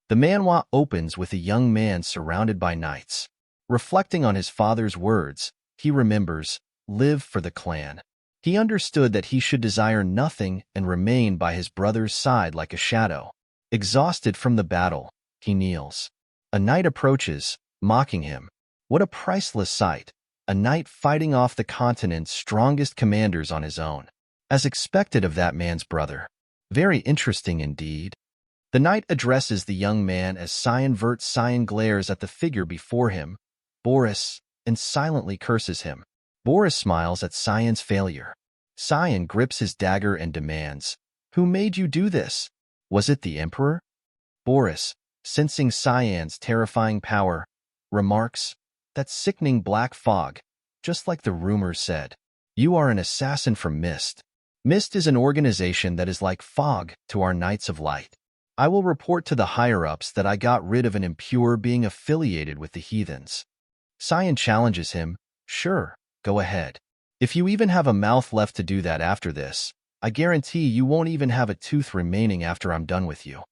The manhwa opens with a young man surrounded by knights. Reflecting on his father's words, he remembers, "Live for the clan." He understood that he should desire nothing and remain by his brother's side like a shadow. Exhausted from the battle, he kneels. A knight approaches, mocking him. What a priceless sight, a knight fighting off the continent's strongest commanders on his own. As expected of that man's brother. Very interesting indeed. The knight addresses the young man as Cyan glares at the figure before him, Boris, and silently curses him. Boris smiles at Cyan's failure. Cyan grips his dagger and demands, "Who made you do this? Was it the Emperor?" Boris, sensing Cyan's terrifying power, remarks, "That sickening black fog, just like the rumors said. You are an assassin from Mist. Mist is an organization that is like fog to our Knights of Light. I will report to the higher-ups that I got rid of an impure being affiliated with the heathens." Cyan challenges him, "Sure, go ahead. If you even have a mouth left to do that after this, I guarantee you won't even have a tooth remaining after I'm done with you."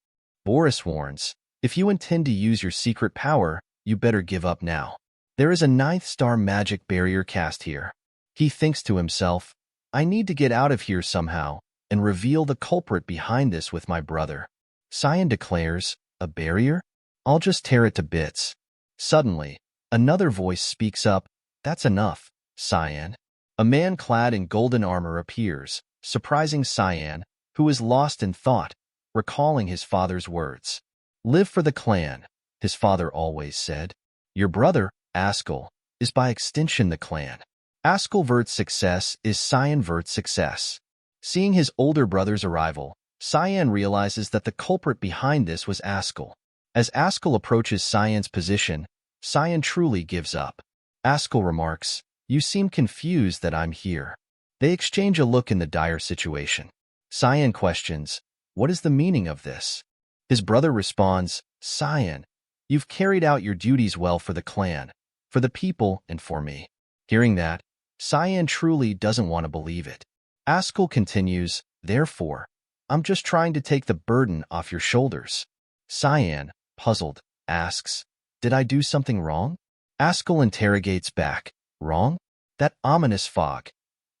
Boris warns, "If you intend to use your secret power, you better give up now. There is a 9th-star magic barrier cast here." He thinks to himself, "I need to get out of here somehow and reveal the culprit behind this with my brother." Cyan declares, "A barrier? I'll just tear it to bits." Suddenly, another voice speaks up, "That's enough, Cyan." A man clad in golden armor appears, surprising Cyan, who is lost in thought, recalling his father's words. "Live for the clan," his father always said. "Your brother, Ascal, is by extension the clan." Ascal vert's success is Cyan vert's success. Seeing his older brother's arrival, Cyan realizes that the culprit behind this was Ascal. As Ascal approaches Cyan's position, Cyan truly gives up. Ascal remarks, "You seem confused that I'm here." They exchange a look in the dire situation. Cyan questions, "What is the meaning of this?" His brother responds, "Cyan, you've carried out your duties well for the clan, for the people, and for me." Hearing that, Cyan truly doesn't want to believe it. Ascal continues, "Therefore, I'm just trying to take the burden off your shoulders." Cyan, puzzled, asks, "Did I do something wrong?" Ascal interrogates back, "Wrong? That ominous fog.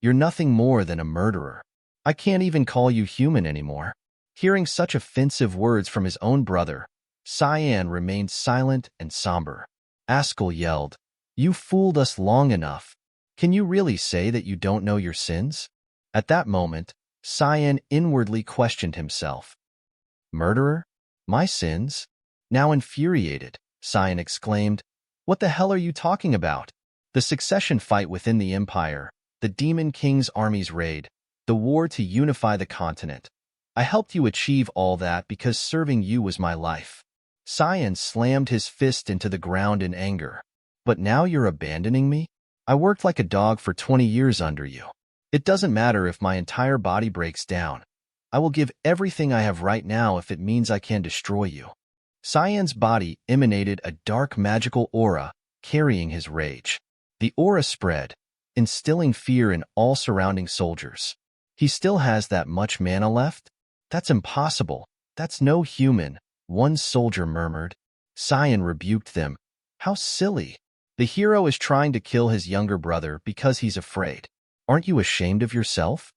You're nothing more than a murderer. I can't even call you human anymore." Hearing such offensive words from his own brother, Cyan remained silent and somber. Ascal yelled, "You fooled us long enough. Can you really say that you don't know your sins?" At that moment, Cyan inwardly questioned himself. "Murderer? My sins?" Now infuriated, Cyan exclaimed, "What the hell are you talking about? The succession fight within the Empire, the Demon King's army's raid, the war to unify the continent. I helped you achieve all that because serving you was my life." Cyan slammed his fist into the ground in anger. "But now you're abandoning me? I worked like a dog for 20 years under you. It doesn't matter if my entire body breaks down. I will give everything I have right now if it means I can destroy you." Cyan's body emanated a dark magical aura, carrying his rage. The aura spread, instilling fear in all surrounding soldiers. "He still has that much mana left? That's impossible. That's no human," one soldier murmured. Cyan rebuked them. "How silly. The hero is trying to kill his younger brother because he's afraid. Aren't you ashamed of yourself?"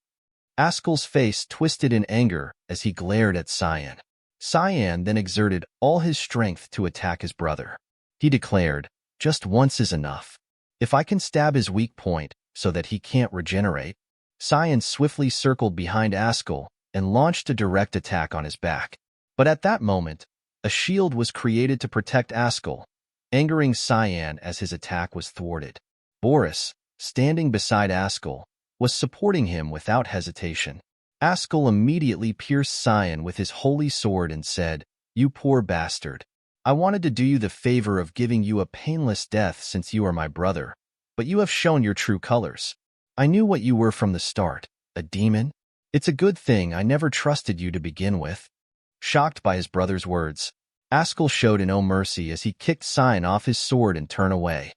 Ascal's face twisted in anger as he glared at Cyan. Cyan then exerted all his strength to attack his brother. He declared, "Just once is enough. If I can stab his weak point so that he can't regenerate." Cyan swiftly circled behind Ascal and launched a direct attack on his back. But at that moment, a shield was created to protect Ascal, angering Cyan as his attack was thwarted. Boris, standing beside Ascal, was supporting him without hesitation. Ascal immediately pierced Cyan with his holy sword and said, "You poor bastard. I wanted to do you the favor of giving you a painless death since you are my brother, but you have shown your true colors. I knew what you were from the start, a demon. It's a good thing I never trusted you to begin with." Shocked by his brother's words, Ascal showed no mercy as he kicked Cyan off his sword and turned away,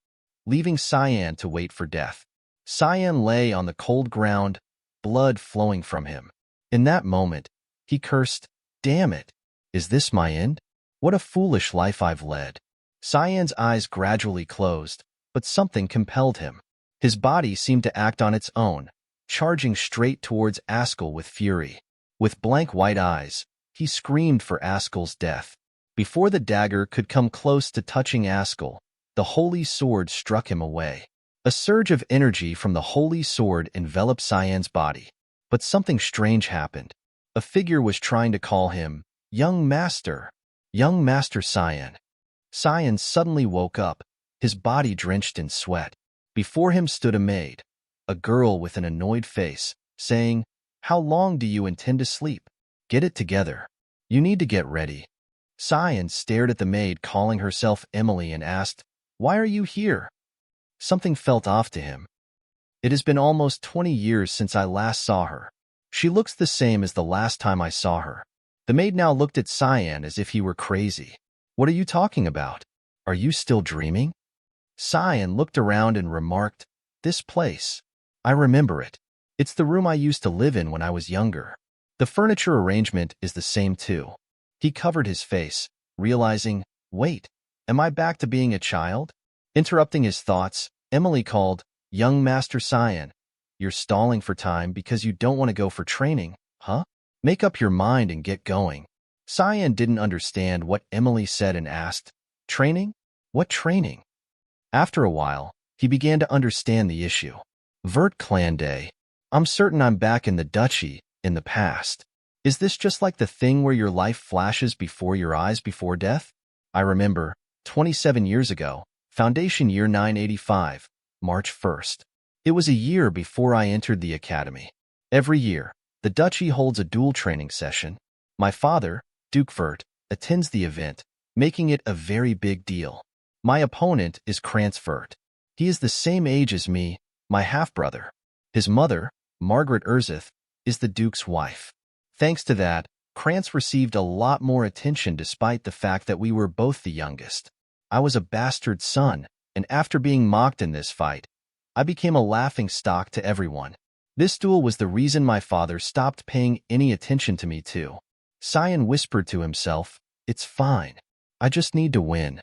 leaving Cyan to wait for death. Cyan lay on the cold ground, blood flowing from him. In that moment, he cursed, "Damn it! Is this my end?" What a foolish life I've led. Cyan's eyes gradually closed, but something compelled him. His body seemed to act on its own, charging straight towards Ascal with fury. With blank white eyes, he screamed for Ascal's death. Before the dagger could come close to touching Ascal, the holy sword struck him away. A surge of energy from the holy sword enveloped Cyan's body. But something strange happened. A figure was trying to call him, "Young Master." "Young Master Cyan." Cyan suddenly woke up, his body drenched in sweat. Before him stood a maid, a girl with an annoyed face, saying, "How long do you intend to sleep? Get it together. You need to get ready." Cyan stared at the maid calling herself Emily and asked, "Why are you here?" Something felt off to him. "It has been almost 20 years since I last saw her. She looks the same as the last time I saw her." The maid now looked at Cyan as if he were crazy. "What are you talking about? Are you still dreaming?" Cyan looked around and remarked, "This place. I remember it. It's the room I used to live in when I was younger. The furniture arrangement is the same too." He covered his face, realizing, "Wait, am I back to being a child?" Interrupting his thoughts, Emily called, "Young Master Cyan, you're stalling for time because you don't want to go for training, huh? Make up your mind and get going." Cyan didn't understand what Emily said and asked, "Training? What training?" After a while, he began to understand the issue. "Vert Clan Day. I'm certain I'm back in the duchy, in the past. Is this just like the thing where your life flashes before your eyes before death? I remember, 27 years ago, Foundation Year 985, March 1st. It was a year before I entered the academy. Every year, the duchy holds a duel training session. My father, Duke Vert, attends the event, making it a very big deal. My opponent is Cranford. He is the same age as me, my half-brother. His mother, Margaret Erzith, is the Duke's wife. Thanks to that, Krantz received a lot more attention despite the fact that we were both the youngest. I was a bastard son, and after being mocked in this fight, I became a laughing stock to everyone. This duel was the reason my father stopped paying any attention to me too." Cyan whispered to himself, "It's fine. I just need to win."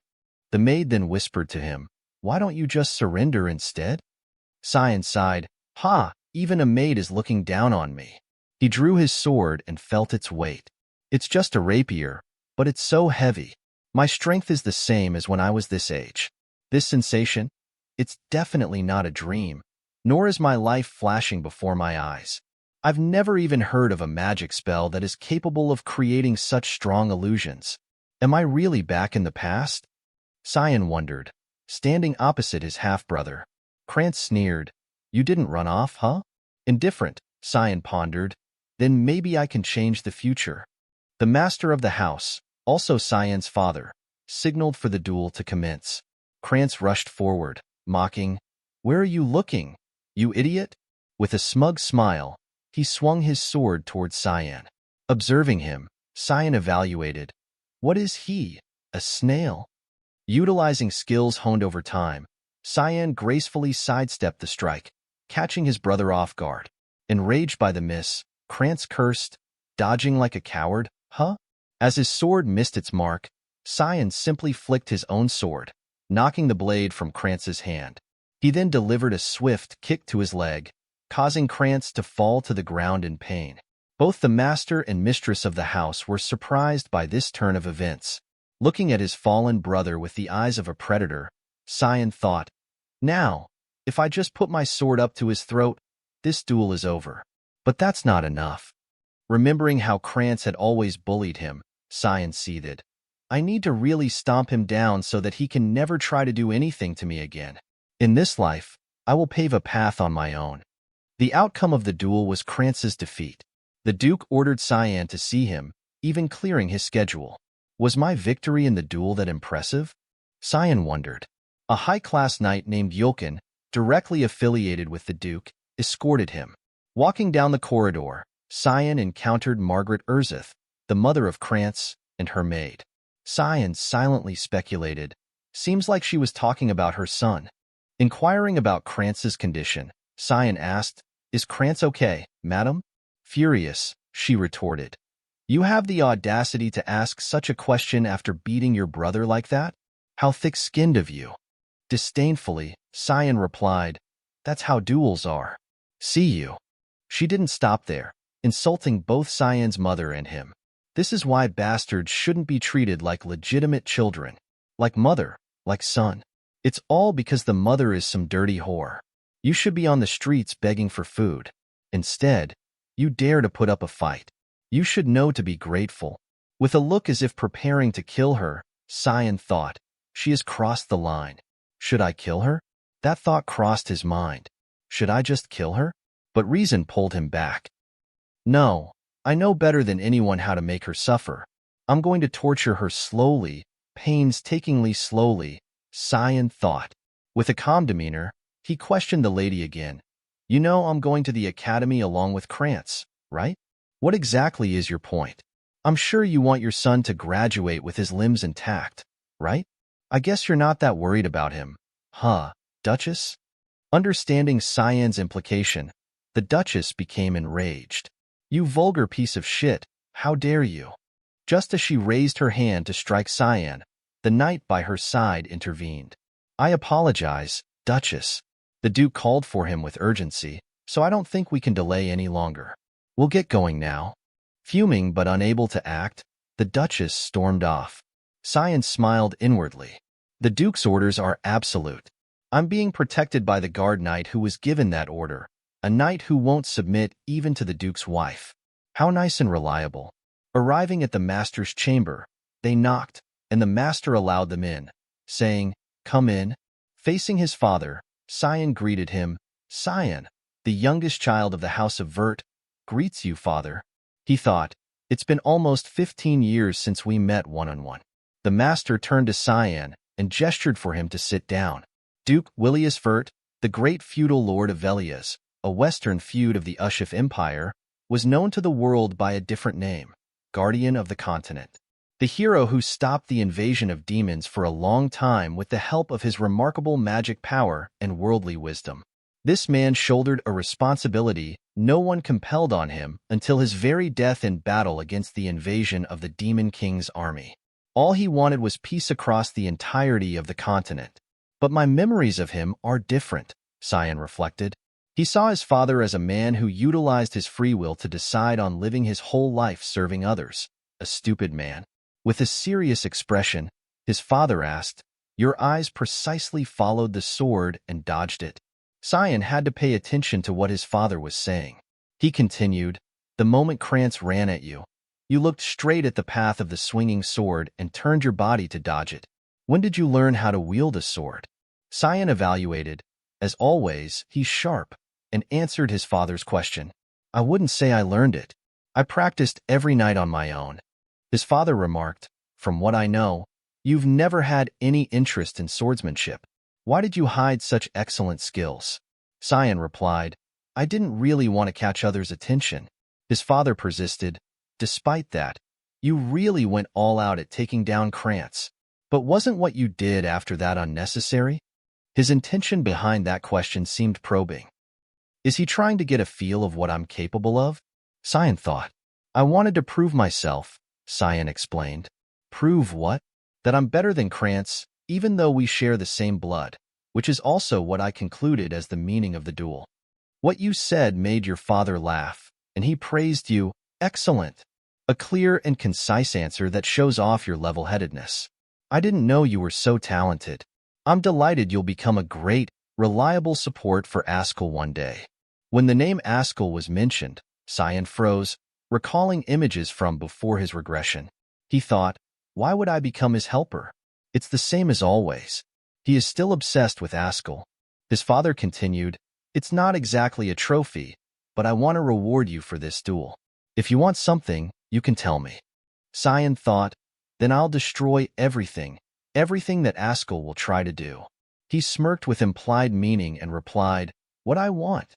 The maid then whispered to him, "Why don't you just surrender instead?" Cyan sighed, "Ha, even a maid is looking down on me." He drew his sword and felt its weight. "It's just a rapier, but it's so heavy. My strength is the same as when I was this age. This sensation? It's definitely not a dream, nor is my life flashing before my eyes. I've never even heard of a magic spell that is capable of creating such strong illusions. Am I really back in the past?" Cyan wondered, standing opposite his half-brother. Krantz sneered, "You didn't run off, huh?" "Indifferent," Cyan pondered. "Then maybe I can change the future." The master of the house, also Cyan's father, signaled for the duel to commence. Krantz rushed forward, mocking, "Where are you looking, you idiot?" With a smug smile, he swung his sword towards Cyan. Observing him, Cyan evaluated, "What is he, a snail?" Utilizing skills honed over time, Cyan gracefully sidestepped the strike, catching his brother off guard. Enraged by the miss, Krantz cursed, "Dodging like a coward, huh?" As his sword missed its mark, Cyan simply flicked his own sword, knocking the blade from Krantz's hand. He then delivered a swift kick to his leg, causing Krantz to fall to the ground in pain. Both the master and mistress of the house were surprised by this turn of events. Looking at his fallen brother with the eyes of a predator, Cyan thought, "Now, if I just put my sword up to his throat, this duel is over." But that's not enough. Remembering how Krantz had always bullied him, Cyan seethed. "I need to really stomp him down so that he can never try to do anything to me again. In this life, I will pave a path on my own." The outcome of the duel was Krantz's defeat. The Duke ordered Cyan to see him, even clearing his schedule. Was my victory in the duel that impressive? Cyan wondered. A high-class knight named Yulkin, directly affiliated with the Duke, escorted him. Walking down the corridor, Cyan encountered Margaret Erzith, the mother of Krantz, and her maid. Cyan silently speculated, "Seems like she was talking about her son." Inquiring about Krantz's condition, Cyan asked, "Is Krantz okay, madam?" Furious, she retorted, You have the audacity to ask such a question after beating your brother like that? How thick-skinned of you. Disdainfully, Cyan replied, That's how duels are. See you. She didn't stop there, insulting both Cyan's mother and him. This is why bastards shouldn't be treated like legitimate children. Like mother, like son. It's all because the mother is some dirty whore. You should be on the streets begging for food. Instead, you dare to put up a fight. You should know to be grateful. With a look as if preparing to kill her, Cyan thought, She has crossed the line. Should I kill her? That thought crossed his mind. Should I just kill her? But reason pulled him back. No, I know better than anyone how to make her suffer. I'm going to torture her slowly, painstakingly slowly, Cyan thought. With a calm demeanor, he questioned the lady again. You know I'm going to the academy along with Krantz, right? What exactly is your point? I'm sure you want your son to graduate with his limbs intact, right? I guess you're not that worried about him, huh, Duchess? Understanding Cyan's implication, the Duchess became enraged. You vulgar piece of shit, how dare you? Just as she raised her hand to strike Cyan, the knight by her side intervened. I apologize, Duchess. The Duke called for him with urgency, so I don't think we can delay any longer. We'll get going now. Fuming but unable to act, the Duchess stormed off. Cyan smiled inwardly. The Duke's orders are absolute. I'm being protected by the guard knight who was given that order, a knight who won't submit even to the Duke's wife. How nice and reliable. Arriving at the master's chamber, they knocked, and the master allowed them in, saying, Come in. Facing his father, Cyan greeted him. Cyan, the youngest child of the House of Vert, greets you, father. He thought, It's been almost 15 years since we met one-on-one. The master turned to Cyan and gestured for him to sit down. Duke Willius Vert, the great feudal lord of Velias, a western feud of the Ushif Empire, was known to the world by a different name, Guardian of the Continent. The hero who stopped the invasion of demons for a long time with the help of his remarkable magic power and worldly wisdom. This man shouldered a responsibility no one compelled on him until his very death in battle against the invasion of the Demon King's army. All he wanted was peace across the entirety of the continent. But my memories of him are different, Cyan reflected. He saw his father as a man who utilized his free will to decide on living his whole life serving others. A stupid man. With a serious expression, his father asked, Your eyes precisely followed the sword and dodged it. Cyan had to pay attention to what his father was saying. He continued, The moment Krantz ran at you, you looked straight at the path of the swinging sword and turned your body to dodge it. When did you learn how to wield a sword? Cyan evaluated. As always, he's sharp, and answered his father's question. I wouldn't say I learned it. I practiced every night on my own. His father remarked, From what I know, you've never had any interest in swordsmanship. Why did you hide such excellent skills? Cyan replied, I didn't really want to catch others' attention. His father persisted, Despite that, you really went all out at taking down Krantz. But wasn't what you did after that unnecessary? His intention behind that question seemed probing. Is he trying to get a feel of what I'm capable of? Cyan thought. I wanted to prove myself, Cyan explained. Prove what? That I'm better than Krantz, even though we share the same blood, which is also what I concluded as the meaning of the duel. What you said made your father laugh, and he praised you. Excellent. A clear and concise answer that shows off your level-headedness. I didn't know you were so talented. I'm delighted you'll become a great, reliable support for Ascal one day. When the name Ascal was mentioned, Cyan froze, recalling images from before his regression. He thought, why would I become his helper? It's the same as always. He is still obsessed with Ascal. His father continued, It's not exactly a trophy, but I want to reward you for this duel. If you want something, you can tell me. Cyan thought, Then I'll destroy everything that Ascal will try to do. He smirked with implied meaning and replied, What I want.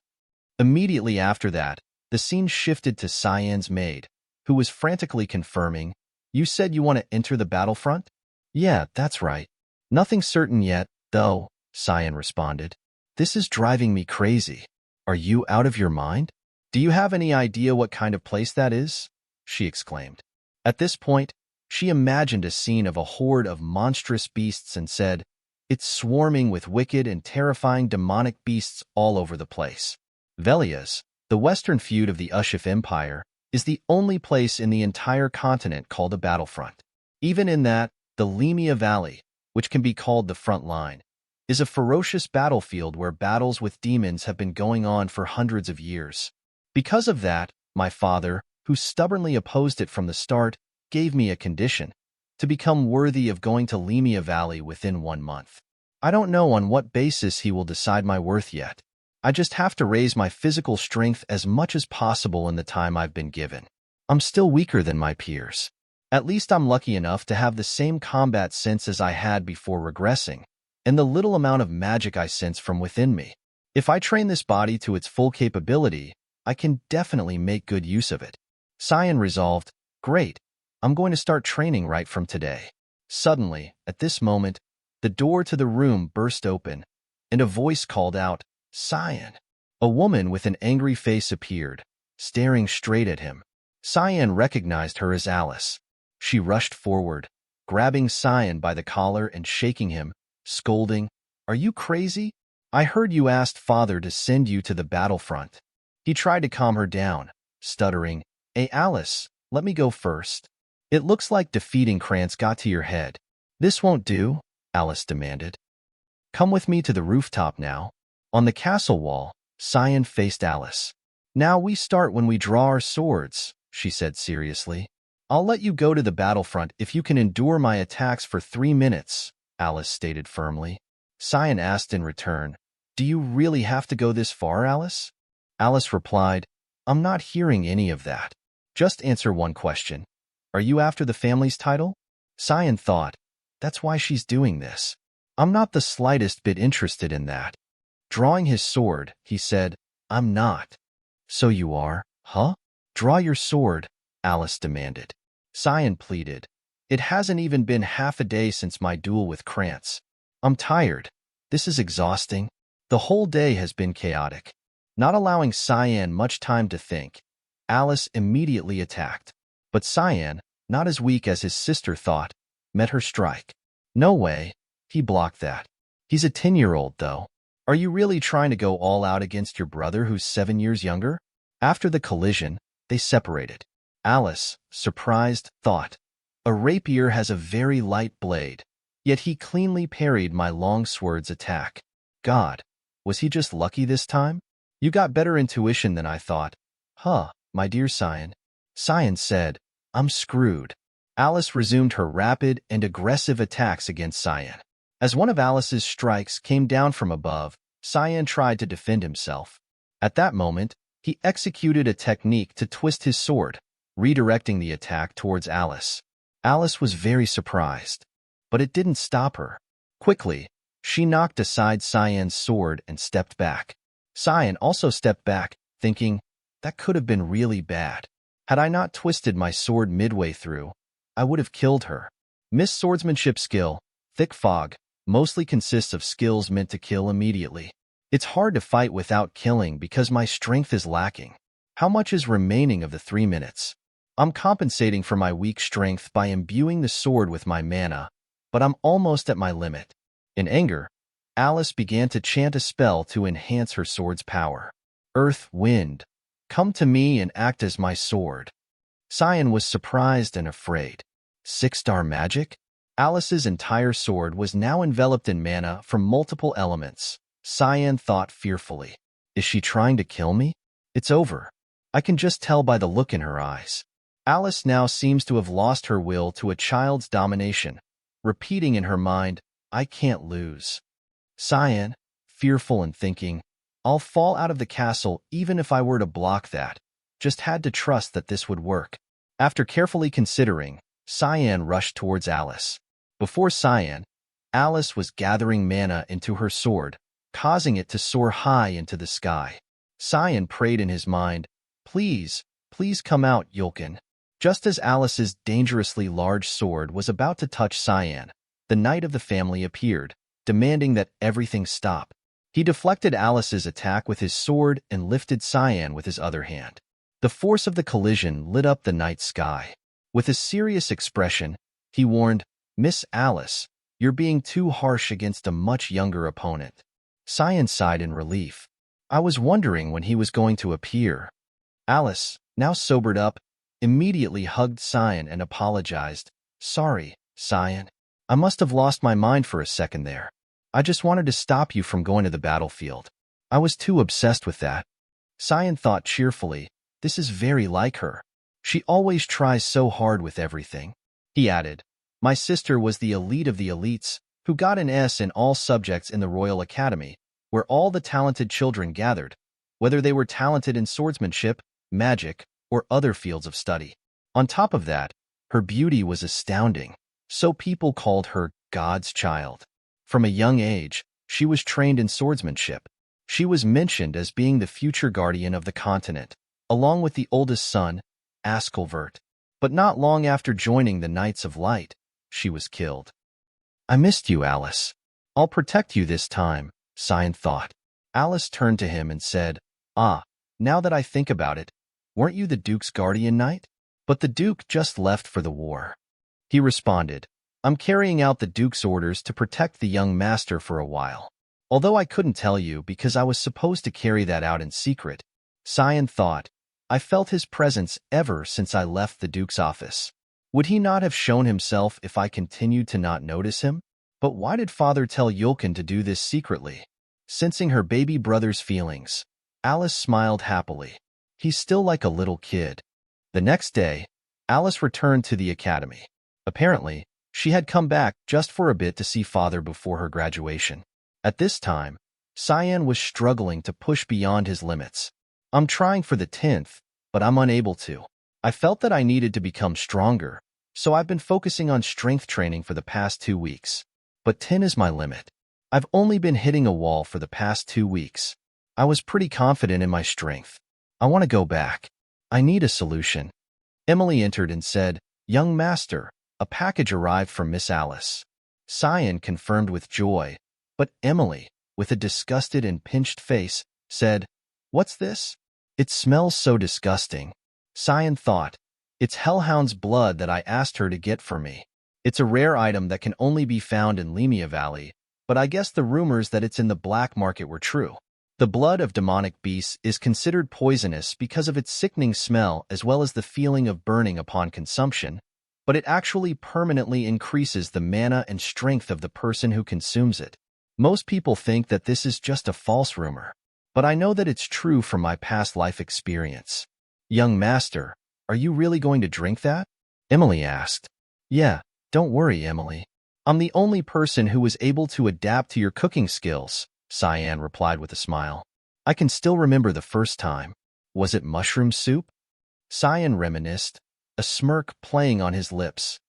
Immediately after that, the scene shifted to Cyan's maid, who was frantically confirming, You said you want to enter the battlefront? Yeah, that's right. Nothing certain yet, though, Cyan responded. This is driving me crazy. Are you out of your mind? Do you have any idea what kind of place that is? she exclaimed. At this point, she imagined a scene of a horde of monstrous beasts and said, "It's swarming with wicked and terrifying demonic beasts all over the place." Velias, the western feud of the Ushif Empire, is the only place in the entire continent called a battlefront. Even in that, the Lemia Valley, which can be called the front line, is a ferocious battlefield where battles with demons have been going on for hundreds of years. Because of that, my father, who stubbornly opposed it from the start, gave me a condition: to become worthy of going to Lemia Valley within 1 month. I don't know on what basis he will decide my worth yet. I just have to raise my physical strength as much as possible in the time I've been given. I'm still weaker than my peers. At least I'm lucky enough to have the same combat sense as I had before regressing, and the little amount of magic I sense from within me. If I train this body to its full capability, I can definitely make good use of it. Cyan resolved, "Great, I'm going to start training right from today." Suddenly, at this moment, the door to the room burst open, and a voice called out, "Cyan." A woman with an angry face appeared, staring straight at him. Cyan recognized her as Alice. She rushed forward, grabbing Cyan by the collar and shaking him, scolding, "Are you crazy? I heard you asked Father to send you to the battlefront." He tried to calm her down, stuttering, "Hey Alice, let me go first. It looks like defeating Krantz got to your head." "This won't do," Alice demanded. "Come with me to the rooftop now." On the castle wall, Cyan faced Alice. "Now we start when we draw our swords," she said seriously. "I'll let you go to the battlefront if you can endure my attacks for 3 minutes, Alice stated firmly. Cyan asked in return, "Do you really have to go this far, Alice?" Alice replied, "I'm not hearing any of that. Just answer one question. Are you after the family's title?" Cyan thought, "That's why she's doing this. I'm not the slightest bit interested in that." Drawing his sword, he said, "I'm not." "So you are, huh? Draw your sword," Alice demanded. Cyan pleaded, "It hasn't even been half a day since my duel with Krantz. I'm tired. This is exhausting. The whole day has been chaotic." Not allowing Cyan much time to think, Alice immediately attacked. But Cyan, not as weak as his sister thought, met her strike. "No way," he blocked that. "He's a 10-year-old, though. Are you really trying to go all out against your brother who's 7 years younger?" After the collision, they separated. Alice, surprised, thought, "A rapier has a very light blade, yet he cleanly parried my longsword's attack. God, was he just lucky this time? You got better intuition than I thought." "Huh, my dear Cyan." Cyan said, "I'm screwed." Alice resumed her rapid and aggressive attacks against Cyan. As one of Alice's strikes came down from above, Cyan tried to defend himself. At that moment, he executed a technique to twist his sword, redirecting the attack towards Alice. Alice was very surprised, but it didn't stop her. Quickly, she knocked aside Cyan's sword and stepped back. Cyan also stepped back, thinking, "That could have been really bad. Had I not twisted my sword midway through, I would have killed her." Miss Swordsmanship skill, Thick Fog, mostly consists of skills meant to kill immediately. It's hard to fight without killing because my strength is lacking. How much is remaining of the 3 minutes? I'm compensating for my weak strength by imbuing the sword with my mana, but I'm almost at my limit. In anger, Alice began to chant a spell to enhance her sword's power. "Earth, wind, come to me and act as my sword." Cyan was surprised and afraid. 6-star magic? Alice's entire sword was now enveloped in mana from multiple elements. Cyan thought fearfully, "Is she trying to kill me? It's over. I can just tell by the look in her eyes." Alice now seems to have lost her will to a child's domination, repeating in her mind, "I can't lose." Cyan, fearful and thinking, "I'll fall out of the castle even if I were to block that," just had to trust that this would work. After carefully considering, Cyan rushed towards Alice. Before Cyan, Alice was gathering mana into her sword, causing it to soar high into the sky. Cyan prayed in his mind, "Please, please come out, Yulkin." Just as Alice's dangerously large sword was about to touch Cyan, the knight of the family appeared, demanding that everything stop. He deflected Alice's attack with his sword and lifted Cyan with his other hand. The force of the collision lit up the night sky. With a serious expression, he warned, "Miss Alice, you're being too harsh against a much younger opponent." Cyan sighed in relief. I was wondering when he was going to appear. Alice, now sobered up, immediately hugged Cyan and apologized. "Sorry, Cyan. I must have lost my mind for a second there. I just wanted to stop you from going to the battlefield. I was too obsessed with that." Cyan thought cheerfully, "This is very like her. She always tries so hard with everything." He added, "My sister was the elite of the elites, who got an S in all subjects in the Royal Academy, where all the talented children gathered, whether they were talented in swordsmanship, magic, or other fields of study. On top of that, her beauty was astounding, so people called her God's child. From a young age, she was trained in swordsmanship. She was mentioned as being the future guardian of the continent, along with the oldest son, Ascal. But not long after joining the Knights of Light, she was killed." "I missed you, Alice. I'll protect you this time," Cyan thought. Alice turned to him and said, "Ah, now that I think about it, weren't you the Duke's guardian knight?" "But the Duke just left for the war." He responded, "I'm carrying out the Duke's orders to protect the young master for a while. Although I couldn't tell you because I was supposed to carry that out in secret." Cyan thought, "I felt his presence ever since I left the Duke's office. Would he not have shown himself if I continued to not notice him? But why did Father tell Yulkin to do this secretly?" Sensing her baby brother's feelings, Alice smiled happily. "He's still like a little kid." The next day, Alice returned to the academy. Apparently, she had come back just for a bit to see Father before her graduation. At this time, Cyan was struggling to push beyond his limits. "I'm trying for the 10th, but I'm unable to. I felt that I needed to become stronger, so I've been focusing on strength training for the past 2 weeks. But 10 is my limit. I've only been hitting a wall for the past 2 weeks. I was pretty confident in my strength. I want to go back. I need a solution." Emily entered and said, "Young master, a package arrived from Miss Alice." Cyan confirmed with joy, but Emily, with a disgusted and pinched face, said, "What's this? It smells so disgusting." Cyan thought, "It's Hellhound's blood that I asked her to get for me. It's a rare item that can only be found in Lemia Valley, but I guess the rumors that it's in the black market were true. The blood of demonic beasts is considered poisonous because of its sickening smell as well as the feeling of burning upon consumption, but it actually permanently increases the mana and strength of the person who consumes it. Most people think that this is just a false rumor, but I know that it's true from my past life experience." "Young master, are you really going to drink that?" Emily asked. "Yeah, don't worry, Emily. I'm the only person who was able to adapt to your cooking skills," Cyan replied with a smile. "I can still remember the first time. Was it mushroom soup?" Cyan reminisced, a smirk playing on his lips.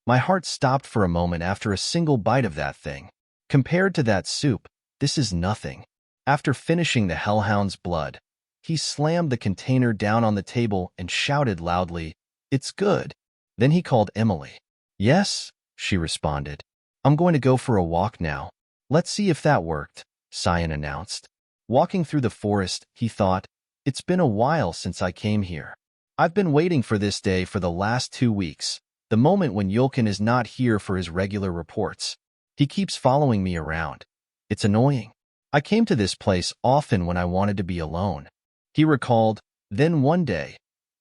"My heart stopped for a moment after a single bite of that thing. Compared to that soup, this is nothing." After finishing the Hellhound's blood, he slammed the container down on the table and shouted loudly, "It's good." Then he called Emily. "Yes," she responded. "I'm going to go for a walk now. Let's see if that worked," Cyan announced. Walking through the forest, he thought, "It's been a while since I came here. I've been waiting for this day for the last 2 weeks, the moment when Yulkin is not here for his regular reports. He keeps following me around. It's annoying. I came to this place often when I wanted to be alone." He recalled, then one day,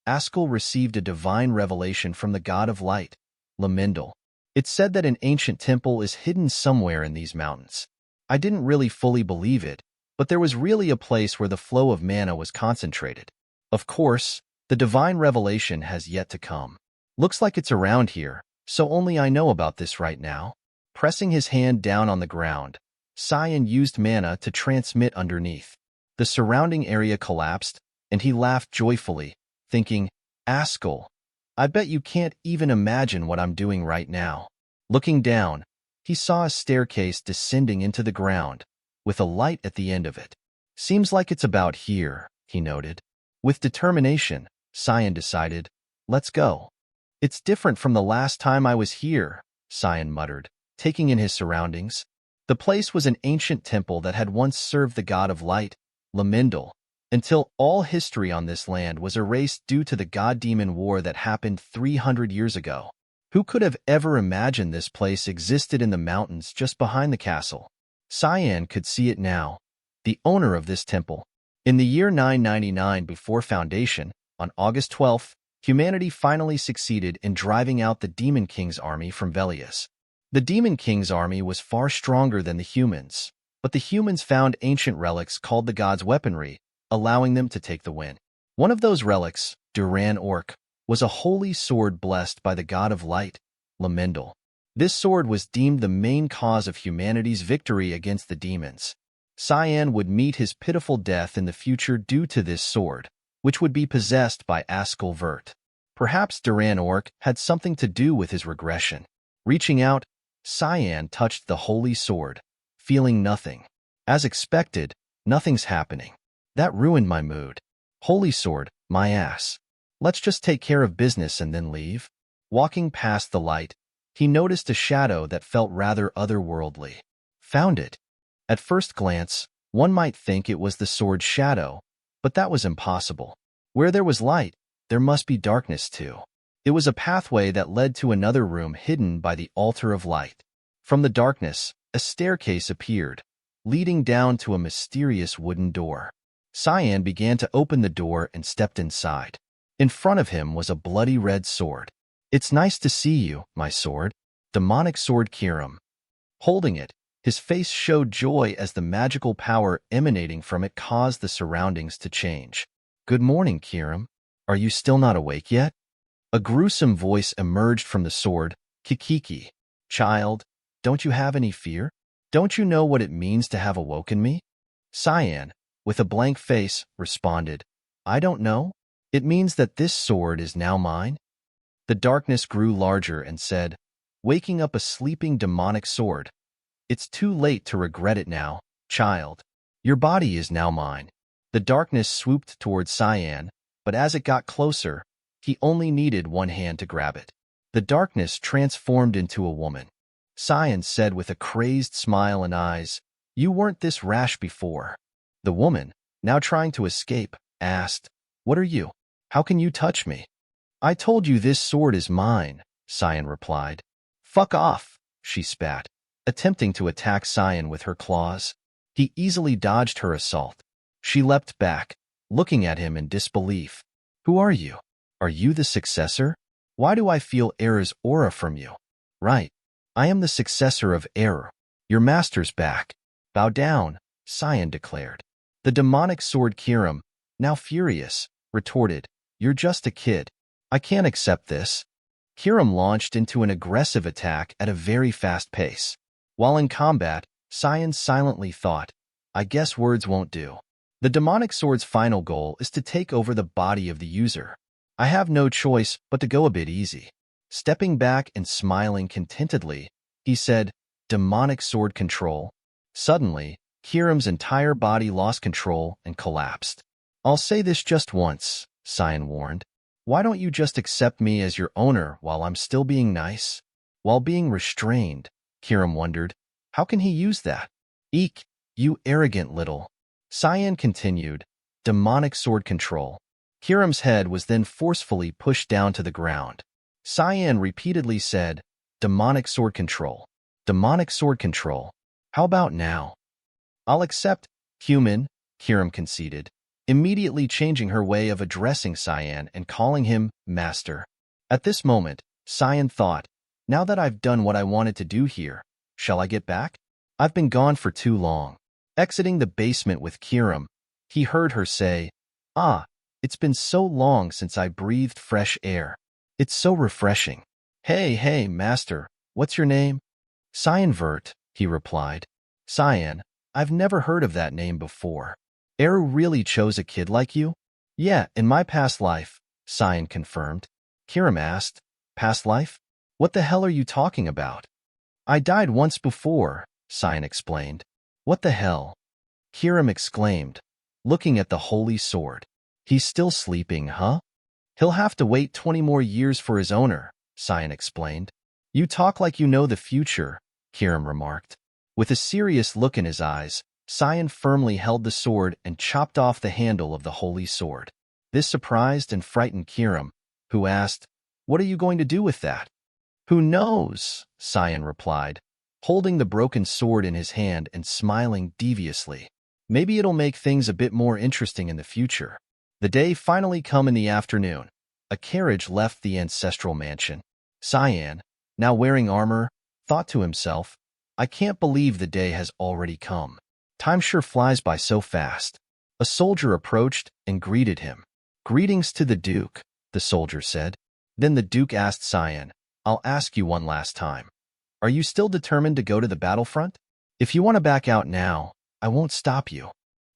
Ascal received a divine revelation from the god of light, Lamendel. It said that an ancient temple is hidden somewhere in these mountains. I didn't really fully believe it, but there was really a place where the flow of mana was concentrated. Of course, the divine revelation has yet to come. Looks like it's around here, so only I know about this right now. Pressing his hand down on the ground, Cyan used mana to transmit underneath. The surrounding area collapsed, and he laughed joyfully, thinking, "Ascal, I bet you can't even imagine what I'm doing right now." Looking down, he saw a staircase descending into the ground, with a light at the end of it. "Seems like it's about here," he noted. With determination, Cyan decided, "Let's go." "It's different from the last time I was here," Cyan muttered, taking in his surroundings. The place was an ancient temple that had once served the god of light, Lamendel, until all history on this land was erased due to the god-demon war that happened 300 years ago. Who could have ever imagined this place existed in the mountains just behind the castle? Cyan could see it now, the owner of this temple. In the year 999 before Foundation, on August 12th, humanity finally succeeded in driving out the Demon King's army from Velius. The Demon King's army was far stronger than the humans, but the humans found ancient relics called the gods' weaponry, allowing them to take the win. One of those relics, Duran Orc, was a holy sword blessed by the god of light, Lamendel. This sword was deemed the main cause of humanity's victory against the demons. Cyan would meet his pitiful death in the future due to this sword, which would be possessed by Ascal Vert. Perhaps Duran Orc had something to do with his regression. Reaching out, Cyan touched the holy sword, feeling nothing. As expected, nothing's happening. That ruined my mood. Holy sword, my ass. Let's just take care of business and then leave. Walking past the light, he noticed a shadow that felt rather otherworldly. Found it. At first glance, one might think it was the sword's shadow, but that was impossible. Where there was light, there must be darkness too. It was a pathway that led to another room hidden by the altar of light. From the darkness, a staircase appeared, leading down to a mysterious wooden door. Cyan began to open the door and stepped inside. In front of him was a bloody red sword. "It's nice to see you, my sword." Demonic sword Kiram. Holding it, his face showed joy as the magical power emanating from it caused the surroundings to change. "Good morning, Kiram. Are you still not awake yet?" A gruesome voice emerged from the sword. "Kikiki. Child, don't you have any fear? Don't you know what it means to have awoken me?" Cyan, with a blank face, responded, "I don't know. It means that this sword is now mine." The darkness grew larger and said, waking up a sleeping demonic sword, "It's too late to regret it now, child. Your body is now mine." The darkness swooped towards Cyan, but as it got closer, he only needed one hand to grab it. The darkness transformed into a woman. Cyan said with a crazed smile and eyes, "You weren't this rash before." The woman, now trying to escape, asked, "What are you? How can you touch me?" "I told you this sword is mine," Cyan replied. "Fuck off," she spat, attempting to attack Cyan with her claws. He easily dodged her assault. She leapt back, looking at him in disbelief. "Who are you? Are you the successor? Why do I feel Era's aura from you?" "Right. I am the successor of Era. Your master's back." "Bow down," Cyan declared. The demonic sword Kiram, now furious, retorted, "You're just a kid. I can't accept this." Kiram launched into an aggressive attack at a very fast pace. While in combat, Cyan silently thought, "I guess words won't do." The demonic sword's final goal is to take over the body of the user. I have no choice but to go a bit easy. Stepping back and smiling contentedly, he said, "Demonic sword control." Suddenly, Kiram's entire body lost control and collapsed. "I'll say this just once," Cyan warned. "Why don't you just accept me as your owner while I'm still being nice?" While being restrained, Kiram wondered, how can he use that? "Eek, you arrogant little." Cyan continued, "Demonic sword control." Kiram's head was then forcefully pushed down to the ground. Cyan repeatedly said, "Demonic sword control. Demonic sword control. How about now?" "I'll accept, human," Kiram conceded, immediately changing her way of addressing Cyan and calling him master. At this moment, Cyan thought, "Now that I've done what I wanted to do here, shall I get back? I've been gone for too long." Exiting the basement with Kiram, he heard her say, "Ah, it's been so long since I breathed fresh air. It's so refreshing." Hey, master, what's your name?" "Cyan Vert," he replied. "Cyan, I've never heard of that name before. Eru really chose a kid like you?" "Yeah, in my past life," Cyan confirmed. Kiram asked, "Past life? What the hell are you talking about?" "I died once before," Cyan explained. "What the hell?" Kiram exclaimed, looking at the holy sword. "He's still sleeping, huh?" "He'll have to wait 20 more years for his owner," Cyan explained. "You talk like you know the future," Kiram remarked. With a serious look in his eyes, Cyan firmly held the sword and chopped off the handle of the holy sword. This surprised and frightened Kirim, who asked, "What are you going to do with that?" "Who knows?" Cyan replied, holding the broken sword in his hand and smiling deviously. "Maybe it'll make things a bit more interesting in the future." The day finally come in the afternoon. A carriage left the ancestral mansion. Cyan, now wearing armor, thought to himself, "I can't believe the day has already come. Time sure flies by so fast." A soldier approached and greeted him. "Greetings to the Duke," the soldier said. Then the Duke asked Cyan, "I'll ask you one last time. Are you still determined to go to the battlefront? If you want to back out now, I won't stop you."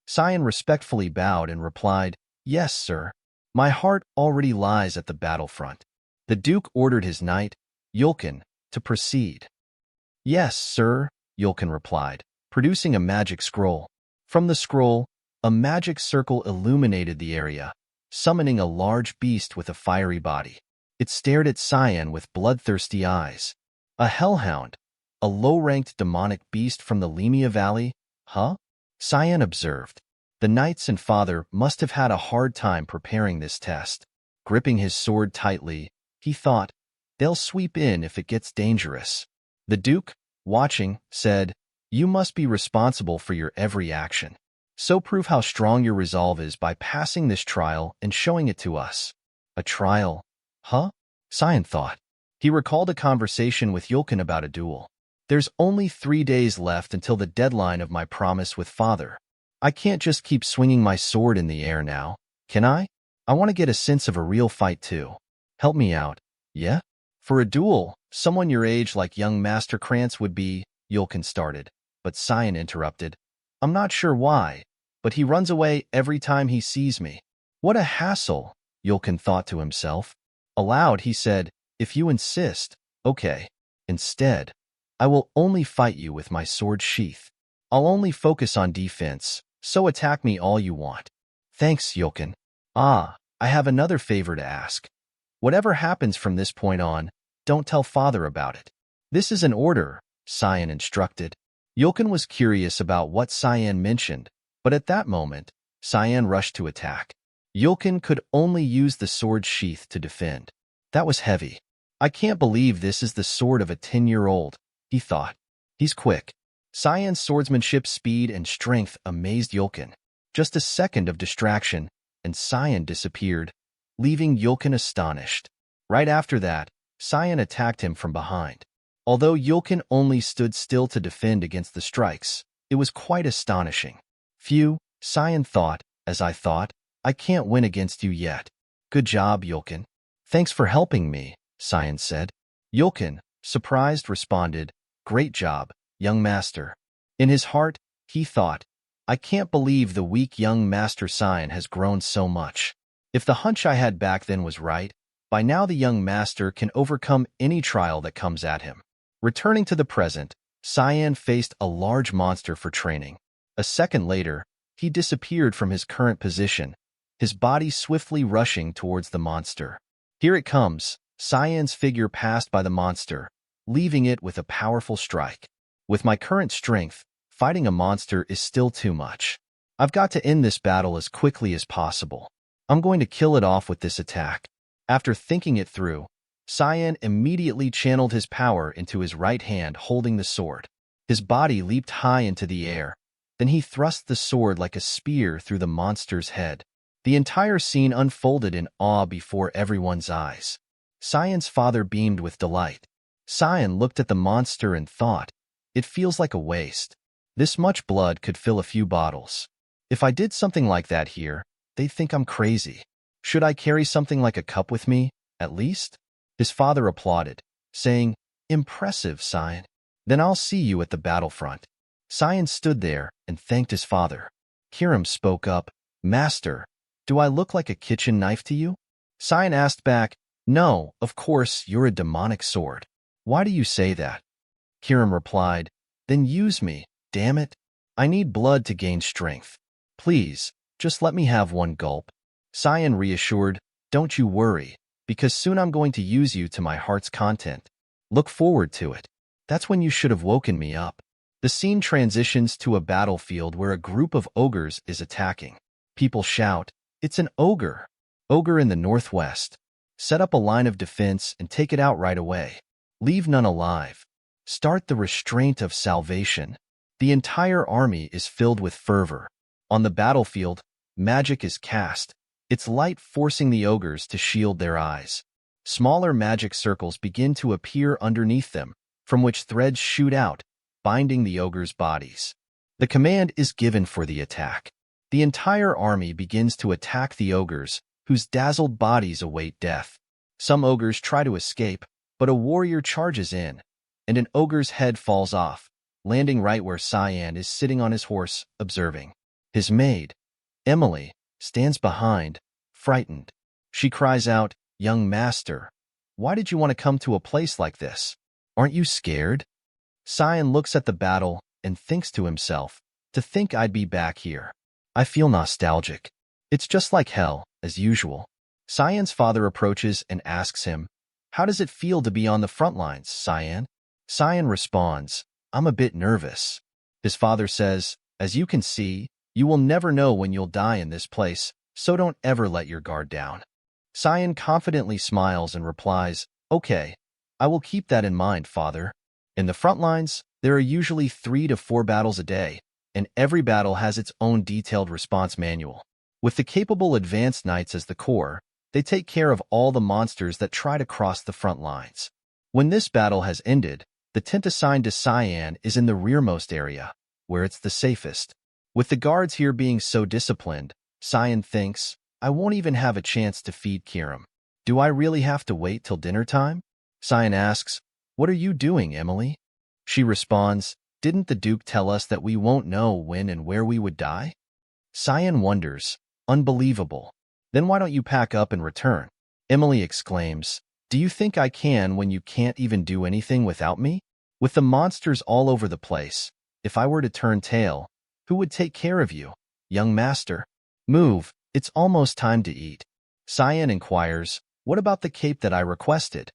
Cyan respectfully bowed and replied, "Yes, sir. My heart already lies at the battlefront." The Duke ordered his knight, Yulkin, to proceed. "Yes, sir," Yulkin replied, producing a magic scroll. From the scroll, a magic circle illuminated the area, summoning a large beast with a fiery body. It stared at Cyan with bloodthirsty eyes. "A hellhound, a low-ranked demonic beast from the Lemia Valley, huh?" Cyan observed. The knights and father must have had a hard time preparing this test. Gripping his sword tightly, he thought, "They'll sweep in if it gets dangerous." The Duke, watching, said, "You must be responsible for your every action. So prove how strong your resolve is by passing this trial and showing it to us." "A trial? Huh?" Cyan thought. He recalled a conversation with Yulkin about a duel. "There's only 3 days left until the deadline of my promise with father. I can't just keep swinging my sword in the air now, can I? I want to get a sense of a real fight too. Help me out, yeah?" "For a duel, someone your age like young Master Krantz would be," Yulkin started, but Cyan interrupted. "I'm not sure why, but he runs away every time he sees me." "What a hassle," Yulkin thought to himself. Aloud he said, "If you insist, okay. Instead, I will only fight you with my sword sheath. I'll only focus on defense, so attack me all you want." "Thanks, Yulkin. Ah, I have another favor to ask. Whatever happens from this point on, don't tell father about it." "This is an order," Cyan instructed. Yulkin was curious about what Cyan mentioned, but at that moment, Cyan rushed to attack. Yulkin could only use the sword sheath to defend. That was heavy. "I can't believe this is the sword of a 10-year-old, he thought. "He's quick." Cyan's swordsmanship speed and strength amazed Yulkin. Just a second of distraction, and Cyan disappeared, leaving Yulkin astonished. Right after that, Cyan attacked him from behind. Although Yulkin only stood still to defend against the strikes, it was quite astonishing. "Phew," Cyan thought, as I thought, "I can't win against you yet." "Good job, Yulkin." "Thanks for helping me," Cyan said. Yulkin, surprised, responded, "Great job, young master." In his heart, he thought, "I can't believe the weak young Master Cyan has grown so much. If the hunch I had back then was right, by now the young master can overcome any trial that comes at him." Returning to the present, Cyan faced a large monster for training. A second later, he disappeared from his current position, his body swiftly rushing towards the monster. Here it comes. Cyan's figure passed by the monster, leaving it with a powerful strike. "With my current strength, fighting a monster is still too much. I've got to end this battle as quickly as possible. I'm going to kill it off with this attack." After thinking it through, Cyan immediately channeled his power into his right hand holding the sword. His body leaped high into the air. Then he thrust the sword like a spear through the monster's head. The entire scene unfolded in awe before everyone's eyes. Cyan's father beamed with delight. Cyan looked at the monster and thought, "It feels like a waste. This much blood could fill a few bottles. If I did something like that here, they'd think I'm crazy. Should I carry something like a cup with me, at least?" His father applauded, saying, "Impressive, Cyan. Then I'll see you at the battlefront." Cyan stood there and thanked his father. Kirim spoke up, "Master, do I look like a kitchen knife to you?" Cyan asked back, "No, of course, you're a demonic sword. Why do you say that?" Kirim replied, "Then use me, damn it. I need blood to gain strength. Please, just let me have one gulp." Cyan reassured, "Don't you worry, because soon I'm going to use you to my heart's content. Look forward to it. That's when you should have woken me up." The scene transitions to a battlefield where a group of ogres is attacking. People shout, "It's an ogre! Ogre in the northwest. Set up a line of defense and take it out right away. Leave none alive. Start the restraint of salvation." The entire army is filled with fervor. On the battlefield, magic is cast, its light forcing the ogres to shield their eyes. Smaller magic circles begin to appear underneath them, from which threads shoot out, binding the ogres' bodies. The command is given for the attack. The entire army begins to attack the ogres, whose dazzled bodies await death. Some ogres try to escape, but a warrior charges in, and an ogre's head falls off, landing right where Cyan is sitting on his horse, observing. His maid, Emily, stands behind, frightened. She cries out, "Young master, why did you want to come to a place like this? Aren't you scared?" Cyan looks at the battle and thinks to himself, "To think I'd be back here. I feel nostalgic. It's just like hell, as usual." Cyan's father approaches and asks him, "How does it feel to be on the front lines, Cyan?" Cyan responds, "I'm a bit nervous." His father says, "As you can see, you will never know when you'll die in this place, so don't ever let your guard down." Cyan confidently smiles and replies, "Okay, I will keep that in mind, father." In the front lines, there are usually 3 to 4 battles a day, and every battle has its own detailed response manual. With the capable advanced knights as the core, they take care of all the monsters that try to cross the front lines. When this battle has ended, the tent assigned to Cyan is in the rearmost area, where it's the safest. With the guards here being so disciplined, Cyan thinks, "I won't even have a chance to feed Kiram. Do I really have to wait till dinner time?" Cyan asks, "What are you doing, Emily?" She responds, "Didn't the Duke tell us that we won't know when and where we would die?" Cyan wonders, "Unbelievable. Then why don't you pack up and return?" Emily exclaims, "Do you think I can when you can't even do anything without me? With the monsters all over the place, if I were to turn tail, who would take care of you, young master? Move, it's almost time to eat." Cyan inquires, "What about the cape that I requested?"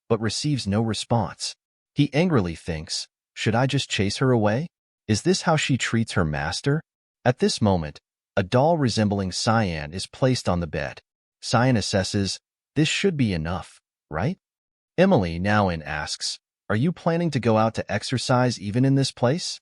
but receives no response. He angrily thinks, "Should I just chase her away? Is this how she treats her master?" At this moment, a doll resembling Cyan is placed on the bed. Cyan assesses, "This should be enough, right?" Emily now asks, "Are you planning to go out to exercise even in this place?"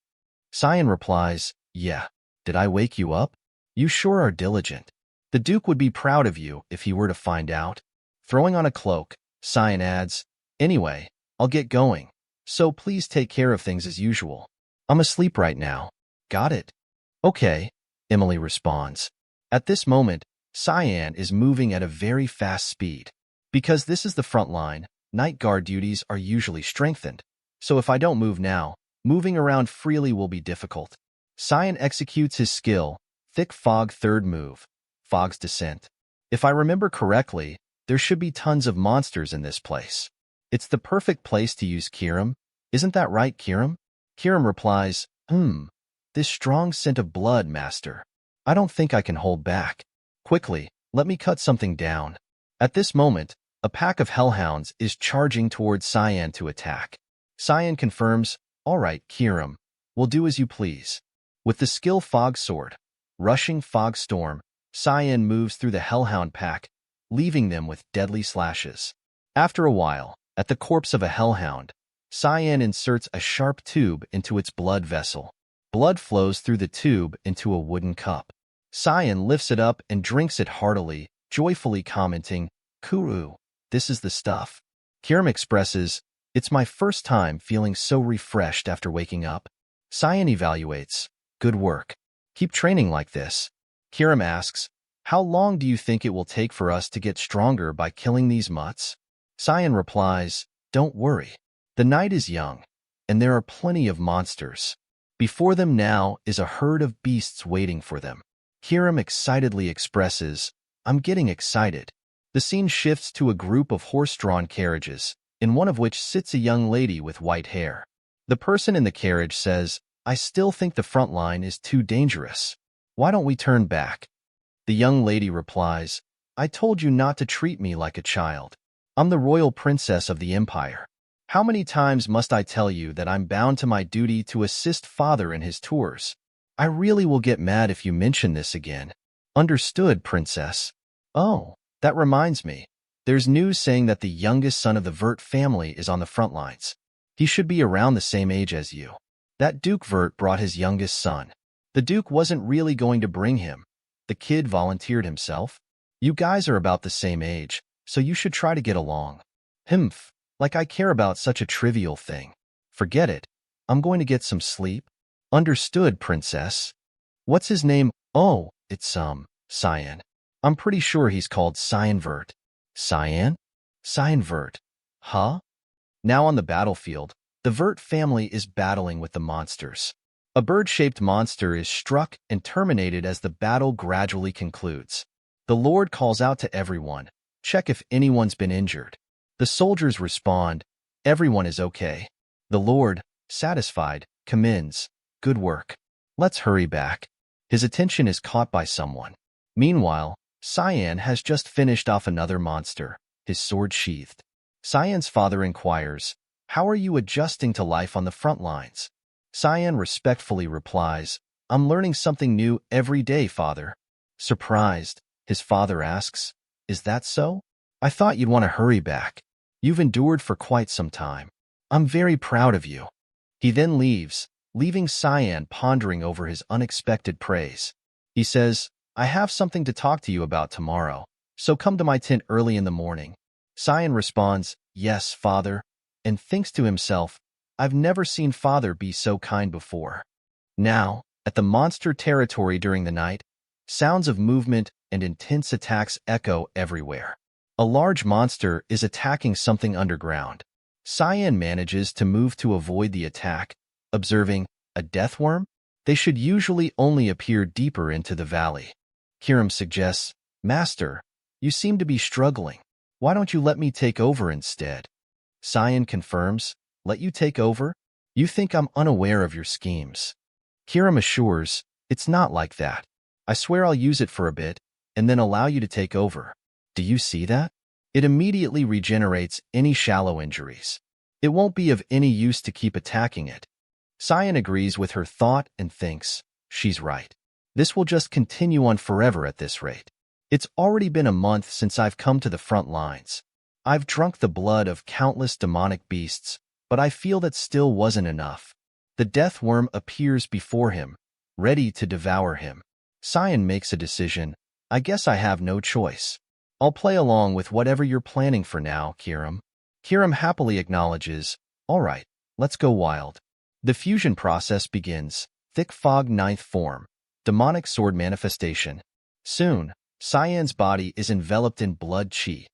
Cyan replies, "Yeah. Did I wake you up? You sure are diligent. The Duke would be proud of you if he were to find out." Throwing on a cloak, Cyan adds, "Anyway, I'll get going, so please take care of things as usual. I'm asleep right now. Got it?" "Okay," Emily responds. At this moment, Cyan is moving at a very fast speed. Because this is the front line, night guard duties are usually strengthened, so if I don't move now, moving around freely will be difficult. Cyan executes his skill, Thick Fog third move, Fog's Descent. If I remember correctly, there should be tons of monsters in this place. It's the perfect place to use Kiram. Isn't that right, Kiram? Kiram replies, This strong scent of blood, master. I don't think I can hold back. Quickly, let me cut something down." At this moment, a pack of hellhounds is charging towards Cyan to attack. Cyan confirms, "All right, Kiram, we'll do as you please." With the skill Fog Sword, Rushing Fog Storm, Cyan moves through the hellhound pack, leaving them with deadly slashes. After a while, at the corpse of a hellhound, Cyan inserts a sharp tube into its blood vessel. Blood flows through the tube into a wooden cup. Cyan lifts it up and drinks it heartily, joyfully commenting, "Kuru, this is the stuff." Kiram expresses, "It's my first time feeling so refreshed after waking up." Cyan evaluates, "Good work. Keep training like this." Kiram asks, "How long do you think it will take for us to get stronger by killing these mutts?" Cyan replies, "Don't worry. The night is young, and there are plenty of monsters. Before them now is a herd of beasts waiting for them." Kiram excitedly expresses, "I'm getting excited." The scene shifts to a group of horse-drawn carriages, in one of which sits a young lady with white hair. The person in the carriage says, "I still think the front line is too dangerous. Why don't we turn back?" The young lady replies, "I told you not to treat me like a child. I'm the royal princess of the empire. How many times must I tell you that I'm bound to my duty to assist father in his tours? I really will get mad if you mention this again. Understood, princess. Oh, that reminds me. There's news saying that the youngest son of the Vert family is on the front lines. He should be around the same age as you. That Duke Vert brought his youngest son. The Duke wasn't really going to bring him. The kid volunteered himself. You guys are about the same age, so you should try to get along. Humph, like I care about such a trivial thing. Forget it. I'm going to get some sleep. Understood, princess. What's his name? Oh, it's, Cyan. I'm pretty sure he's called Cyanvert. Cyan? Cyanvert. Huh? Now on the battlefield, the Vert family is battling with the monsters. A bird-shaped monster is struck and terminated as the battle gradually concludes. The Lord calls out to everyone, check if anyone's been injured. The soldiers respond, everyone is okay. The Lord, satisfied, commends, good work. Let's hurry back. His attention is caught by someone. Meanwhile, Cyan has just finished off another monster, his sword sheathed. Cyan's father inquires, how are you adjusting to life on the front lines? Cyan respectfully replies, I'm learning something new every day, father. Surprised, his father asks, is that so? I thought you'd want to hurry back. You've endured for quite some time. I'm very proud of you. He then leaves, leaving Cyan pondering over his unexpected praise. He says, I have something to talk to you about tomorrow, so come to my tent early in the morning. Cyan responds, yes, father, and thinks to himself, I've never seen father be so kind before. Now, at the monster territory during the night, sounds of movement and intense attacks echo everywhere. A large monster is attacking something underground. Cyan manages to move to avoid the attack, observing, a deathworm? They should usually only appear deeper into the valley. Kiram suggests, Master, you seem to be struggling. Why don't you let me take over instead? Cyan confirms, let you take over? You think I'm unaware of your schemes. Kiram assures, it's not like that. I swear I'll use it for a bit, and then allow you to take over. Do you see that? It immediately regenerates any shallow injuries. It won't be of any use to keep attacking it. Cyan agrees with her thought and thinks, she's right. This will just continue on forever at this rate. It's already been a month since I've come to the front lines. I've drunk the blood of countless demonic beasts, but I feel that still wasn't enough. The deathworm appears before him, ready to devour him. Cyan makes a decision. I guess I have no choice. I'll play along with whatever you're planning for now, Kiram. Kiram happily acknowledges, all right, let's go wild. The fusion process begins. Thick fog 9th form. Demonic sword manifestation. Soon, Cyan's body is enveloped in blood chi.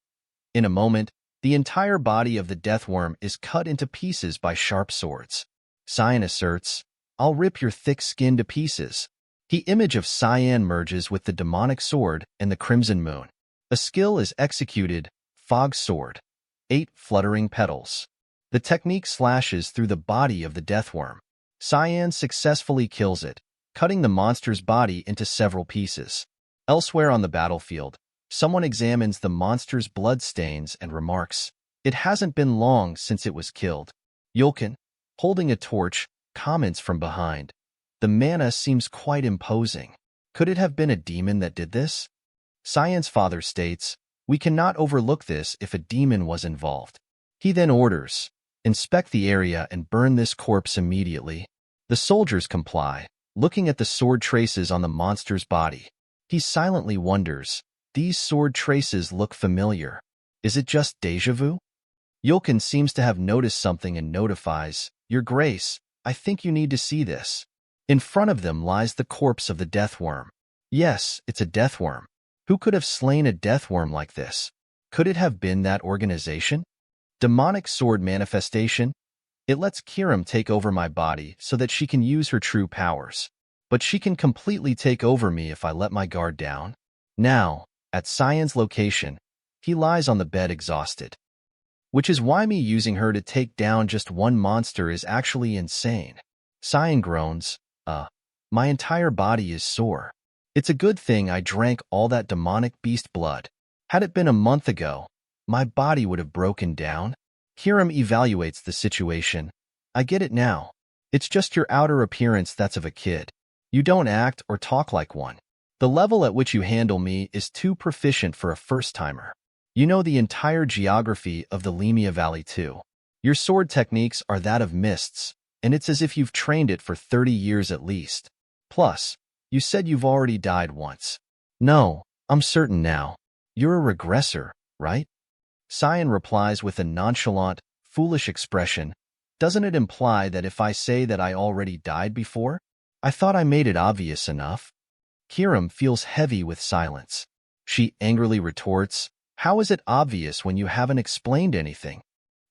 In a moment, the entire body of the deathworm is cut into pieces by sharp swords. Cyan asserts, I'll rip your thick skin to pieces. The image of Cyan merges with the demonic sword and the crimson moon. A skill is executed, Fog Sword. 8 fluttering petals. The technique slashes through the body of the deathworm. Cyan successfully kills it, cutting the monster's body into several pieces. Elsewhere on the battlefield, someone examines the monster's bloodstains and remarks, it hasn't been long since it was killed. Yulkin, holding a torch, comments from behind, the mana seems quite imposing. Could it have been a demon that did this? Cyan's father states, we cannot overlook this if a demon was involved. He then orders, inspect the area and burn this corpse immediately. The soldiers comply, looking at the sword traces on the monster's body. He silently wonders, these sword traces look familiar. Is it just déjà vu? Yulkin seems to have noticed something and notifies, Your Grace, I think you need to see this. In front of them lies the corpse of the deathworm. Yes, it's a deathworm. Who could have slain a deathworm like this? Could it have been that organization? Demonic sword manifestation? It lets Kiram take over my body so that she can use her true powers. But she can completely take over me if I let my guard down. Now, at Cyan's location, he lies on the bed exhausted. Which is why me using her to take down just one monster is actually insane. Cyan groans, my entire body is sore. It's a good thing I drank all that demonic beast blood. Had it been a month ago, my body would have broken down. Kiram evaluates the situation. I get it now. It's just your outer appearance that's of a kid. You don't act or talk like one. The level at which you handle me is too proficient for a first-timer. You know the entire geography of the Lemia Valley too. Your sword techniques are that of mists, and it's as if you've trained it for 30 years at least. Plus, you said you've already died once. No, I'm certain now. You're a regressor, right? Cyan replies with a nonchalant, foolish expression. Doesn't it imply that if I say that I already died before? I thought I made it obvious enough. Kiram feels heavy with silence. She angrily retorts, how is it obvious when you haven't explained anything?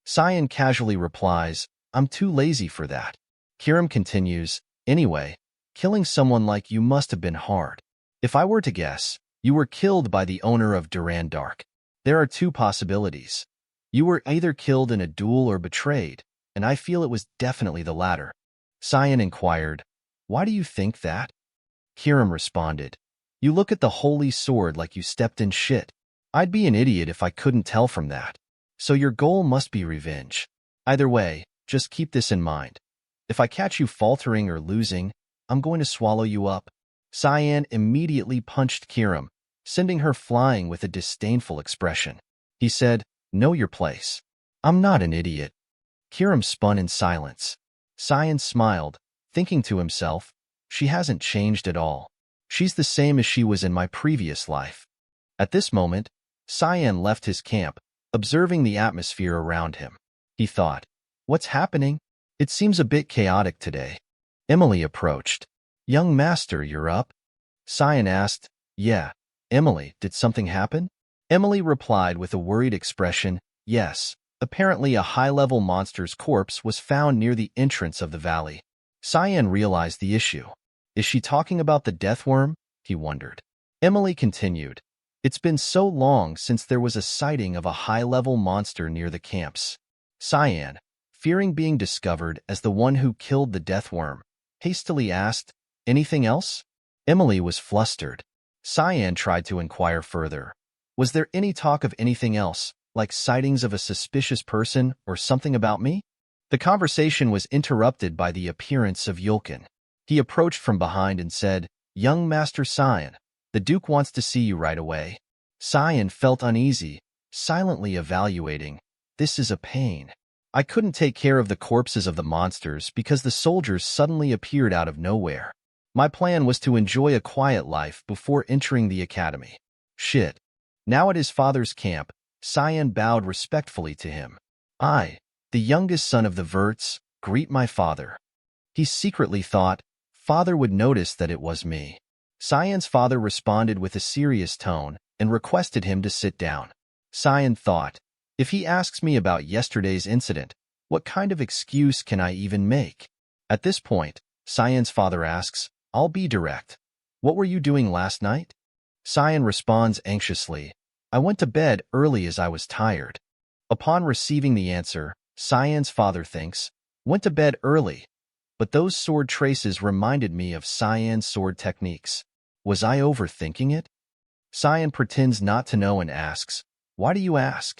Cyan casually replies, I'm too lazy for that. Kiram continues, anyway, killing someone like you must have been hard. If I were to guess, you were killed by the owner of Duran Dark. There are two possibilities. You were either killed in a duel or betrayed, and I feel it was definitely the latter. Cyan inquired, why do you think that? Kiram responded, you look at the holy sword like you stepped in shit. I'd be an idiot if I couldn't tell from that. So your goal must be revenge. Either way, just keep this in mind. If I catch you faltering or losing, I'm going to swallow you up. Cyan immediately punched Kiram, sending her flying with a disdainful expression. He said, know your place. I'm not an idiot. Kiram spun in silence. Cyan smiled, thinking to himself, she hasn't changed at all. She's the same as she was in my previous life. At this moment, Cyan left his camp, observing the atmosphere around him. He thought, what's happening? It seems a bit chaotic today. Emily approached. Young master, you're up? Cyan asked, yeah. Emily, did something happen? Emily replied with a worried expression, yes. Apparently a high-level monster's corpse was found near the entrance of the valley. Cyan realized the issue. Is she talking about the deathworm? He wondered. Emily continued. It's been so long since there was a sighting of a high-level monster near the camps. Cyan, fearing being discovered as the one who killed the deathworm, hastily asked, anything else? Emily was flustered. Cyan tried to inquire further. Was there any talk of anything else, like sightings of a suspicious person or something about me? The conversation was interrupted by the appearance of Yulkin. He approached from behind and said, young Master Cyan, the Duke wants to see you right away. Cyan felt uneasy, silently evaluating. This is a pain. I couldn't take care of the corpses of the monsters because the soldiers suddenly appeared out of nowhere. My plan was to enjoy a quiet life before entering the academy. Shit. Now at his father's camp, Cyan bowed respectfully to him. I, the youngest son of the Verts, greet my father. He secretly thought, father would notice that it was me. Cyan's father responded with a serious tone and requested him to sit down. Cyan thought, if he asks me about yesterday's incident, what kind of excuse can I even make? At this point, Cyan's father asks, I'll be direct. What were you doing last night? Cyan responds anxiously, I went to bed early as I was tired. Upon receiving the answer, Cyan's father thinks, went to bed early, but those sword traces reminded me of Cyan's sword techniques. Was I overthinking it? Cyan pretends not to know and asks, why do you ask?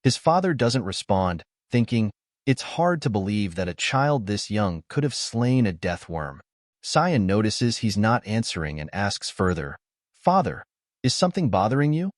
His father doesn't respond, thinking, it's hard to believe that a child this young could have slain a deathworm. Cyan notices he's not answering and asks further, Father, is something bothering you?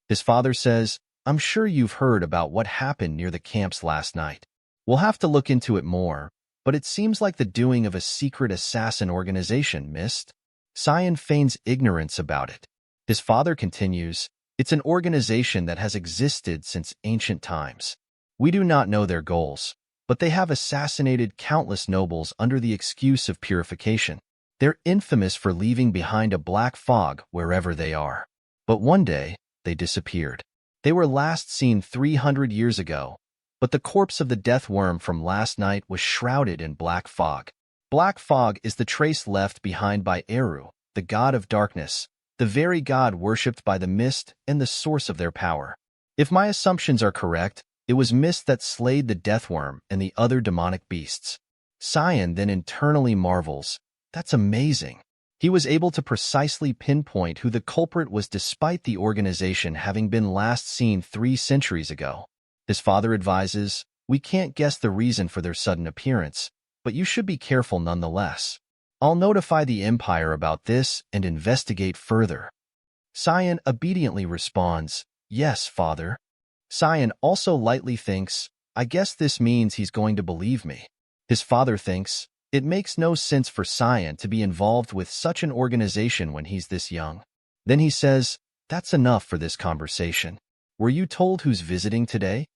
His father says, I'm sure you've heard about what happened near the camps last night. We'll have to look into it more, but it seems like the doing of a secret assassin organization, missed. Cyan feigns ignorance about it. His father continues, it's an organization that has existed since ancient times. We do not know their goals, but they have assassinated countless nobles under the excuse of purification. They're infamous for leaving behind a black fog wherever they are. But one day, they disappeared. They were last seen 300 years ago, but the corpse of the deathworm from last night was shrouded in black fog. Black fog is the trace left behind by Eru, the god of darkness, the very god worshipped by the mist and the source of their power. If my assumptions are correct, it was mist that slayed the deathworm and the other demonic beasts. Cyan then internally marvels, that's amazing. He was able to precisely pinpoint who the culprit was despite the organization having been last seen 3 centuries ago. His father advises, We can't guess the reason for their sudden appearance, but you should be careful nonetheless. I'll notify the Empire about this and investigate further. Cyan obediently responds, yes, father. Cyan also lightly thinks, I guess this means he's going to believe me. His father thinks, it makes no sense for Cyan to be involved with such an organization when he's this young. Then he says, that's enough for this conversation. Were you told who's visiting today?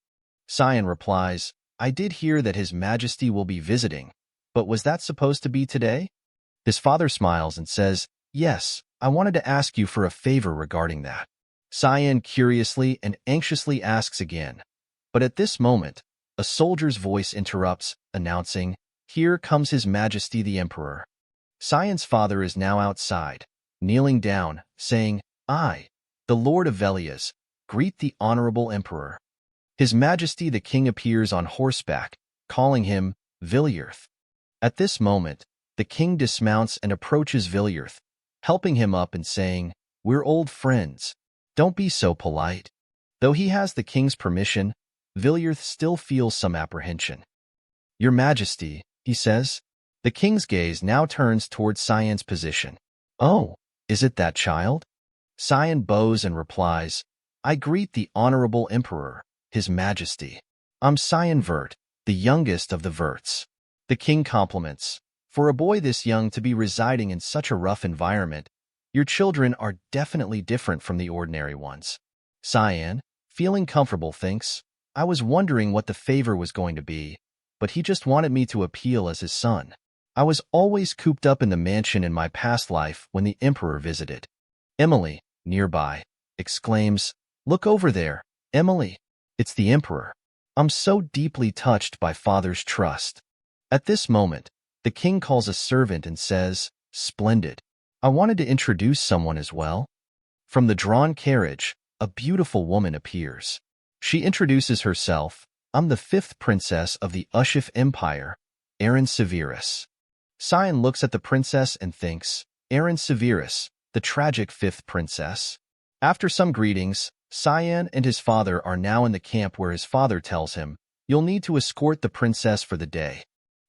Cyan replies, I did hear that His Majesty will be visiting, but was that supposed to be today? His father smiles and says, yes, I wanted to ask you for a favor regarding that. Cyan curiously and anxiously asks again, but at this moment, a soldier's voice interrupts, announcing, here comes His Majesty the Emperor. Cyan's father is now outside, kneeling down, saying, I, the Lord of Velias, greet the Honorable Emperor. His Majesty the King appears on horseback, calling him Villiers. At this moment, the king dismounts and approaches Villiers, helping him up and saying, we're old friends. Don't be so polite. Though he has the king's permission, Villiers still feels some apprehension. Your Majesty, he says. The king's gaze now turns towards Cyan's position. Oh, is it that child? Cyan bows and replies, I greet the Honorable Emperor, His Majesty. I'm Cyan Vert, the youngest of the Verts. The king compliments, for a boy this young to be residing in such a rough environment, your children are definitely different from the ordinary ones. Cyan, feeling comfortable, thinks, I was wondering what the favor was going to be, but he just wanted me to appeal as his son. I was always cooped up in the mansion in my past life when the Emperor visited. Emily, nearby, exclaims, look over there, Emily. It's the Emperor. I'm so deeply touched by father's trust. At this moment, the king calls a servant and says, splendid. I wanted to introduce someone as well. From the drawn carriage, a beautiful woman appears. She introduces herself, I'm the 5th princess of the Ushif Empire, Erin Severus. Cyan looks at the princess and thinks, Erin Severus, the tragic 5th princess. After some greetings, Cyan and his father are now in the camp where his father tells him, you'll need to escort the princess for the day.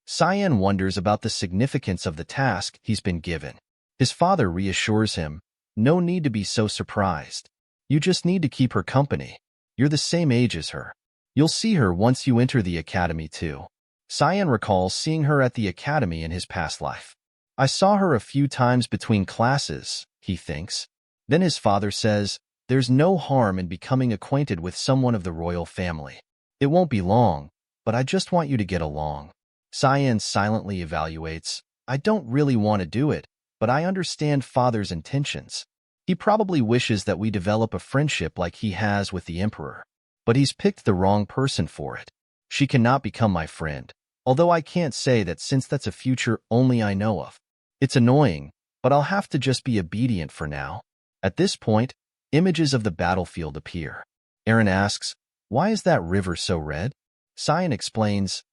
Cyan wonders about the significance of the task he's been given. His father reassures him, no need to be so surprised. You just need to keep her company. You're the same age as her. You'll see her once you enter the academy too. Cyan recalls seeing her at the academy in his past life. I saw her a few times between classes, he thinks. Then his father says, there's no harm in becoming acquainted with someone of the royal family. It won't be long, but I just want you to get along. Cyan silently evaluates, I don't really want to do it, but I understand father's intentions. He probably wishes that we develop a friendship like he has with the Emperor. But he's picked the wrong person for it. She cannot become my friend, although I can't say that since that's a future only I know of. It's annoying, but I'll have to just be obedient for now. At this point, images of the battlefield appear. Erin asks, why is that river so red? Cyan explains,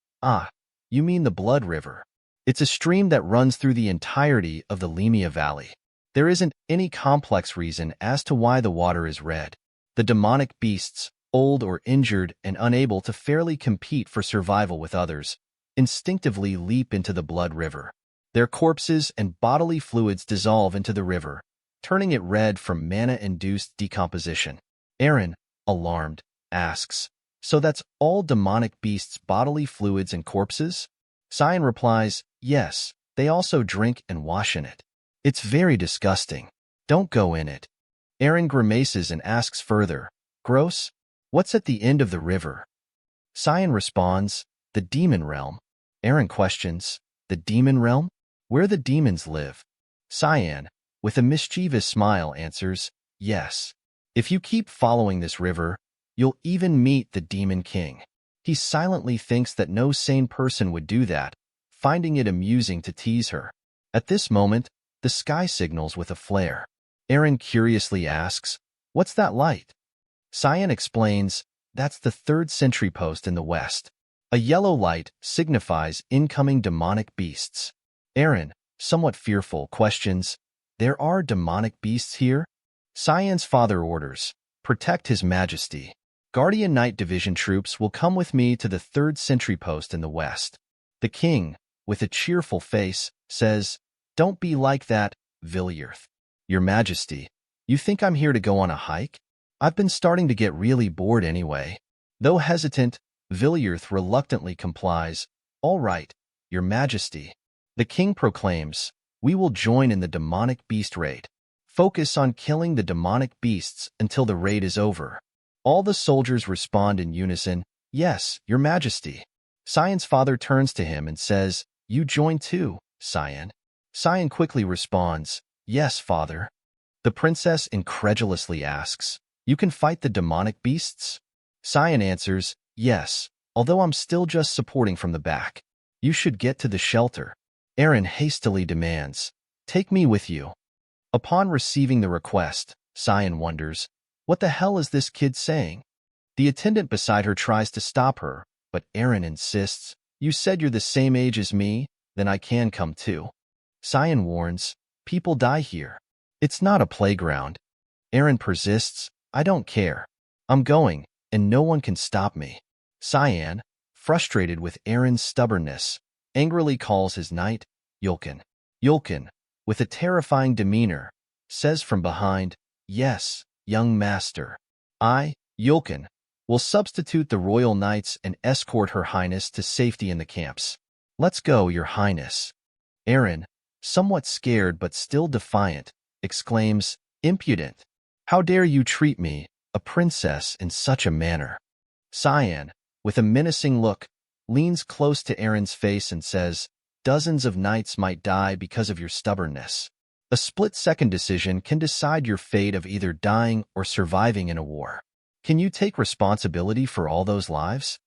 you mean the Blood River. It's a stream that runs through the entirety of the Lemia Valley. There isn't any complex reason as to why the water is red. The demonic beasts, old or injured and unable to fairly compete for survival with others, instinctively leap into the Blood River. Their corpses and bodily fluids dissolve into the river, turning it red from mana-induced decomposition. Erin, alarmed, asks, so that's all demonic beasts' bodily fluids and corpses? Cyan replies, yes, they also drink and wash in it. It's very disgusting. Don't go in it. Erin grimaces and asks further, gross? What's at the end of the river? Cyan responds, the demon realm. Erin questions, the demon realm? Where the demons live? Cyan, with a mischievous smile, answers, yes. If you keep following this river, you'll even meet the Demon King. He silently thinks that no sane person would do that, finding it amusing to tease her. At this moment, the sky signals with a flare. Erin curiously asks, what's that light? Cyan explains, that's the 3rd sentry post in the west. A yellow light signifies incoming demonic beasts. Erin, somewhat fearful, questions, there are demonic beasts here? Cyan's father orders, protect His Majesty. Guardian Knight Division troops will come with me to the 3rd sentry post in the west. The king, with a cheerful face, says, "Don't be like that, Villiers. Your Majesty, you think I'm here to go on a hike? I've been starting to get really bored anyway." Though hesitant, Villiers reluctantly complies. "All right, Your Majesty." The king proclaims, "We will join in the demonic beast raid. Focus on killing the demonic beasts until the raid is over." All the soldiers respond in unison, "Yes, Your Majesty." Cyan's father turns to him and says, "You join too, Cyan." Cyan quickly responds, "Yes, father." The princess incredulously asks, "You can fight the demonic beasts?" Cyan answers, "Yes, although I'm still just supporting from the back. You should get to the shelter." Aaron hastily demands, "Take me with you." Upon receiving the request, Cyan wonders, what the hell is this kid saying? The attendant beside her tries to stop her, but Aaron insists, "You said you're the same age as me, then I can come too." Cyan warns, "People die here. It's not a playground." Aaron persists, "I don't care. I'm going, and no one can stop me." Cyan, frustrated with Aaron's stubbornness, angrily calls his knight, Yulkin. Yulkin, with a terrifying demeanor, says from behind, "Yes, young master. I, Yulkin, will substitute the royal knights and escort Her Highness to safety in the camps." "Let's go, Your Highness." Aaron, somewhat scared but still defiant, exclaims, "Impudent! How dare you treat me, a princess, in such a manner?" Cyan, with a menacing look, leans close to Aaron's face and says, "Dozens of knights might die because of your stubbornness. A split-second decision can decide your fate of either dying or surviving in a war. Can you take responsibility for all those lives?"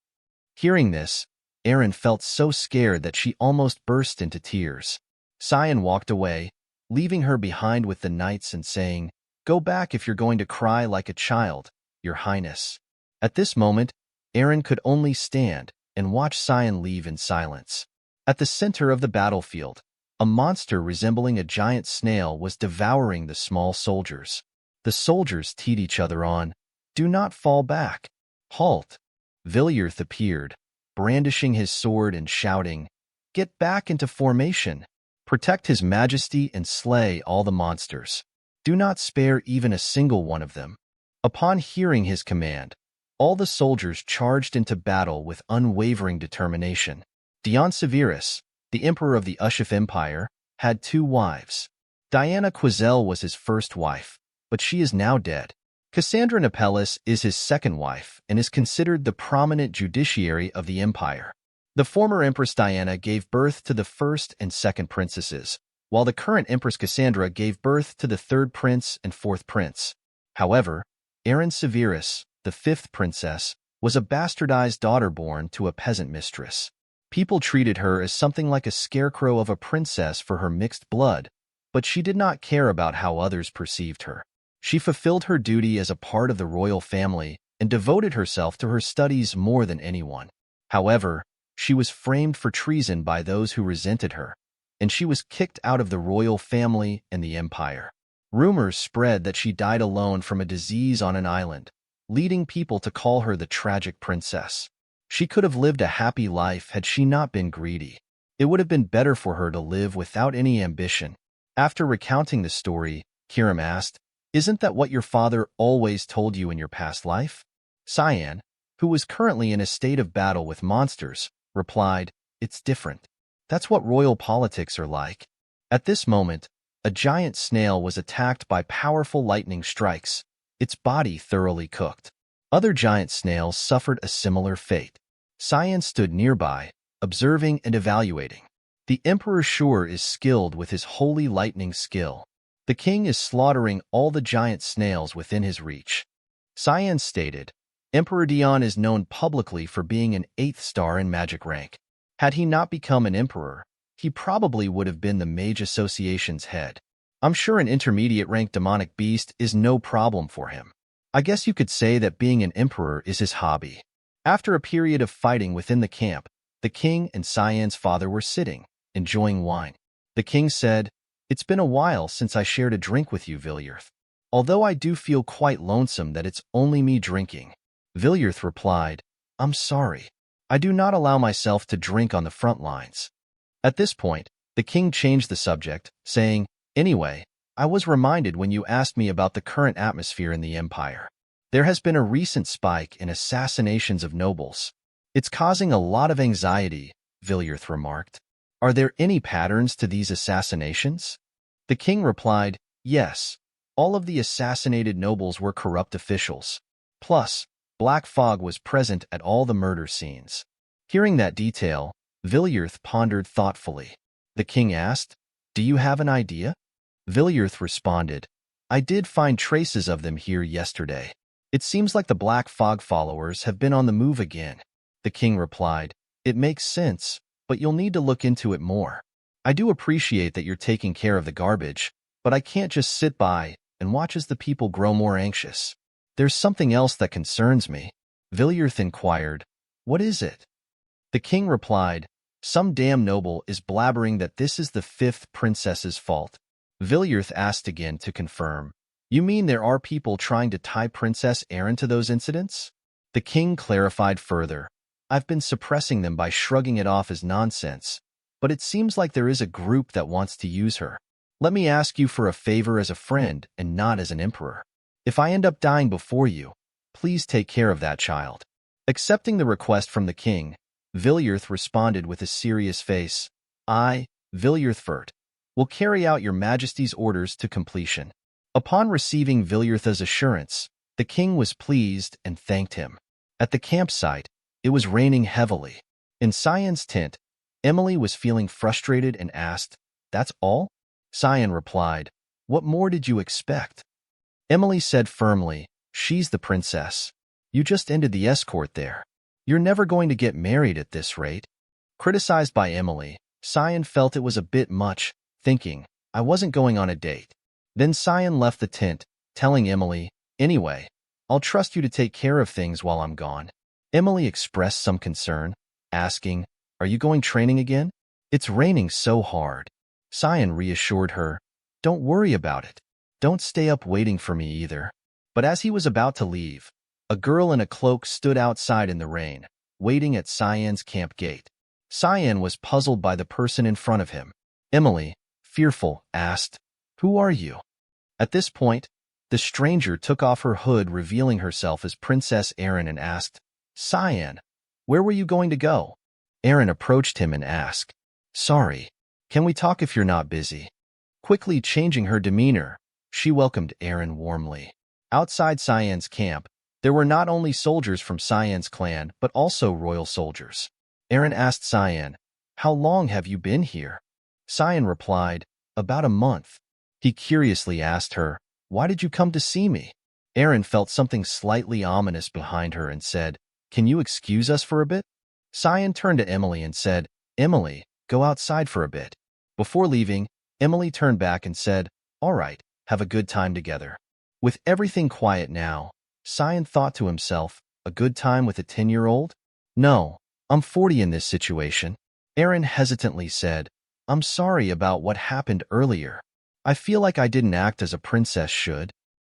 Hearing this, Aaron felt so scared that she almost burst into tears. Cyan walked away, leaving her behind with the knights and saying, "Go back if you're going to cry like a child, Your Highness." At this moment, Aaron could only stand and watch Cyan leave in silence. At the center of the battlefield, a monster resembling a giant snail was devouring the small soldiers. The soldiers teed each other on, "Do not fall back. Halt." Villiers appeared, brandishing his sword and shouting, "Get back into formation. Protect His Majesty and slay all the monsters. Do not spare even a single one of them." Upon hearing his command, all the soldiers charged into battle with unwavering determination. Dion Severus, the emperor of the Ushif Empire, had 2 wives. Diana Quazel was his first wife, but she is now dead. Cassandra Nepellus is his second wife and is considered the prominent judiciary of the empire. The former Empress Diana gave birth to the first and second princesses, while the current Empress Cassandra gave birth to the 3rd prince and 4th prince. However, Aaron Severus, the 5th princess, was a bastardized daughter born to a peasant mistress. People treated her as something like a scarecrow of a princess for her mixed blood, but she did not care about how others perceived her. She fulfilled her duty as a part of the royal family and devoted herself to her studies more than anyone. However, she was framed for treason by those who resented her, and she was kicked out of the royal family and the empire. Rumors spread that she died alone from a disease on an island, leading people to call her the tragic princess. She could have lived a happy life had she not been greedy. It would have been better for her to live without any ambition. After recounting the story, Kiram asked, "Isn't that what your father always told you in your past life?" Cyan, who was currently in a state of battle with monsters, replied, "It's different. That's what royal politics are like." At this moment, a giant snail was attacked by powerful lightning strikes, its body thoroughly cooked. Other giant snails suffered a similar fate. Cyan stood nearby, observing and evaluating. The Emperor Shur is skilled with his holy lightning skill. The king is slaughtering all the giant snails within his reach. Cyan stated, "Emperor Dion is known publicly for being an 8th star in magic rank. Had he not become an emperor, he probably would have been the Mage Association's head. I'm sure an intermediate rank demonic beast is no problem for him. I guess you could say that being an emperor is his hobby." After a period of fighting within the camp, the king and Cyan's father were sitting, enjoying wine. The king said, "It's been a while since I shared a drink with you, Villiers. Although I do feel quite lonesome that it's only me drinking." Villiers replied, I'm sorry. I do not allow myself to drink on the front lines. At this point, the king changed the subject, saying, Anyway, I was reminded when you asked me about the current atmosphere in the empire. There has been a recent spike in assassinations of nobles. It's causing a lot of anxiety, Villiers remarked. Are there any patterns to these assassinations? The king replied, Yes. All of the assassinated nobles were corrupt officials. Plus, black fog was present at all the murder scenes. Hearing that detail, Villiers pondered thoughtfully. The king asked, Do you have an idea? Villiers responded, I did find traces of them here yesterday. It seems like the black fog followers have been on the move again. The king replied, It makes sense, but you'll need to look into it more. I do appreciate that you're taking care of the garbage, but I can't just sit by and watch as the people grow more anxious. There's something else that concerns me. Villiers inquired, What is it? The king replied, Some damn noble is blabbering that this is the fifth princess's fault. Villiers asked again to confirm, You mean there are people trying to tie Princess Erin to those incidents? The king clarified further, I've been suppressing them by shrugging it off as nonsense, but it seems like there is a group that wants to use her. Let me ask you for a favor as a friend and not as an emperor. If I end up dying before you, please take care of that child. Accepting the request from the king, Villiers responded with a serious face, I, Villiers, will carry out your majesty's orders to completion. Upon receiving Villiers' assurance, the king was pleased and thanked him. At the campsite, it was raining heavily. In Cyan's tent, Emily was feeling frustrated and asked, That's all? Cyan replied, What more did you expect? Emily said firmly, She's the princess. You just ended the escort there. You're never going to get married at this rate. Criticized by Emily, Cyan felt it was a bit much, thinking, I wasn't going on a date. Then Cyan left the tent, telling Emily, Anyway, I'll trust you to take care of things while I'm gone. Emily expressed some concern, asking, Are you going training again? It's raining so hard. Cyan reassured her, Don't worry about it. Don't stay up waiting for me either. But as he was about to leave, a girl in a cloak stood outside in the rain, waiting at Cyan's camp gate. Cyan was puzzled by the person in front of him. Emily, fearful, asked, Who are you? At this point, the stranger took off her hood, revealing herself as Princess Erin, and asked, Cyan, where were you going to go? Erin approached him and asked, Sorry, can we talk if you're not busy? Quickly changing her demeanor, she welcomed Erin warmly. Outside Cyan's camp, there were not only soldiers from Cyan's clan, but also royal soldiers. Erin asked Cyan, How long have you been here? Cyan replied, About a month. He curiously asked her, Why did you come to see me? Erin felt something slightly ominous behind her and said, Can you excuse us for a bit? Cyan turned to Emily and said, Emily, go outside for a bit. Before leaving, Emily turned back and said, All right, have a good time together. With everything quiet now, Cyan thought to himself, A good time with a 10-year-old? No, I'm 40 in this situation. Erin hesitantly said, I'm sorry about what happened earlier. I feel like I didn't act as a princess should.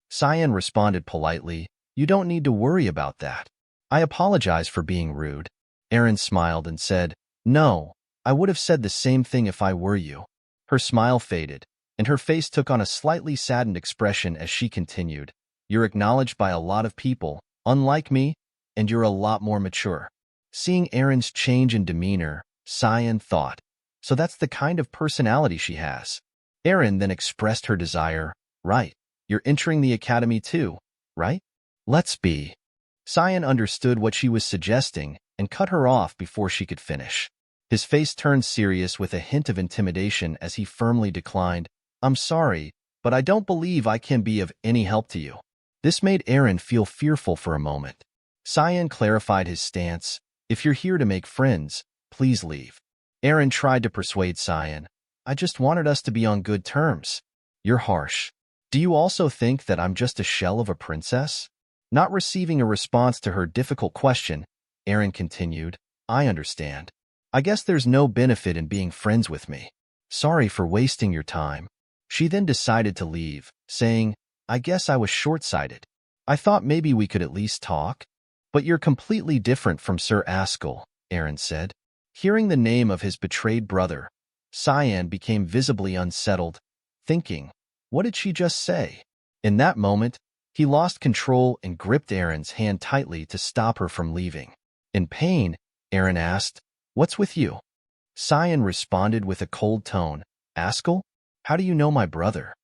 Cyan responded politely, You don't need to worry about that. I apologize for being rude. Erin smiled and said, No, I would have said the same thing if I were you. Her smile faded, and her face took on a slightly saddened expression as she continued, You're acknowledged by a lot of people, unlike me, and you're a lot more mature. Seeing Erin's change in demeanor, Cyan thought, So that's the kind of personality she has. Erin then expressed her desire, Right, you're entering the academy too, right? Let's be. Cyan understood what she was suggesting and cut her off before she could finish. His face turned serious with a hint of intimidation as he firmly declined, I'm sorry, but I don't believe I can be of any help to you. This made Erin feel fearful for a moment. Cyan clarified his stance, If you're here to make friends, please leave. Erin tried to persuade Cyan, I just wanted us to be on good terms. You're harsh. Do you also think that I'm just a shell of a princess? Not receiving a response to her difficult question, Erin continued, I understand. I guess there's no benefit in being friends with me. Sorry for wasting your time. She then decided to leave, saying, I guess I was short-sighted. I thought maybe we could at least talk. But you're completely different from Sir Ascal, Aaron said. Hearing the name of his betrayed brother, Cyan became visibly unsettled, thinking, what did she just say? In that moment, he lost control and gripped Aaron's hand tightly to stop her from leaving. In pain, Aaron asked, what's with you? Cyan responded with a cold tone, Ascal, how do you know my brother?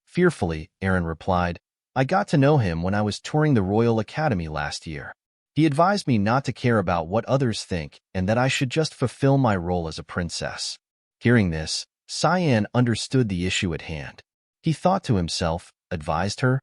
Fearfully, Aaron replied, I got to know him when I was touring the Royal Academy last year. He advised me not to care about what others think and that I should just fulfill my role as a princess. Hearing this, Cyan understood the issue at hand. He thought to himself, advised her,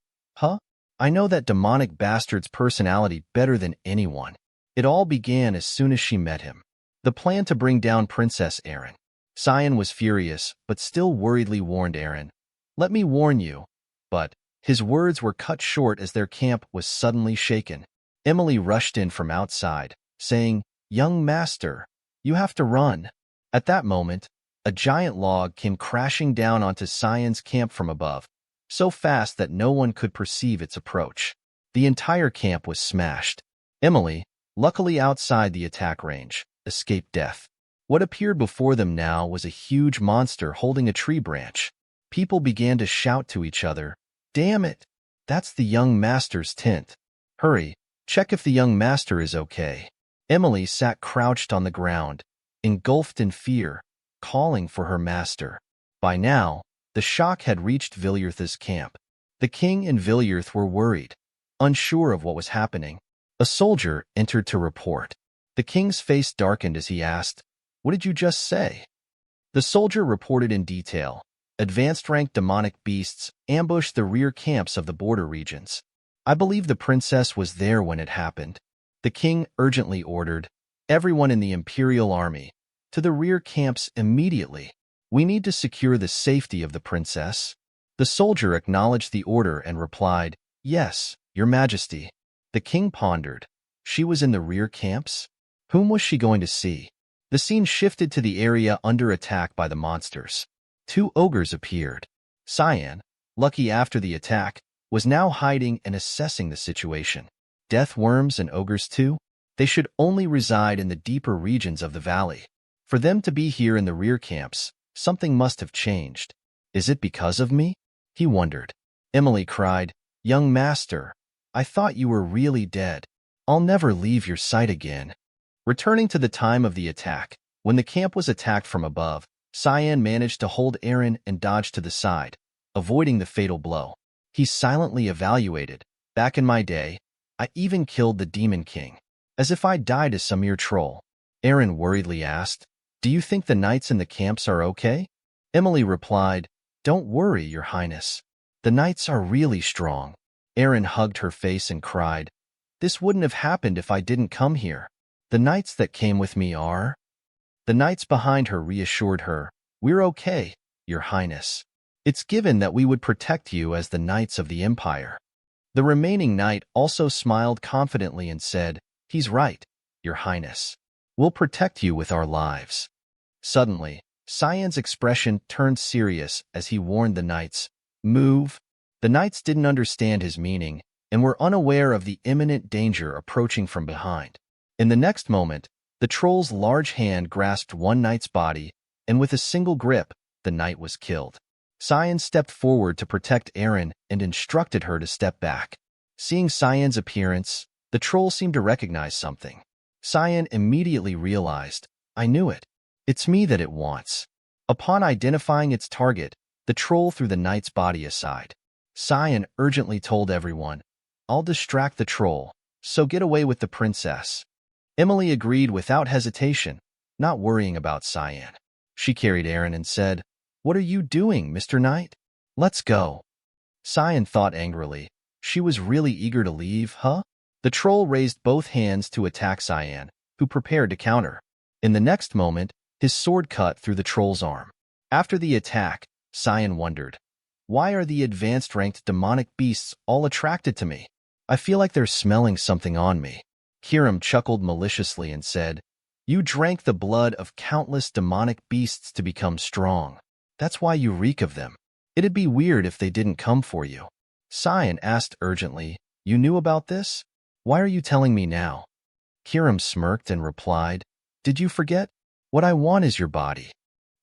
I know that demonic bastard's personality better than anyone. It all began as soon as she met him. The plan to bring down Princess Aaron. Cyan was furious, but still worriedly warned Aaron, let me warn you. But his words were cut short as their camp was suddenly shaken. Emily rushed in from outside, saying, young master, you have to run. At that moment, a giant log came crashing down onto Cyan's camp from above, so fast that no one could perceive its approach. The entire camp was smashed. Emily, luckily outside the attack range, escaped death. What appeared before them now was a huge monster holding a tree branch. People began to shout to each other, damn it, that's the young master's tent. Hurry, check if the young master is okay. Emily sat crouched on the ground, engulfed in fear, calling for her master. By now, the shock had reached Villiers' camp. The king and Villiers were worried, unsure of what was happening. A soldier entered to report. The king's face darkened as he asked, what did you just say? The soldier reported in detail. Advanced-rank demonic beasts ambushed the rear camps of the border regions. I believe the princess was there when it happened. The king urgently ordered, everyone in the imperial army, to the rear camps immediately. We need to secure the safety of the princess. The soldier acknowledged the order and replied, yes, your majesty. The king pondered. She was in the rear camps? Whom was she going to see? The scene shifted to the area under attack by the monsters. 2 ogres appeared. Cyan, lucky after the attack, was now hiding and assessing the situation. Deathworms and ogres too? They should only reside in the deeper regions of the valley. For them to be here in the rear camps, something must have changed. Is it because of me? He wondered. Emily cried, young master, I thought you were really dead. I'll never leave your sight again. Returning to the time of the attack, when the camp was attacked from above, Cyan managed to hold Aaron and dodge to the side, avoiding the fatal blow. He silently evaluated, back in my day, I even killed the Demon King, as if I died as some mere troll. Aaron worriedly asked, do you think the knights in the camps are okay? Emily replied, don't worry, your highness. The knights are really strong. Aaron hugged her face and cried, this wouldn't have happened if I didn't come here. The knights that came with me are... The knights behind her reassured her, we're okay, your highness. It's given that we would protect you as the knights of the empire. The remaining knight also smiled confidently and said, he's right, your highness. We'll protect you with our lives. Suddenly, Cyan's expression turned serious as he warned the knights, move. The knights didn't understand his meaning and were unaware of the imminent danger approaching from behind. In the next moment, the troll's large hand grasped one knight's body, and with a single grip, the knight was killed. Cyan stepped forward to protect Aaron and instructed her to step back. Seeing Cyan's appearance, the troll seemed to recognize something. Cyan immediately realized, I knew it. It's me that it wants. Upon identifying its target, the troll threw the knight's body aside. Cyan urgently told everyone, I'll distract the troll, so get away with the princess. Emily agreed without hesitation, not worrying about Cyan. She carried Aaron and said, what are you doing, Mr. Knight? Let's go. Cyan thought angrily. She was really eager to leave, huh? The troll raised both hands to attack Cyan, who prepared to counter. In the next moment, his sword cut through the troll's arm. After the attack, Cyan wondered, why are the advanced-ranked demonic beasts all attracted to me? I feel like they're smelling something on me. Kiram chuckled maliciously and said, you drank the blood of countless demonic beasts to become strong. That's why you reek of them. It'd be weird if they didn't come for you. Cyan asked urgently, you knew about this? Why are you telling me now? Kiram smirked and replied, Did you forget? What I want is your body.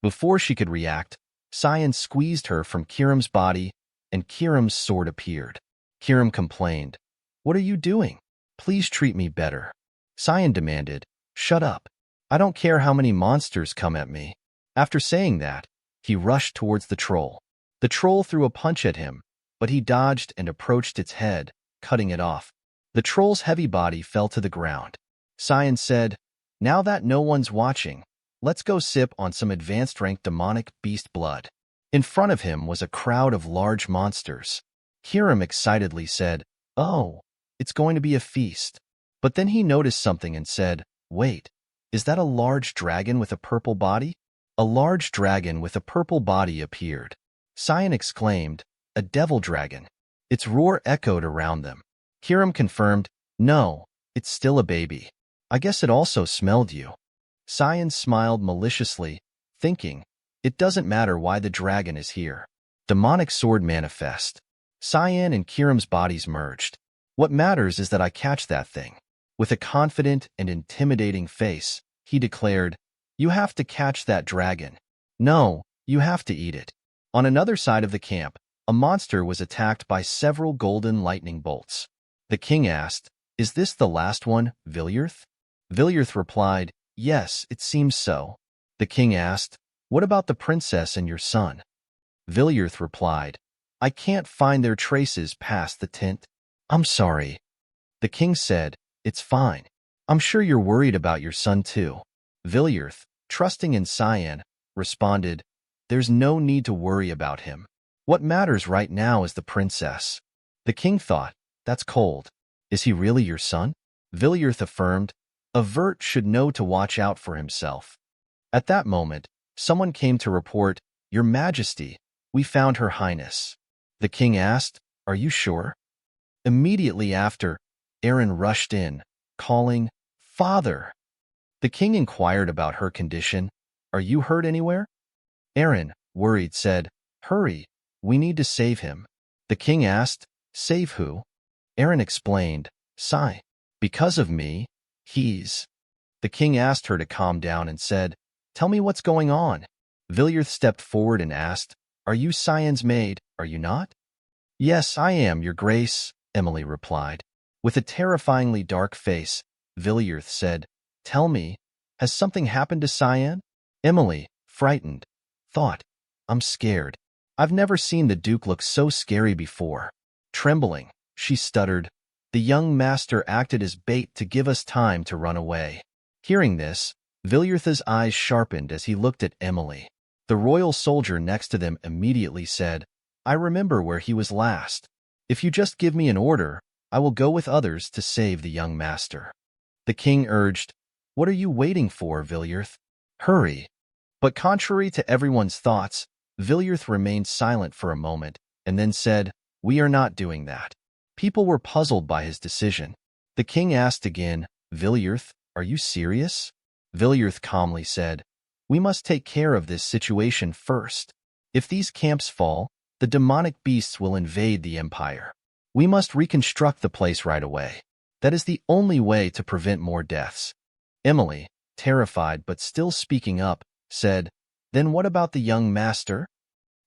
Before she could react, Cyan squeezed her from Kiram's body, and Kiram's sword appeared. Kiram complained, What are you doing? Please treat me better. Cyan demanded, Shut up. I don't care how many monsters come at me. After saying that, he rushed towards the troll. The troll threw a punch at him, but he dodged and approached its head, cutting it off. The troll's heavy body fell to the ground. Cyan said, Now that no one's watching, let's go sip on some advanced rank demonic beast blood. In front of him was a crowd of large monsters. Kiram excitedly said, Oh, it's going to be a feast. But then he noticed something and said, Wait, is that a large dragon with a purple body? A large dragon with a purple body appeared. Cyan exclaimed, A devil dragon. Its roar echoed around them. Kiram confirmed, No, it's still a baby. I guess it also smelled you. Cyan smiled maliciously, thinking, It doesn't matter why the dragon is here. Demonic sword manifest. Cyan and Kiram's bodies merged. What matters is that I catch that thing. With a confident and intimidating face, he declared, You have to catch that dragon. No, you have to eat it. On another side of the camp, a monster was attacked by several golden lightning bolts. The king asked, Is this the last one, Vilyrth? Vilyrth replied, Yes, it seems so. The king asked, What about the princess and your son? Vilyrth replied, I can't find their traces past the tent. I'm sorry. The king said, It's fine. I'm sure you're worried about your son too. Vilyrth, trusting in Cyan, responded, There's no need to worry about him. What matters right now is the princess. The king thought, That's cold. Is he really your son? Vilyrth affirmed, A Vert should know to watch out for himself. At that moment, someone came to report, Your Majesty, we found Her Highness. The king asked, Are you sure? Immediately after, Aaron rushed in, calling, Father! The king inquired about her condition. Are you hurt anywhere? Aaron, worried, said, Hurry, we need to save him. The king asked, Save who? Aaron explained, Sigh. Because of me, he's... The king asked her to calm down and said, Tell me what's going on. Vilyrth stepped forward and asked, Are you Cyan's maid, are you not? Yes, I am, your grace, Emily replied. With a terrifyingly dark face, Vilyrth said, Tell me, has something happened to Cyan? Emily, frightened, thought, I'm scared. I've never seen the Duke look so scary before. Trembling, she stuttered, The young master acted as bait to give us time to run away. Hearing this, Vilyrth's eyes sharpened as he looked at Emily. The royal soldier next to them immediately said, I remember where he was last. If you just give me an order, I will go with others to save the young master. The king urged, What are you waiting for, Vilyrth? Hurry. But contrary to everyone's thoughts, Vilyrth remained silent for a moment, and then said, We are not doing that. People were puzzled by his decision. The king asked again, Vilyrth, are you serious? Vilyrth calmly said, We must take care of this situation first. If these camps fall, the demonic beasts will invade the empire. We must reconstruct the place right away. That is the only way to prevent more deaths. Emily, terrified but still speaking up, said, Then what about the young master?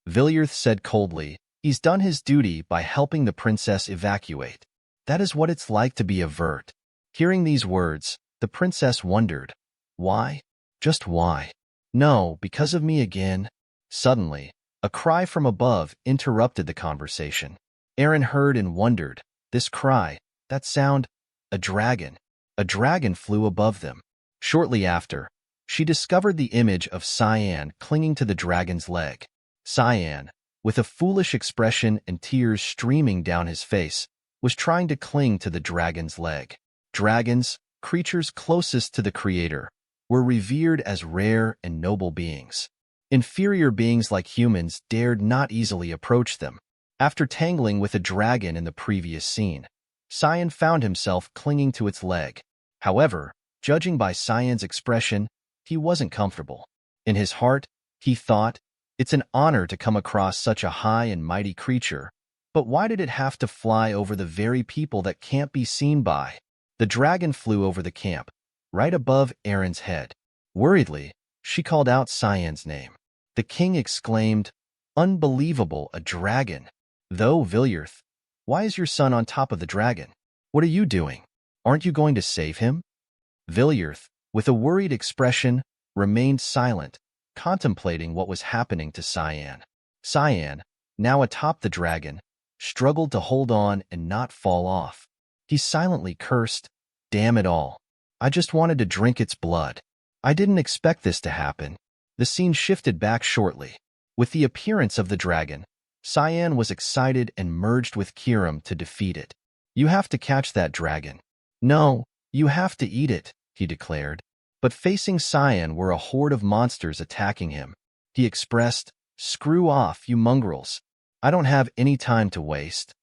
Vilyrth said coldly, He's done his duty by helping the princess evacuate. That is what it's like to be a Vert. Hearing these words, the princess wondered, Why? Just why? No, because of me again. Suddenly, a cry from above interrupted the conversation. Aaron heard and wondered, this cry, that sound, a dragon. A dragon flew above them. Shortly after, she discovered the image of Cyan clinging to the dragon's leg. Cyan, with a foolish expression and tears streaming down his face, was trying to cling to the dragon's leg. Dragons, creatures closest to the Creator, were revered as rare and noble beings. Inferior beings like humans dared not easily approach them. After tangling with a dragon in the previous scene, Cyan found himself clinging to its leg. However, judging by Cyan's expression, he wasn't comfortable. In his heart, he thought, It's an honor to come across such a high and mighty creature, but why did it have to fly over the very people that can't be seen by? The dragon flew over the camp, right above Aaron's head. Worriedly, she called out Cyan's name. The king exclaimed, "Unbelievable, a dragon! Though, Villiers, why is your son on top of the dragon? What are you doing? Aren't you going to save him?" Villiers, with a worried expression, remained silent, contemplating what was happening to Cyan. Cyan, now atop the dragon, struggled to hold on and not fall off. He silently cursed, "Damn it all. I just wanted to drink its blood. I didn't expect this to happen." The scene shifted back shortly. With the appearance of the dragon, Cyan was excited and merged with Kiram to defeat it. "You have to catch that dragon." "No, you have to eat it," he declared. But facing Cyan were a horde of monsters attacking him. He expressed, "Screw off, you mongrels. I don't have any time to waste."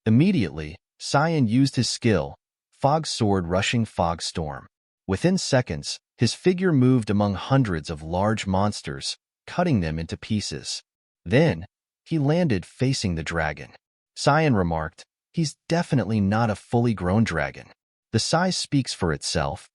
Immediately, Cyan used his skill, Fog Sword rushing Fog Storm. Within seconds, his figure moved among hundreds of large monsters, cutting them into pieces. Then, he landed facing the dragon. Cyan remarked, "He's definitely not a fully grown dragon." The size speaks for itself.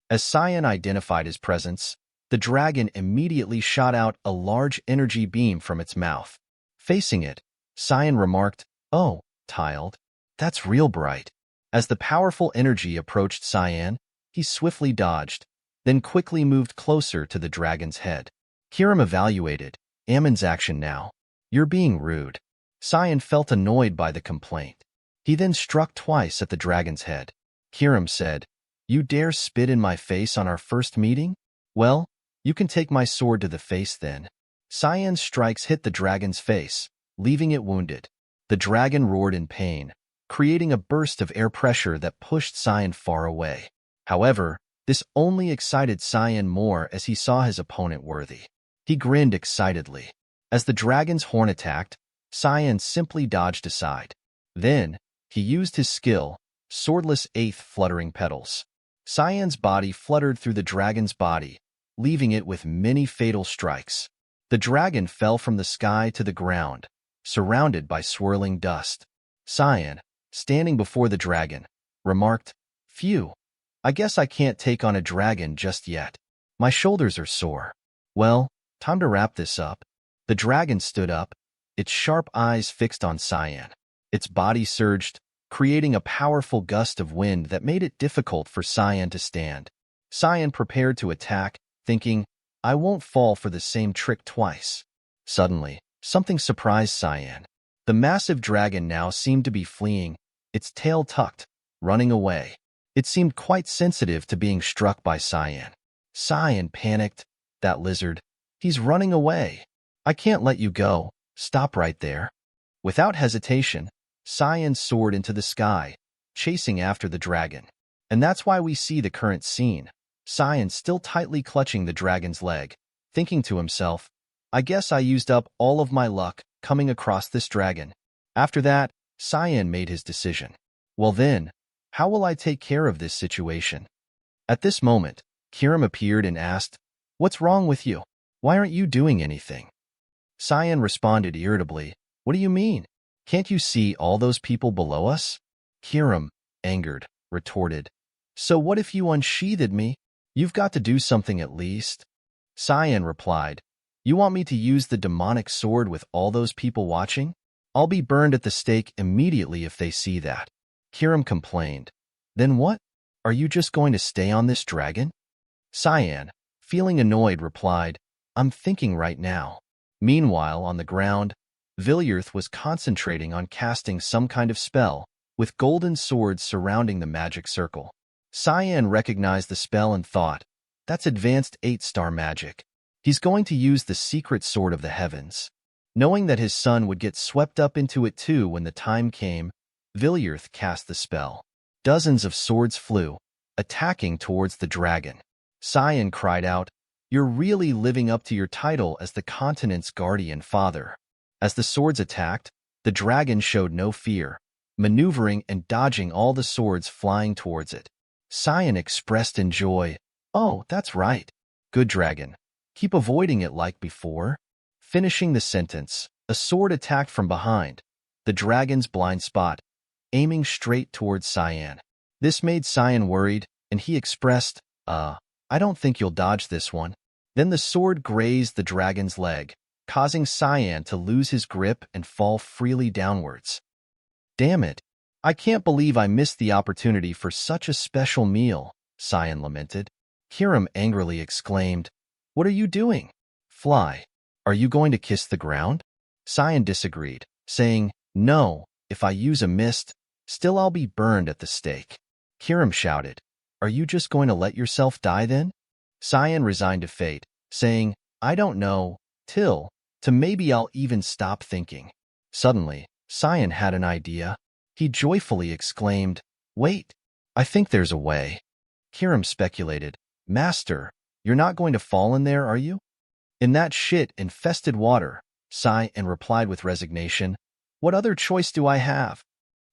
As Cyan identified his presence, the dragon immediately shot out a large energy beam from its mouth. Facing it, Cyan remarked, "Oh, tiled. That's real bright." As the powerful energy approached Cyan, he swiftly dodged, then quickly moved closer to the dragon's head. Kiram evaluated, "Ammon's action now. You're being rude." Cyan felt annoyed by the complaint. He then struck twice at the dragon's head. Kiram said, "You dare spit in my face on our first meeting? Well, you can take my sword to the face then." Cyan's strikes hit the dragon's face, leaving it wounded. The dragon roared in pain, creating a burst of air pressure that pushed Cyan far away. However, this only excited Cyan more as he saw his opponent worthy. He grinned excitedly. As the dragon's horn attacked, Cyan simply dodged aside. Then, he used his skill, Swordless Eighth Fluttering Petals. Cyan's body fluttered through the dragon's body, leaving it with many fatal strikes. The dragon fell from the sky to the ground, surrounded by swirling dust. Cyan, standing before the dragon, remarked, "Phew, I guess I can't take on a dragon just yet. My shoulders are sore. Well, time to wrap this up." The dragon stood up, its sharp eyes fixed on Cyan. Its body surged, creating a powerful gust of wind that made it difficult for Cyan to stand. Cyan prepared to attack, thinking, "I won't fall for the same trick twice." Suddenly, something surprised Cyan. The massive dragon now seemed to be fleeing, its tail tucked, running away. It seemed quite sensitive to being struck by Cyan. Cyan panicked. "That lizard. He's running away. I can't let you go. Stop right there." Without hesitation, Cyan soared into the sky, chasing after the dragon. And that's why we see the current scene. Cyan still tightly clutching the dragon's leg, thinking to himself, "I guess I used up all of my luck coming across this dragon." After that, Cyan made his decision. "Well then, how will I take care of this situation?" At this moment, Kiram appeared and asked, "What's wrong with you? Why aren't you doing anything?" Cyan responded irritably, "What do you mean? Can't you see all those people below us?" Kiram, angered, retorted, "So what if you unsheathed me? You've got to do something at least." Cyan replied, "You want me to use the demonic sword with all those people watching? I'll be burned at the stake immediately if they see that." Kiram complained, "Then what? Are you just going to stay on this dragon?" Cyan, feeling annoyed, replied, "I'm thinking right now." Meanwhile, on the ground, Villiers was concentrating on casting some kind of spell, with golden swords surrounding the magic circle. Cyan recognized the spell and thought, "That's advanced 8-star magic. He's going to use the secret sword of the heavens." Knowing that his son would get swept up into it too when the time came, Villiers cast the spell. Dozens of swords flew, attacking towards the dragon. Cyan cried out, "You're really living up to your title as the continent's guardian father." As the swords attacked, the dragon showed no fear, maneuvering and dodging all the swords flying towards it. Cyan expressed in joy, "Oh, that's right. Good dragon. Keep avoiding it like before." Finishing the sentence, a sword attacked from behind, the dragon's blind spot, aiming straight towards Cyan. This made Cyan worried, and he expressed, I don't think you'll dodge this one. Then the sword grazed the dragon's leg, causing Cyan to lose his grip and fall freely downwards. Damn it! I can't believe I missed the opportunity for such a special meal, Cyan lamented. Kirim angrily exclaimed, What are you doing? Fly. Are you going to kiss the ground? Cyan disagreed, saying, No, if I use a mist, still I'll be burned at the stake. Kirim shouted, Are you just going to let yourself die then? Cyan resigned to fate, saying, I don't know, till, to maybe I'll even stop thinking. Suddenly, Cyan had an idea. He joyfully exclaimed, Wait, I think there's a way. Kirim speculated, Master, you're not going to fall in there, are you? In that shit-infested water, Cyan replied with resignation, What other choice do I have?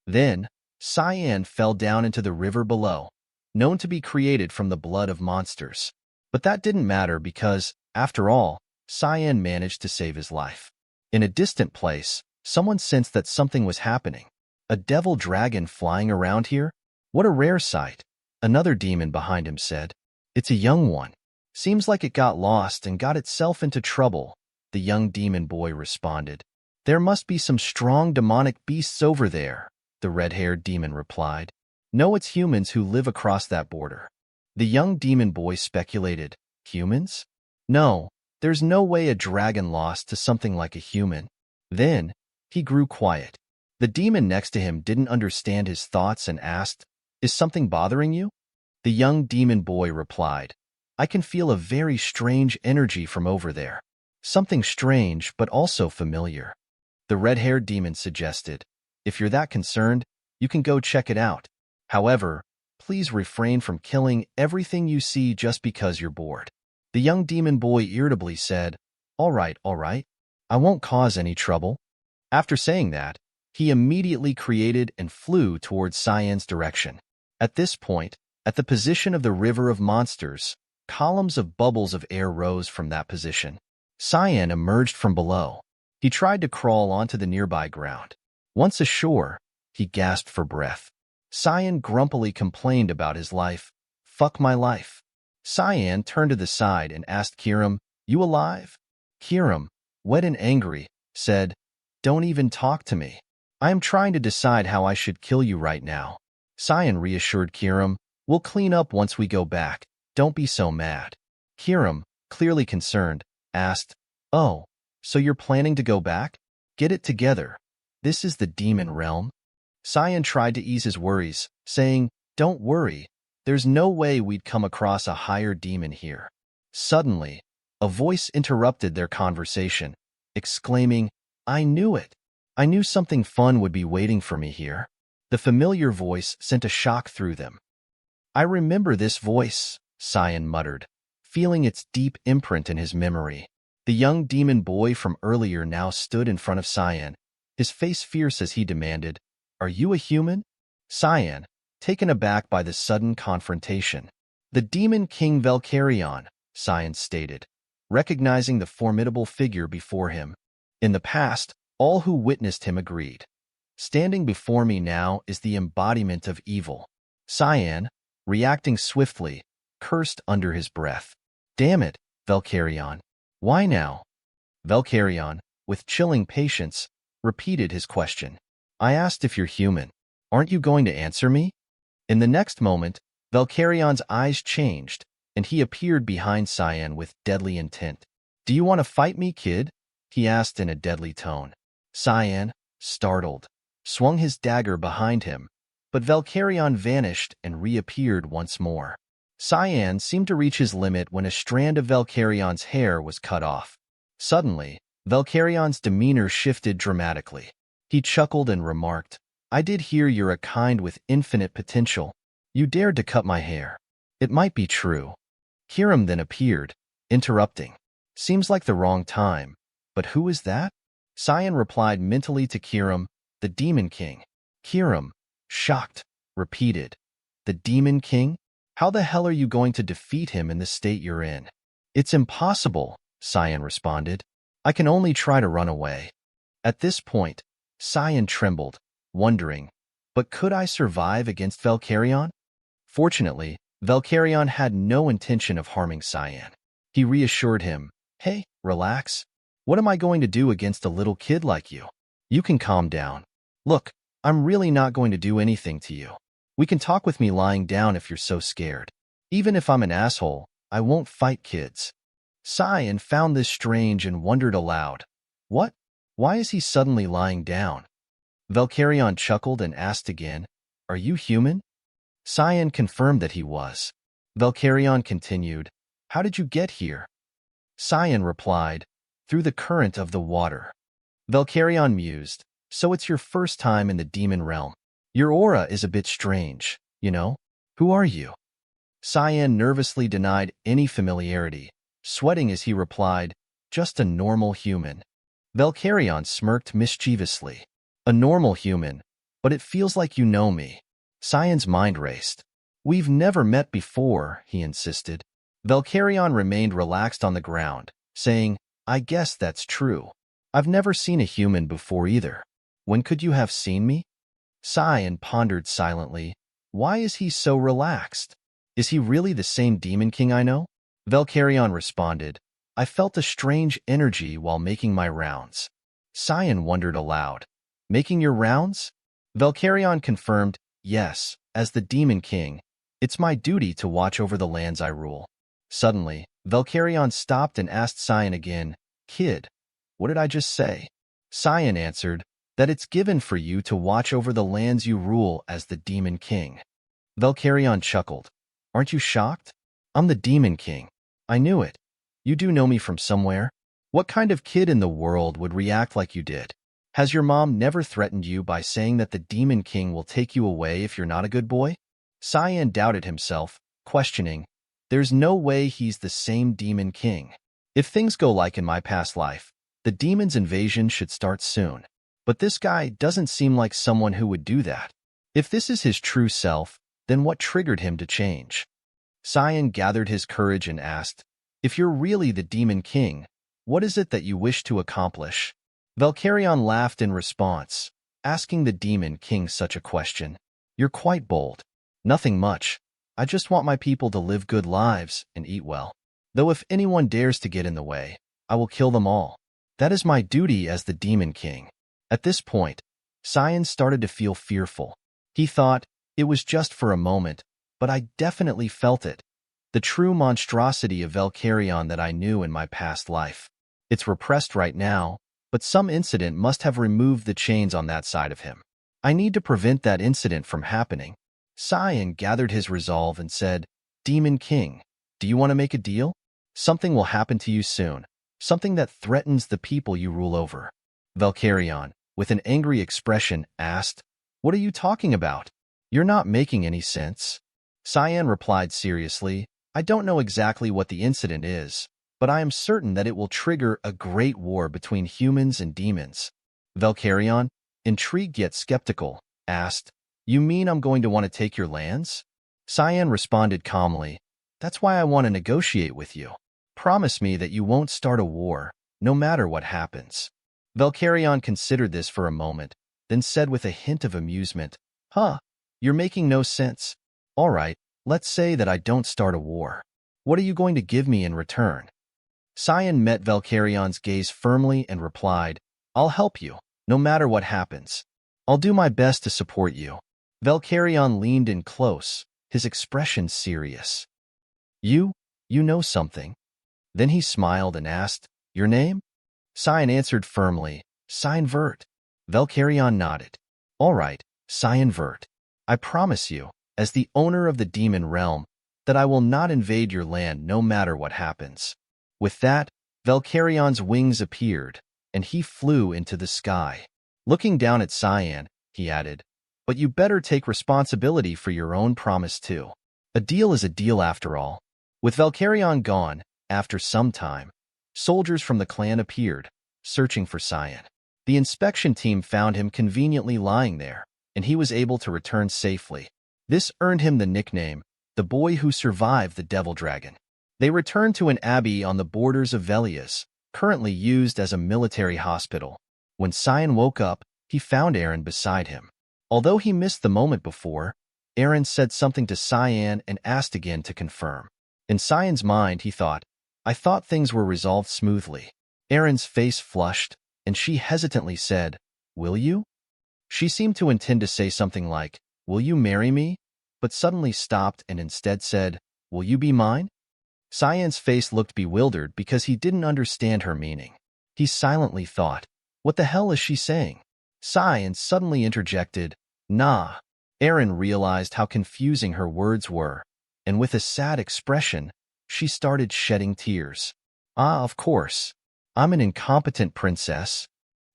Then, Cyan fell down into the river below, known to be created from the blood of monsters. But that didn't matter because, after all, Cyan managed to save his life. In a distant place, someone sensed that something was happening. A devil dragon flying around here? What a rare sight, another demon behind him said. It's a young one. Seems like it got lost and got itself into trouble, the young demon boy responded. There must be some strong demonic beasts over there, the red-haired demon replied. No, it's humans who live across that border. The young demon boy speculated, Humans? No, there's no way a dragon lost to something like a human. Then, he grew quiet. The demon next to him didn't understand his thoughts and asked, Is something bothering you? The young demon boy replied, I can feel a very strange energy from over there. Something strange, but also familiar. The red-haired demon suggested, If you're that concerned, you can go check it out. However, please refrain from killing everything you see just because you're bored. The young demon boy irritably said, All right, I won't cause any trouble. After saying that, he immediately created and flew towards Cyan's direction. At this point, at the position of the river of monsters, columns of bubbles of air rose from that position. Cyan emerged from below. He tried to crawl onto the nearby ground. Once ashore, he gasped for breath. Cyan grumpily complained about his life. Fuck my life. Cyan turned to the side and asked Kirim, You alive? Kirim, wet and angry, said, Don't even talk to me. I am trying to decide how I should kill you right now. Cyan reassured Kirim, We'll clean up once we go back. Don't be so mad. Kirim, clearly concerned, asked, Oh, so you're planning to go back? Get it together. This is the demon realm. Cyan tried to ease his worries, saying, Don't worry, there's no way we'd come across a higher demon here. Suddenly, a voice interrupted their conversation, exclaiming, I knew it. I knew something fun would be waiting for me here. The familiar voice sent a shock through them. I remember this voice, Cyan muttered, feeling its deep imprint in his memory. The young demon boy from earlier now stood in front of Cyan, his face fierce as he demanded, Are you a human? Cyan, taken aback by the sudden confrontation. The demon king Valkyrion, Cyan stated, recognizing the formidable figure before him. In the past, all who witnessed him agreed. Standing before me now is the embodiment of evil. Cyan, reacting swiftly, cursed under his breath. Damn it, Valkyrion. Why now? Valkyrion, with chilling patience, repeated his question. I asked if you're human. Aren't you going to answer me? In the next moment, Valkyrion's eyes changed, and he appeared behind Cyan with deadly intent. Do you want to fight me, kid? He asked in a deadly tone. Cyan, startled, swung his dagger behind him, but Valkyrion vanished and reappeared once more. Cyan seemed to reach his limit when a strand of Valkyrion's hair was cut off. Suddenly, Valkyrion's demeanor shifted dramatically. He chuckled and remarked, I did hear you're a kind with infinite potential. You dared to cut my hair. It might be true. Kirim then appeared, interrupting. Seems like the wrong time. But who is that? Cyan replied mentally to Kirim, the Demon King. Kirim, shocked, repeated, The Demon King? How the hell are you going to defeat him in the state you're in? It's impossible, Cyan responded. I can only try to run away. At this point, Cyan trembled, wondering, but could I survive against Valkyrion? Fortunately, Valkyrion had no intention of harming Cyan. He reassured him, "Hey, relax. What am I going to do against a little kid like you? You can calm down. Look, I'm really not going to do anything to you. We can talk with me lying down if you're so scared. Even if I'm an asshole, I won't fight kids." Cyan found this strange and wondered aloud. What? Why is he suddenly lying down? Valkyrion chuckled and asked again, "Are you human?" Cyan confirmed that he was. Valkyrion continued, "How did you get here?" Cyan replied, "Through the current of the water." Valkyrion mused, "So it's your first time in the demon realm. Your aura is a bit strange, you know? Who are you?" Cyan nervously denied any familiarity, sweating as he replied, "Just a normal human." Valkyrion smirked mischievously. "A normal human, but it feels like you know me." Cyan's mind raced. "We've never met before," he insisted. Valkyrion remained relaxed on the ground, saying, "I guess that's true. I've never seen a human before either. When could you have seen me?" Cyan pondered silently. Why is he so relaxed? Is he really the same Demon King I know? Valkyrion responded, "I felt a strange energy while making my rounds." Cyan wondered aloud. "Making your rounds?" Valkyrion confirmed, "Yes, as the Demon King, it's my duty to watch over the lands I rule." Suddenly, Valkyrion stopped and asked Cyan again, "Kid, what did I just say?" Cyan answered, "That it's given for you to watch over the lands you rule as the Demon King." Valkyrion chuckled. "Aren't you shocked? I'm the Demon King. I knew it. You do know me from somewhere. What kind of kid in the world would react like you did? Has your mom never threatened you by saying that the Demon King will take you away if you're not a good boy?" Cyan doubted himself, questioning, "There's no way he's the same Demon King. If things go like in my past life, the demon's invasion should start soon. But this guy doesn't seem like someone who would do that. If this is his true self, then what triggered him to change?" Cyan gathered his courage and asked, "If you're really the Demon King, what is it that you wish to accomplish?" Valkyrion laughed in response, asking the Demon King such a question. "You're quite bold." "Nothing much. I just want my people to live good lives and eat well. Though if anyone dares to get in the way, I will kill them all. That is my duty as the Demon King." At this point, Cyan started to feel fearful. He thought, "It was just for a moment, but I definitely felt it. The true monstrosity of Valkyrion that I knew in my past life. It's repressed right now, but some incident must have removed the chains on that side of him. I need to prevent that incident from happening." Cyan gathered his resolve and said, "Demon King, do you want to make a deal? Something will happen to you soon, something that threatens the people you rule over." Valkyrion, with an angry expression, asked, "What are you talking about? You're not making any sense." Cyan replied seriously, "I don't know exactly what the incident is, but I am certain that it will trigger a great war between humans and demons." Valkyrion, intrigued yet skeptical, asked, "You mean I'm going to want to take your lands?" Cyan responded calmly, "That's why I want to negotiate with you. Promise me that you won't start a war, no matter what happens." Valkyrion considered this for a moment, then said with a hint of amusement, You're making no sense. All right, let's say that I don't start a war. What are you going to give me in return?" Cyan met Valkyrion's gaze firmly and replied, "I'll help you, no matter what happens. I'll do my best to support you." Valkyrion leaned in close, his expression serious. You know something." Then he smiled and asked, "Your name?" Cyan answered firmly, "Cyan Vert." Valkyrion nodded. "All right, Cyan Vert. I promise you, as the owner of the demon realm, that I will not invade your land no matter what happens." With that, Valkyrion's wings appeared, and he flew into the sky. Looking down at Cyan, he added, "But you better take responsibility for your own promise too. A deal is a deal after all." With Valkyrion gone, after some time, soldiers from the clan appeared, searching for Cyan. The inspection team found him conveniently lying there, and he was able to return safely. This earned him the nickname, the boy who survived the Devil Dragon. They returned to an abbey on the borders of Velius, currently used as a military hospital. When Cyan woke up, he found Aaron beside him. Although he missed the moment before, Aaron said something to Cyan and asked again to confirm. In Cyan's mind, he thought, I thought things were resolved smoothly. Aaron's face flushed, and she hesitantly said, Will you? She seemed to intend to say something like, Will you marry me? But suddenly stopped and instead said, Will you be mine? Cyan's face looked bewildered because he didn't understand her meaning. He silently thought, What the hell is she saying? Cyan suddenly interjected, Nah. Aaron realized how confusing her words were, and with a sad expression, she started shedding tears. Ah, of course. I'm an incompetent princess.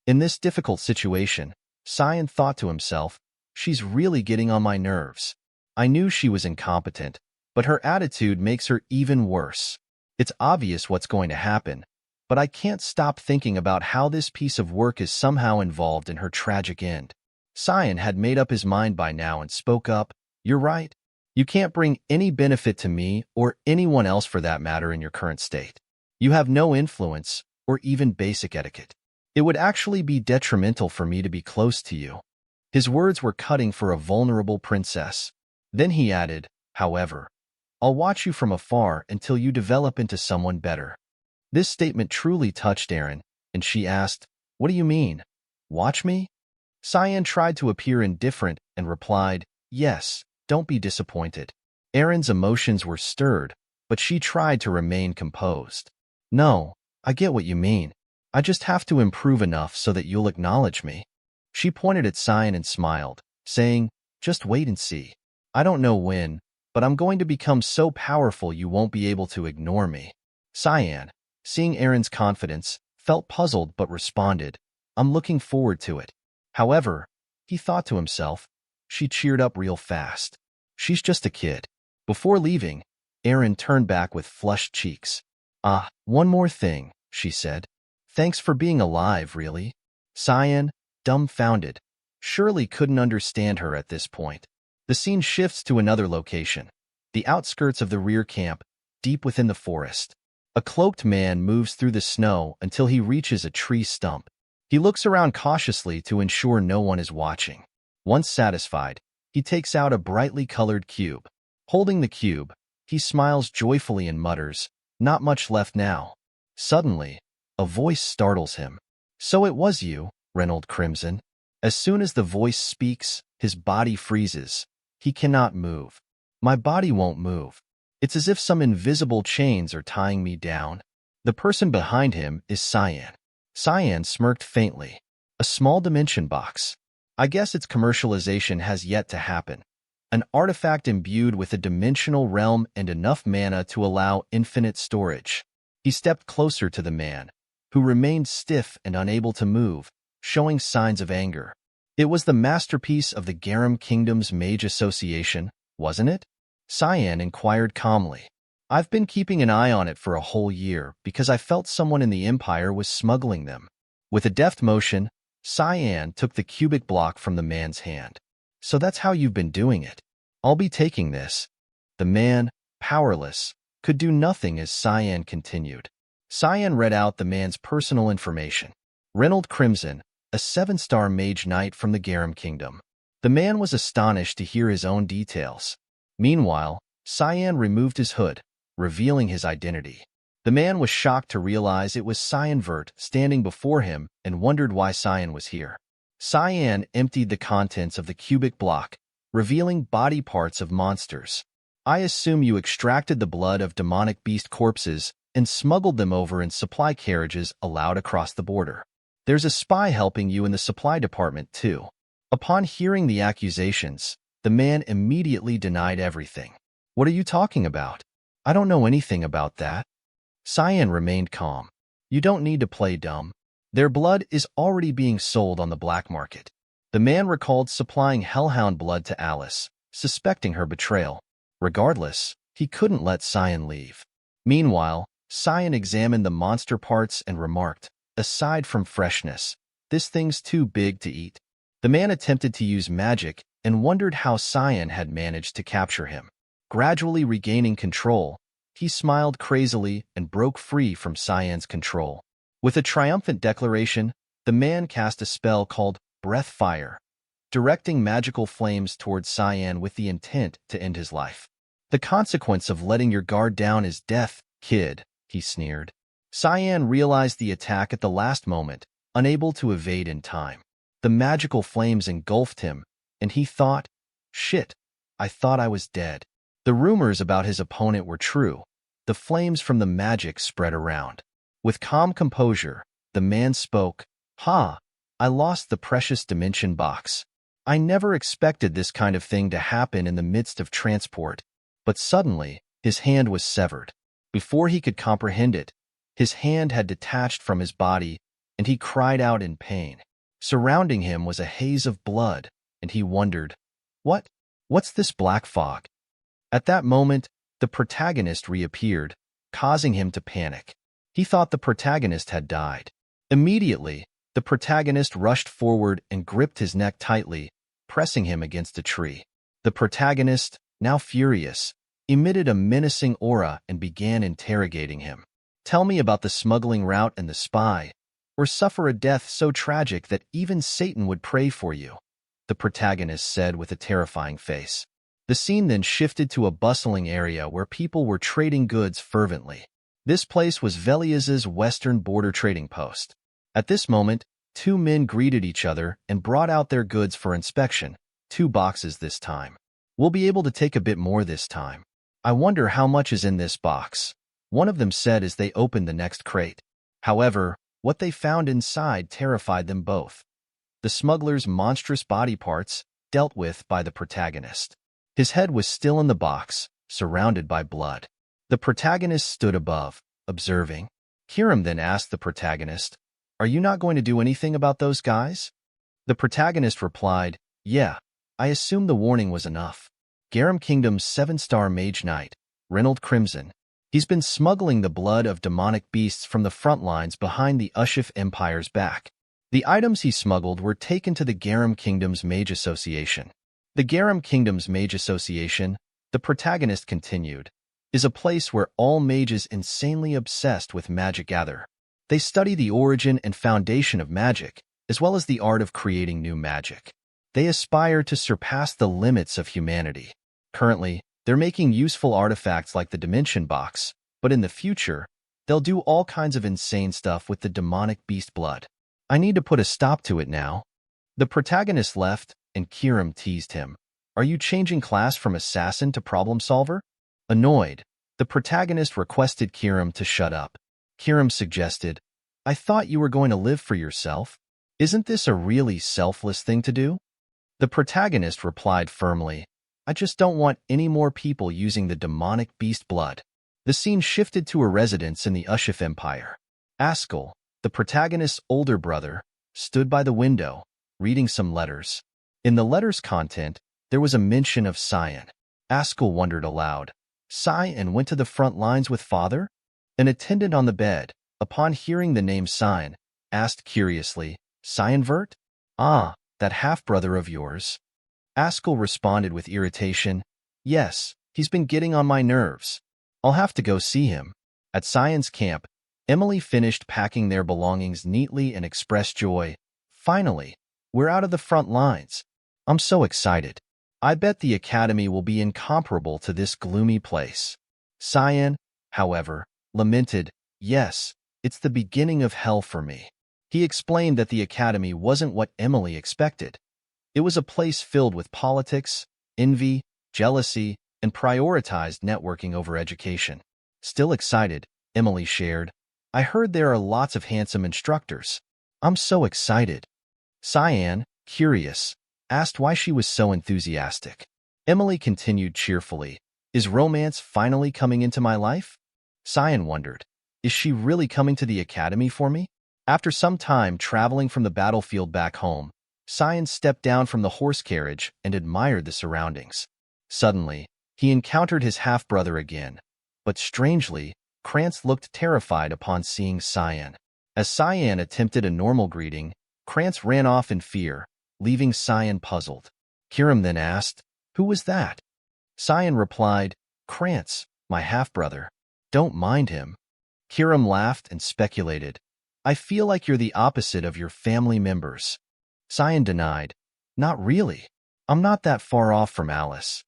In this difficult situation, Cyan thought to himself, she's really getting on my nerves. I knew she was incompetent, but her attitude makes her even worse. It's obvious what's going to happen, but I can't stop thinking about how this piece of work is somehow involved in her tragic end. Cyan had made up his mind by now and spoke up, You're right. You can't bring any benefit to me or anyone else for that matter in your current state. You have no influence or even basic etiquette. It would actually be detrimental for me to be close to you. His words were cutting for a vulnerable princess. Then he added, However, I'll watch you from afar until you develop into someone better. This statement truly touched Aaron, and she asked, What do you mean? Watch me? Cyan tried to appear indifferent and replied, Yes, don't be disappointed. Aaron's emotions were stirred, but she tried to remain composed. No, I get what you mean. I just have to improve enough so that you'll acknowledge me. She pointed at Cyan and smiled, saying, Just wait and see. I don't know when, but I'm going to become so powerful you won't be able to ignore me. Cyan, seeing Aaron's confidence, felt puzzled but responded, I'm looking forward to it. However, he thought to himself, she cheered up real fast. She's just a kid. Before leaving, Aaron turned back with flushed cheeks. Ah, one more thing, she said. Thanks for being alive, really. Cyan, dumbfounded, surely couldn't understand her at this point. The scene shifts to another location, the outskirts of the rear camp, deep within the forest. A cloaked man moves through the snow until he reaches a tree stump. He looks around cautiously to ensure no one is watching. Once satisfied, he takes out a brightly colored cube. Holding the cube, he smiles joyfully and mutters, Not much left now. Suddenly, a voice startles him. So it was you, Reynold Crimson. As soon as the voice speaks, his body freezes. He cannot move. My body won't move. It's as if some invisible chains are tying me down. The person behind him is Cyan. Cyan smirked faintly. A small dimension box. I guess its commercialization has yet to happen. An artifact imbued with a dimensional realm and enough mana to allow infinite storage. He stepped closer to the man, who remained stiff and unable to move, showing signs of anger. It was the masterpiece of the Garum Kingdom's Mage Association, wasn't it? Cyan inquired calmly. I've been keeping an eye on it for a whole year because I felt someone in the Empire was smuggling them. With a deft motion, Cyan took the cubic block from the man's hand. So that's how you've been doing it. I'll be taking this. The man, powerless, could do nothing as Cyan continued. Cyan read out the man's personal information. Reynold Crimson, a 7-star mage knight from the Garum Kingdom. The man was astonished to hear his own details. Meanwhile, Cyan removed his hood, revealing his identity. The man was shocked to realize it was Cyanvert standing before him and wondered why Cyan was here. Cyan emptied the contents of the cubic block, revealing body parts of monsters. I assume you extracted the blood of demonic beast corpses and smuggled them over in supply carriages allowed across the border. There's a spy helping you in the supply department, too. Upon hearing the accusations, the man immediately denied everything. What are you talking about? I don't know anything about that. Cyan remained calm. You don't need to play dumb. Their blood is already being sold on the black market. The man recalled supplying hellhound blood to Alice, suspecting her betrayal. Regardless, he couldn't let Cyan leave. Meanwhile, Cyan examined the monster parts and remarked, aside from freshness, this thing's too big to eat. The man attempted to use magic and wondered how Cyan had managed to capture him. Gradually regaining control, he smiled crazily and broke free from Cyan's control. With a triumphant declaration, the man cast a spell called Breath Fire. directing magical flames towards Cyan with the intent to end his life. "The consequence of letting your guard down is death, kid," he sneered. Cyan realized the attack at the last moment, unable to evade in time. The magical flames engulfed him, and he thought, "Shit, I thought I was dead." The rumors about his opponent were true. The flames from the magic spread around. With calm composure, the man spoke, "Ha, I lost the precious dimension box. I never expected this kind of thing to happen in the midst of transport." But suddenly, his hand was severed. Before he could comprehend it, his hand had detached from his body, and he cried out in pain. Surrounding him was a haze of blood, and he wondered, What's this black fog?" At that moment, the protagonist reappeared, causing him to panic. He thought the protagonist had died. Immediately, the protagonist rushed forward and gripped his neck tightly, pressing him against a tree. The protagonist, now furious, emitted a menacing aura and began interrogating him. "Tell me about the smuggling route and the spy, or suffer a death so tragic that even Satan would pray for you," the protagonist said with a terrifying face. The scene then shifted to a bustling area where people were trading goods fervently. This place was Veliaz's western border trading post. At this moment, two men greeted each other and brought out their goods for inspection, 2 boxes this time. "We'll be able to take a bit more this time. I wonder how much is in this box," one of them said as they opened the next crate. However, what they found inside terrified them both. The smuggler's monstrous body parts, dealt with by the protagonist. His head was still in the box, surrounded by blood. The protagonist stood above, observing. Kiram then asked the protagonist, "Are you not going to do anything about those guys?" The protagonist replied, "Yeah, I assume the warning was enough. Garam Kingdom's 7-star mage knight, Reynold Crimson. He's been smuggling the blood of demonic beasts from the front lines behind the Ushif Empire's back. The items he smuggled were taken to the Garam Kingdom's Mage Association." The Garam Kingdom's Mage Association, the protagonist continued, is a place where all mages insanely obsessed with magic gather. They study the origin and foundation of magic, as well as the art of creating new magic. They aspire to surpass the limits of humanity. Currently, they're making useful artifacts like the Dimension Box, but in the future, they'll do all kinds of insane stuff with the demonic beast blood. "I need to put a stop to it now." The protagonist left, and Kiram teased him. "Are you changing class from assassin to problem solver?" Annoyed, the protagonist requested Kiram to shut up. Kiram suggested, "I thought you were going to live for yourself. Isn't this a really selfless thing to do?" The protagonist replied firmly, "I just don't want any more people using the demonic beast blood." The scene shifted to a residence in the Ushif Empire. Ascal, the protagonist's older brother, stood by the window, reading some letters. In the letter's content, there was a mention of Cyan. Ascal wondered aloud. Cyan went to the front lines with father? An attendant on the bed, upon hearing the name Cyan, asked curiously, "Cyanvert? Ah, that half-brother of yours." Ascal responded with irritation, "Yes, he's been getting on my nerves. I'll have to go see him." At Cyan's camp, Emily finished packing their belongings neatly and expressed joy. "Finally, we're out of the front lines. I'm so excited. I bet the academy will be incomparable to this gloomy place." Cyan, however, lamented, "Yes, it's the beginning of hell for me." He explained that the academy wasn't what Emily expected. It was a place filled with politics, envy, jealousy, and prioritized networking over education. Still excited, Emily shared, "I heard there are lots of handsome instructors. I'm so excited." Cyan, curious, asked why she was so enthusiastic. Emily continued cheerfully, "Is romance finally coming into my life?" Cyan wondered, "Is she really coming to the academy for me?" After some time traveling from the battlefield back home, Cyan stepped down from the horse carriage and admired the surroundings. Suddenly, he encountered his half-brother again, but strangely, Krantz looked terrified upon seeing Cyan. As Cyan attempted a normal greeting, Krantz ran off in fear, leaving Cyan puzzled. Kiram then asked, "Who was that?" Cyan replied, "Krantz, my half-brother. Don't mind him." Kiram laughed and speculated, "I feel like you're the opposite of your family members." Cyan denied, Not really. I'm not that far off from Alice.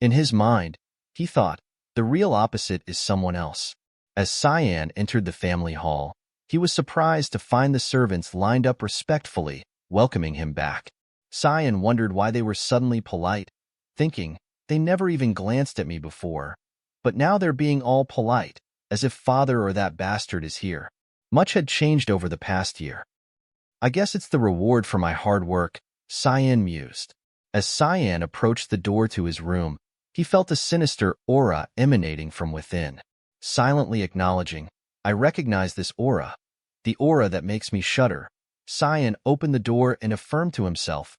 In his mind, he thought, the real opposite is someone else. As Cyan entered the family hall, he was surprised to find the servants lined up respectfully, welcoming him back. Cyan wondered why they were suddenly polite, thinking, they never even glanced at me before. But now they're being all polite, as if father or that bastard is here. Much had changed over the past year. I guess it's the reward for my hard work, Cyan mused. As Cyan approached the door to his room, he felt a sinister aura emanating from within. Silently acknowledging, I recognize this aura. The aura that makes me shudder. Cyan opened the door and affirmed to himself,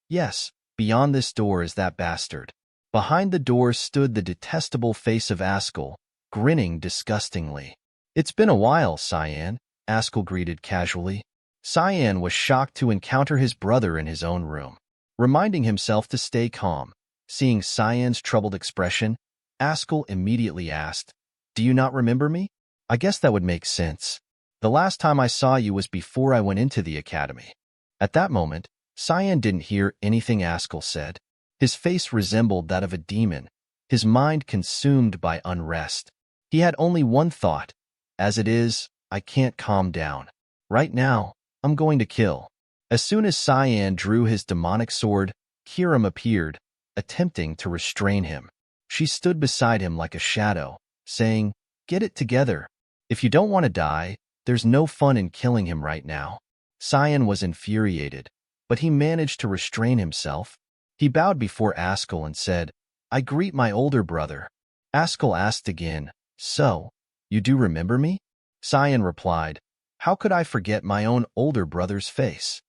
yes, beyond this door is that bastard. Behind the door stood the detestable face of Ascal, grinning disgustingly. It's been a while, Cyan, Ascal greeted casually. Cyan was shocked to encounter his brother in his own room. Reminding himself to stay calm, seeing Cyan's troubled expression, Ascal immediately asked, do you not remember me? I guess that would make sense. The last time I saw you was before I went into the academy. At that moment, Cyan didn't hear anything Ascal said. His face resembled that of a demon, his mind consumed by unrest. He had only one thought. As it is, I can't calm down. Right now, I'm going to kill. As soon as Cyan drew his demonic sword, Kiram appeared, attempting to restrain him. She stood beside him like a shadow, saying, get it together. If you don't want to die, there's no fun in killing him right now. Cyan was infuriated, but he managed to restrain himself. He bowed before Ascal and said, I greet my older brother. Ascal asked again, so, you do remember me? Cyan replied, how could I forget my own older brother's face?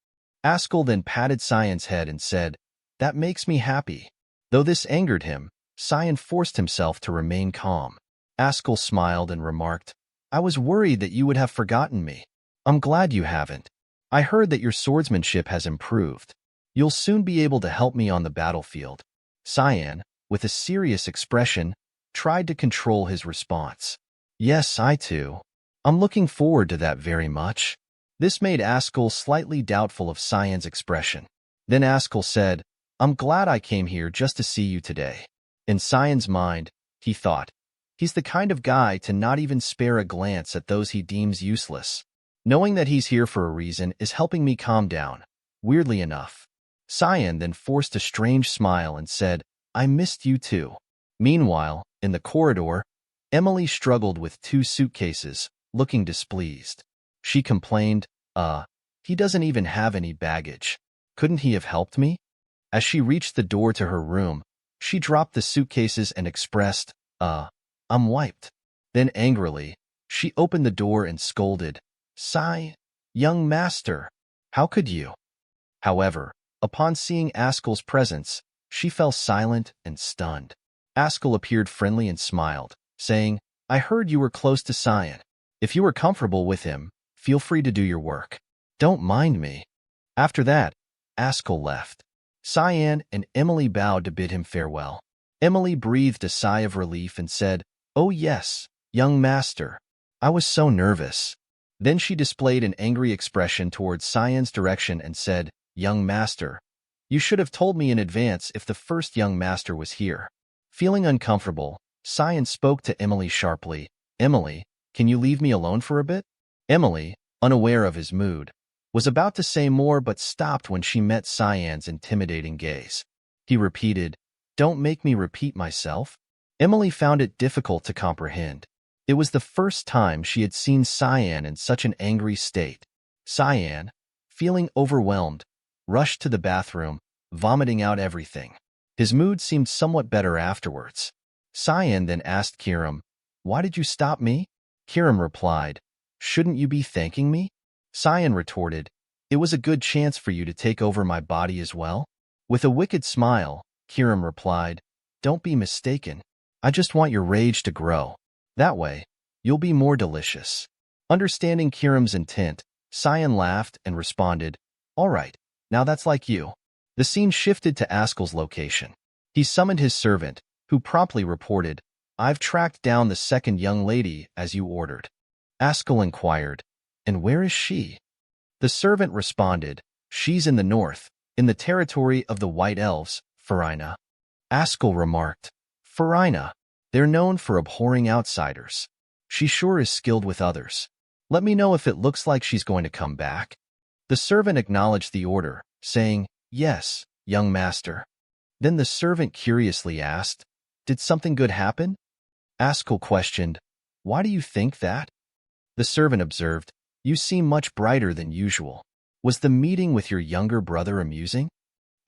Ascal then patted Cyan's head and said, that makes me happy. Though this angered him, Cyan forced himself to remain calm. Ascal smiled and remarked, I was worried that you would have forgotten me. I'm glad you haven't. I heard that your swordsmanship has improved. You'll soon be able to help me on the battlefield. Cyan, with a serious expression, tried to control his response. Yes, I too. I'm looking forward to that very much. This made Ascal slightly doubtful of Cyan's expression. Then Ascal said, I'm glad I came here just to see you today. In Cyan's mind, he thought, he's the kind of guy to not even spare a glance at those he deems useless. Knowing that he's here for a reason is helping me calm down. Weirdly enough. Cyan then forced a strange smile and said, I missed you too. Meanwhile, in the corridor, Emily struggled with 2 suitcases, looking displeased. She complained, he doesn't even have any baggage. Couldn't he have helped me? As she reached the door to her room, she dropped the suitcases and expressed, I'm wiped. Then angrily, she opened the door and scolded, young master, how could you? However, upon seeing Ascal's presence, she fell silent and stunned. Ascal appeared friendly and smiled, saying, I heard you were close to Cyan. If you are comfortable with him, feel free to do your work. Don't mind me. After that, Ascal left. Cyan and Emily bowed to bid him farewell. Emily breathed a sigh of relief and said, oh yes, young master. I was so nervous. Then she displayed an angry expression towards Cyan's direction and said, young master, you should have told me in advance if the first young master was here. Feeling uncomfortable, Cyan spoke to Emily sharply, Emily, can you leave me alone for a bit? Emily, unaware of his mood, was about to say more but stopped when she met Cyan's intimidating gaze. He repeated, don't make me repeat myself. Emily found it difficult to comprehend. It was the first time she had seen Cyan in such an angry state. Cyan, feeling overwhelmed, rushed to the bathroom, vomiting out everything. His mood seemed somewhat better afterwards. Cyan then asked Kiram, why did you stop me? Kiram replied, shouldn't you be thanking me? Cyan retorted, it was a good chance for you to take over my body as well. With a wicked smile, Kiram replied, don't be mistaken. I just want your rage to grow. That way, you'll be more delicious. Understanding Kiram's intent, Cyan laughed and responded, all right, now that's like you. The scene shifted to Ascal's location. He summoned his servant, who promptly reported, I've tracked down the second young lady as you ordered. Ascal inquired, and where is she? The servant responded, she's in the north, In the territory of the White Elves, Farina. Ascal remarked. Farina. They're known for abhorring outsiders. She sure is skilled with others. Let me know if it looks like she's going to come back. The servant acknowledged the order, saying, Yes, young master. Then the servant curiously asked, Did something good happen? Ascal questioned, Why do you think that? The servant observed, You seem much brighter than usual. Was the meeting with your younger brother amusing?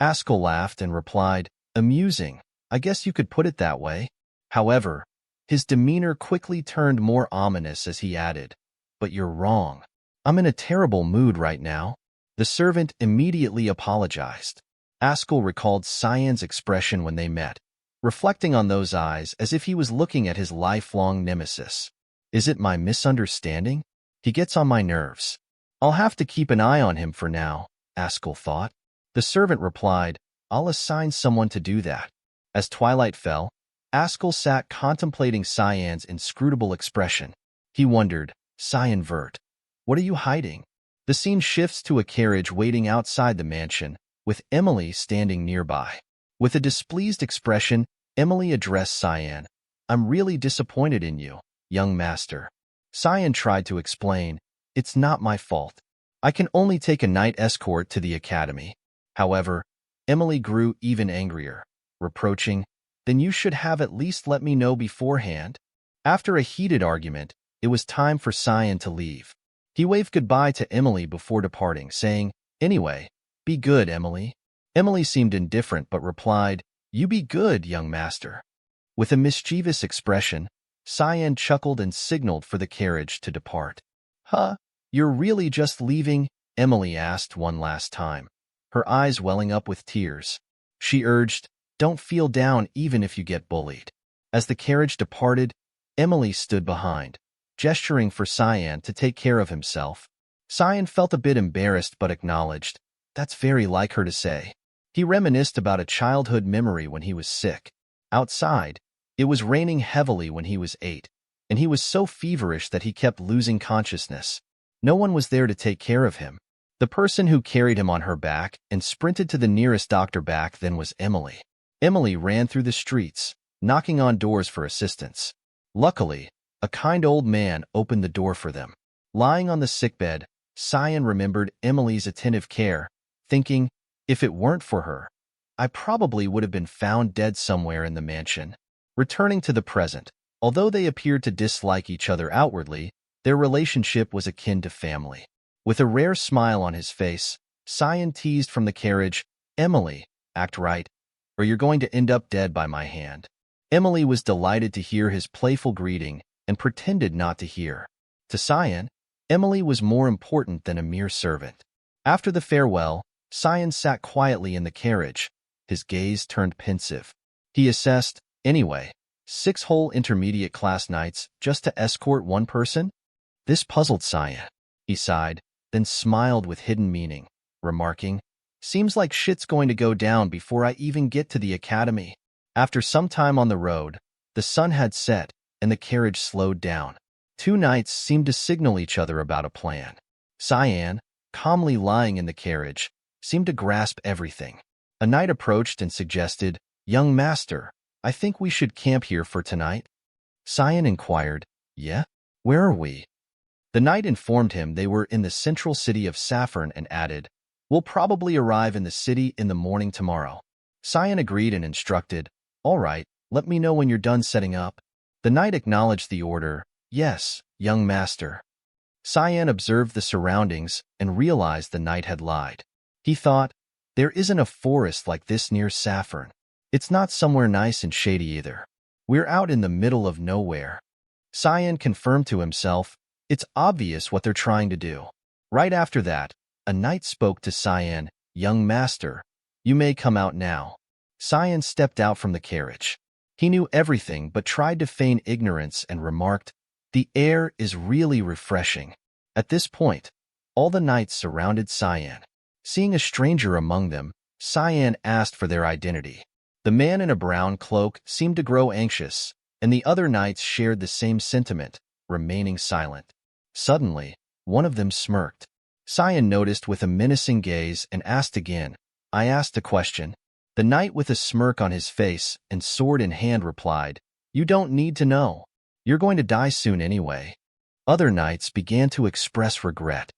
Ascal laughed and replied, Amusing, I guess you could put it that way. However, his demeanor quickly turned more ominous as he added, But you're wrong. I'm in a terrible mood right now. The servant immediately apologized. Ascal recalled Cyan's expression when they met, reflecting on those eyes as if he was looking at his lifelong nemesis. Is it my misunderstanding? He gets on my nerves. I'll have to keep an eye on him for now, Ascal thought. The servant replied, I'll assign someone to do that. As twilight fell, Ascal sat contemplating Cyan's inscrutable expression. He wondered, Cyan Vert, what are you hiding? The scene shifts to a carriage waiting outside the mansion, with Emily standing nearby. With a displeased expression, Emily addressed Cyan. I'm really disappointed in you, young master. Cyan tried to explain, It's not my fault. I can only take a night escort to the academy. However, Emily grew even angrier, reproaching, Then you should have at least let me know beforehand. After a heated argument, it was time for Cyan to leave. He waved goodbye to Emily before departing, saying, Anyway, be good, Emily. Emily seemed indifferent but replied, You be good, young master. With a mischievous expression, Cyan chuckled and signaled for the carriage to depart. Huh? You're really just leaving? Emily asked one last time, her eyes welling up with tears. She urged, Don't feel down even if you get bullied. As the carriage departed, Emily stood behind, gesturing for Cyan to take care of himself. Cyan felt a bit embarrassed but acknowledged, That's very like her to say. He reminisced about a childhood memory when he was sick. Outside, it was raining heavily when he was 8, and he was so feverish that he kept losing consciousness. No one was there to take care of him. The person who carried him on her back and sprinted to the nearest doctor back then was Emily. Emily ran through the streets, knocking on doors for assistance. Luckily, a kind old man opened the door for them. Lying on the sickbed, Cyan remembered Emily's attentive care, thinking, If it weren't for her, I probably would have been found dead somewhere in the mansion. Returning to the present, although they appeared to dislike each other outwardly, their relationship was akin to family. With a rare smile on his face, Cyan teased from the carriage, Emily, act right, or you're going to end up dead by my hand. Emily was delighted to hear his playful greeting and pretended not to hear. To Cyan, Emily was more important than a mere servant. After the farewell, Cyan sat quietly in the carriage, his gaze turned pensive. He assessed, Anyway, 6 whole intermediate class nights just to escort one person? This puzzled Cyan. He sighed, then smiled with hidden meaning, remarking, Seems like shit's going to go down before I even get to the academy. After some time on the road, the sun had set, and the carriage slowed down. 2 knights seemed to signal each other about a plan. Cyan, calmly lying in the carriage, seemed to grasp everything. A knight approached and suggested, Young master, I think we should camp here for tonight. Cyan inquired, Yeah? Where are we? The knight informed him they were in the central city of Saffr and added, We'll probably arrive in the city in the morning tomorrow. Cyan agreed and instructed, All right, let me know when you're done setting up. The knight acknowledged the order, Yes, young master. Cyan observed the surroundings and realized the knight had lied. He thought, There isn't a forest like this near Saffr. It's not somewhere nice and shady either. We're out in the middle of nowhere. Cyan confirmed to himself, It's obvious what they're trying to do. Right after that, a knight spoke to Cyan, Young master, you may come out now. Cyan stepped out from the carriage. He knew everything but tried to feign ignorance and remarked, The air is really refreshing. At this point, all the knights surrounded Cyan. Seeing a stranger among them, Cyan asked for their identity. The man in a brown cloak seemed to grow anxious, and the other knights shared the same sentiment, remaining silent. Suddenly, one of them smirked. Cyan noticed with a menacing gaze and asked again, I asked a question. The knight with a smirk on his face and sword in hand replied, "You don't need to know. You're going to die soon anyway." Other knights began to express regret.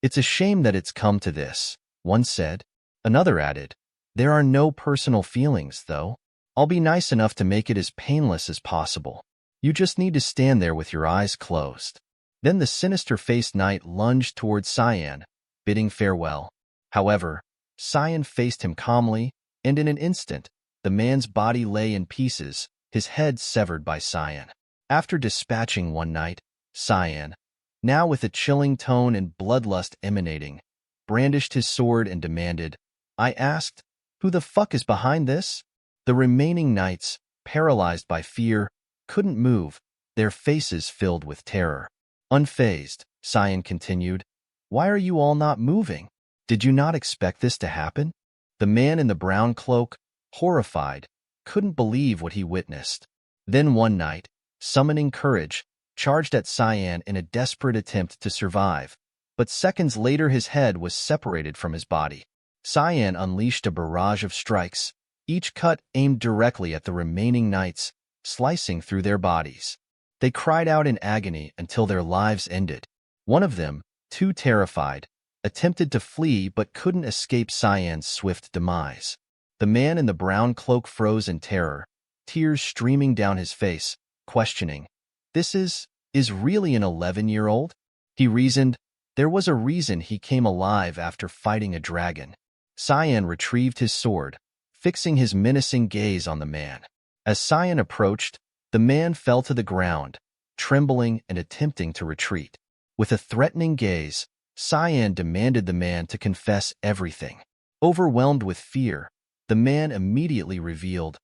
"It's a shame that it's come to this," one said. Another added, "There are no personal feelings, though. I'll be nice enough to make it as painless as possible. You just need to stand there with your eyes closed." Then the sinister-faced knight lunged towards Cyan, bidding farewell. However, Cyan faced him calmly, and in an instant, the man's body lay in pieces, his head severed by Cyan. After dispatching one knight, Cyan, now with a chilling tone and bloodlust emanating, brandished his sword and demanded, "I asked, who the fuck is behind this?" The remaining knights, paralyzed by fear, couldn't move, their faces filled with terror. Unfazed, Cyan continued, "Why are you all not moving? Did you not expect this to happen?" The man in the brown cloak, horrified, couldn't believe what he witnessed. Then one knight, summoning courage, charged at Cyan in a desperate attempt to survive, but seconds later his head was separated from his body. Cyan unleashed a barrage of strikes, each cut aimed directly at the remaining knights, slicing through their bodies. They cried out in agony until their lives ended. One of them, too terrified, attempted to flee but couldn't escape Cyan's swift demise. The man in the brown cloak froze in terror, tears streaming down his face, questioning, "This is really an 11-year-old? He reasoned, there was a reason he came alive after fighting a dragon. Cyan retrieved his sword, fixing his menacing gaze on the man. As Cyan approached, the man fell to the ground, trembling and attempting to retreat. With a threatening gaze, Cyan demanded the man to confess everything. Overwhelmed with fear, the man immediately revealed,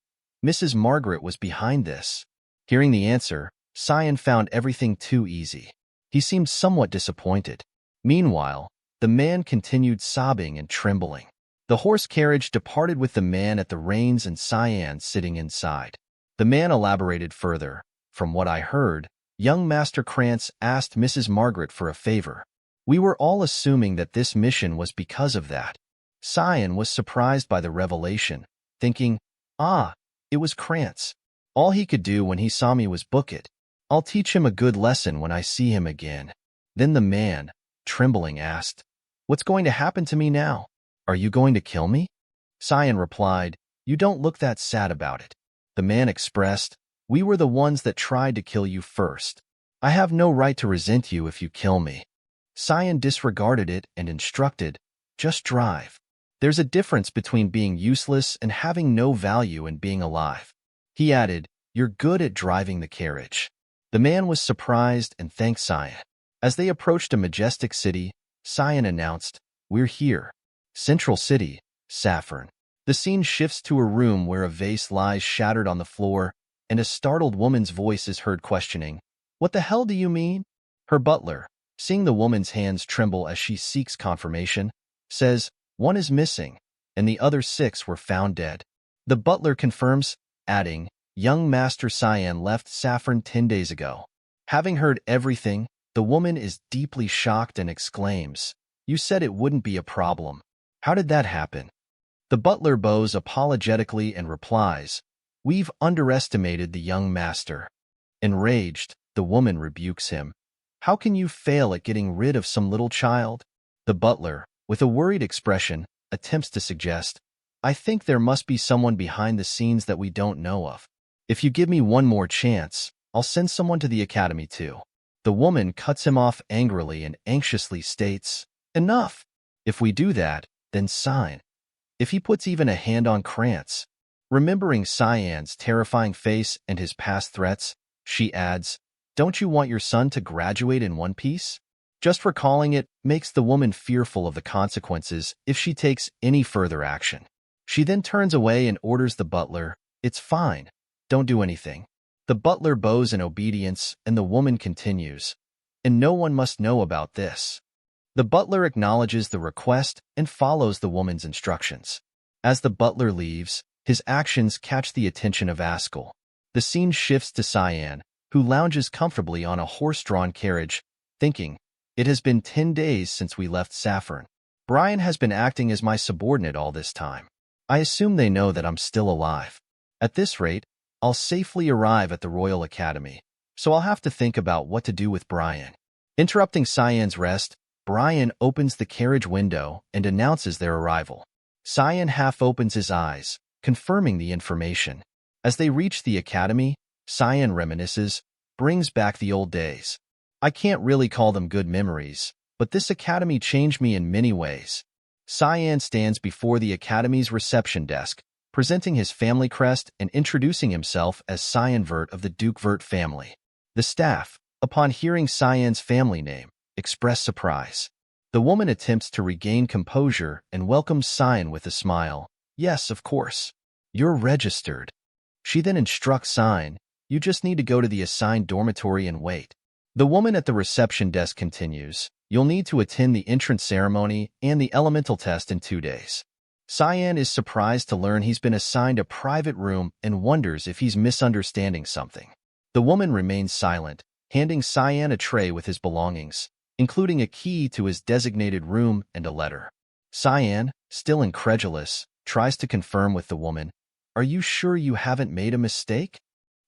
"Mrs. Margaret was behind this." Hearing the answer, Cyan found everything too easy. He seemed somewhat disappointed. Meanwhile, the man continued sobbing and trembling. The horse carriage departed with the man at the reins and Cyan sitting inside. The man elaborated further. "From what I heard, young Master Krantz asked Mrs. Margaret for a favor. We were all assuming that this mission was because of that." Cyan was surprised by the revelation, thinking, it was Krantz. All he could do when he saw me was book it. I'll teach him a good lesson when I see him again. Then the man, trembling, asked, "What's going to happen to me now? Are you going to kill me?" Cyan replied, "You don't look that sad about it." The man expressed, "We were the ones that tried to kill you first. I have no right to resent you if you kill me." Cyan disregarded it and instructed, "Just drive. There's a difference between being useless and having no value in being alive." He added, "You're good at driving the carriage." The man was surprised and thanked Cyan. As they approached a majestic city, Cyan announced, "We're here. Central City, Saffron." The scene shifts to a room where a vase lies shattered on the floor, and a startled woman's voice is heard questioning, "What the hell do you mean?" Her butler, seeing the woman's hands tremble as she seeks confirmation, says, "One is missing, and the other 6 were found dead." The butler confirms, adding, "Young Master Cyan left Saffron 10 days ago." Having heard everything, the woman is deeply shocked and exclaims, "You said it wouldn't be a problem. How did that happen?" The butler bows apologetically and replies, "We've underestimated the young master." Enraged, the woman rebukes him, "How can you fail at getting rid of some little child?" The butler, with a worried expression, attempts to suggest, "I think there must be someone behind the scenes that we don't know of. If you give me one more chance, I'll send someone to the academy too." The woman cuts him off angrily and anxiously states, "Enough. If we do that, then sign. If he puts even a hand on Krantz." Remembering Cyan's terrifying face and his past threats, she adds, "Don't you want your son to graduate in one piece?" Just recalling it makes the woman fearful of the consequences if she takes any further action. She then turns away and orders the butler, "It's fine. Don't do anything." The butler bows in obedience, and the woman continues, "And no one must know about this." The butler acknowledges the request and follows the woman's instructions. As the butler leaves, his actions catch the attention of Ascal. The scene shifts to Cyan, who lounges comfortably on a horse-drawn carriage, thinking, "It has been 10 days since we left Saffron. Brian has been acting as my subordinate all this time. I assume they know that I'm still alive. At this rate, I'll safely arrive at the Royal Academy, so I'll have to think about what to do with Brian. Interrupting Cyan's rest, Brian opens the carriage window and announces their arrival. Cyan half opens his eyes, confirming the information. As they reach the academy, Cyan reminisces, brings back the old days. I can't really call them good memories, but this academy changed me in many ways. Cyan stands before the academy's reception desk, presenting his family crest and introducing himself as Cyan Vert of the Duke Vert family. The staff, upon hearing Cyan's family name, express surprise. The woman attempts to regain composure and welcomes Cyan with a smile. Yes, of course. You're registered. She then instructs Cyan, you just need to go to the assigned dormitory and wait. The woman at the reception desk continues, you'll need to attend the entrance ceremony and the elemental test in 2 days. Cyan is surprised to learn he's been assigned a private room and wonders if he's misunderstanding something. The woman remains silent, handing Cyan a tray with his belongings, including a key to his designated room and a letter. Cyan, still incredulous, tries to confirm with the woman, are you sure you haven't made a mistake?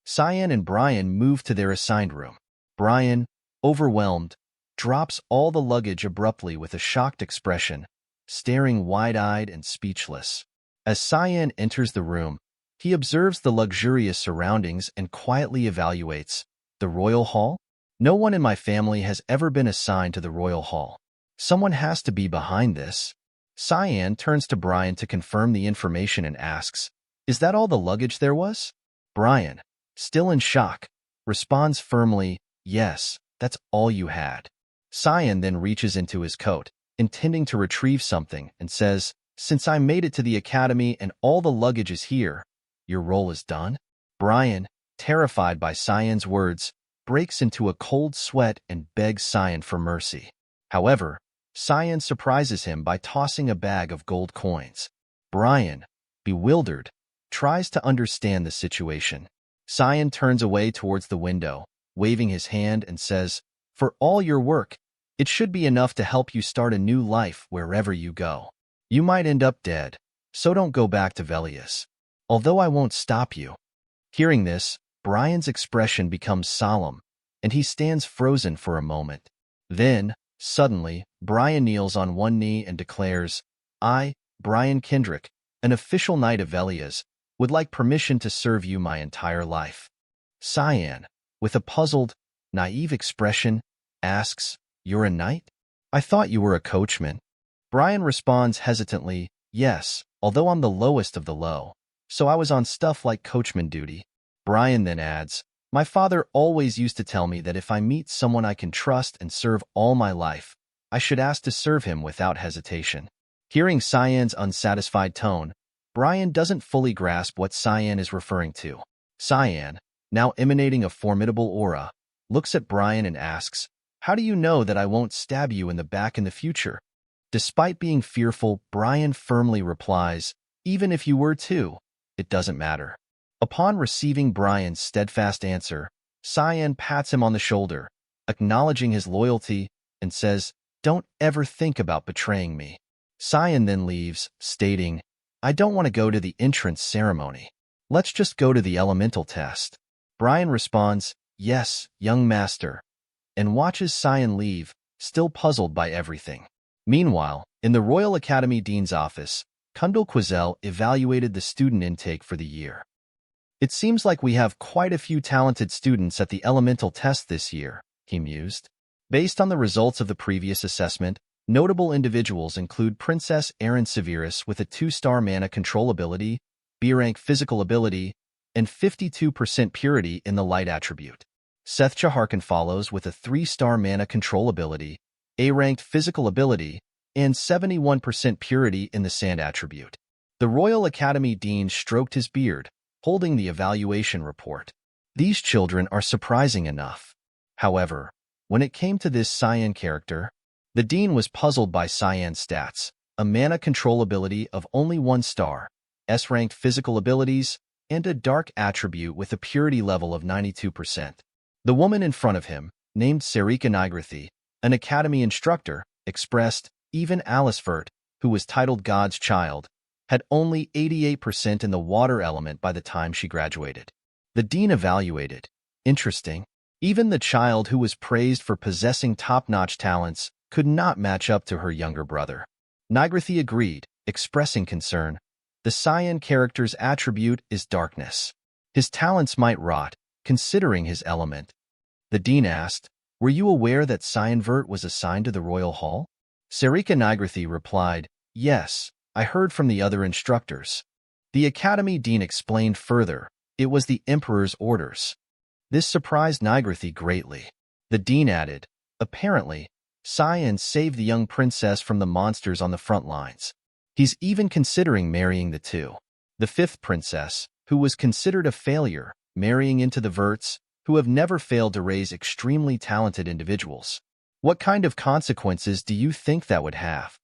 Cyan and Brian move to their assigned room. Brian, overwhelmed, drops all the luggage abruptly with a shocked expression, staring wide-eyed and speechless. As Cyan enters the room, he observes the luxurious surroundings and quietly evaluates, the Royal Hall? No one in my family has ever been assigned to the Royal Hall. Someone has to be behind this. Cyan turns to Brian to confirm the information and asks, is that all the luggage there was? Brian, still in shock, responds firmly, yes, that's all you had. Cyan then reaches into his coat, intending to retrieve something, and says, since I made it to the academy and all the luggage is here, your role is done? Brian, terrified by Cyan's words, breaks into a cold sweat and begs Cyan for mercy. However, Cyan surprises him by tossing a bag of gold coins. Brian, bewildered, tries to understand the situation. Cyan turns away towards the window, waving his hand and says, for all your work, it should be enough to help you start a new life wherever you go. You might end up dead, so don't go back to Velius. Although I won't stop you. Hearing this, Brian's expression becomes solemn, and he stands frozen for a moment. Then, suddenly, Brian kneels on one knee and declares, I, Brian Kendrick, an official knight of Velius, would like permission to serve you my entire life. Cyan, with a puzzled, naive expression, asks, you're a knight? I thought you were a coachman. Brian responds hesitantly, yes, although I'm the lowest of the low, so I was on stuff like coachman duty. Brian then adds, my father always used to tell me that if I meet someone I can trust and serve all my life, I should ask to serve him without hesitation. Hearing Cyan's unsatisfied tone, Brian doesn't fully grasp what Cyan is referring to. Cyan, now emanating a formidable aura, looks at Brian and asks, how do you know that I won't stab you in the back in the future? Despite being fearful, Brian firmly replies, even if you were to, it doesn't matter. Upon receiving Brian's steadfast answer, Cyan pats him on the shoulder, acknowledging his loyalty, and says, don't ever think about betraying me. Cyan then leaves, stating, I don't want to go to the entrance ceremony. Let's just go to the elemental test. Brian responds, yes, young master, and watches Cyan leave, still puzzled by everything. Meanwhile, in the Royal Academy Dean's office, Kundal Quazel evaluated the student intake for the year. It seems like we have quite a few talented students at the elemental test this year, he mused. Based on the results of the previous assessment, notable individuals include Princess Erin Severus with a 2-star mana control ability, B-rank physical ability, and 52% purity in the light attribute. Seth Chaharkin follows with a 3-star mana control ability, A-ranked physical ability, and 71% purity in the sand attribute. The Royal Academy Dean stroked his beard, holding the evaluation report. These children are surprising enough. However, when it came to this Cyan character, the Dean was puzzled by Cyan's stats, a mana control ability of only 1 star, S-ranked physical abilities, and a dark attribute with a purity level of 92%. The woman in front of him, named Sarika Nigrathi, an academy instructor, expressed, Even Alicevert, who was titled God's Child, had only 88% in the water element by the time she graduated. The dean evaluated. Interesting. Even the child who was praised for possessing top-notch talents could not match up to her younger brother. Nigrathi agreed, expressing concern. The Cyan character's attribute is darkness. His talents might rot, considering his element. The dean asked, "Were you aware that Cyanvert was assigned to the Royal Hall?" Sarika Nigrathi replied, "Yes, I heard from the other instructors." The Academy dean explained further, "It was the Emperor's orders." This surprised Nigrathi greatly. The dean added, "Apparently, Cyan saved the young princess from the monsters on the front lines. He's even considering marrying the two. The fifth princess, who was considered a failure, marrying into the Verts, who have never failed to raise extremely talented individuals. What kind of consequences do you think that would have?"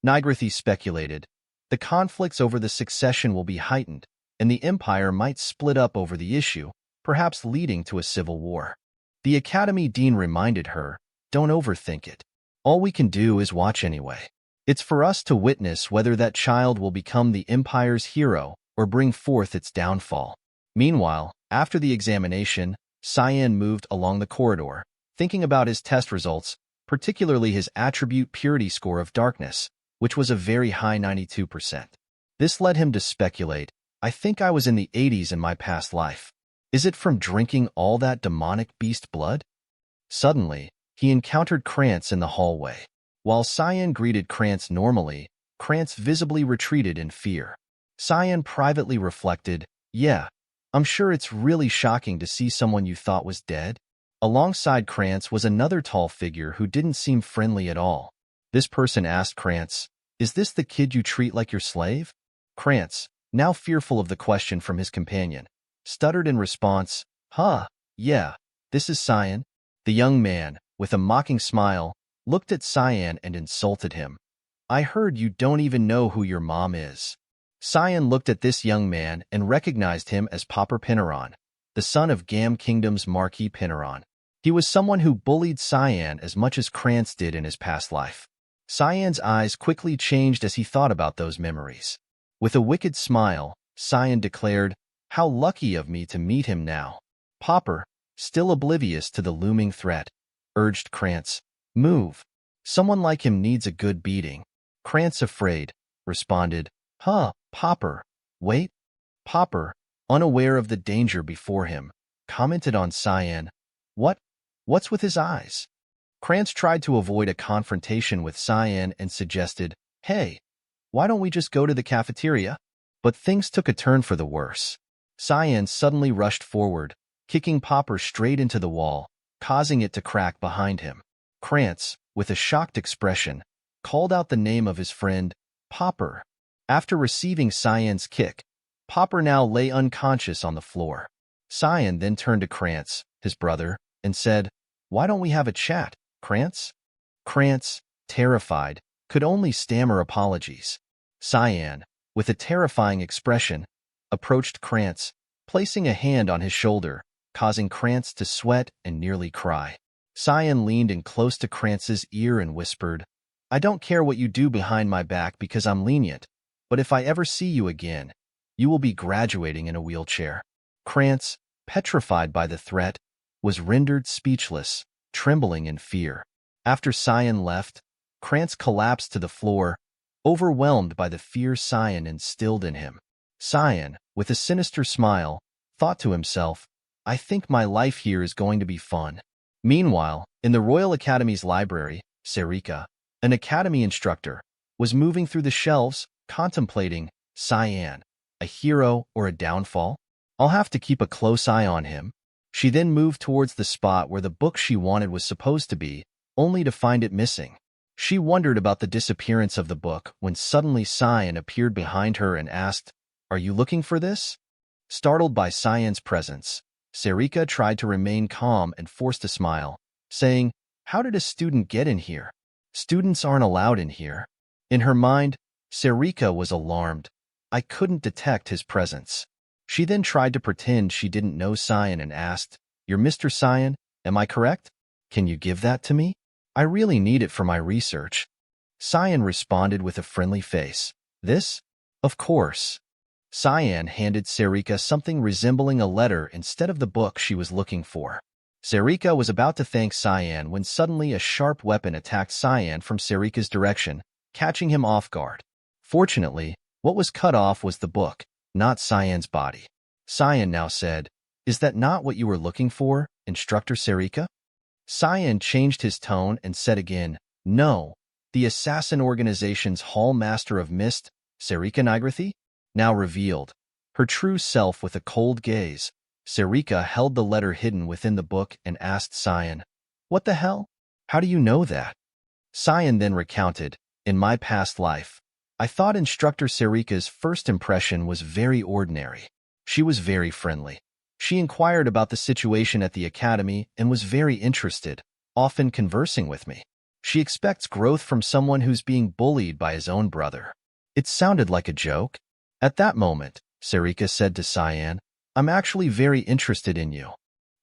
Nigrathi speculated. The conflicts over the succession will be heightened, and the Empire might split up over the issue, perhaps leading to a civil war. The Academy dean reminded her, "Don't overthink it. All we can do is watch anyway. It's for us to witness whether that child will become the Empire's hero or bring forth its downfall." Meanwhile, after the examination, Cyan moved along the corridor, thinking about his test results, particularly his attribute purity score of darkness, which was a very high 92%. This led him to speculate, "I think I was in the 80s in my past life. Is it from drinking all that demonic beast blood?" Suddenly, he encountered Krantz in the hallway. While Cyan greeted Krantz normally, Krantz visibly retreated in fear. Cyan privately reflected, "Yeah, I'm sure it's really shocking to see someone you thought was dead." Alongside Krantz was another tall figure who didn't seem friendly at all. This person asked Krantz, "Is this the kid you treat like your slave?" Krantz, now fearful of the question from his companion, stuttered in response, Yeah, this is Cyan." The young man, with a mocking smile, looked at Cyan and insulted him. "I heard you don't even know who your mom is." Cyan looked at this young man and recognized him as Popper Pineron, the son of Gam Kingdom's Marquis Pineron. He was someone who bullied Cyan as much as Krantz did in his past life. Cyan's eyes quickly changed as he thought about those memories. With a wicked smile, Cyan declared, "How lucky of me to meet him now." Popper, still oblivious to the looming threat, urged Krantz, "Move. Someone like him needs a good beating." Krantz, afraid, responded, Popper, wait." Popper, unaware of the danger before him, commented on Cyan, What's with his eyes?" Krantz tried to avoid a confrontation with Cyan and suggested, "Hey, why don't we just go to the cafeteria?" But things took a turn for the worse. Cyan suddenly rushed forward, kicking Popper straight into the wall, causing it to crack behind him. Krantz, with a shocked expression, called out the name of his friend, Popper. After receiving Cyan's kick, Popper now lay unconscious on the floor. Cyan then turned to Krantz, his brother, and said, "Why don't we have a chat, Krantz?" Krantz, terrified, could only stammer apologies. Cyan, with a terrifying expression, approached Krantz, placing a hand on his shoulder, causing Krantz to sweat and nearly cry. Cyan leaned in close to Krantz's ear and whispered, "I don't care what you do behind my back because I'm lenient, but if I ever see you again, you will be graduating in a wheelchair." Krantz, petrified by the threat, was rendered speechless, trembling in fear. After Cyan left, Krantz collapsed to the floor, overwhelmed by the fear Cyan instilled in him. Cyan, with a sinister smile, thought to himself, "I think my life here is going to be fun." Meanwhile, in the Royal Academy's library, Sarika, an academy instructor, was moving through the shelves, contemplating, Cyan, a hero or a downfall? I'll have to keep a close eye on him. She then moved towards the spot where the book she wanted was supposed to be, only to find it missing. She wondered about the disappearance of the book when suddenly Cyan appeared behind her and asked, "Are you looking for this?" Startled by Cyan's presence, Sarika tried to remain calm and forced a smile, saying, "How did a student get in here? Students aren't allowed in here." In her mind, Sarika was alarmed. I couldn't detect his presence. She then tried to pretend she didn't know Cyan and asked, "You're Mr. Cyan, am I correct? Can you give that to me? I really need it for my research." Cyan responded with a friendly face. This? Of course. Cyan handed Sarika something resembling a letter instead of the book she was looking for. Sarika was about to thank Cyan when suddenly a sharp weapon attacked Cyan from Sarika's direction, catching him off guard. Fortunately, what was cut off was the book, not Cyan's body. Cyan now said, "Is that not what you were looking for, Instructor Sarika?" Cyan changed his tone and said again, "No, the assassin organization's Hall Master of Mist, Sarika Nigrathi?" Now revealed, her true self with a cold gaze. Sarika held the letter hidden within the book and asked Cyan, "What the hell? How do you know that?" Cyan then recounted, "In my past life, I thought Instructor Sarika's first impression was very ordinary. She was very friendly. She inquired about the situation at the academy and was very interested, often conversing with me. She expects growth from someone who's being bullied by his own brother." It sounded like a joke. At that moment, Sarika said to Cyan, "I'm actually very interested in you."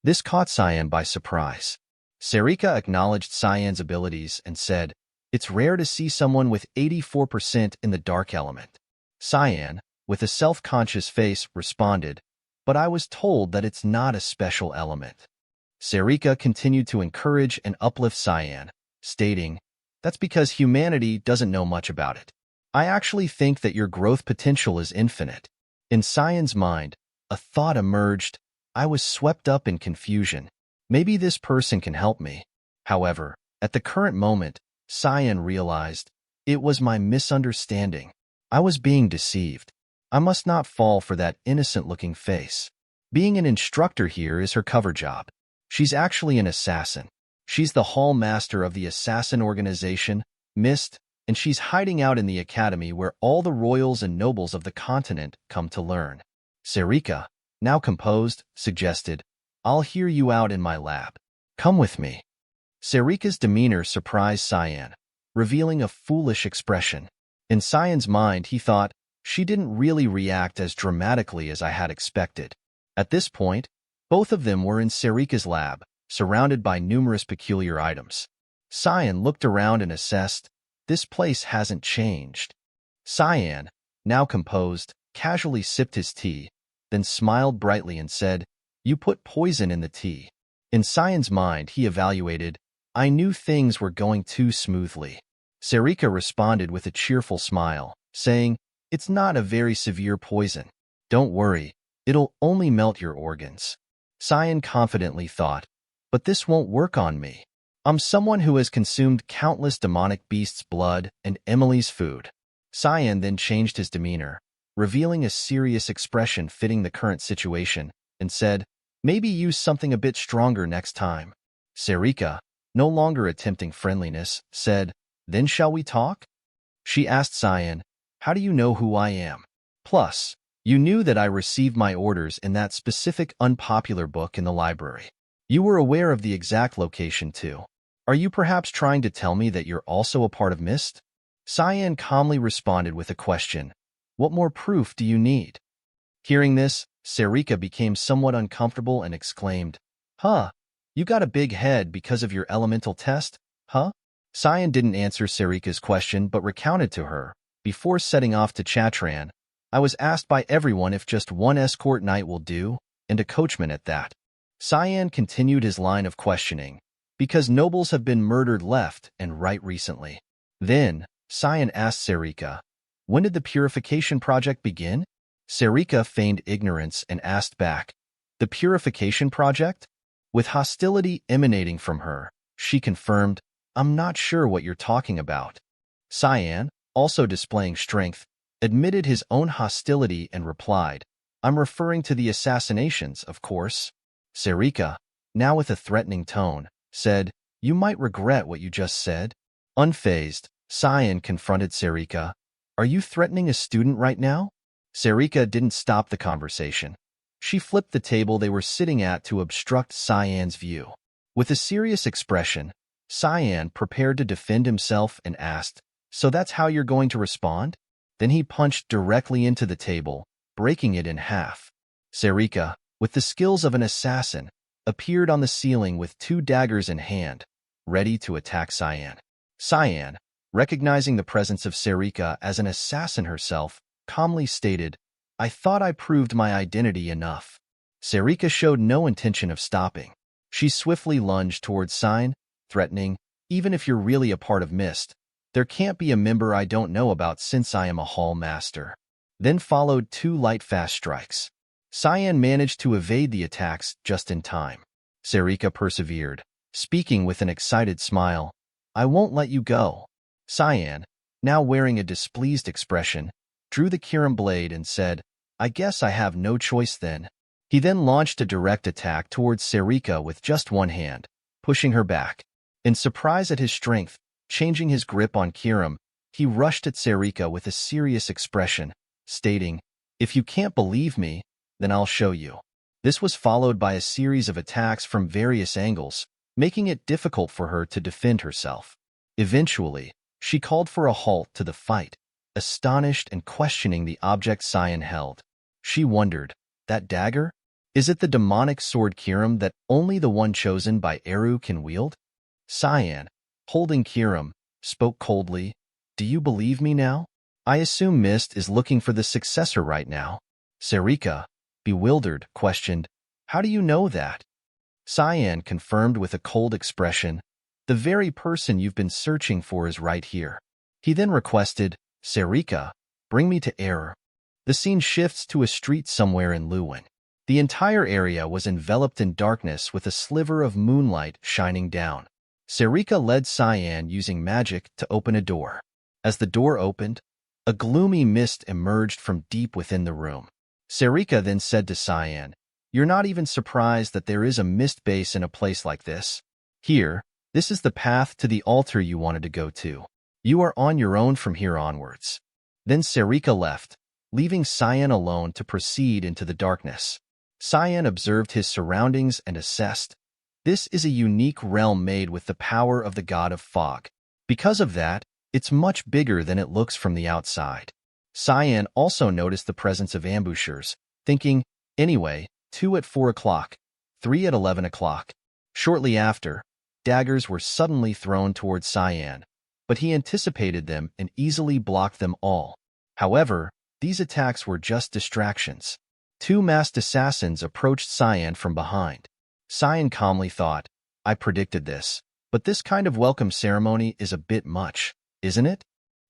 This caught Cyan by surprise. Sarika acknowledged Cyan's abilities and said, "It's rare to see someone with 84% in the dark element." Cyan, with a self-conscious face, responded, "But I was told that it's not a special element." Sarika continued to encourage and uplift Cyan, stating, "That's because humanity doesn't know much about it. I actually think that your growth potential is infinite." In Cyan's mind, a thought emerged. I was swept up in confusion. Maybe this person can help me. However, at the current moment, Cyan realized it was my misunderstanding. I was being deceived. I must not fall for that innocent-looking face. Being an instructor here is her cover job. She's actually an assassin. She's the hall master of the assassin organization, Mist, and she's hiding out in the academy where all the royals and nobles of the continent come to learn. Sarika, now composed, suggested, "I'll hear you out in my lab. Come with me." Sarika's demeanor surprised Cyan, revealing a foolish expression. In Cyan's mind, he thought, she didn't really react as dramatically as I had expected. At this point, both of them were in Sarika's lab, surrounded by numerous peculiar items. Cyan looked around and assessed, this place hasn't changed. Cyan, now composed, casually sipped his tea, then smiled brightly and said, "You put poison in the tea." In Cyan's mind, he evaluated, I knew things were going too smoothly. Sarika responded with a cheerful smile, saying, "It's not a very severe poison. Don't worry, it'll only melt your organs." Cyan confidently thought, "But this won't work on me. I'm someone who has consumed countless demonic beasts' blood and Emily's food." Cyan then changed his demeanor, revealing a serious expression fitting the current situation, and said, "Maybe use something a bit stronger next time." Sarika, no longer attempting friendliness, said, "Then shall we talk?" She asked Cyan, "How do you know who I am? Plus, you knew that I received my orders in that specific unpopular book in the library. You were aware of the exact location too. Are you perhaps trying to tell me that you're also a part of Mist?" Cyan calmly responded with a question, "What more proof do you need?" Hearing this, Sarika became somewhat uncomfortable and exclaimed, "Huh, you got a big head because of your elemental test, huh?" Cyan didn't answer Sarika's question but recounted to her, before setting off to Chatran, "I was asked by everyone if just one escort knight will do, and a coachman at that." Cyan continued his line of questioning, because nobles have been murdered left and right recently. Then, Cyan asked Sarika, "When did the Purification project begin?" Sarika feigned ignorance and asked back, "The Purification project?" With hostility emanating from her, she confirmed, "I'm not sure what you're talking about." Cyan, also displaying strength, admitted his own hostility and replied, "I'm referring to the assassinations, of course." Sarika, now with a threatening tone, said, "You might regret what you just said." Unfazed, Cyan confronted Sarika, "Are you threatening a student right now?" Sarika didn't stop the conversation. She flipped the table they were sitting at to obstruct Cyan's view. With a serious expression, Cyan prepared to defend himself and asked, "So that's how you're going to respond?" Then he punched directly into the table, breaking it in half. Sarika, with the skills of an assassin, appeared on the ceiling with 2 daggers in hand, ready to attack Cyan. Cyan, Recognizing the presence of Sarika as an assassin herself, calmly stated, "I thought I proved my identity enough." Sarika showed no intention of stopping. She swiftly lunged towards Sign, threatening, "Even if you're really a part of Mist, there can't be a member I don't know about since I am a hall master." Then followed two light fast strikes. Cyan managed to evade the attacks just in time. Sarika persevered, speaking with an excited smile, "I won't let you go." Cyan, now wearing a displeased expression, drew the Kirim blade and said, "I guess I have no choice then." He then launched a direct attack towards Sarika with just one hand, pushing her back. In surprise at his strength, changing his grip on Kirim, he rushed at Sarika with a serious expression, stating, "If you can't believe me, then I'll show you." This was followed by a series of attacks from various angles, making it difficult for her to defend herself. Eventually, she called for a halt to the fight, astonished and questioning the object Cyan held. She wondered, "That dagger? Is it the demonic sword Kirim that only the one chosen by Eru can wield?" Cyan, holding Kirim, spoke coldly, "Do you believe me now? I assume Mist is looking for the successor right now." Sarika, bewildered, questioned, "How do you know that?" Cyan confirmed with a cold expression, "The very person you've been searching for is right here." He then requested, "Sarika, bring me to Eru." The scene shifts to a street somewhere in Lewin. The entire area was enveloped in darkness with a sliver of moonlight shining down. Sarika led Cyan using magic to open a door. As the door opened, a gloomy mist emerged from deep within the room. Sarika then said to Cyan, "You're not even surprised that there is a mist base in a place like this? Here, this is the path to the altar you wanted to go to. You are on your own from here onwards." Then Sarika left, leaving Cyan alone to proceed into the darkness. Cyan observed his surroundings and assessed, "This is a unique realm made with the power of the god of fog. Because of that, it's much bigger than it looks from the outside." Cyan also noticed the presence of ambushers, thinking, "Anyway, 2 at 4 o'clock, 3 at 11 o'clock. Shortly after, daggers were suddenly thrown towards Cyan, but he anticipated them and easily blocked them all. However, these attacks were just distractions. Two masked assassins approached Cyan from behind. Cyan calmly thought, "I predicted this, but this kind of welcome ceremony is a bit much, isn't it?"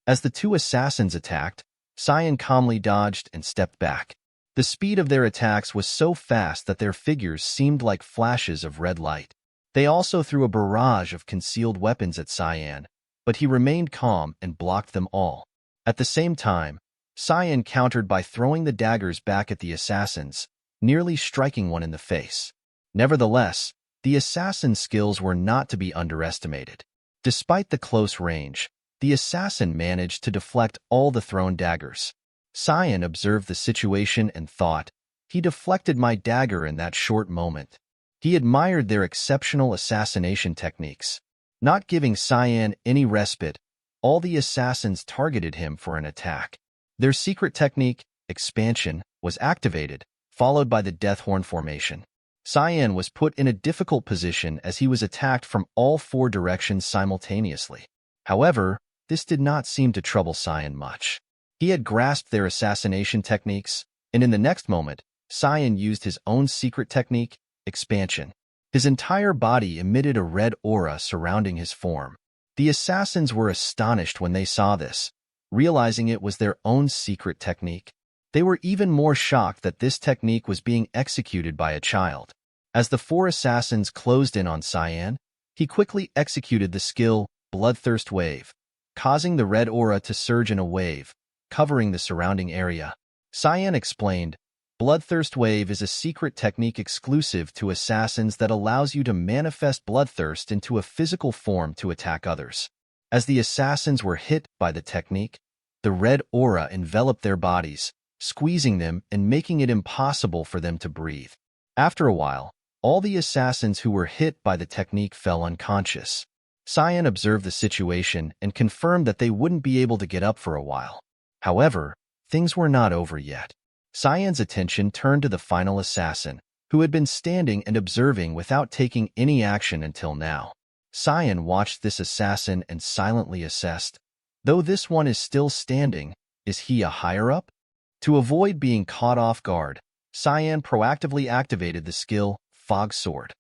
As the two assassins attacked, Cyan calmly dodged and stepped back. The speed of their attacks was so fast that their figures seemed like flashes of red light. They also threw a barrage of concealed weapons at Cyan, but he remained calm and blocked them all. At the same time, Cyan countered by throwing the daggers back at the assassins, nearly striking one in the face. Nevertheless, the assassin's skills were not to be underestimated. Despite the close range, the assassin managed to deflect all the thrown daggers. Cyan observed the situation and thought, "He deflected my dagger in that short moment." He admired their exceptional assassination techniques. Not giving Cyan any respite, all the assassins targeted him for an attack. Their secret technique, Expansion, was activated, followed by the Deathworm formation. Cyan was put in a difficult position as he was attacked from all 4 directions simultaneously. However, this did not seem to trouble Cyan much. He had grasped their assassination techniques, and in the next moment, Cyan used his own secret technique, Expansion. His entire body emitted a red aura surrounding his form. The assassins were astonished when they saw this, realizing it was their own secret technique. They were even more shocked that this technique was being executed by a child. As the 4 assassins closed in on Cyan, he quickly executed the skill, Bloodthirst Wave, causing the red aura to surge in a wave, covering the surrounding area. Cyan explained, "Bloodthirst Wave is a secret technique exclusive to assassins that allows you to manifest bloodthirst into a physical form to attack others." As the assassins were hit by the technique, the red aura enveloped their bodies, squeezing them and making it impossible for them to breathe. After a while, all the assassins who were hit by the technique fell unconscious. Cyan observed the situation and confirmed that they wouldn't be able to get up for a while. However, things were not over yet. Cyan's attention turned to the final assassin, who had been standing and observing without taking any action until now. Cyan watched this assassin and silently assessed, Though this one is still standing, is he a higher-up? To avoid being caught off guard, Cyan proactively activated the skill Fog Sword,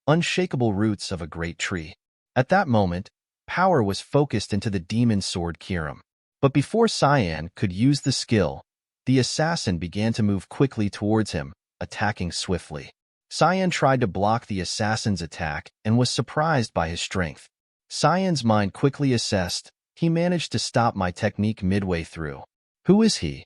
unshakable roots of a great tree. At that moment, power was focused into the demon sword Kirim. But before Cyan could use the skill, the assassin began to move quickly towards him, attacking swiftly. Cyan tried to block the assassin's attack and was surprised by his strength. Cyan's mind quickly assessed, he managed to stop my technique midway through. Who is he?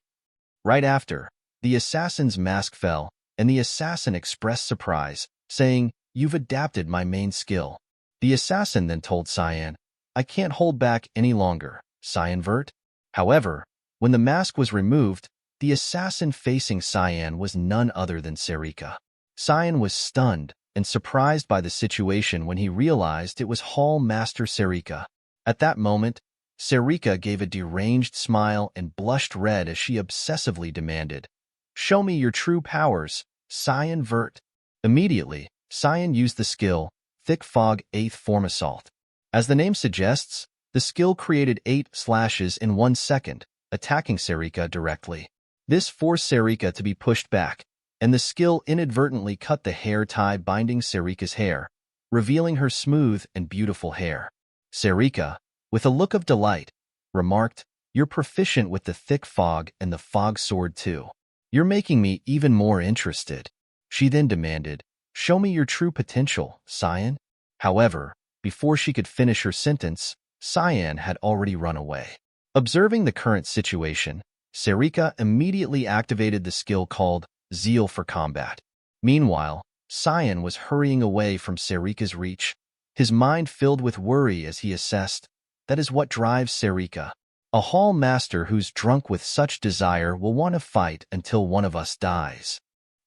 Right after, the assassin's mask fell, and the assassin expressed surprise, saying, "You've adapted my main skill." The assassin then told Cyan, "I can't hold back any longer, Cyanvert." However, when the mask was removed, the assassin facing Cyan was none other than Sarika. Cyan was stunned and surprised by the situation when he realized it was Hall Master Sarika. At that moment, Sarika gave a deranged smile and blushed red as she obsessively demanded, "Show me your true powers, Cyanvert." Immediately, Cyan used the skill Thick Fog 8th Form Assault. As the name suggests, the skill created 8 slashes in 1 second, attacking Sarika directly. This forced Sarika to be pushed back, and the skill inadvertently cut the hair tie binding Sarika's hair, revealing her smooth and beautiful hair. Sarika, with a look of delight, remarked, "You're proficient with the thick fog and the fog sword too. You're making me even more interested." She then demanded, "Show me your true potential, Cyan." However, before she could finish her sentence, Cyan had already run away. Observing the current situation, Sarika immediately activated the skill called Zeal for Combat. Meanwhile, Cyan was hurrying away from Sarika's reach, his mind filled with worry as he assessed, that is what drives Sarika. A hall master who's drunk with such desire will want to fight until one of us dies.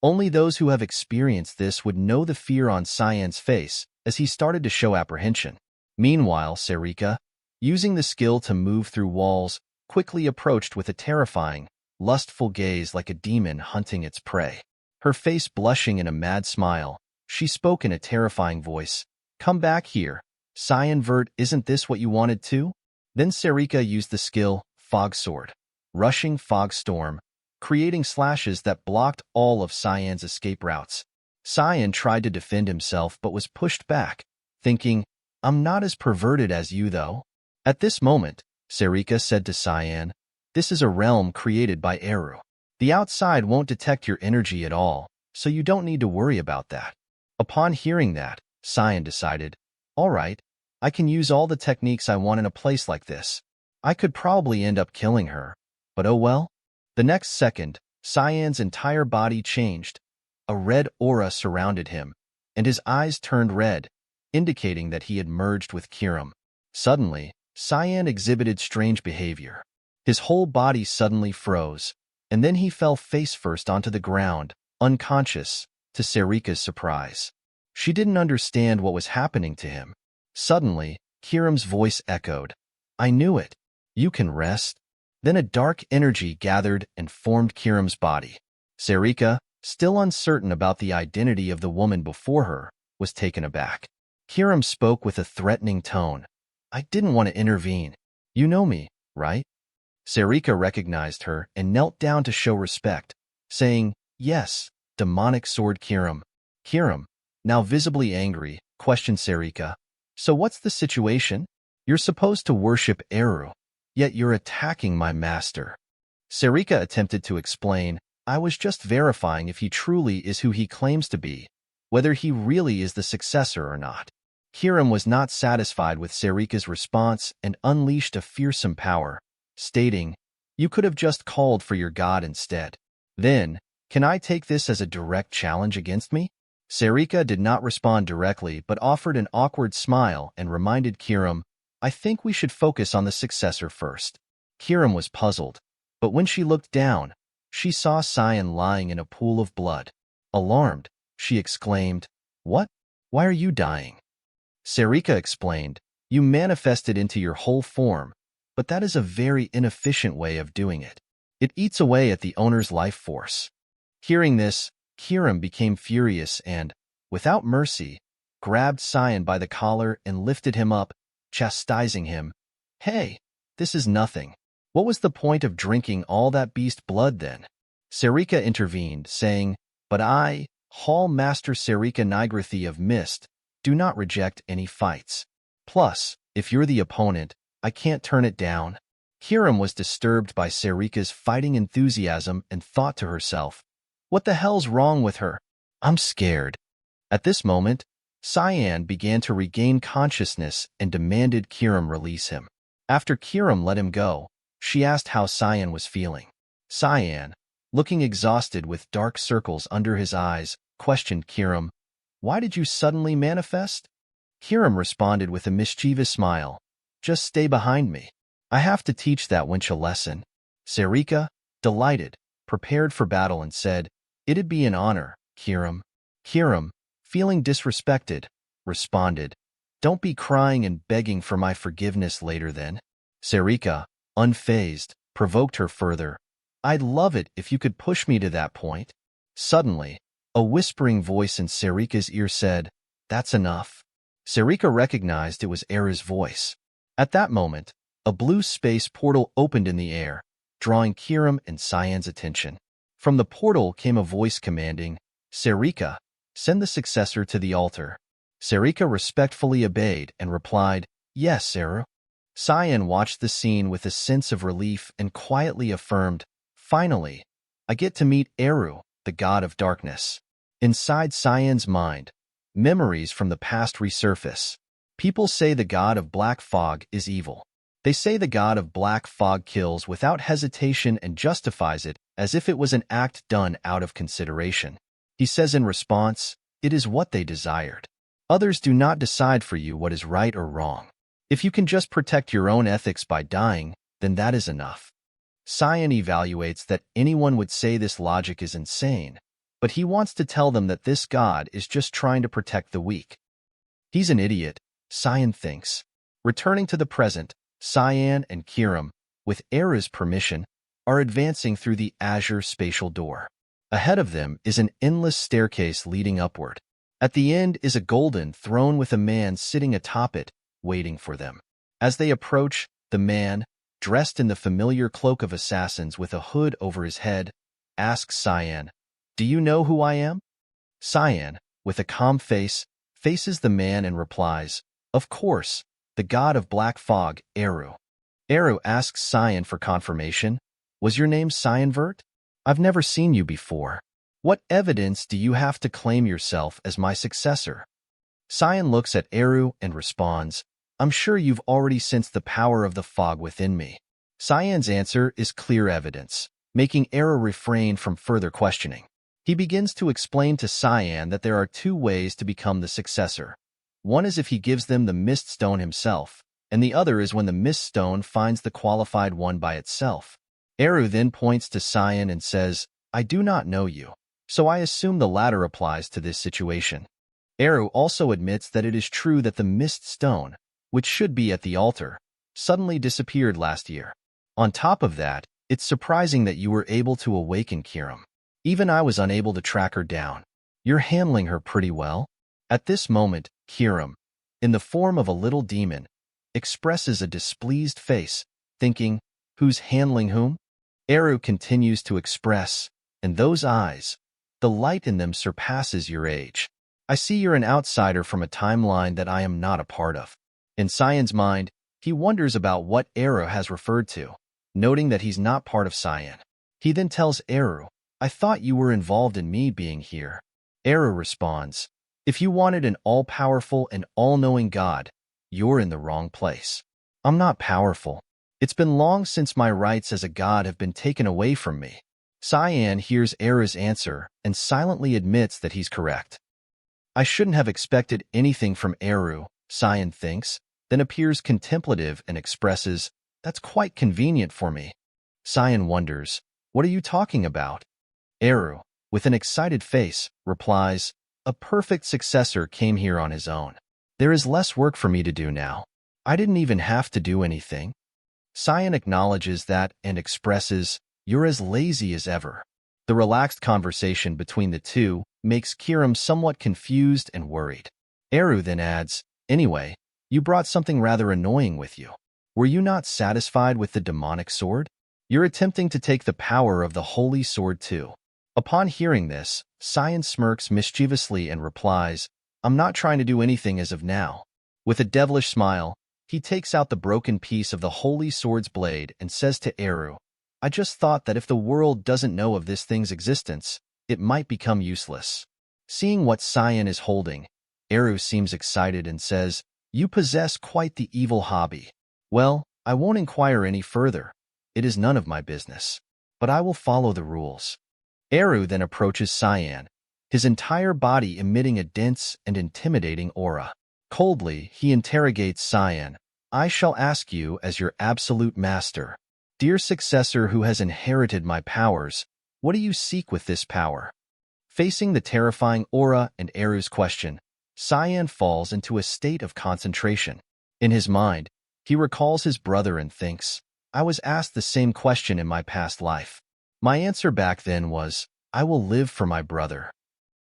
Only those who have experienced this would know the fear on Cyan's face as he started to show apprehension. Meanwhile, Sarika, using the skill to move through walls, quickly approached with a terrifying, lustful gaze like a demon hunting its prey. Her face blushing in a mad smile, she spoke in a terrifying voice, "Come back here, Cyanvert, isn't this what you wanted too?" Then Sarika used the skill Fog Sword, rushing fog storm, creating slashes that blocked all of Cyan's escape routes. Cyan tried to defend himself but was pushed back, thinking, "I'm not as perverted as you though." At this moment, Sarika said to Cyan, "This is a realm created by Eru. The outside won't detect your energy at all, so you don't need to worry about that." Upon hearing that, Cyan decided, "All right, I can use all the techniques I want in a place like this. I could probably end up killing her, but oh well." The next second, Cyan's entire body changed. A red aura surrounded him, and his eyes turned red, indicating that he had merged with Kirim. Suddenly, Cyan exhibited strange behavior. His whole body suddenly froze, and then he fell face-first onto the ground, unconscious, to Sarika's surprise. She didn't understand what was happening to him. Suddenly, Kirim's voice echoed, "I knew it. You can rest." Then a dark energy gathered and formed Kirim's body. Sarika, still uncertain about the identity of the woman before her, was taken aback. Kirim spoke with a threatening tone, "I didn't want to intervene. You know me, right?" Sarika recognized her and knelt down to show respect, saying, "Yes, demonic sword Kirim." Kirim, now visibly angry, questioned Sarika, "So what's the situation? You're supposed to worship Eru, yet you're attacking my master." Sarika attempted to explain, "I was just verifying if he truly is who he claims to be, whether he really is the successor or not." Kirim was not satisfied with Sarika's response and unleashed a fearsome power, stating, "You could have just called for your god instead. Then, can I take this as a direct challenge against me?" Sarika did not respond directly but offered an awkward smile and reminded Kirim, "I think we should focus on the successor first." Kirim was puzzled, but when she looked down, she saw Cyan lying in a pool of blood. Alarmed, she exclaimed, "What? Why are you dying?" Sarika explained, "You manifested into your whole form, but that is a very inefficient way of doing it. It eats away at the owner's life force." Hearing this, Kirim became furious and, without mercy, grabbed Cyan by the collar and lifted him up, chastising him. "Hey, This is nothing. What was the point of drinking all that beast blood then? Sarika intervened, saying, But I, Hall Master Sarika Nigrathi of Mist, do not reject any fights. Plus, if you're the opponent, I can't turn it down. Kiram was disturbed by Sarika's fighting enthusiasm and thought to herself, what the hell's wrong with her? I'm scared. At this moment, Cyan began to regain consciousness and demanded Kiram release him. After Kiram let him go, she asked how Cyan was feeling. Cyan, looking exhausted with dark circles under his eyes, questioned Kiram, Why did you suddenly manifest? Kiram responded with a mischievous smile, Just stay behind me. I have to teach that wench a lesson. Sarika, delighted, prepared for battle and said, It'd be an honor, Kiram. Kiram, feeling disrespected, responded, Don't be crying and begging for my forgiveness later then. Sarika, unfazed, provoked her further, I'd love it if you could push me to that point. Suddenly, a whispering voice in Sarika's ear said, That's enough. Sarika recognized it was Era's voice. At that moment, a blue space portal opened in the air, drawing Kiram and Cyan's attention. From the portal came a voice commanding, Sarika, send the successor to the altar. Sarika respectfully obeyed and replied, Yes, Eru. Cyan watched the scene with a sense of relief and quietly affirmed, Finally, I get to meet Eru, the god of darkness. Inside Cyan's mind, memories from the past resurface. People say the god of black fog is evil. They say the god of black fog kills without hesitation and justifies it as if it was an act done out of consideration. He says in response, It is what they desired. Others do not decide for you what is right or wrong. If you can just protect your own ethics by dying, then that is enough. Cyan evaluates that anyone would say this logic is insane, but he wants to tell them that this god is just trying to protect the weak. He's an idiot, Cyan thinks. Returning to the present, Cyan and Kiram, with Era's permission, are advancing through the azure spatial door. Ahead of them is an endless staircase leading upward. At the end is a golden throne with a man sitting atop it, waiting for them. As they approach, the man, dressed in the familiar cloak of assassins with a hood over his head, asks Cyan, Do you know who I am? Cyan, with a calm face, faces the man and replies, Of course, the god of black fog, Eru. Eru asks Cyan for confirmation, Was your name Cyanvert? I've never seen you before. What evidence do you have to claim yourself as my successor? Cyan looks at Eru and responds, I'm sure you've already sensed the power of the fog within me. Cyan's answer is clear evidence, making Eru refrain from further questioning. He begins to explain to Cyan that there are two ways to become the successor. One is if he gives them the mist stone himself, and the other is when the mist stone finds the qualified one by itself. Eru then points to Cyan and says, I do not know you, so I assume the latter applies to this situation. Eru also admits that it is true that the mist stone, which should be at the altar, suddenly disappeared last year. On top of that, it's surprising that you were able to awaken Kiram. Even I was unable to track her down. You're handling her pretty well. At this moment, Kiram, in the form of a little demon, expresses a displeased face, thinking, Who's handling whom? Eru continues to express, and those eyes, the light in them surpasses your age. I see you're an outsider from a timeline that I am not a part of. In Cyan's mind, he wonders about what Eru has referred to, noting that he's not part of Cyan. He then tells Eru, I thought you were involved in me being here. Eru responds, If you wanted an all-powerful and all-knowing god, you're in the wrong place. I'm not powerful. It's been long since my rights as a god have been taken away from me. Cyan hears Eru's answer and silently admits that he's correct. I shouldn't have expected anything from Eru, Cyan thinks, then appears contemplative and expresses, That's quite convenient for me. Cyan wonders, What are you talking about? Eru, with an excited face, replies, A perfect successor came here on his own. There is less work for me to do now. I didn't even have to do anything. Cyan acknowledges that and expresses, You're as lazy as ever. The relaxed conversation between the two makes Kiram somewhat confused and worried. Eru then adds, Anyway, you brought something rather annoying with you. Were you not satisfied with the demonic sword? You're attempting to take the power of the holy sword too. Upon hearing this, Cyan smirks mischievously and replies, I'm not trying to do anything as of now. With a devilish smile, he takes out the broken piece of the holy sword's blade and says to Eru, I just thought that if the world doesn't know of this thing's existence, it might become useless. Seeing what Cyan is holding, Eru seems excited and says, You possess quite the evil hobby. Well, I won't inquire any further. It is none of my business. But I will follow the rules. Eru then approaches Cyan, his entire body emitting a dense and intimidating aura. Coldly, he interrogates Cyan, I shall ask you as your absolute master. Dear successor who has inherited my powers, what do you seek with this power? Facing the terrifying aura and Eru's question, Cyan falls into a state of concentration. In his mind, he recalls his brother and thinks, I was asked the same question in my past life. My answer back then was, I will live for my brother.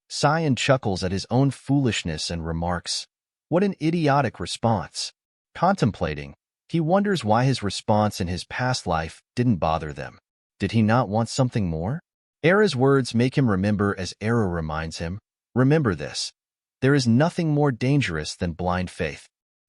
Cyan chuckles at his own foolishness and remarks, What an idiotic response. Contemplating, he wonders why his response in his past life didn't bother them. Did he not want something more? Era's words make him remember as Era reminds him, Remember this. There is nothing more dangerous than blind faith.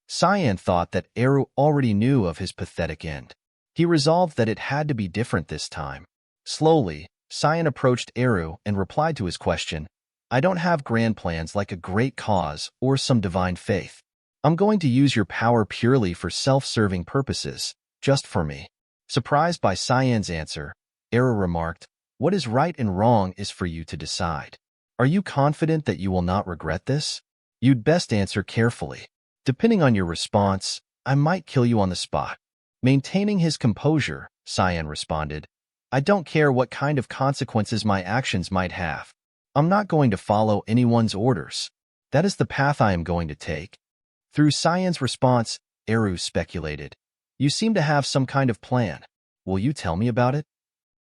Cyan thought that Eru already knew of his pathetic end. He resolved that it had to be different this time. Slowly, Cyan approached Eru and replied to his question, I don't have grand plans like a great cause or some divine faith. I'm going to use your power purely for self-serving purposes, just for me. Surprised by Cyan's answer, Eru remarked, What is right and wrong is for you to decide. Are you confident that you will not regret this? You'd best answer carefully. Depending on your response, I might kill you on the spot. Maintaining his composure, Cyan responded, I don't care what kind of consequences my actions might have. I'm not going to follow anyone's orders. That is the path I am going to take. Through Cyan's response, Eru speculated, You seem to have some kind of plan. Will you tell me about it?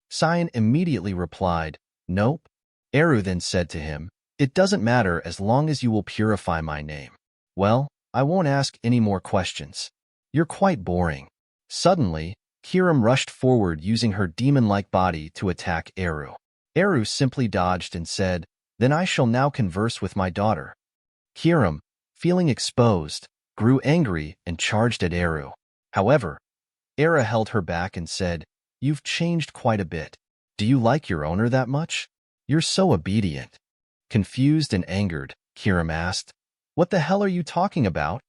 Cyan immediately replied, Nope. Eru then said to him, It doesn't matter as long as you will purify my name. Well, I won't ask any more questions. You're quite boring. Suddenly, Kiram rushed forward using her demon-like body to attack Eru. Eru simply dodged and said, Then I shall now converse with my daughter. Kiram, feeling exposed, grew angry and charged at Eru. However, Era held her back and said, You've changed quite a bit. Do you like your owner that much? You're so obedient. Confused and angered, Kiram asked, What the hell are you talking about?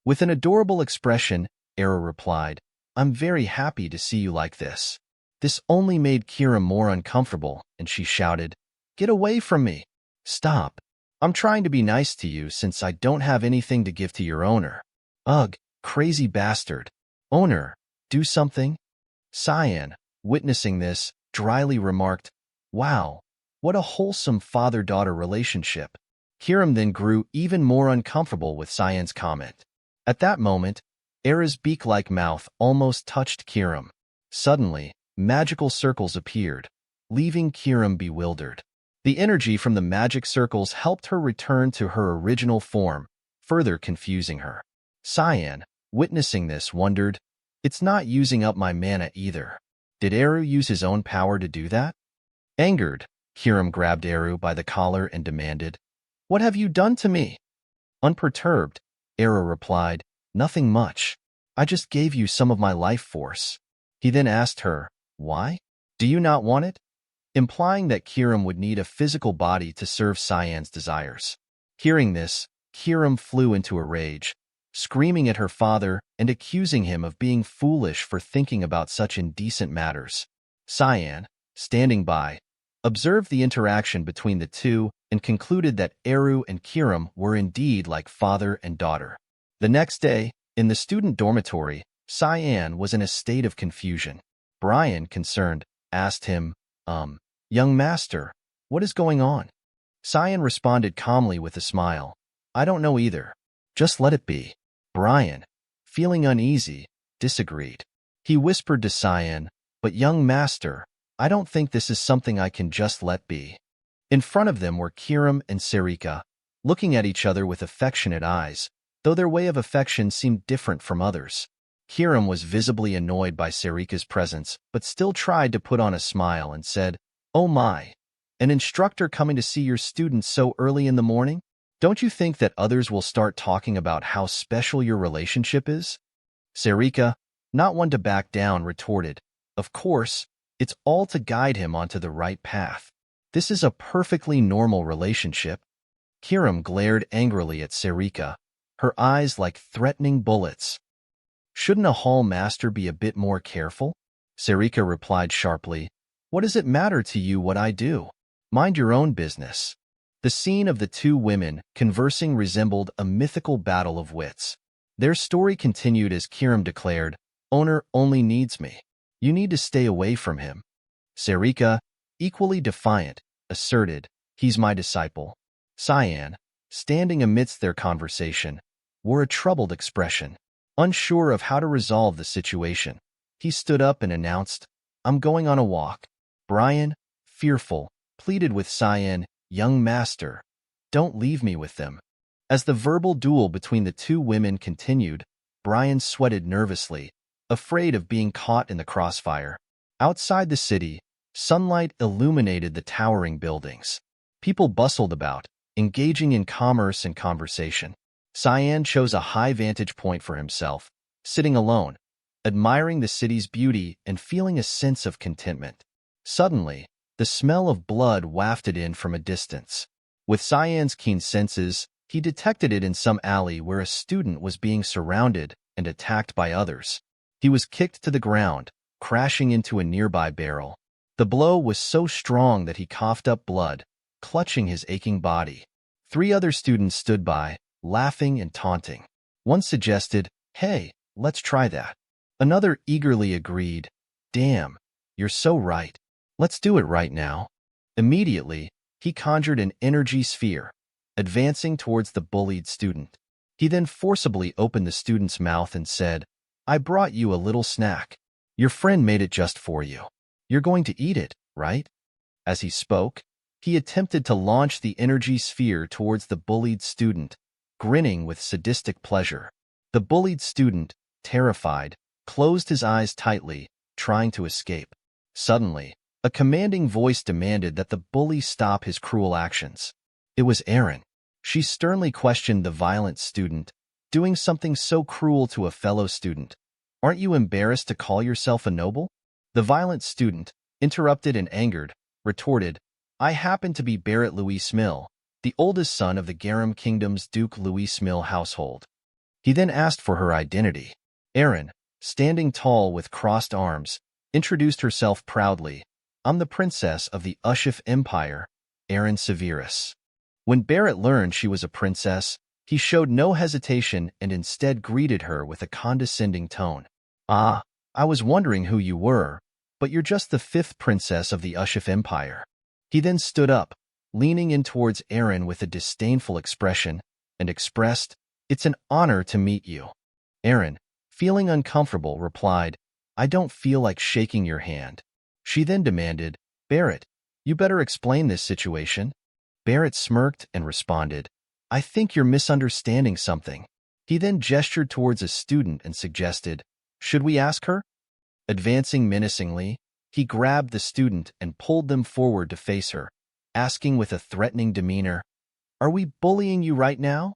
With an adorable expression, Era replied, I'm very happy to see you like this. This only made Kiram more uncomfortable, and she shouted, Get away from me. Stop. I'm trying to be nice to you since I don't have anything to give to your owner. Ugh, crazy bastard. Owner, do something? Cyan, witnessing this, dryly remarked, Wow, what a wholesome father-daughter relationship. Kiram then grew even more uncomfortable with Cyan's comment. At that moment, Era's beak-like mouth almost touched Kiram. Suddenly, magical circles appeared, leaving Kiram bewildered. The energy from the magic circles helped her return to her original form, further confusing her. Cyan, witnessing this, wondered, It's not using up my mana either. Did Eru use his own power to do that? Angered, Kiram grabbed Eru by the collar and demanded, What have you done to me? Unperturbed, Eru replied, Nothing much. I just gave you some of my life force. He then asked her, Why? Do you not want it? Implying that Kiram would need a physical body to serve Cyan's desires. Hearing this, Kiram flew into a rage, screaming at her father and accusing him of being foolish for thinking about such indecent matters. Cyan, standing by, observed the interaction between the two and concluded that Eru and Kiram were indeed like father and daughter. The next day, in the student dormitory, Cyan was in a state of confusion. Brian, concerned, asked him, Young master, what is going on? Cyan responded calmly with a smile, I don't know either. Just let it be. Brian, feeling uneasy, disagreed. He whispered to Cyan, But young master, I don't think this is something I can just let be. In front of them were Kiram and Sarika, looking at each other with affectionate eyes, though their way of affection seemed different from others. Kiram was visibly annoyed by Sarika's presence, but still tried to put on a smile and said, "Oh my, an instructor coming to see your students so early in the morning? Don't you think that others will start talking about how special your relationship is?" Sarika, not one to back down, retorted, "Of course, it's all to guide him onto the right path. This is a perfectly normal relationship." Kiram glared angrily at Sarika, her eyes like threatening bullets. "Shouldn't a hall master be a bit more careful?" Sarika replied sharply, "What does it matter to you what I do? Mind your own business." The scene of the two women conversing resembled a mythical battle of wits. Their story continued as Kiram declared, "Owner only needs me. You need to stay away from him." Sarika, equally defiant, asserted, "He's my disciple." Cyan, standing amidst their conversation, wore a troubled expression. Unsure of how to resolve the situation, he stood up and announced, "I'm going on a walk." Brian, fearful, pleaded with Cyan, "Young master, don't leave me with them." As the verbal duel between the two women continued, Brian sweated nervously, afraid of being caught in the crossfire. Outside the city, sunlight illuminated the towering buildings. People bustled about, engaging in commerce and conversation. Cyan chose a high vantage point for himself, sitting alone, admiring the city's beauty and feeling a sense of contentment. Suddenly, the smell of blood wafted in from a distance. With Cyan's keen senses, he detected it in some alley where a student was being surrounded and attacked by others. He was kicked to the ground, crashing into a nearby barrel. The blow was so strong that he coughed up blood, clutching his aching body. 3 other students stood by, laughing and taunting. One suggested, "Hey, let's try that." Another eagerly agreed, "Damn, you're so right. Let's do it right now." Immediately, he conjured an energy sphere, advancing towards the bullied student. He then forcibly opened the student's mouth and said, "I brought you a little snack. Your friend made it just for you. You're going to eat it, right?" As he spoke, he attempted to launch the energy sphere towards the bullied student, grinning with sadistic pleasure. The bullied student, terrified, closed his eyes tightly, trying to escape. Suddenly, a commanding voice demanded that the bully stop his cruel actions. It was Erin. She sternly questioned the violent student, "Doing something so cruel to a fellow student. Aren't you embarrassed to call yourself a noble?" The violent student, interrupted and angered, retorted, "I happen to be Barrett Louis Smill, the oldest son of the Garum Kingdom's Duke Louis Smill household." He then asked for her identity. Erin, standing tall with crossed arms, introduced herself proudly, "I'm the princess of the Ushif Empire, Erin Severus." When Barrett learned she was a princess, he showed no hesitation and instead greeted her with a condescending tone. "Ah, I was wondering who you were, but you're just the 5th princess of the Ushif Empire." He then stood up, leaning in towards Erin with a disdainful expression, and expressed, "It's an honor to meet you." Erin, feeling uncomfortable, replied, "I don't feel like shaking your hand." She then demanded, "Barrett, you better explain this situation." Barrett smirked and responded, "I think you're misunderstanding something." He then gestured towards a student and suggested, "Should we ask her?" Advancing menacingly, he grabbed the student and pulled them forward to face her, asking with a threatening demeanor, "Are we bullying you right now?"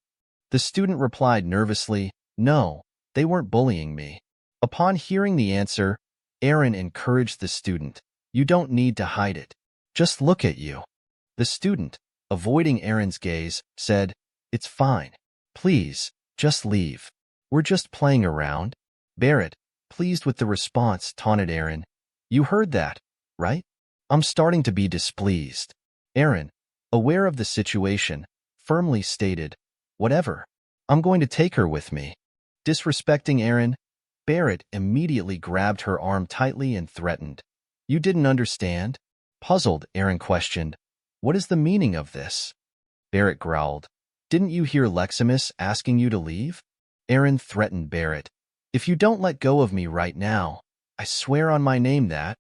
The student replied nervously, "No, they weren't bullying me." Upon hearing the answer, Erin encouraged the student, "You don't need to hide it. Just look at you." The student, avoiding Erin's gaze, said, "It's fine. Please, just leave. We're just playing around." Barrett, pleased with the response, taunted Erin, "You heard that, right? I'm starting to be displeased." Erin, aware of the situation, firmly stated, "Whatever. I'm going to take her with me." Disrespecting Erin, Barrett immediately grabbed her arm tightly and threatened, "You didn't understand?" Puzzled, Erin questioned, "What is the meaning of this?" Barrett growled, "Didn't you hear Leximus asking you to leave?" Erin threatened Barrett, "If you don't let go of me right now, I swear on my name that."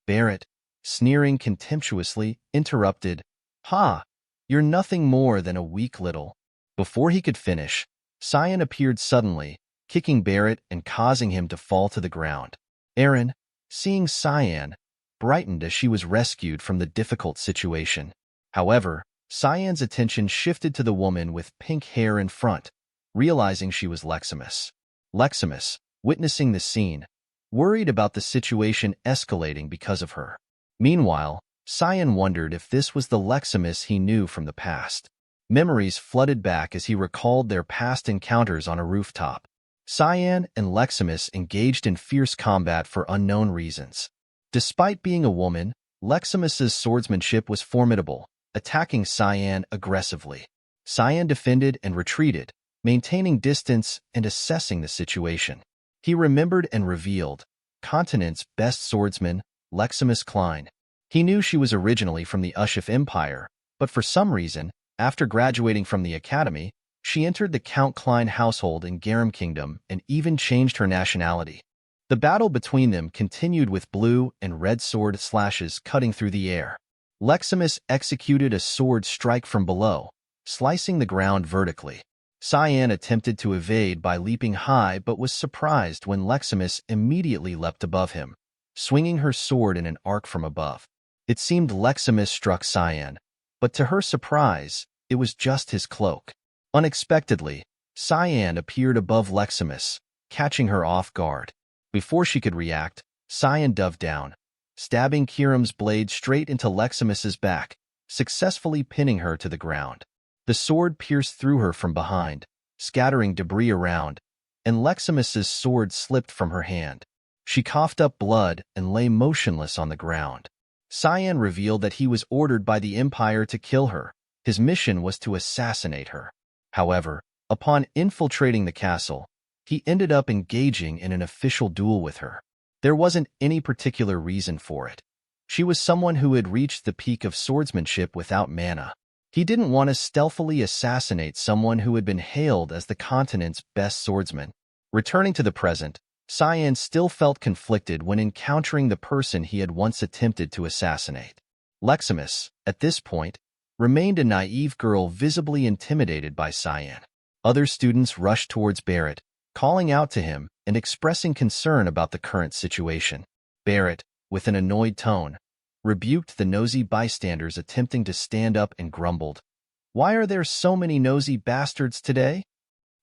Barrett, sneering contemptuously, interrupted, "Ha! You're nothing more than a weak little." Before he could finish, Cyan appeared suddenly, kicking Barrett and causing him to fall to the ground. Erin, seeing Cyan, brightened as she was rescued from the difficult situation. However, Cyan's attention shifted to the woman with pink hair in front, realizing she was Leximus. Leximus, witnessing the scene, worried about the situation escalating because of her. Meanwhile, Cyan wondered if this was the Leximus he knew from the past. Memories flooded back as he recalled their past encounters on a rooftop. Cyan and Leximus engaged in fierce combat for unknown reasons. Despite being a woman, Leximus's swordsmanship was formidable, attacking Cyan aggressively. Cyan defended and retreated, maintaining distance and assessing the situation. He remembered and revealed Continent's best swordsman, Leximus Klein. He knew she was originally from the Ushif Empire, but for some reason, after graduating from the academy, she entered the Count Klein household in Garum Kingdom and even changed her nationality. The battle between them continued with blue and red sword slashes cutting through the air. Leximus executed a sword strike from below, slicing the ground vertically. Cyan attempted to evade by leaping high but was surprised when Leximus immediately leapt above him, swinging her sword in an arc from above. It seemed Leximus struck Cyan, but to her surprise, it was just his cloak. Unexpectedly, Cyan appeared above Leximus, catching her off guard. Before she could react, Cyan dove down, stabbing Kiram's blade straight into Leximus's back, successfully pinning her to the ground. The sword pierced through her from behind, scattering debris around, and Leximus's sword slipped from her hand. She coughed up blood and lay motionless on the ground. Cyan revealed that he was ordered by the Empire to kill her. His mission was to assassinate her. However, upon infiltrating the castle, he ended up engaging in an official duel with her. There wasn't any particular reason for it. She was someone who had reached the peak of swordsmanship without mana. He didn't want to stealthily assassinate someone who had been hailed as the continent's best swordsman. Returning to the present, Cyan still felt conflicted when encountering the person he had once attempted to assassinate. Leximus, at this point, remained a naive girl visibly intimidated by Cyan. Other students rushed towards Barrett, calling out to him and expressing concern about the current situation. Barrett, with an annoyed tone, rebuked the nosy bystanders attempting to stand up and grumbled, "Why are there so many nosy bastards today?"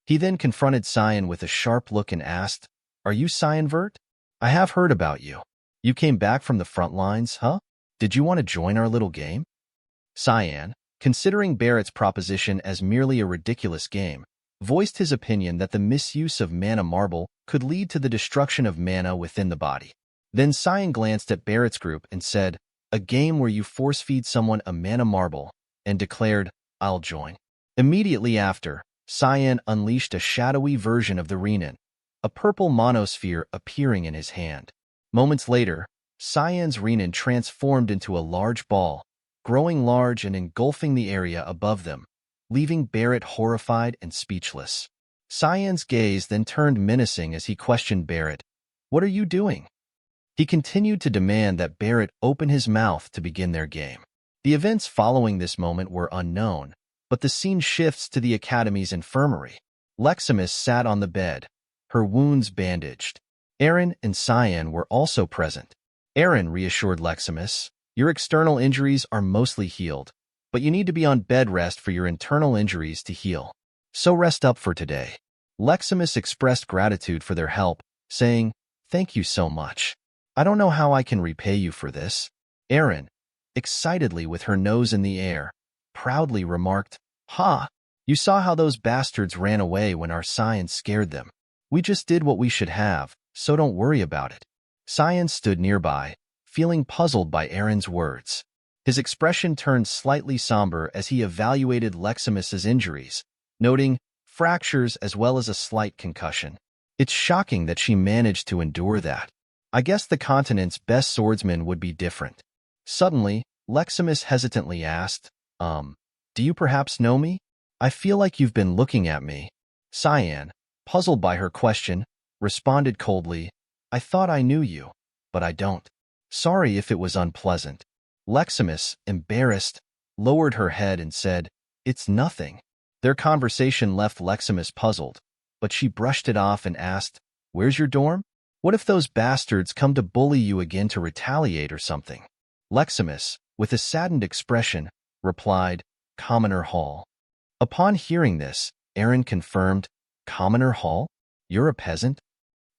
He then confronted Cyan with a sharp look and asked, "Are you Cyanvert? I have heard about you. You came back from the front lines, huh? Did you want to join our little game?" Cyan, considering Barrett's proposition as merely a ridiculous game, voiced his opinion that the misuse of mana marble could lead to the destruction of mana within the body. Then Cyan glanced at Barrett's group and said, "A game where you force-feed someone a mana marble," and declared, "I'll join." Immediately after, Cyan unleashed a shadowy version of the Renin, a purple monosphere appearing in his hand. Moments later, Cyan's Renin transformed into a large ball, growing large and engulfing the area above them, leaving Barrett horrified and speechless. Cyan's gaze then turned menacing as he questioned Barrett, "What are you doing?" He continued to demand that Barrett open his mouth to begin their game. The events following this moment were unknown, but the scene shifts to the Academy's infirmary. Leximus sat on the bed, her wounds bandaged. Erin and Cyan were also present. Erin reassured Leximus, "Your external injuries are mostly healed, but you need to be on bed rest for your internal injuries to heal. So rest up for today." Leximus expressed gratitude for their help, saying, "Thank you so much. I don't know how I can repay you for this." Erin, excitedly with her nose in the air, proudly remarked, "Ha! You saw how those bastards ran away when our Cyan scared them. We just did what we should have, so don't worry about it." Cyan stood nearby, feeling puzzled by Erin's words. His expression turned slightly somber as he evaluated Leximus's injuries, noting fractures as well as a slight concussion. "It's shocking that she managed to endure that. I guess the continent's best swordsman would be different." Suddenly, Leximus hesitantly asked, "Do you perhaps know me? I feel like you've been looking at me." Cyan, puzzled by her question, responded coldly, "I thought I knew you, but I don't. Sorry if it was unpleasant." Leximus, embarrassed, lowered her head and said, "It's nothing." Their conversation left Leximus puzzled. but she brushed it off and asked, "Where's your dorm? What if those bastards come to bully you again to retaliate or something?" Leximus, with a saddened expression, replied, "Commoner Hall." Upon hearing this, Aaron confirmed, "Commoner Hall? You're a peasant?"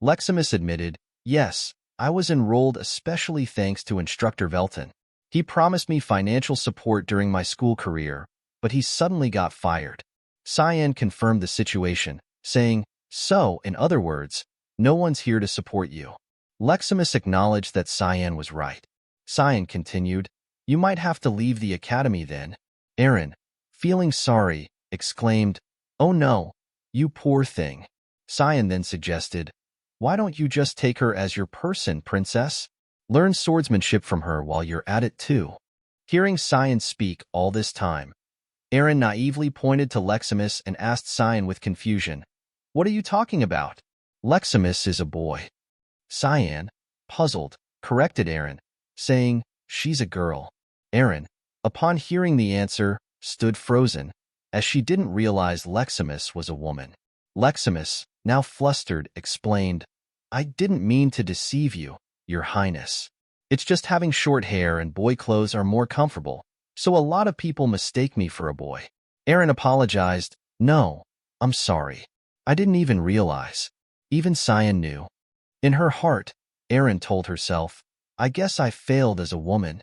Leximus admitted, "Yes, I was enrolled especially thanks to Instructor Velton. He promised me financial support during my school career, but he suddenly got fired." Cyan confirmed the situation, saying, "So, in other words, no one's here to support you." Leximus acknowledged that Cyan was right. Cyan continued, "You might have to leave the academy then." Aaron, feeling sorry, exclaimed, "Oh no, you poor thing." Cyan then suggested, "Why don't you just take her as your person, princess? Learn swordsmanship from her while you're at it too." Hearing Cyan speak all this time, Aaron naively pointed to Leximus and asked Cyan with confusion, "What are you talking about?" "Leximus is a boy." Cyan, puzzled, corrected Aaron, saying, "She's a girl." Aaron, upon hearing the answer, stood frozen, as she didn't realize Leximus was a woman. Leximus, now flustered, explained, "I didn't mean to deceive you, Your Highness. It's just having short hair and boy clothes are more comfortable, so a lot of people mistake me for a boy." Aaron apologized, "No, I'm sorry. I didn't even realize." Even Cyan knew. In her heart, Aaron told herself, "I guess I failed as a woman."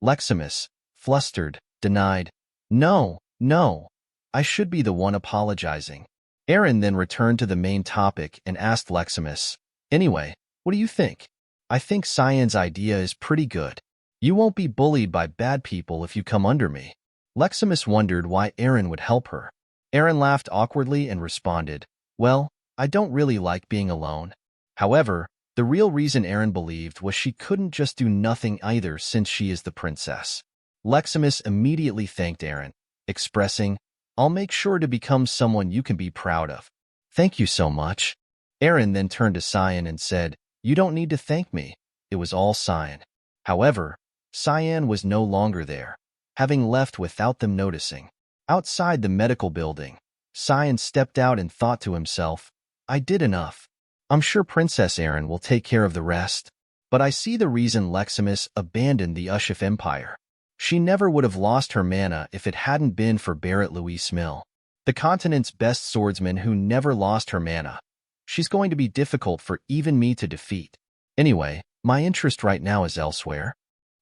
Leximus, flustered, denied, "No, no, I should be the one apologizing." Aaron then returned to the main topic and asked Leximus, "Anyway, what do you think?" "I think Cyan's idea is pretty good. You won't be bullied by bad people if you come under me." Leximus wondered why Aaron would help her. Aaron laughed awkwardly and responded, "Well, I don't really like being alone." However, the real reason Aaron believed was she couldn't just do nothing either since she is the princess. Leximus immediately thanked Aaron, expressing, "I'll make sure to become someone you can be proud of." "Thank you so much." Aaron then turned to Cyan and said, "You don't need to thank me." It was all Cyan. However, Cyan was no longer there, having left without them noticing. Outside the medical building, Cyan stepped out and thought to himself, "I did enough. I'm sure Princess Aaron will take care of the rest." But I see the reason Leximus abandoned the Ushif Empire. She never would have lost her mana if it hadn't been for Barrett Louis Mill, the continent's best swordsman who never lost her mana. She's going to be difficult for even me to defeat. Anyway, my interest right now is elsewhere.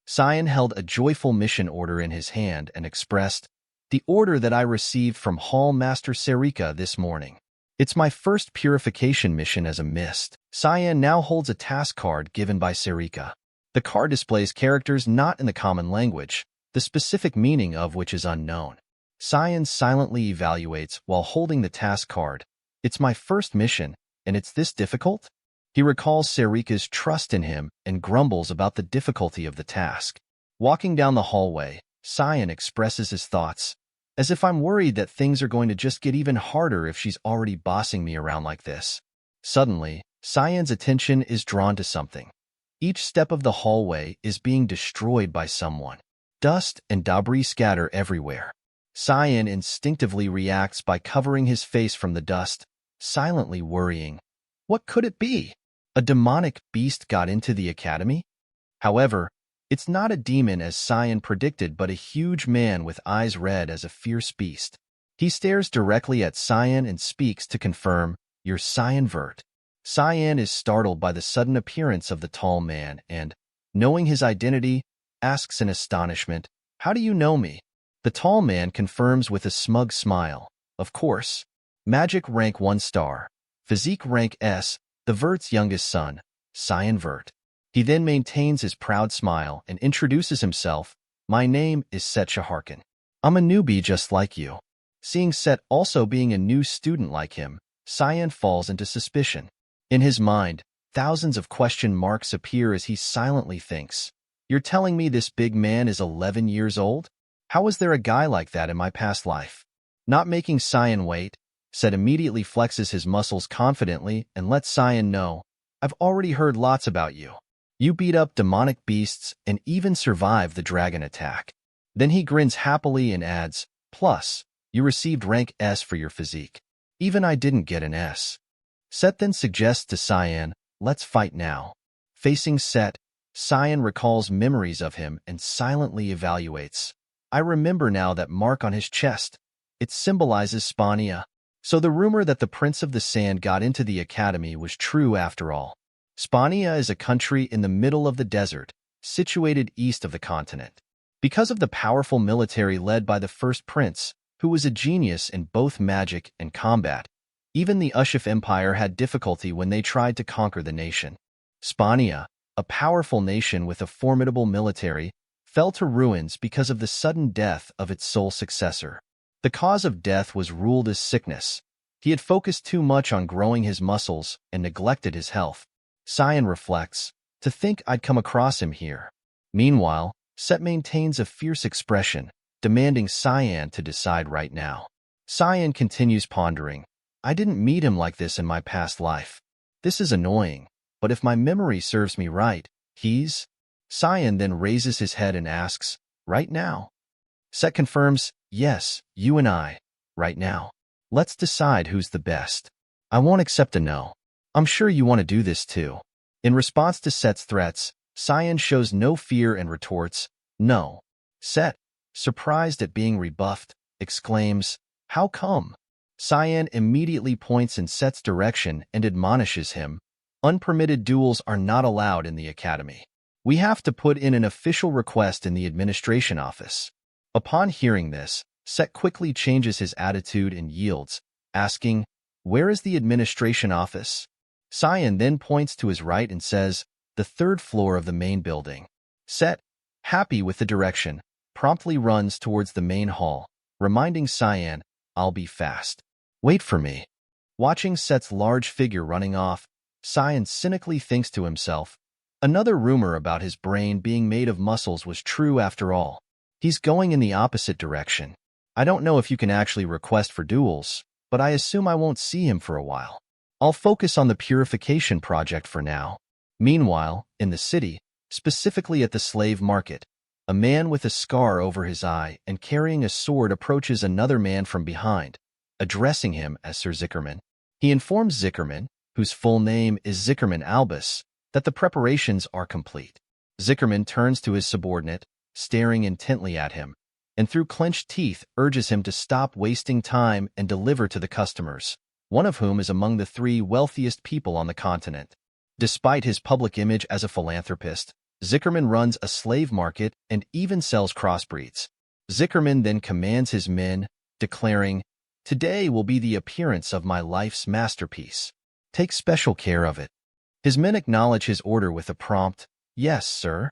Cyan held a joyful mission order in his hand and expressed, "The order that I received from Hall Master Serika this morning. It's my first purification mission as a mist." Cyan now holds a task card given by Serika. The card displays characters not in the common language, the specific meaning of which is unknown. Cyan silently evaluates while holding the task card. "It's my first mission, and it's this difficult?" He recalls Serika's trust in him and grumbles about the difficulty of the task. Walking down the hallway, Cyan expresses his thoughts, "As if I'm worried that things are going to just get even harder if she's already bossing me around like this." Suddenly, Cyan's attention is drawn to something. Each step of the hallway is being destroyed by someone. Dust and debris scatter everywhere. Cyan instinctively reacts by covering his face from the dust, silently worrying. What could it be? A demonic beast got into the academy? However, it's not a demon as Cyan predicted, but a huge man with eyes red as a fierce beast. He stares directly at Cyan and speaks to confirm, "You're Cyan Vert." Cyan is startled by the sudden appearance of the tall man and, knowing his identity, asks in astonishment, "How do you know me?" The tall man confirms with a smug smile, "Of course. Magic rank 1 star. Physique rank S, the Vert's youngest son, Cyan Vert." He then maintains his proud smile and introduces himself, "My name is Set Shaharkin. I'm a newbie just like you." Seeing Set also being a new student like him, Cyan falls into suspicion. In his mind, thousands of question marks appear as he silently thinks, "You're telling me this big man is 11 years old? How was there a guy like that in my past life?" Not making Cyan wait, Set immediately flexes his muscles confidently and lets Cyan know, "I've already heard lots about you. You beat up demonic beasts and even survived the dragon attack." Then he grins happily and adds, "Plus, you received rank S for your physique." Even I didn't get an S. Set then suggests to Cyan, let's fight now. Facing Set, Cyan recalls memories of him and silently evaluates. I remember now that mark on his chest. It symbolizes Spania. So the rumor that the Prince of the Sand got into the academy was true after all. Spania is a country in the middle of the desert, situated east of the continent. Because of the powerful military led by the first prince, who was a genius in both magic and combat, even the Ushif Empire had difficulty when they tried to conquer the nation. Spania, a powerful nation with a formidable military, fell to ruins because of the sudden death of its sole successor. The cause of death was ruled as sickness. He had focused too much on growing his muscles and neglected his health. Cyan reflects, to think I'd come across him here. Meanwhile, Set maintains a fierce expression, demanding Cyan to decide right now. Cyan continues pondering, I didn't meet him like this in my past life. This is annoying, but if my memory serves me right, he's... Cyan then raises his head and asks, right now? Set confirms, yes, you and I, right now. Let's decide who's the best. I won't accept a no. I'm sure you want to do this too. In response to Set's threats, Cyan shows no fear and retorts, no. Set, surprised at being rebuffed, exclaims, how come? Cyan immediately points in Set's direction and admonishes him, unpermitted duels are not allowed in the academy. We have to put in an official request in the administration office. Upon hearing this, Set quickly changes his attitude and yields, asking, where is the administration office? Cyan then points to his right and says, the third floor of the main building. Set, happy with the direction, promptly runs towards the main hall, reminding Cyan, I'll be fast. Wait for me. Watching Set's large figure running off, Cyan cynically thinks to himself, another rumor about his brain being made of muscles was true after all. He's going in the opposite direction. I don't know if you can actually request for duels, but I assume I won't see him for a while. I'll focus on the Purification project for now. Meanwhile, in the city, specifically at the slave market, a man with a scar over his eye and carrying a sword approaches another man from behind, addressing him as Sir Zickerman. He informs Zickerman, whose full name is Zickerman Albus, that the preparations are complete. Zickerman turns to his subordinate, staring intently at him, and through clenched teeth urges him to stop wasting time and deliver to the customers, one of whom is among the 3 wealthiest people on the continent. Despite his public image as a philanthropist, Zickerman runs a slave market and even sells crossbreeds. Zickerman then commands his men, declaring, today will be the appearance of my life's masterpiece. Take special care of it. His men acknowledge his order with a prompt, yes, sir.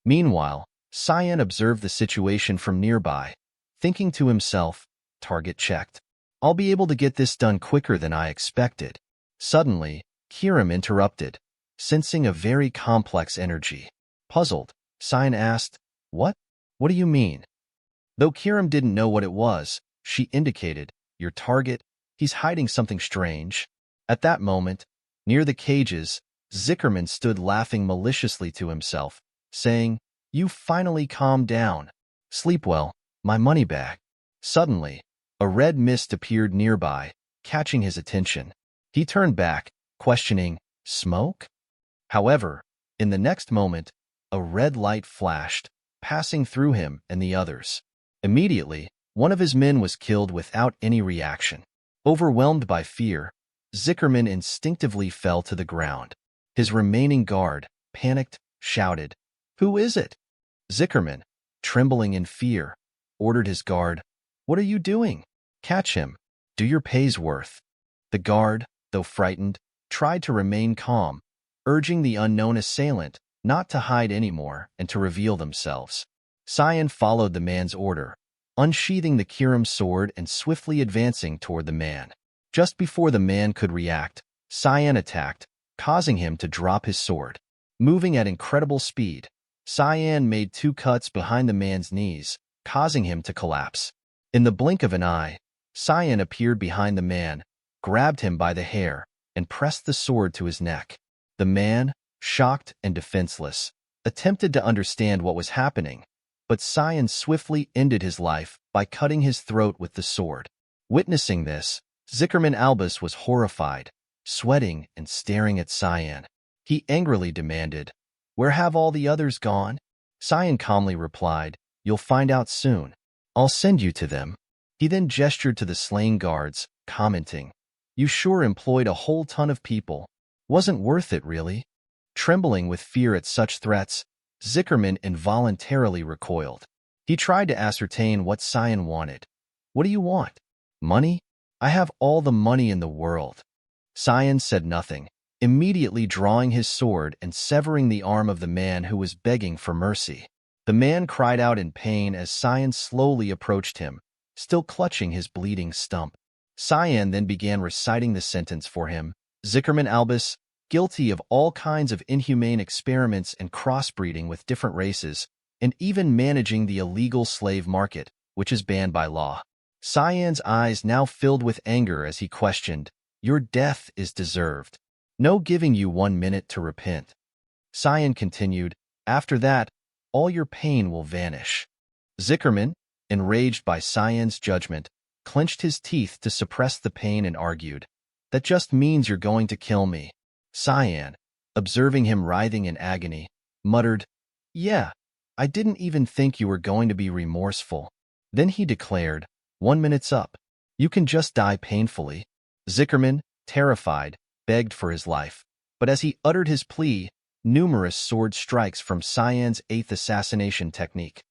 Meanwhile, Cyan observed the situation from nearby, thinking to himself, target checked. I'll be able to get this done quicker than I expected. Suddenly, Kiram interrupted, sensing a very complex energy. Puzzled, Cyan asked, what? What do you mean? Though Kiram didn't know what it was, she indicated, your target, he's hiding something strange. At that moment, near the cages, Zickerman stood laughing maliciously to himself, saying, you finally calmed down. Sleep well, my money back. Suddenly, a red mist appeared nearby, catching his attention. He turned back, questioning, smoke? However, in the next moment, a red light flashed, passing through him and the others. Immediately, one of his men was killed without any reaction. Overwhelmed by fear, Zickerman instinctively fell to the ground. His remaining guard, panicked, shouted, who is it? Zickerman, trembling in fear, ordered his guard, what are you doing? Catch him. Do your pay's worth. The guard, though frightened, tried to remain calm, urging the unknown assailant not to hide anymore and to reveal themselves. Cyan followed the man's order, unsheathing the Kiram sword and swiftly advancing toward the man. Just before the man could react, Cyan attacked, causing him to drop his sword. Moving at incredible speed, Cyan made 2 cuts behind the man's knees, causing him to collapse. In the blink of an eye, Cyan appeared behind the man, grabbed him by the hair, and pressed the sword to his neck. The man, shocked and defenseless, attempted to understand what was happening, but Cyan swiftly ended his life by cutting his throat with the sword. Witnessing this, Zickerman Albus was horrified, sweating and staring at Cyan. He angrily demanded, "Where have all the others gone?" Cyan calmly replied, "You'll find out soon. I'll send you to them." He then gestured to the slain guards, commenting, "You sure employed a whole ton of people. Wasn't worth it, really." Trembling with fear at such threats, Zickerman involuntarily recoiled. He tried to ascertain what Cyan wanted. "What do you want? Money? I have all the money in the world." Cyan said nothing, immediately drawing his sword and severing the arm of the man who was begging for mercy. The man cried out in pain as Cyan slowly approached him, still clutching his bleeding stump. Cyan then began reciting the sentence for him. Zickerman Albus, guilty of all kinds of inhumane experiments and crossbreeding with different races, and even managing the illegal slave market, which is banned by law. Cyan's eyes now filled with anger as he questioned, "Your death is deserved. No giving you 1 minute to repent." Cyan continued, "After that, all your pain will vanish." Zickerman, enraged by Cyan's judgment, clenched his teeth to suppress the pain and argued, "That just means you're going to kill me." Cyan, observing him writhing in agony, muttered, "Yeah, I didn't even think you were going to be remorseful." Then he declared, "1 minute's up. You can just die painfully." Zickerman, terrified, begged for his life. But as he uttered his plea, numerous sword strikes from Cyan's 8th assassination technique,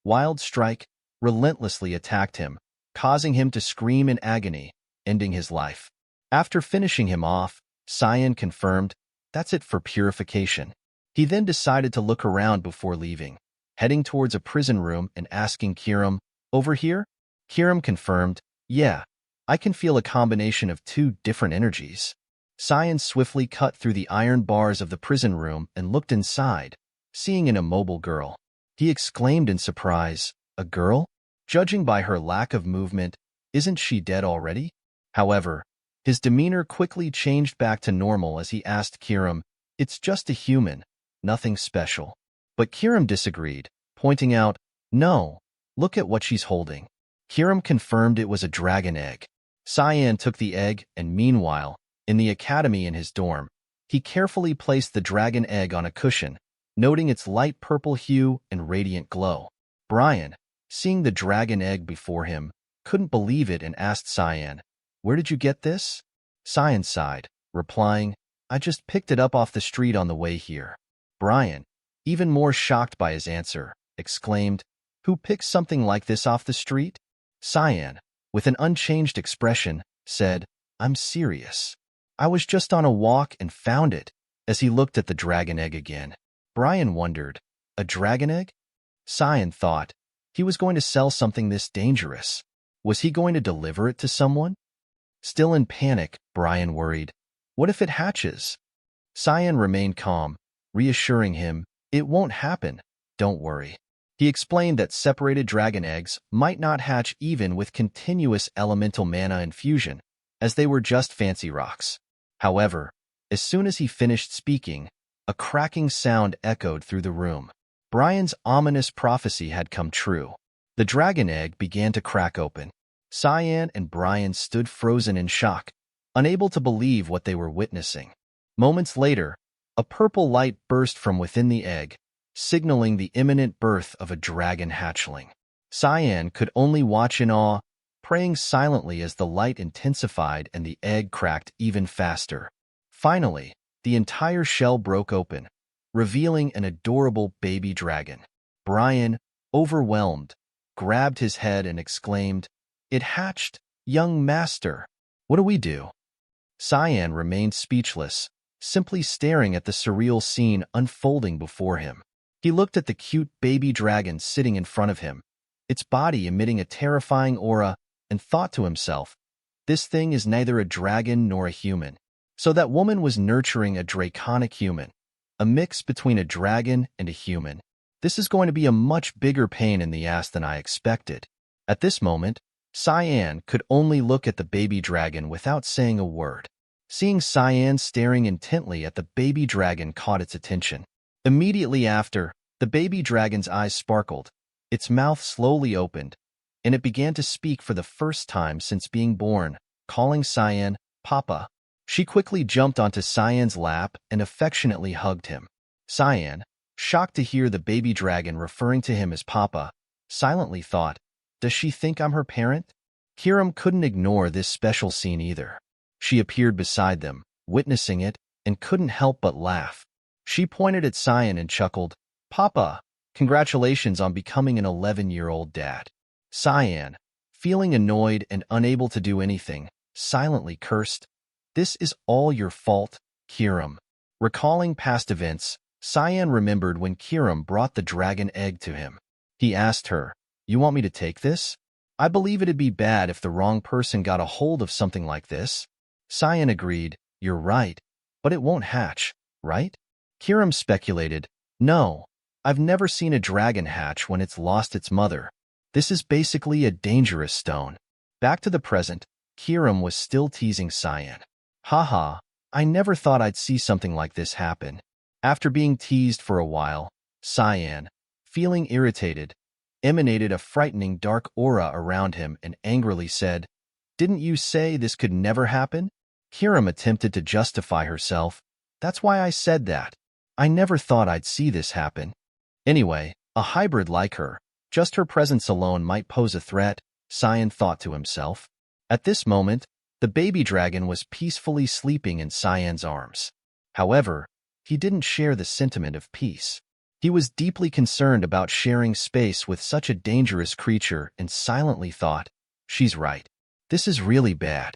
Wild Strike, relentlessly attacked him, causing him to scream in agony, ending his life. After finishing him off, Cyan confirmed, "That's it for Purification." He then decided to look around before leaving, heading towards a prison room and asking Kiram, "Over here?" Kiram confirmed, "Yeah, I can feel a combination of 2 different energies." Cyan swiftly cut through the iron bars of the prison room and looked inside, seeing an immobile girl. He exclaimed in surprise, "A girl? Judging by her lack of movement, isn't she dead already?" However, his demeanor quickly changed back to normal as he asked Kiram, "It's just a human, nothing special." But Kiram disagreed, pointing out, "No, look at what she's holding." Kiram confirmed it was a dragon egg. Cyan took the egg and meanwhile, in the academy in his dorm, he carefully placed the dragon egg on a cushion, noting its light purple hue and radiant glow. Brian, seeing the dragon egg before him, couldn't believe it and asked Cyan, "Where did you get this?" Cyan sighed, replying, "I just picked it up off the street on the way here." Brian, even more shocked by his answer, exclaimed, "Who picks something like this off the street?" Cyan, with an unchanged expression, said, "I'm serious. I was just on a walk and found it," as he looked at the dragon egg again. Brian wondered, "A dragon egg?" Cyan thought, he was going to sell something this dangerous. Was he going to deliver it to someone? Still in panic, Brian worried, "What if it hatches?" Cyan remained calm, reassuring him, "It won't happen, don't worry." He explained that separated dragon eggs might not hatch even with continuous elemental mana infusion, as they were just fancy rocks. However, as soon as he finished speaking, a cracking sound echoed through the room. Brian's ominous prophecy had come true. The dragon egg began to crack open. Cyan and Brian stood frozen in shock, unable to believe what they were witnessing. Moments later, a purple light burst from within the egg, signaling the imminent birth of a dragon hatchling. Cyan could only watch in awe, praying silently as the light intensified and the egg cracked even faster. Finally, the entire shell broke open, revealing an adorable baby dragon. Brian, overwhelmed, grabbed his head and exclaimed, "It hatched, young master. What do we do?" Cyan remained speechless, simply staring at the surreal scene unfolding before him. He looked at the cute baby dragon sitting in front of him, its body emitting a terrifying aura, and thought to himself, "This thing is neither a dragon nor a human." So that woman was nurturing a draconic human, a mix between a dragon and a human. This is going to be a much bigger pain in the ass than I expected. At this moment, Cyan could only look at the baby dragon without saying a word. Seeing Cyan staring intently at the baby dragon caught its attention. Immediately after, the baby dragon's eyes sparkled, its mouth slowly opened, and it began to speak for the first time since being born, calling Cyan, Papa. She quickly jumped onto Cyan's lap and affectionately hugged him. Cyan, shocked to hear the baby dragon referring to him as Papa, silently thought, does she think I'm her parent? Kiram couldn't ignore this special scene either. She appeared beside them, witnessing it, and couldn't help but laugh. She pointed at Cyan and chuckled, Papa, congratulations on becoming an 11-year-old dad. Cyan, feeling annoyed and unable to do anything, silently cursed, this is all your fault, Kiram. Recalling past events, Cyan remembered when Kiram brought the dragon egg to him. He asked her, you want me to take this? I believe it'd be bad if the wrong person got a hold of something like this. Cyan agreed, you're right, but it won't hatch, right? Kiram speculated, no, I've never seen a dragon hatch when it's lost its mother. This is basically a dangerous stone. Back to the present, Kiram was still teasing Cyan. Haha, I never thought I'd see something like this happen. After being teased for a while, Cyan, feeling irritated, emanated a frightening dark aura around him and angrily said, didn't you say this could never happen? Kiram attempted to justify herself. That's why I said that. I never thought I'd see this happen. Anyway, a hybrid like her, just her presence alone might pose a threat, Cyan thought to himself. At this moment, the baby dragon was peacefully sleeping in Cyan's arms. However, he didn't share the sentiment of peace. He was deeply concerned about sharing space with such a dangerous creature and silently thought, she's right. This is really bad.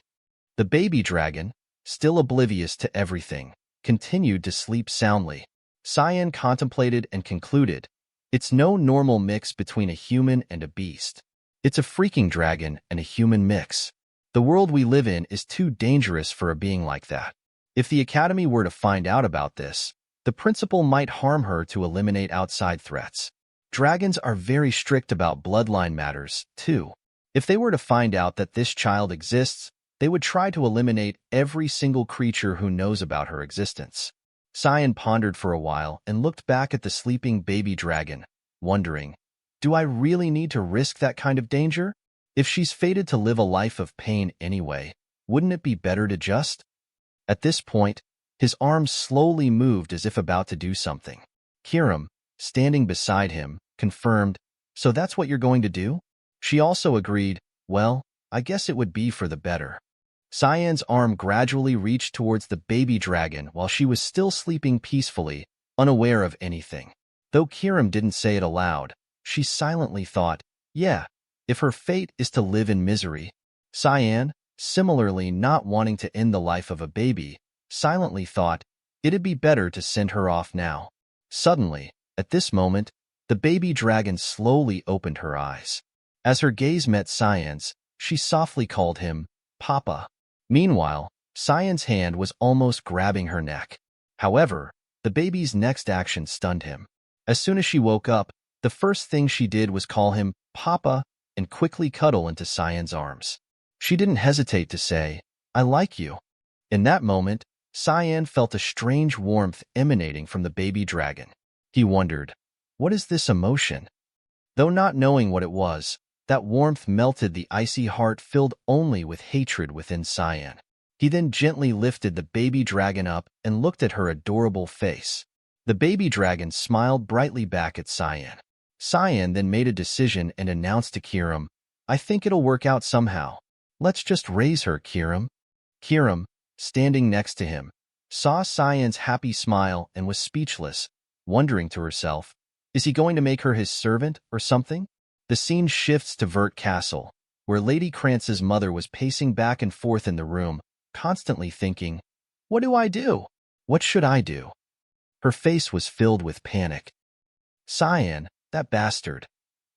The baby dragon, still oblivious to everything, continued to sleep soundly. Cyan contemplated and concluded, it's no normal mix between a human and a beast. It's a freaking dragon and a human mix. The world we live in is too dangerous for a being like that. If the Academy were to find out about this, the principal might harm her to eliminate outside threats. Dragons are very strict about bloodline matters, too. If they were to find out that this child exists, they would try to eliminate every single creature who knows about her existence. Cyan pondered for a while and looked back at the sleeping baby dragon, wondering, do I really need to risk that kind of danger? If she's fated to live a life of pain anyway, wouldn't it be better to just? At this point, his arms slowly moved as if about to do something. Kiram, standing beside him, confirmed, so that's what you're going to do? She also agreed, well, I guess it would be for the better. Cyan's arm gradually reached towards the baby dragon while she was still sleeping peacefully, unaware of anything. Though Kiram didn't say it aloud, she silently thought, yeah, if her fate is to live in misery. Cyan, similarly not wanting to end the life of a baby, silently thought, it'd be better to send her off now. Suddenly, at this moment, the baby dragon slowly opened her eyes. As her gaze met Cyan's, she softly called him, Papa. Meanwhile, Cyan's hand was almost grabbing her neck. However, the baby's next action stunned him. As soon as she woke up, the first thing she did was call him Papa and quickly cuddle into Cyan's arms. She didn't hesitate to say, I like you. In that moment, Cyan felt a strange warmth emanating from the baby dragon. He wondered, what is this emotion? Though not knowing what it was, that warmth melted the icy heart filled only with hatred within Cyan. He then gently lifted the baby dragon up and looked at her adorable face. The baby dragon smiled brightly back at Cyan. Cyan then made a decision and announced to Kiram, I think it'll work out somehow. Let's just raise her, Kiram. Kiram, standing next to him, saw Cyan's happy smile and was speechless, wondering to herself, is he going to make her his servant or something? The scene shifts to Vert Castle, where Lady Krantz's mother was pacing back and forth in the room, constantly thinking, what do I do? What should I do? Her face was filled with panic. Cyan, that bastard.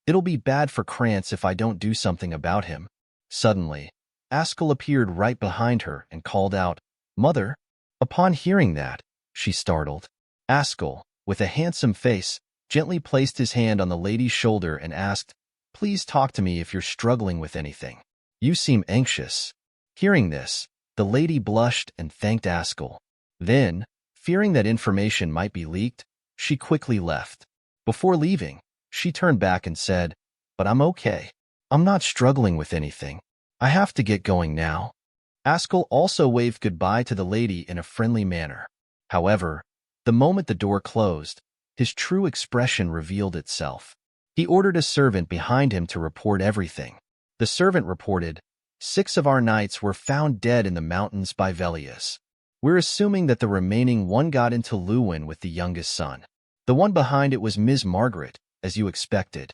It'll be bad for Krantz if I don't do something about him. Suddenly, Ascal appeared right behind her and called out, Mother. Upon hearing that, she startled. Ascal, with a handsome face, gently placed his hand on the lady's shoulder and asked, please talk to me if you're struggling with anything. You seem anxious. Hearing this, the lady blushed and thanked Ascal. Then, fearing that information might be leaked, she quickly left. Before leaving, she turned back and said, but I'm okay. I'm not struggling with anything. I have to get going now. Ascal also waved goodbye to the lady in a friendly manner. However, the moment the door closed, his true expression revealed itself. He ordered a servant behind him to report everything. The servant reported, 6 of our knights were found dead in the mountains by Velius. We're assuming that the remaining one got into Lewin with the youngest son. The one behind it was Ms. Margaret, as you expected.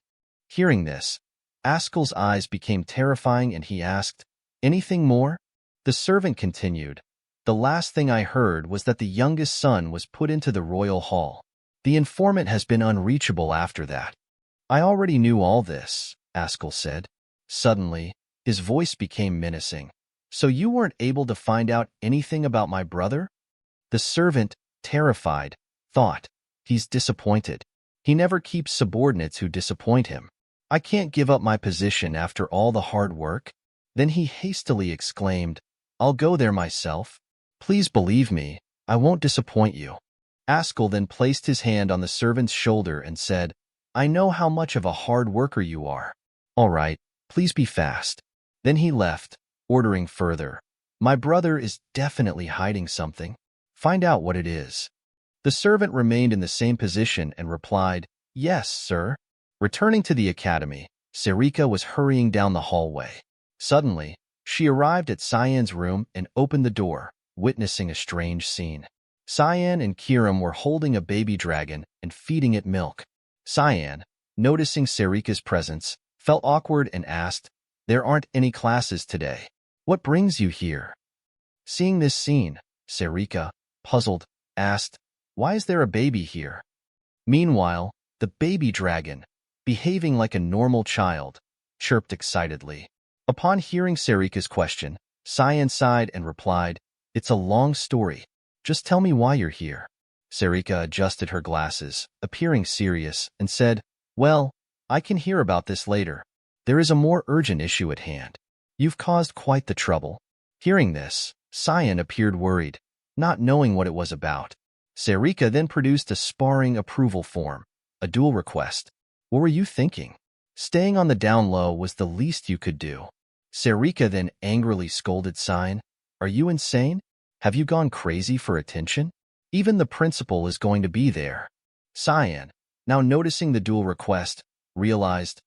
Hearing this, Ascal's eyes became terrifying and he asked, anything more? The servant continued, the last thing I heard was that the youngest son was put into the royal hall. The informant has been unreachable after that. I already knew all this, Ascal said. Suddenly, his voice became menacing. So you weren't able to find out anything about my brother? The servant, terrified, thought, he's disappointed. He never keeps subordinates who disappoint him. I can't give up my position after all the hard work. Then he hastily exclaimed, I'll go there myself. Please believe me, I won't disappoint you. Ascal then placed his hand on the servant's shoulder and said, I know how much of a hard worker you are. All right, please be fast. Then he left, ordering further. My brother is definitely hiding something. Find out what it is. The servant remained in the same position and replied, Yes, sir. Returning to the academy, Sarika was hurrying down the hallway. Suddenly, she arrived at Cyan's room and opened the door, witnessing a strange scene. Cyan and Kiram were holding a baby dragon and feeding it milk. Cyan, noticing Sarika's presence, felt awkward and asked, There aren't any classes today. What brings you here? Seeing this scene, Sarika, puzzled, asked, Why is there a baby here? Meanwhile, the baby dragon, behaving like a normal child, chirped excitedly. Upon hearing Sarika's question, Cyan sighed and replied, It's a long story. Just tell me why you're here. Sarika adjusted her glasses, appearing serious, and said, Well, I can hear about this later. There is a more urgent issue at hand. You've caused quite the trouble. Hearing this, Cyan appeared worried, not knowing what it was about. Sarika then produced a sparring approval form, a duel request. What were you thinking? Staying on the down low was the least you could do. Sarika then angrily scolded Cyan, Are you insane? Have you gone crazy for attention? Even the principal is going to be there. Cyan, now noticing the duel request, realized,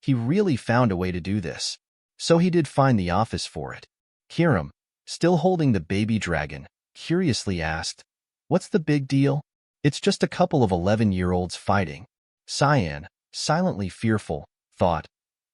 he really found a way to do this. So he did find the office for it. Kiram, still holding the baby dragon, curiously asked, What's the big deal? It's just a couple of 11-year-olds fighting. Cyan, silently fearful, thought,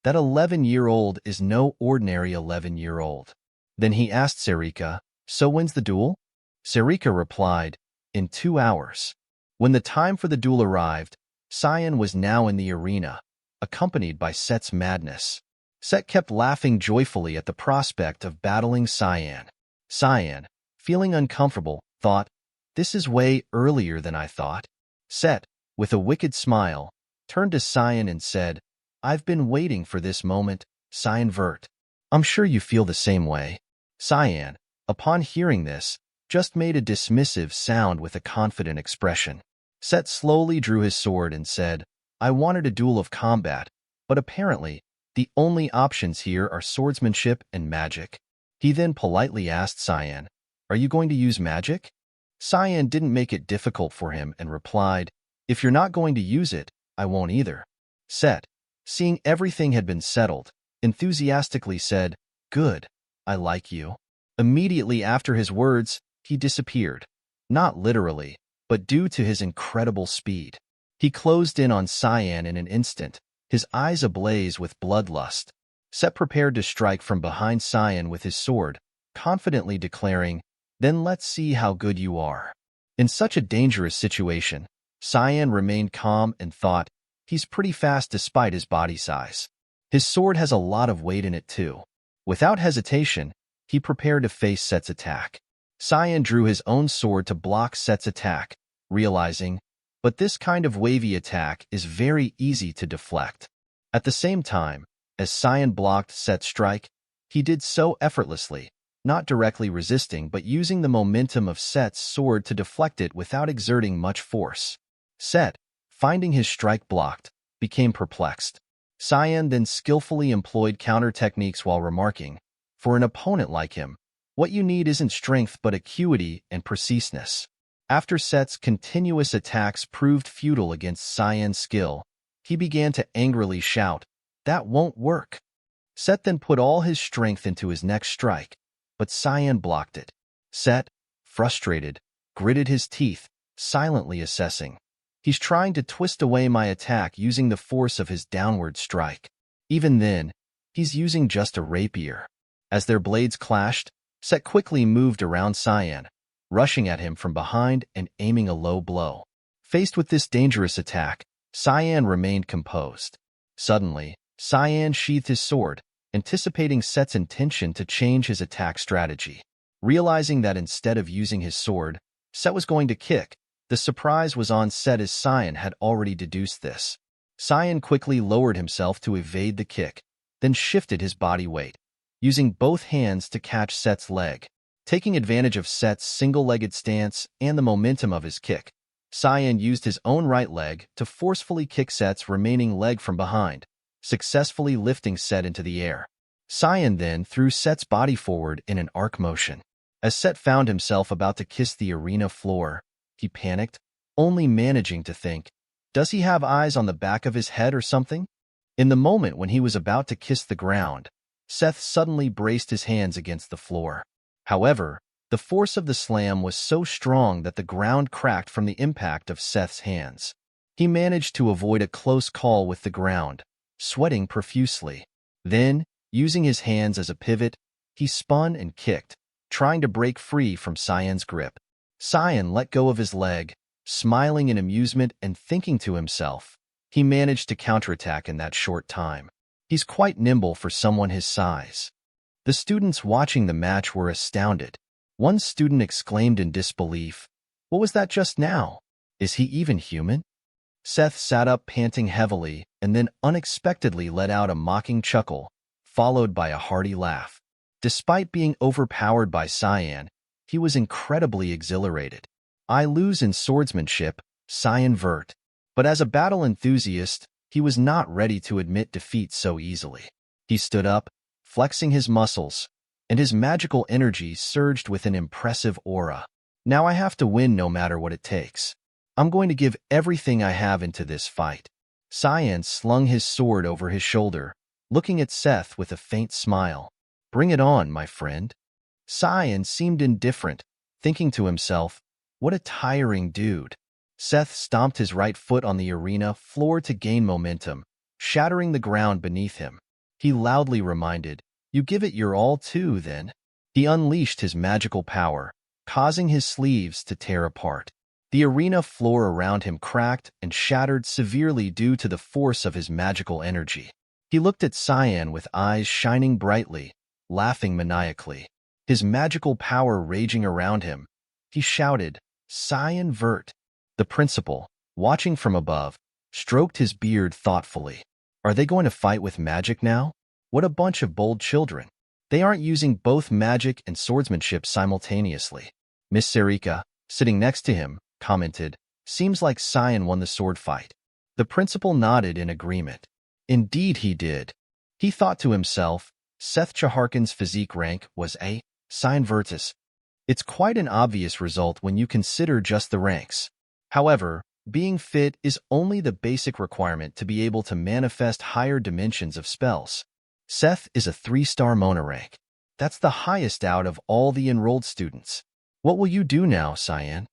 That 11-year-old is no ordinary 11-year-old. Then he asked Sarika, So when's the duel? Sarika replied, In 2 hours. When the time for the duel arrived, Cyan was now in the arena, accompanied by Set's madness. Set kept laughing joyfully at the prospect of battling Cyan. Cyan, feeling uncomfortable, thought, This is way earlier than I thought. Set, with a wicked smile, turned to Cyan and said, I've been waiting for this moment, Cyan Vert. I'm sure you feel the same way. Cyan, upon hearing this, just made a dismissive sound with a confident expression. Set slowly drew his sword and said, I wanted a duel of combat, but apparently, the only options here are swordsmanship and magic. He then politely asked Cyan, Are you going to use magic? Cyan didn't make it difficult for him and replied, If you're not going to use it, I won't either. Set, seeing everything had been settled, enthusiastically said, Good, I like you. Immediately after his words, he disappeared. Not literally, but due to his incredible speed. He closed in on Cyan in an instant, his eyes ablaze with bloodlust. Set prepared to strike from behind Cyan with his sword, confidently declaring, Then let's see how good you are. In such a dangerous situation, Cyan remained calm and thought, He's pretty fast despite his body size. His sword has a lot of weight in it too. Without hesitation, he prepared to face Set's attack. Cyan drew his own sword to block Set's attack, realizing, But this kind of wavy attack is very easy to deflect. At the same time, as Cyan blocked Set's strike, he did so effortlessly, not directly resisting but using the momentum of Set's sword to deflect it without exerting much force. Set, finding his strike blocked, became perplexed. Cyan then skillfully employed counter techniques while remarking, For an opponent like him, what you need isn't strength but acuity and preciseness. After Set's continuous attacks proved futile against Cyan's skill, he began to angrily shout, "That won't work." Set then put all his strength into his next strike, but Cyan blocked it. Set, frustrated, gritted his teeth, silently assessing. He's trying to twist away my attack using the force of his downward strike. Even then, he's using just a rapier. As their blades clashed, Set quickly moved around Cyan, rushing at him from behind and aiming a low blow. Faced with this dangerous attack, Cyan remained composed. Suddenly, Cyan sheathed his sword, anticipating Set's intention to change his attack strategy. Realizing that instead of using his sword, Set was going to kick, the surprise was on Set as Cyan had already deduced this. Cyan quickly lowered himself to evade the kick, then shifted his body weight, using both hands to catch Set's leg. Taking advantage of Set's single-legged stance and the momentum of his kick, Cyan used his own right leg to forcefully kick Set's remaining leg from behind, successfully lifting Set into the air. Cyan then threw Set's body forward in an arc motion. As Set found himself about to kiss the arena floor, he panicked, only managing to think, does he have eyes on the back of his head or something? In the moment when he was about to kiss the ground, Seth suddenly braced his hands against the floor. However, the force of the slam was so strong that the ground cracked from the impact of Seth's hands. He managed to avoid a close call with the ground, sweating profusely. Then, using his hands as a pivot, he spun and kicked, trying to break free from Cyan's grip. Cyan let go of his leg, smiling in amusement and thinking to himself, he managed to counterattack in that short time. He's quite nimble for someone his size. The students watching the match were astounded. One student exclaimed in disbelief, "What was that just now? Is he even human?" Seth sat up panting heavily and then unexpectedly let out a mocking chuckle, followed by a hearty laugh. Despite being overpowered by Cyan, he was incredibly exhilarated. I lose in swordsmanship, Cyan vert. But as a battle enthusiast, he was not ready to admit defeat so easily. He stood up, flexing his muscles, and his magical energy surged with an impressive aura. Now I have to win no matter what it takes. I'm going to give everything I have into this fight. Cyan slung his sword over his shoulder, looking at Seth with a faint smile. Bring it on, my friend. Cyan seemed indifferent, thinking to himself, what a tiring dude. Seth stomped his right foot on the arena floor to gain momentum, shattering the ground beneath him. He loudly reminded, "You give it your all too, then." He unleashed his magical power, causing his sleeves to tear apart. The arena floor around him cracked and shattered severely due to the force of his magical energy. He looked at Cyan with eyes shining brightly, laughing maniacally. His magical power raging around him, he shouted, "Cyan vert." The principal, watching from above, stroked his beard thoughtfully. Are they going to fight with magic now? What a bunch of bold children. They aren't using both magic and swordsmanship simultaneously. Miss Sarika, sitting next to him, commented, "Seems like Cyan won the sword fight." The principal nodded in agreement. Indeed he did. He thought to himself, Seth Chaharkin's physique rank was A, Cyan Virtus. It's quite an obvious result when you consider just the ranks. However, being fit is only the basic requirement to be able to manifest higher dimensions of spells. Seth is a 3-star Mona rank. That's the highest out of all the enrolled students. What will you do now, Cyan?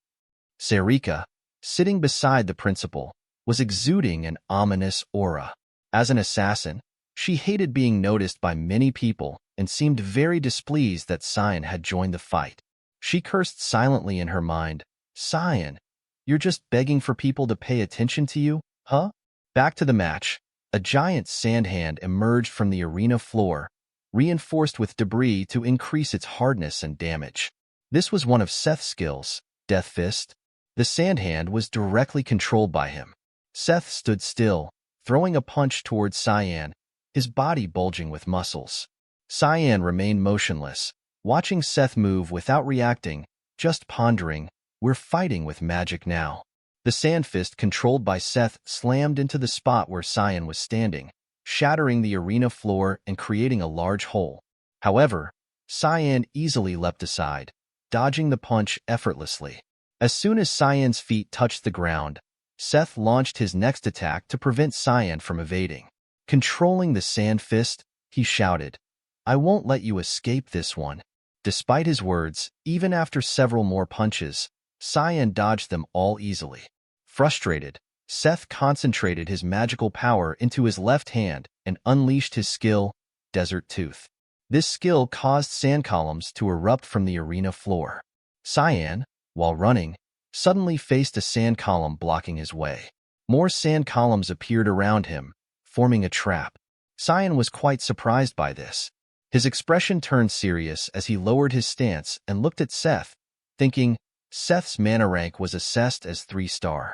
Sarika, sitting beside the principal, was exuding an ominous aura. As an assassin, she hated being noticed by many people and seemed very displeased that Cyan had joined the fight. She cursed silently in her mind, "Cyan, you're just begging for people to pay attention to you, huh?" Back to the match, a giant sand hand emerged from the arena floor, reinforced with debris to increase its hardness and damage. This was one of Seth's skills, Death Fist. The sand hand was directly controlled by him. Seth stood still, throwing a punch towards Cyan, his body bulging with muscles. Cyan remained motionless, watching Seth move without reacting, just pondering, we're fighting with magic now. The sand fist controlled by Seth slammed into the spot where Cyan was standing, shattering the arena floor and creating a large hole. However, Cyan easily leapt aside, dodging the punch effortlessly. As soon as Cyan's feet touched the ground, Seth launched his next attack to prevent Cyan from evading. Controlling the sand fist, he shouted, "I won't let you escape this one." Despite his words, even after several more punches, Cyan dodged them all easily. Frustrated, Seth concentrated his magical power into his left hand and unleashed his skill, Desert Tooth. This skill caused sand columns to erupt from the arena floor. Cyan, while running, suddenly faced a sand column blocking his way. More sand columns appeared around him, forming a trap. Cyan was quite surprised by this. His expression turned serious as he lowered his stance and looked at Seth, thinking Seth's mana rank was assessed as 3-star.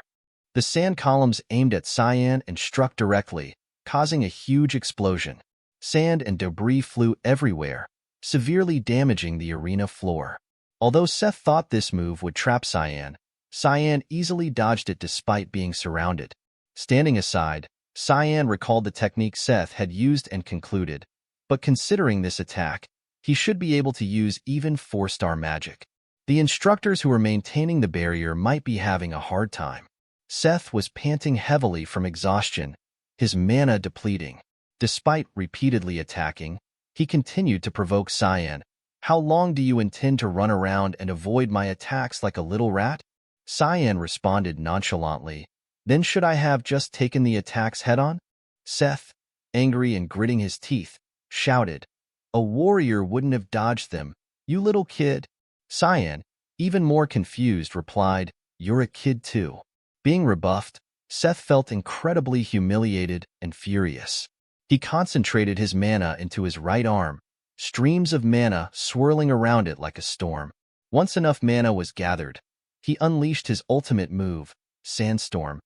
The sand columns aimed at Cyan and struck directly, causing a huge explosion. Sand and debris flew everywhere, severely damaging the arena floor. Although Seth thought this move would trap Cyan, Cyan easily dodged it despite being surrounded. Standing aside, Cyan recalled the technique Seth had used and concluded, but considering this attack, he should be able to use even 4-star magic. The instructors who were maintaining the barrier might be having a hard time. Seth was panting heavily from exhaustion, his mana depleting. Despite repeatedly attacking, he continued to provoke Cyan. "How long do you intend to run around and avoid my attacks like a little rat?" Cyan responded nonchalantly, "Then should I have just taken the attacks head-on?" Seth, angry and gritting his teeth, shouted, "A warrior wouldn't have dodged them, you little kid." Cyan, even more confused, replied, "You're a kid too." Being rebuffed, Seth felt incredibly humiliated and furious. He concentrated his mana into his right arm, streams of mana swirling around it like a storm. Once enough mana was gathered, he unleashed his ultimate move, Sandstorm,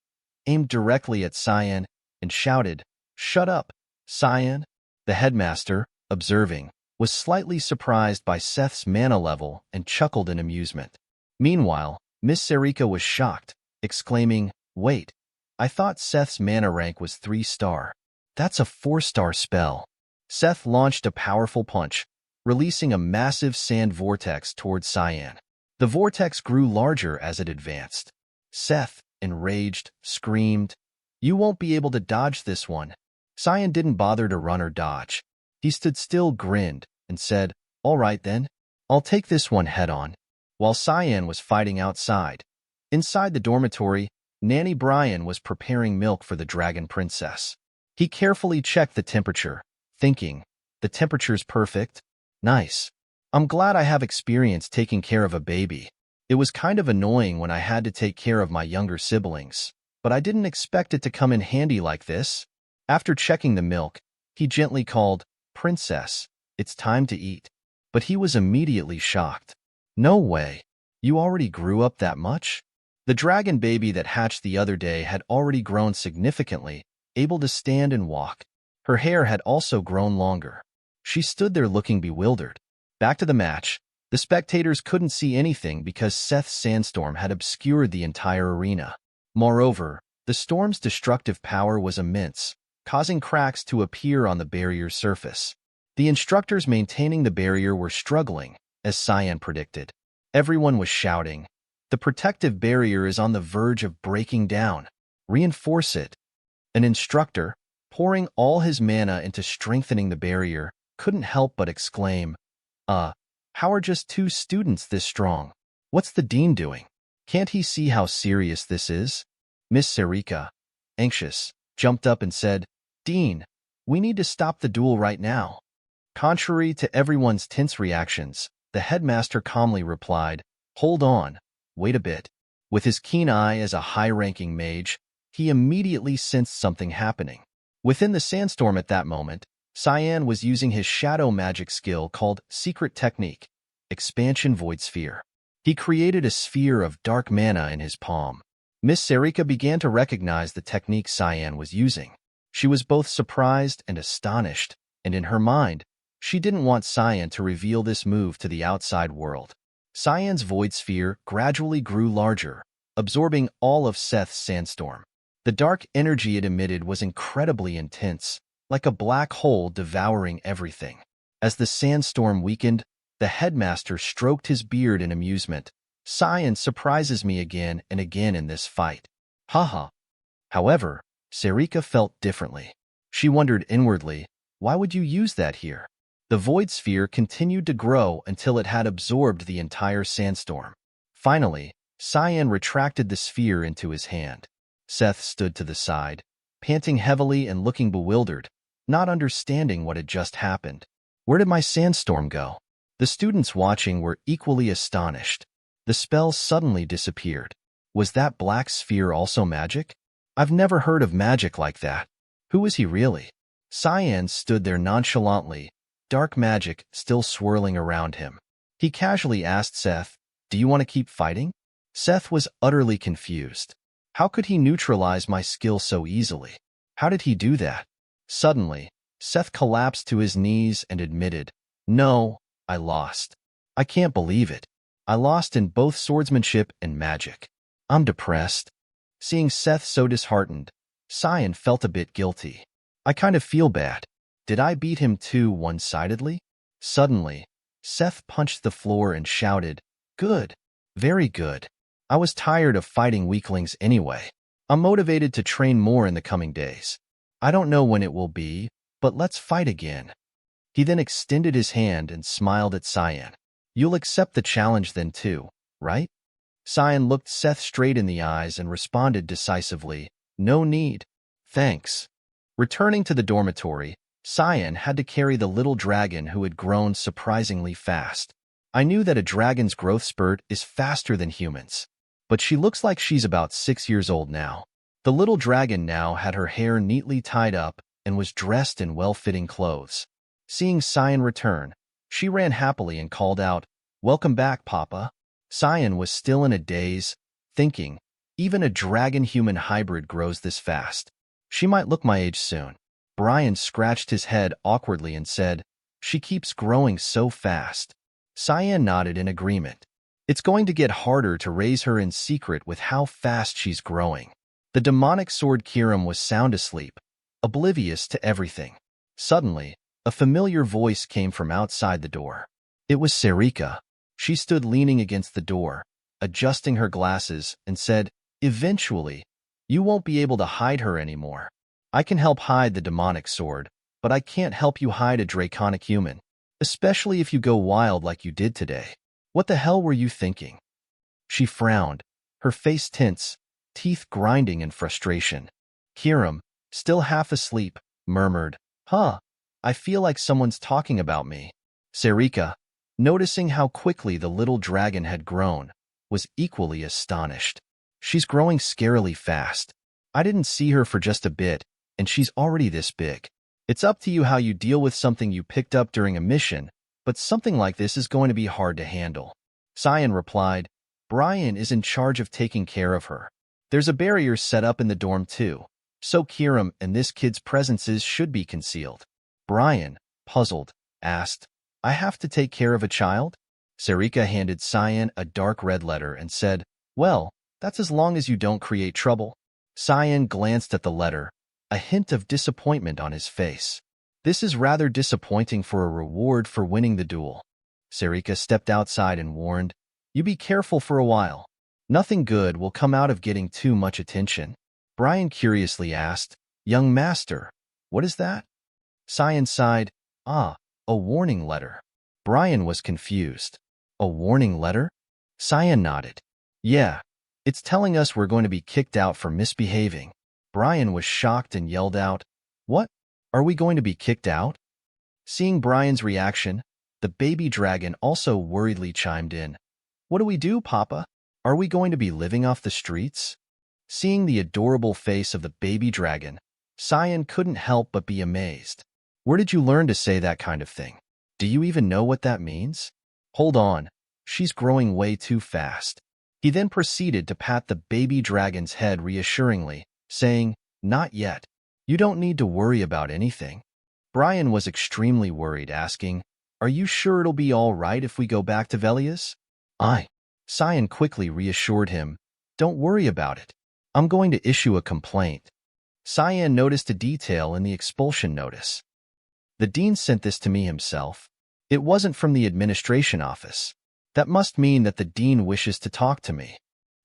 aimed directly at Cyan, and shouted, "Shut up, Cyan." The headmaster, observing, was slightly surprised by Seth's mana level and chuckled in amusement. Meanwhile, Miss Sarika was shocked, exclaiming, "Wait, I thought Seth's mana rank was 3-star. That's a 4-star spell." Seth launched a powerful punch, releasing a massive sand vortex towards Cyan. The vortex grew larger as it advanced. Seth, enraged, screamed, "You won't be able to dodge this one." Cyan didn't bother to run or dodge. He stood still, grinned, and said, "All right then, I'll take this one head-on." While Cyan was fighting outside, inside the dormitory, Nanny Brian was preparing milk for the dragon princess. He carefully checked the temperature, thinking, "The temperature's perfect. Nice. I'm glad I have experience taking care of a baby. It was kind of annoying when I had to take care of my younger siblings, but I didn't expect it to come in handy like this." After checking the milk, he gently called, "Princess, it's time to eat." But he was immediately shocked. "No way. You already grew up that much?" The dragon baby that hatched the other day had already grown significantly, able to stand and walk. Her hair had also grown longer. She stood there looking bewildered. Back to the match, the spectators couldn't see anything because Seth's sandstorm had obscured the entire arena. Moreover, the storm's destructive power was immense, causing cracks to appear on the barrier's surface. The instructors maintaining the barrier were struggling, as Cyan predicted. Everyone was shouting, "The protective barrier is on the verge of breaking down. Reinforce it." An instructor, pouring all his mana into strengthening the barrier, couldn't help but exclaim, How are just 2 students this strong? What's the dean doing? Can't he see how serious this is?" Miss Sarika, anxious, jumped up and said, "Dean, we need to stop the duel right now." Contrary to everyone's tense reactions, the headmaster calmly replied, "Hold on, wait a bit." With his keen eye as a high-ranking mage, he immediately sensed something happening. Within the sandstorm at that moment, Cyan was using his shadow magic skill called Secret Technique, Expansion Void Sphere. He created a sphere of dark mana in his palm. Miss Sarika began to recognize the technique Cyan was using. She was both surprised and astonished, and in her mind, she didn't want Cyan to reveal this move to the outside world. Cyan's void sphere gradually grew larger, absorbing all of Seth's sandstorm. The dark energy it emitted was incredibly intense, like a black hole devouring everything. As the sandstorm weakened, The headmaster stroked his beard in amusement. Cyan surprises me again and again in this fight. Haha. However, Sarika felt differently. She wondered inwardly, why would you use that here? The void sphere continued to grow until it had absorbed the entire sandstorm. Finally, Cyan retracted the sphere into his hand. Seth stood to the side, panting heavily and looking bewildered, not understanding what had just happened. Where did my sandstorm go? The students watching were equally astonished. The spell suddenly disappeared. Was that black sphere also magic? I've never heard of magic like that. Who is he really? Cyan stood there nonchalantly, dark magic still swirling around him. He casually asked Seth, "Do you want to keep fighting?" Seth was utterly confused. How could he neutralize my skill so easily? How did he do that? Suddenly, Seth collapsed to his knees and admitted, "No, I lost. I can't believe it. I lost in both swordsmanship and magic. I'm depressed." Seeing Seth so disheartened, Cyan felt a bit guilty. I kind of feel bad. Did I beat him too one-sidedly? Suddenly, Seth punched the floor and shouted, "Good. Very good. I was tired of fighting weaklings anyway. I'm motivated to train more in the coming days. I don't know when it will be, but let's fight again." He then extended his hand and smiled at Cyan. "You'll accept the challenge then too, right?" Cyan looked Seth straight in the eyes and responded decisively, "No need. Thanks." Returning to the dormitory, Cyan had to carry the little dragon who had grown surprisingly fast. I knew that a dragon's growth spurt is faster than humans, but she looks like she's about 6 years old now. The little dragon now had her hair neatly tied up and was dressed in well-fitting clothes. Seeing Cyan return, she ran happily and called out, "Welcome back, Papa." Cyan was still in a daze, thinking, even a dragon-human hybrid grows this fast. She might look my age soon. Brian scratched his head awkwardly and said, "She keeps growing so fast." Cyan nodded in agreement. It's going to get harder to raise her in secret with how fast she's growing. The demonic sword Kiram was sound asleep, oblivious to everything. Suddenly, a familiar voice came from outside the door. It was Sarika. She stood leaning against the door, adjusting her glasses, and said, "Eventually, you won't be able to hide her anymore. I can help hide the demonic sword, but I can't help you hide a draconic human, especially if you go wild like you did today. What the hell were you thinking?" She frowned, her face tense, teeth grinding in frustration. Kiram, still half asleep, murmured, "Huh, I feel like someone's talking about me." Sarika, noticing how quickly the little dragon had grown, was equally astonished. "She's growing scarily fast. I didn't see her for just a bit, and she's already this big. It's up to you how you deal with something you picked up during a mission, but something like this is going to be hard to handle." Cyan replied, "Brian is in charge of taking care of her. There's a barrier set up in the dorm too, so Kiram and this kid's presences should be concealed." Brian, puzzled, asked, "I have to take care of a child?" Sarika handed Cyan a dark red letter and said, "Well, that's as long as you don't create trouble." Cyan glanced at the letter, a hint of disappointment on his face. "This is rather disappointing for a reward for winning the duel." Sarika stepped outside and warned, "You be careful for a while. Nothing good will come out of getting too much attention." Brian curiously asked, "Young master, what is that?" Cyan sighed, "Ah, a warning letter." Brian was confused. "A warning letter?" Cyan nodded. "Yeah, it's telling us we're going to be kicked out for misbehaving." Brian was shocked and yelled out, "What? Are we going to be kicked out?" Seeing Brian's reaction, the baby dragon also worriedly chimed in, "What do we do, Papa? Are we going to be living off the streets?" Seeing the adorable face of the baby dragon, Cyan couldn't help but be amazed. "Where did you learn to say that kind of thing? Do you even know what that means?" "Hold on, she's growing way too fast." He then proceeded to pat the baby dragon's head reassuringly, saying, "Not yet. You don't need to worry about anything." Brian was extremely worried, asking, "Are you sure it'll be all right if we go back to Velius?" "Aye." Cyan quickly reassured him, "Don't worry about it. I'm going to issue a complaint." Cyan noticed a detail in the expulsion notice. "The dean sent this to me himself. It wasn't from the administration office. That must mean that the dean wishes to talk to me.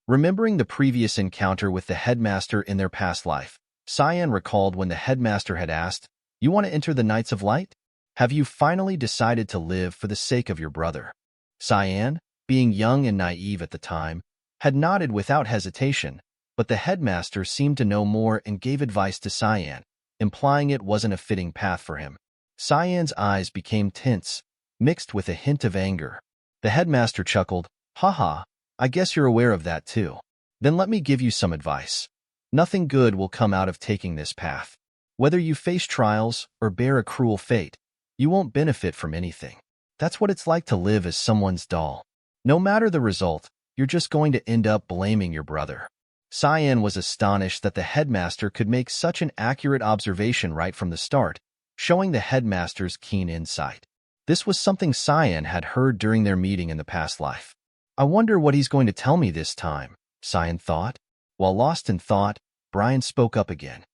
Remembering the previous encounter with the headmaster in their past life, Cyan recalled when the headmaster had asked, "You want to enter the Knights of Light? Have you finally decided to live for the sake of your brother?" Cyan, being young and naive at the time, had nodded without hesitation, but the headmaster seemed to know more and gave advice to Cyan, implying it wasn't a fitting path for him. Cyan's eyes became tense, mixed with a hint of anger. The headmaster chuckled, "Haha, I guess you're aware of that too. Then let me give you some advice. Nothing good will come out of taking this path. Whether you face trials or bear a cruel fate, you won't benefit from anything. That's what it's like to live as someone's doll. No matter the result, you're just going to end up blaming your brother." Cyan was astonished that the headmaster could make such an accurate observation right from the start, showing the headmaster's keen insight. This was something Cyan had heard during their meeting in the past life. "I wonder what he's going to tell me this time," Cyan thought. While lost in thought, Brian spoke up again.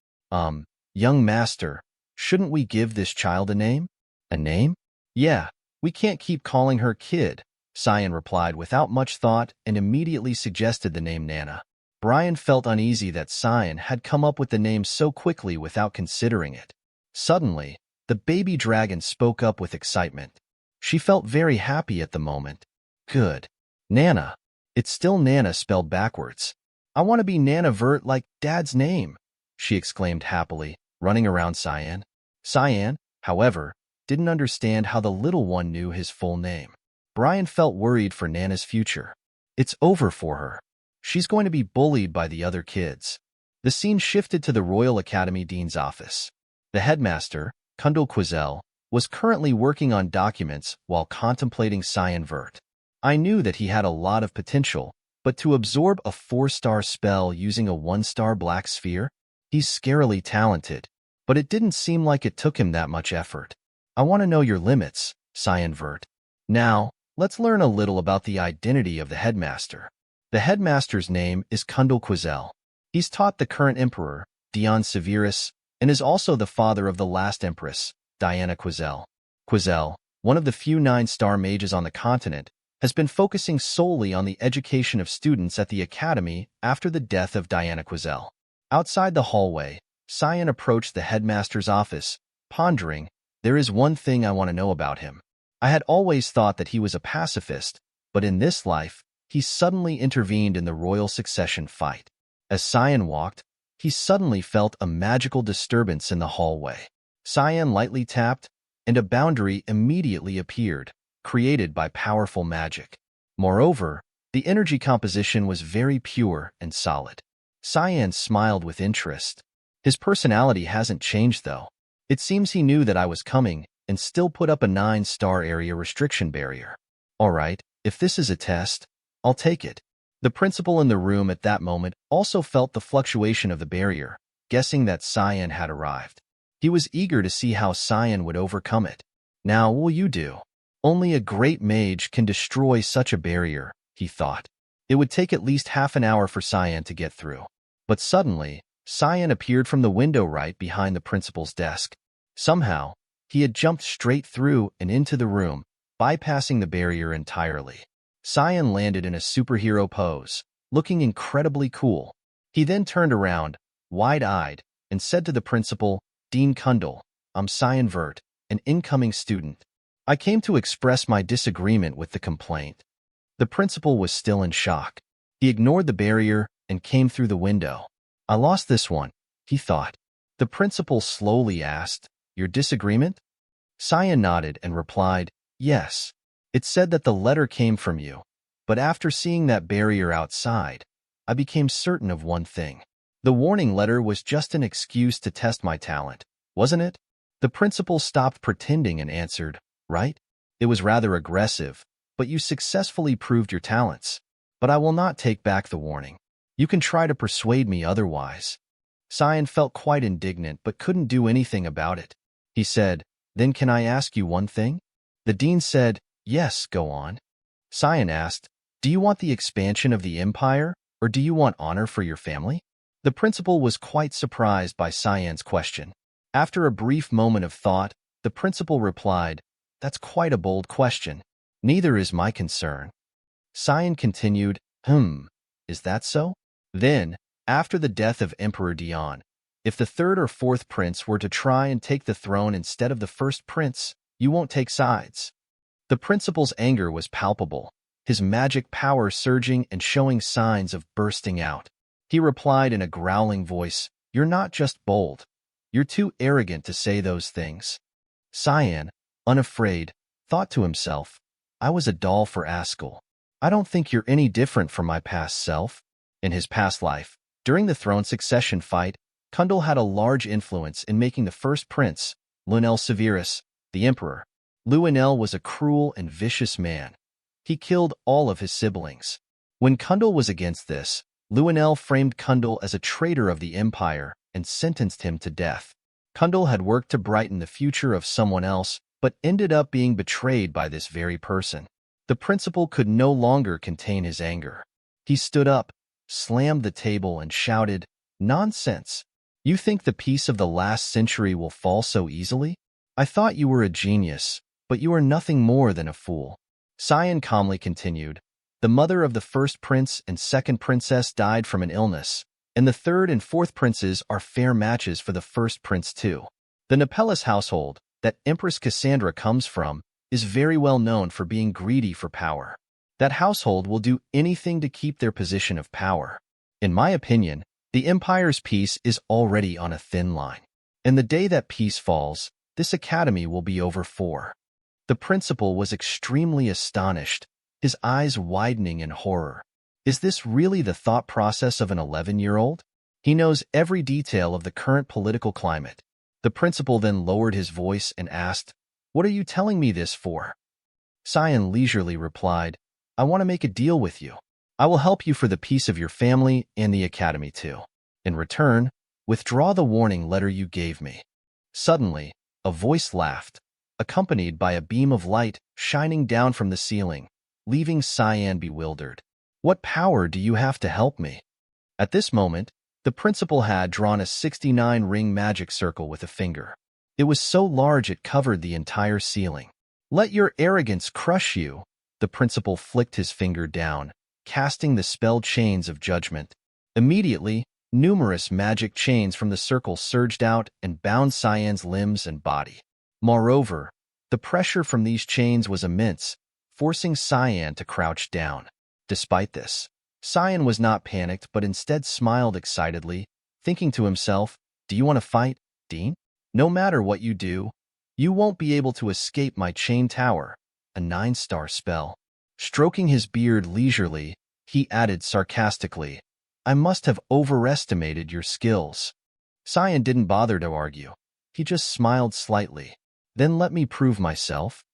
Young master, shouldn't we give this child a name?" "A name?" "Yeah, we can't keep calling her Kid," Cyan replied without much thought and immediately suggested the name Nana. Brian felt uneasy that Cyan had come up with the name so quickly without considering it. Suddenly, the baby dragon spoke up with excitement. She felt very happy at the moment. "Good. Nana. It's still Nana spelled backwards. I want to be Nana Vert like Dad's name," she exclaimed happily, running around Cyan. Cyan, however, didn't understand how the little one knew his full name. Brian felt worried for Nana's future. It's over for her. She's going to be bullied by the other kids. The scene shifted to the Royal Academy Dean's office. The headmaster, Kundal Quazel, was currently working on documents while contemplating Cyan Vert. I knew that he had a lot of potential, but to absorb a 4-star spell using a 1-star black sphere? He's scarily talented, but it didn't seem like it took him that much effort. "I want to know your limits, Cyan Vert. Now, let's learn a little about the identity of the headmaster." The headmaster's name is Kundal Quazel. He's taught the current emperor, Dion Severus, and is also the father of the last empress, Diana Quazel. Quazel, one of the few 9-star mages on the continent, has been focusing solely on the education of students at the academy after the death of Diana Quazel. Outside the hallway, Cyan approached the headmaster's office, pondering, "There is one thing I want to know about him. I had always thought that he was a pacifist, but in this life, he suddenly intervened in the royal succession fight." As Cyan walked, he suddenly felt a magical disturbance in the hallway. Cyan lightly tapped, and a boundary immediately appeared, created by powerful magic. Moreover, the energy composition was very pure and solid. Cyan smiled with interest. His personality hasn't changed, though. It seems he knew that I was coming and still put up a 9-star area restriction barrier. All right, if this is a test, I'll take it. The principal in the room at that moment also felt the fluctuation of the barrier, guessing that Cyan had arrived. He was eager to see how Cyan would overcome it. "Now, what will you do?" "Only a great mage can destroy such a barrier," he thought. It would take at least half an hour for Cyan to get through. But suddenly, Cyan appeared from the window right behind the principal's desk. Somehow, he had jumped straight through and into the room, bypassing the barrier entirely. Cyan landed in a superhero pose, looking incredibly cool. He then turned around, wide-eyed, and said to the principal, "Dean Kundal, I'm Cyan Vert, an incoming student. I came to express my disagreement with the complaint." The principal was still in shock. He ignored the barrier and came through the window. "I lost this one," he thought. The principal slowly asked, "Your disagreement?" Cyan nodded and replied, "Yes. It said that the letter came from you, but after seeing that barrier outside, I became certain of one thing. The warning letter was just an excuse to test my talent, wasn't it?" The principal stopped pretending and answered, "Right? It was rather aggressive, but you successfully proved your talents. But I will not take back the warning. You can try to persuade me otherwise." Cyan felt quite indignant but couldn't do anything about it. He said, "Then can I ask you one thing?" The dean said, "Yes, go on." Cyan asked, "Do you want the expansion of the empire, or do you want honor for your family?" The principal was quite surprised by Cyan's question. After a brief moment of thought, the principal replied, That's quite a bold question. Neither is my concern. Cyan continued, is that so? Then, after the death of Emperor Dion, if the third or fourth prince were to try and take the throne instead of the first prince, you won't take sides. The principal's anger was palpable, his magic power surging and showing signs of bursting out. He replied in a growling voice, "You're not just bold. You're too arrogant to say those things." Cyan, unafraid, thought to himself, I was a doll for Ascal. I don't think you're any different from my past self. In his past life, during the throne succession fight, Kundal had a large influence in making the first prince, Lunel Severus, the emperor. Lunel was a cruel and vicious man. He killed all of his siblings. When Kundal was against this, Lunel framed Kundal as a traitor of the empire and sentenced him to death. Kundal had worked to brighten the future of someone else, but ended up being betrayed by this very person. The principal could no longer contain his anger. He stood up, slammed the table, and shouted, "Nonsense! You think the peace of the last century will fall so easily? I thought you were a genius, but you are nothing more than a fool." Cyan calmly continued, "The mother of the first prince and second princess died from an illness, and the third and fourth princes are fair matches for the first prince too. The Nepellus household, that Empress Cassandra comes from, is very well known for being greedy for power. That household will do anything to keep their position of power. In my opinion, the empire's peace is already on a thin line. And the day that peace falls, this academy will be over for." The principal was extremely astonished, his eyes widening in horror. Is this really the thought process of an 11-year-old? He knows every detail of the current political climate. The principal then lowered his voice and asked, "What are you telling me this for?" Cyan leisurely replied, "I want to make a deal with you. I will help you for the peace of your family and the academy too. In return, withdraw the warning letter you gave me." Suddenly, a voice laughed, accompanied by a beam of light shining down from the ceiling, leaving Cyan bewildered. "What power do you have to help me?" At this moment, the principal had drawn a 69-ring magic circle with a finger. It was so large it covered the entire ceiling. "Let your arrogance crush you." The principal flicked his finger down, casting the spelled chains of judgment. Immediately, numerous magic chains from the circle surged out and bound Cyan's limbs and body. Moreover, the pressure from these chains was immense, forcing Cyan to crouch down. Despite this, Cyan was not panicked but instead smiled excitedly, thinking to himself, "Do you want to fight, Dean? No matter what you do, you won't be able to escape my chain tower, a 9-star spell." Stroking his beard leisurely, he added sarcastically, "I must have overestimated your skills." Cyan didn't bother to argue. He just smiled slightly. "Then let me prove myself."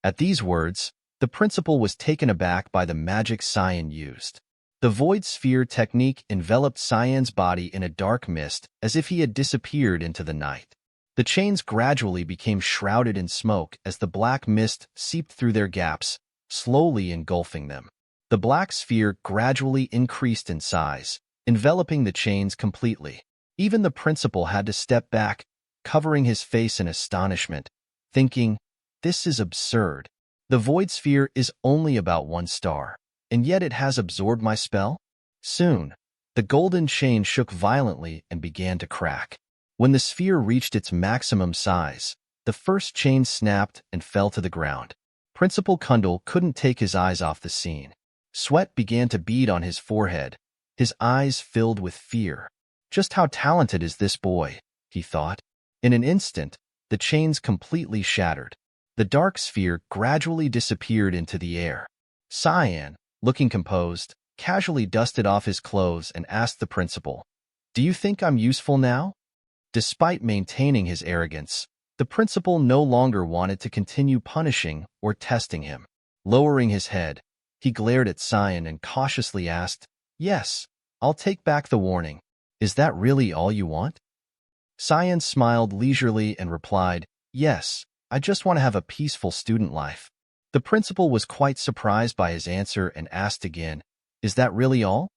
At these words, the principal was taken aback by the magic Cyan used. The void sphere technique enveloped Cyan's body in a dark mist as if he had disappeared into the night. The chains gradually became shrouded in smoke as the black mist seeped through their gaps, slowly engulfing them. The black sphere gradually increased in size, enveloping the chains completely. Even the principal had to step back, covering his face in astonishment, thinking, "This is absurd. The void sphere is only about 1 star, and yet it has absorbed my spell?" Soon, the golden chain shook violently and began to crack. When the sphere reached its maximum size, the first chain snapped and fell to the ground. Principal Kundal couldn't take his eyes off the scene. Sweat began to bead on his forehead, his eyes filled with fear. Just how talented is this boy, he thought. In an instant, the chains completely shattered. The dark sphere gradually disappeared into the air. Cyan, looking composed, casually dusted off his clothes and asked the principal, "Do you think I'm useful now?" Despite maintaining his arrogance, the principal no longer wanted to continue punishing or testing him. Lowering his head, he glared at Cyan and cautiously asked, "Yes, I'll take back the warning. Is that really all you want?" Cyan smiled leisurely and replied, "Yes, I just want to have a peaceful student life." The principal was quite surprised by his answer and asked again, "Is that really all?"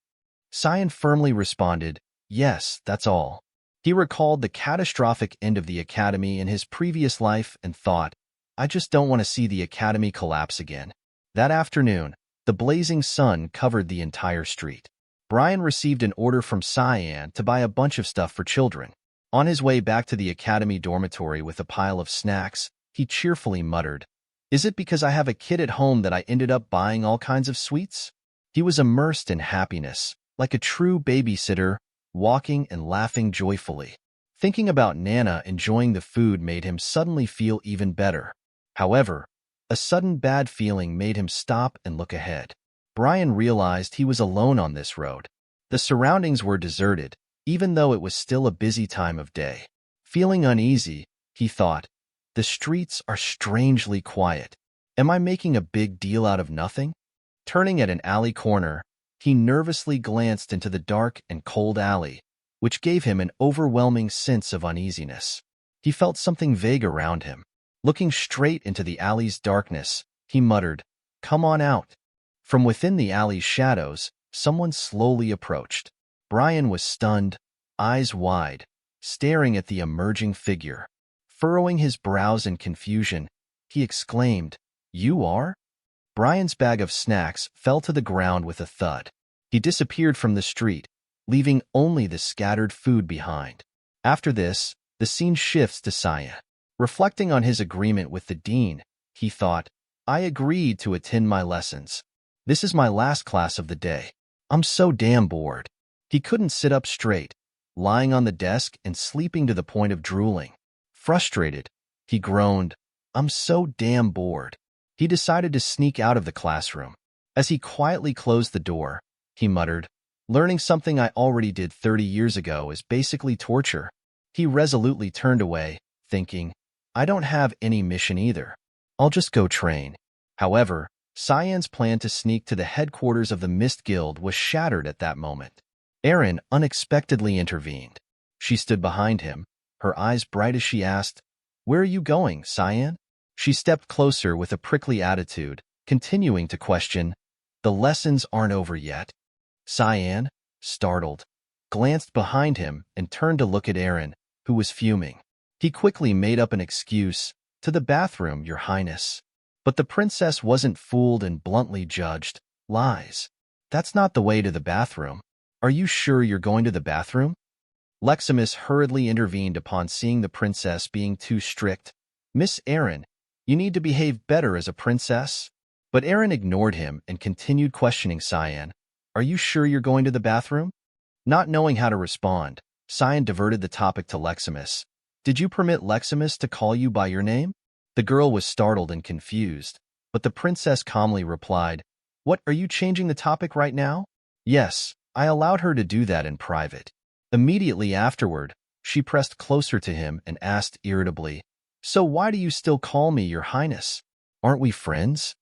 Cyan firmly responded, "Yes, that's all." He recalled the catastrophic end of the academy in his previous life and thought, I just don't want to see the academy collapse again. That afternoon, the blazing sun covered the entire street. Brian received an order from Cyan to buy a bunch of stuff for children. On his way back to the academy dormitory with a pile of snacks, he cheerfully muttered, "Is it because I have a kid at home that I ended up buying all kinds of sweets?" He was immersed in happiness, like a true babysitter, walking and laughing joyfully. Thinking about Nana enjoying the food made him suddenly feel even better. However, a sudden bad feeling made him stop and look ahead. Brian realized he was alone on this road. The surroundings were deserted, even though it was still a busy time of day. Feeling uneasy, he thought, "The streets are strangely quiet. Am I making a big deal out of nothing?" Turning at an alley corner, he nervously glanced into the dark and cold alley, which gave him an overwhelming sense of uneasiness. He felt something vague around him. Looking straight into the alley's darkness, he muttered, "Come on out." From within the alley's shadows, someone slowly approached. Brian was stunned, eyes wide, staring at the emerging figure. Furrowing his brows in confusion, he exclaimed, "You are?" Brian's bag of snacks fell to the ground with a thud. He disappeared from the street, leaving only the scattered food behind. After this, the scene shifts to Cyan. Reflecting on his agreement with the dean, he thought, "I agreed to attend my lessons. This is my last class of the day. I'm so damn bored." He couldn't sit up straight, lying on the desk and sleeping to the point of drooling. Frustrated, he groaned, "I'm so damn bored." He decided to sneak out of the classroom. As he quietly closed the door, he muttered, "Learning something I already did 30 years ago is basically torture." He resolutely turned away, thinking, "I don't have any mission either. I'll just go train." However, Cyan's plan to sneak to the headquarters of the Mist Guild was shattered at that moment. Erin unexpectedly intervened. She stood behind him, her eyes bright as she asked, "Where are you going, Cyan?" She stepped closer with a prickly attitude, continuing to question, "The lessons aren't over yet." Cyan, startled, glanced behind him and turned to look at Erin, who was fuming. He quickly made up an excuse, "To the bathroom, Your Highness." But the princess wasn't fooled and bluntly judged, "Lies. That's not the way to the bathroom. Are you sure you're going to the bathroom?" Lexus hurriedly intervened upon seeing the princess being too strict. "Miss Erin, you need to behave better as a princess." But Erin ignored him and continued questioning Cyan, "Are you sure you're going to the bathroom?" Not knowing how to respond, Cyan diverted the topic to Lexus. "Did you permit Lexus to call you by your name?" The girl was startled and confused, but the princess calmly replied, "What, are you changing the topic right now?" "Yes, I allowed her to do that in private." Immediately afterward, she pressed closer to him and asked irritably, "So why do you still call me Your Highness? Aren't we friends?"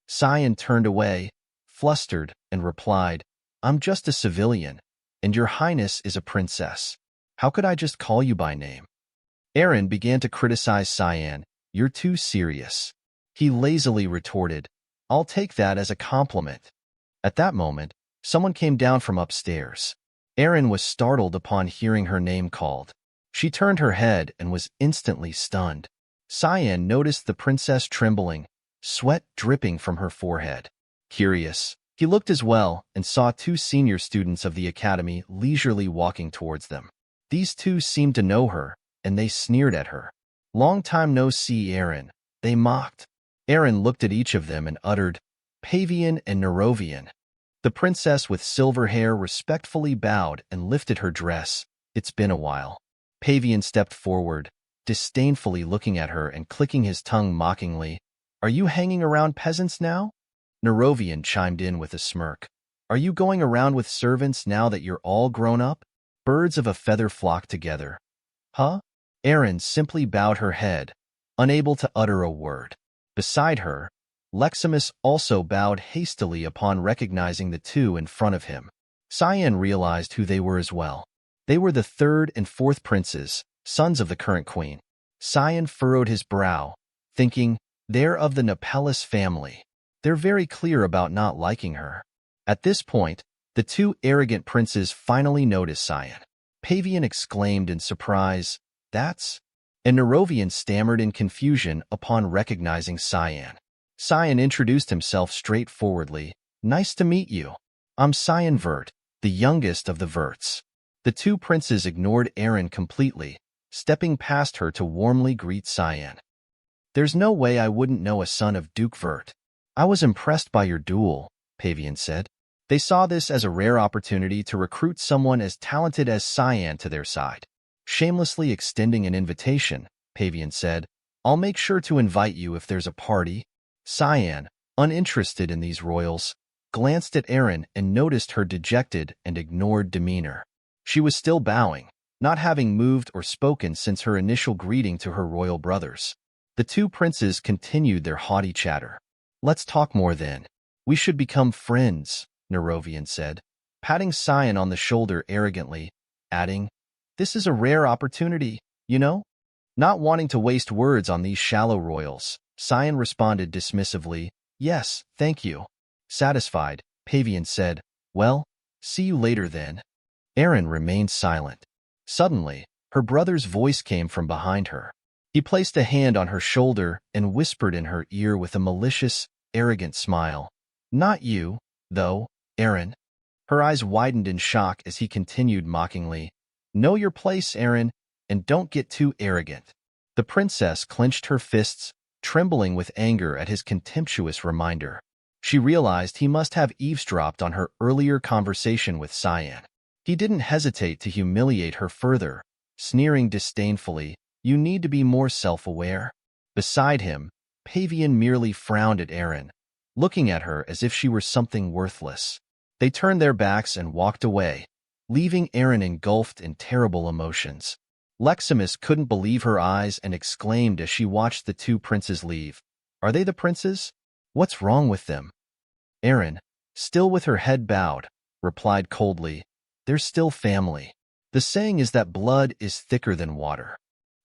Cyan turned away, flustered, and replied, "I'm just a civilian, and Your Highness is a princess. How could I just call you by name?" Erin began to criticize Cyan. "You're too serious." He lazily retorted, "I'll take that as a compliment." At that moment, someone came down from upstairs. Erin was startled upon hearing her name called. She turned her head and was instantly stunned. Cyan noticed the princess trembling, sweat dripping from her forehead. Curious, he looked as well and saw two senior students of the academy leisurely walking towards them. These two seemed to know her, and they sneered at her. "Long time no see, Erin," they mocked. Erin looked at each of them and uttered, "Pavian and Nerovian." The princess with silver hair respectfully bowed and lifted her dress. "It's been a while." Pavian stepped forward, disdainfully looking at her and clicking his tongue mockingly. "Are you hanging around peasants now?" Nerovian chimed in with a smirk. "Are you going around with servants now that you're all grown up? Birds of a feather flock together." "Huh?" Erin simply bowed her head, unable to utter a word. Beside her, Lexus also bowed hastily upon recognizing the two in front of him. Cyan realized who they were as well. They were the third and fourth princes, sons of the current queen. Cyan furrowed his brow, thinking, "They're of the Nepellus family. They're very clear about not liking her." At this point, the two arrogant princes finally noticed Cyan. Pavian exclaimed in surprise, "That's..." and Nerovian stammered in confusion upon recognizing Cyan. Cyan introduced himself straightforwardly. Nice to meet you. I'm Cyan Vert, the youngest of the Verts. The two princes ignored Aaron completely, stepping past her to warmly greet Cyan. There's no way I wouldn't know a son of Duke Vert. I was impressed by your duel, Pavian said. They saw this as a rare opportunity to recruit someone as talented as Cyan to their side. Shamelessly extending an invitation, Pavian said, I'll make sure to invite you if there's a party. Cyan, uninterested in these royals, glanced at Aaron and noticed her dejected and ignored demeanor. She was still bowing, not having moved or spoken since her initial greeting to her royal brothers. The two princes continued their haughty chatter. Let's talk more then. We should become friends, Nerovian said, patting Cyan on the shoulder arrogantly, adding, This is a rare opportunity, you know? Not wanting to waste words on these shallow royals, Cyan responded dismissively, Yes, thank you. Satisfied, Pavian said, Well, see you later then. Aaron remained silent. Suddenly, her brother's voice came from behind her. He placed a hand on her shoulder and whispered in her ear with a malicious, arrogant smile. Not you, though, Aaron. Her eyes widened in shock as he continued mockingly. Know your place, Aaron, and don't get too arrogant. The princess clenched her fists, trembling with anger at his contemptuous reminder. She realized he must have eavesdropped on her earlier conversation with Cyan. He didn't hesitate to humiliate her further, sneering disdainfully, You need to be more self-aware. Beside him, Pavian merely frowned at Aaron, looking at her as if she were something worthless. They turned their backs and walked away, leaving Aaron engulfed in terrible emotions. Lexus couldn't believe her eyes and exclaimed as she watched the two princes leave. Are they the princes? What's wrong with them? Aaron, still with her head bowed, replied coldly, They're still family. The saying is that blood is thicker than water.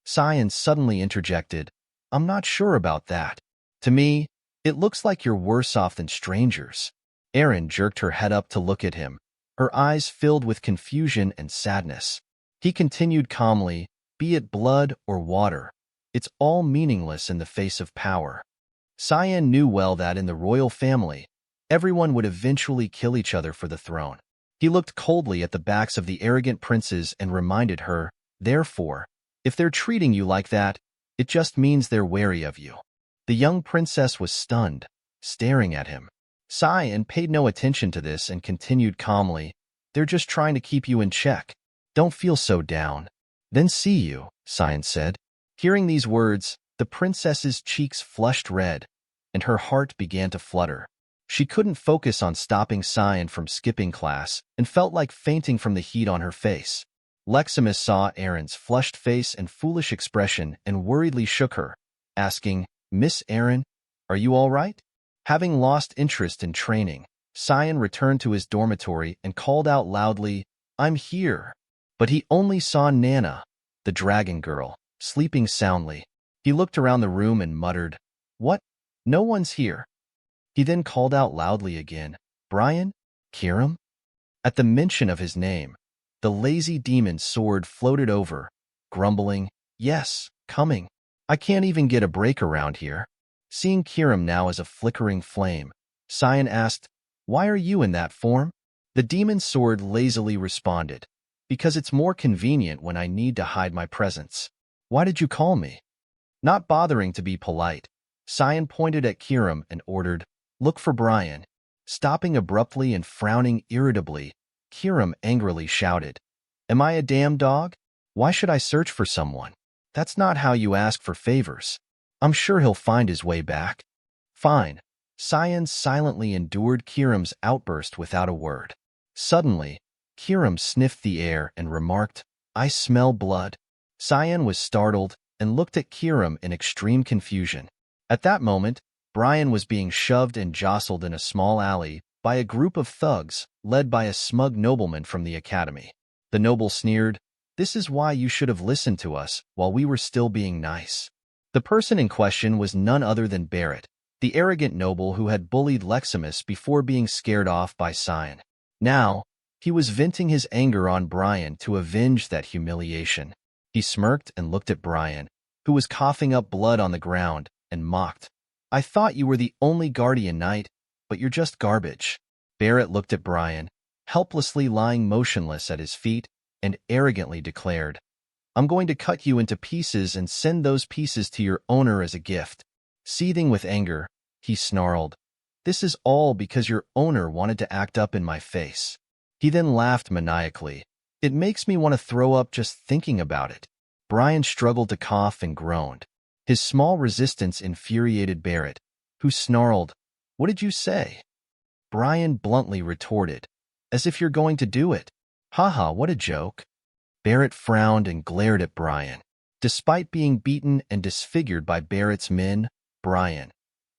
Cyan suddenly interjected, I'm not sure about that. To me, it looks like you're worse off than strangers. Aaron jerked her head up to look at him, her eyes filled with confusion and sadness. He continued calmly, Be it blood or water, it's all meaningless in the face of power. Cyan knew well that in the royal family, everyone would eventually kill each other for the throne. He looked coldly at the backs of the arrogant princes and reminded her, Therefore, if they're treating you like that, it just means they're wary of you. The young princess was stunned, staring at him. Cyan paid no attention to this and continued calmly, They're just trying to keep you in check. Don't feel so down. Then see you, Cyan said. Hearing these words, the princess's cheeks flushed red, and her heart began to flutter. She couldn't focus on stopping Cyan from skipping class and felt like fainting from the heat on her face. Lexus saw Aaron's flushed face and foolish expression and worriedly shook her, asking, Miss Aaron, are you all right? Having lost interest in training, Cyan returned to his dormitory and called out loudly, I'm here. But he only saw Nana, the dragon girl, sleeping soundly. He looked around the room and muttered, What? No one's here. He then called out loudly again, Brian? Kiram? At the mention of his name, the lazy demon's sword floated over, grumbling, Yes, coming. I can't even get a break around here. Seeing Kiram now as a flickering flame, Cyan asked, Why are you in that form? The demon's sword lazily responded, Because it's more convenient when I need to hide my presence. Why did you call me? Not bothering to be polite, Cyan pointed at Kiram and ordered, Look for Brian. Stopping abruptly and frowning irritably, Kiram angrily shouted, Am I a damn dog? Why should I search for someone? That's not how you ask for favors. I'm sure he'll find his way back. Fine. Cyan silently endured Kiram's outburst without a word. Suddenly, Kiram sniffed the air and remarked, I smell blood. Cyan was startled and looked at Kiram in extreme confusion. At that moment, Brian was being shoved and jostled in a small alley by a group of thugs led by a smug nobleman from the academy. The noble sneered, This is why you should have listened to us while we were still being nice. The person in question was none other than Barrett, the arrogant noble who had bullied Lexus before being scared off by Cyan. Now, he was venting his anger on Brian to avenge that humiliation. He smirked and looked at Brian, who was coughing up blood on the ground, and mocked. "I thought you were the only guardian knight, but you're just garbage." Barrett looked at Brian, helplessly lying motionless at his feet, and arrogantly declared, "I'm going to cut you into pieces and send those pieces to your owner as a gift." Seething with anger, he snarled, "This is all because your owner wanted to act up in my face." He then laughed maniacally. "It makes me want to throw up just thinking about it." Brian struggled to cough and groaned. His small resistance infuriated Barrett, who snarled, "What did you say?" Brian bluntly retorted, "As if you're going to do it." "Haha, what a joke." Barrett frowned and glared at Brian. Despite being beaten and disfigured by Barrett's men, Brian,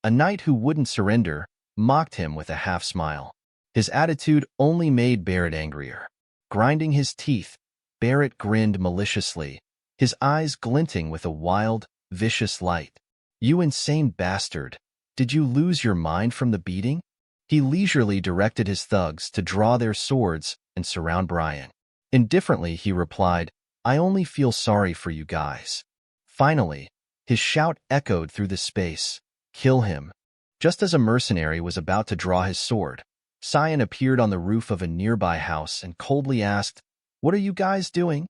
a knight who wouldn't surrender, mocked him with a half-smile. His attitude only made Barrett angrier. Grinding his teeth, Barrett grinned maliciously, his eyes glinting with a wild, vicious light. "You insane bastard. Did you lose your mind from the beating?" He leisurely directed his thugs to draw their swords and surround Brian. Indifferently, he replied, "I only feel sorry for you guys." Finally, his shout echoed through the space, "Kill him." Just as a mercenary was about to draw his sword, Cyan appeared on the roof of a nearby house and coldly asked, "What are you guys doing?"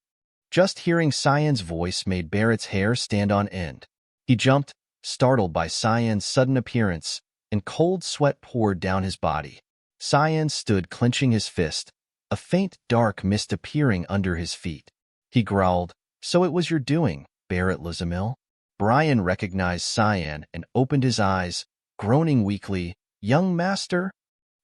Just hearing Cyan's voice made Barrett's hair stand on end. He jumped, startled by Cyan's sudden appearance, and cold sweat poured down his body. Cyan stood clenching his fist, a faint dark mist appearing under his feet. He growled, "So it was your doing, Barrett Luzamil?" Brian recognized Cyan and opened his eyes, groaning weakly, "Young master?"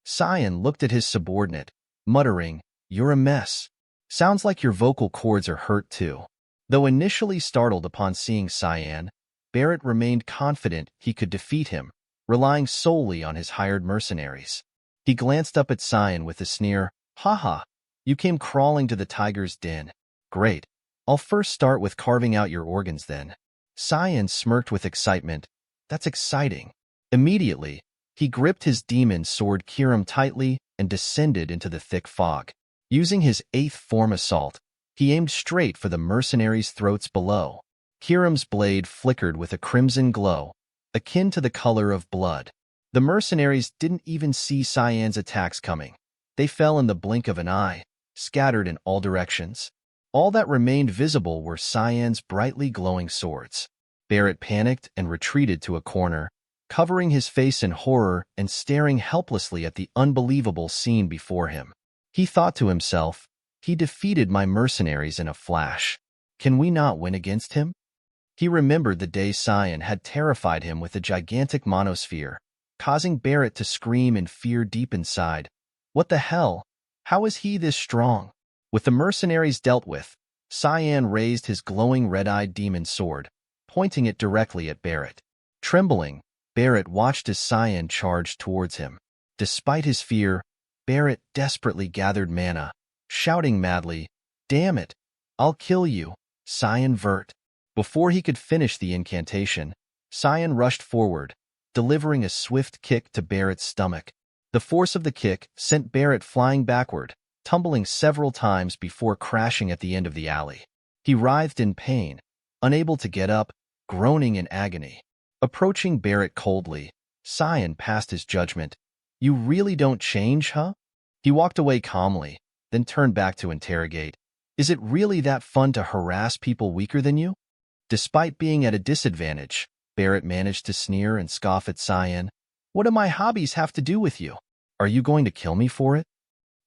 Cyan looked at his subordinate, muttering, "You're a mess. Sounds like your vocal cords are hurt too." Though initially startled upon seeing Cyan, Barrett remained confident he could defeat him, relying solely on his hired mercenaries. He glanced up at Cyan with a sneer, "Haha, you came crawling to the tiger's den. Great, I'll first start with carving out your organs then." Cyan smirked with excitement. "That's exciting." Immediately, he gripped his demon sword Kiram tightly and descended into the thick fog. Using his 8th form assault, he aimed straight for the mercenaries' throats below. Kiram's blade flickered with a crimson glow, akin to the color of blood. The mercenaries didn't even see Cyan's attacks coming. They fell in the blink of an eye, scattered in all directions. All that remained visible were Cyan's brightly glowing swords. Barrett panicked and retreated to a corner, covering his face in horror and staring helplessly at the unbelievable scene before him. He thought to himself, "He defeated my mercenaries in a flash. Can we not win against him?" He remembered the day Cyan had terrified him with a gigantic monosphere, causing Barrett to scream in fear deep inside. What the hell? How is he this strong? With the mercenaries dealt with, Cyan raised his glowing red-eyed demon sword, pointing it directly at Barrett. Trembling, Barrett watched as Cyan charged towards him. Despite his fear, Barrett desperately gathered mana, shouting madly, "Damn it! I'll kill you, Cyan Vert." Before he could finish the incantation, Cyan rushed forward, delivering a swift kick to Barrett's stomach. The force of the kick sent Barrett flying backward, tumbling several times before crashing at the end of the alley. He writhed in pain, unable to get up, groaning in agony. Approaching Barrett coldly, Cyan passed his judgment. "You really don't change, huh?" He walked away calmly, then turned back to interrogate. "Is it really that fun to harass people weaker than you?" Despite being at a disadvantage, Barrett managed to sneer and scoff at Cyan. "What do my hobbies have to do with you? Are you going to kill me for it?"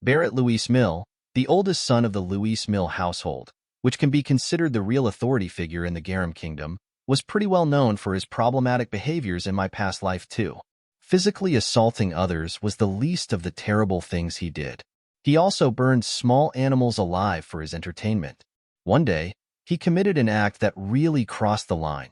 Barrett Louis Mill, the oldest son of the Louis Mill household, which can be considered the real authority figure in the Garum Kingdom, was pretty well known for his problematic behaviors in my past life too. Physically assaulting others was the least of the terrible things he did. He also burned small animals alive for his entertainment. One day, he committed an act that really crossed the line.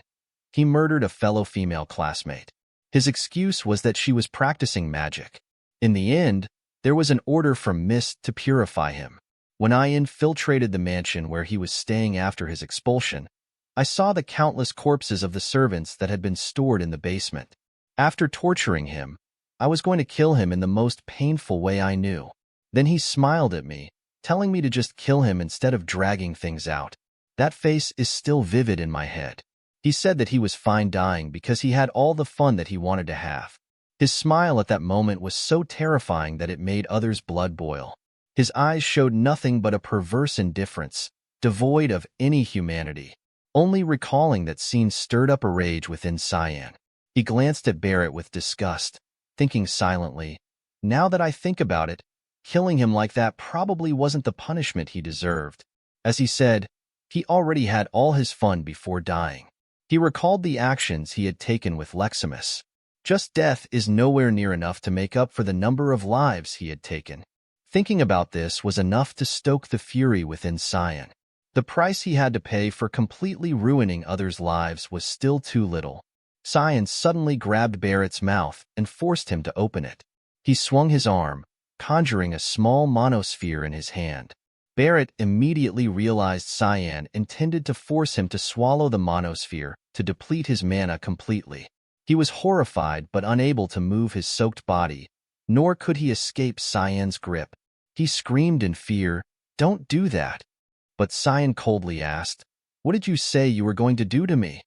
He murdered a fellow female classmate. His excuse was that she was practicing magic. In the end, there was an order from Mist to purify him. When I infiltrated the mansion where he was staying after his expulsion, I saw the countless corpses of the servants that had been stored in the basement. After torturing him, I was going to kill him in the most painful way I knew. Then he smiled at me, telling me to just kill him instead of dragging things out. That face is still vivid in my head. He said that he was fine dying because he had all the fun that he wanted to have. His smile at that moment was so terrifying that it made others' blood boil. His eyes showed nothing but a perverse indifference, devoid of any humanity. Only recalling that scene stirred up a rage within Cyan. He glanced at Barrett with disgust, thinking silently, now that I think about it, killing him like that probably wasn't the punishment he deserved. As he said, he already had all his fun before dying. He recalled the actions he had taken with Lexus. Just death is nowhere near enough to make up for the number of lives he had taken. Thinking about this was enough to stoke the fury within Cyan. The price he had to pay for completely ruining others' lives was still too little. Cyan suddenly grabbed Barrett's mouth and forced him to open it. He swung his arm, conjuring a small monosphere in his hand. Barrett immediately realized Cyan intended to force him to swallow the monosphere to deplete his mana completely. He was horrified but unable to move his soaked body, nor could he escape Cyan's grip. He screamed in fear, "Don't do that!" But Cyan coldly asked, "What did you say you were going to do to me?"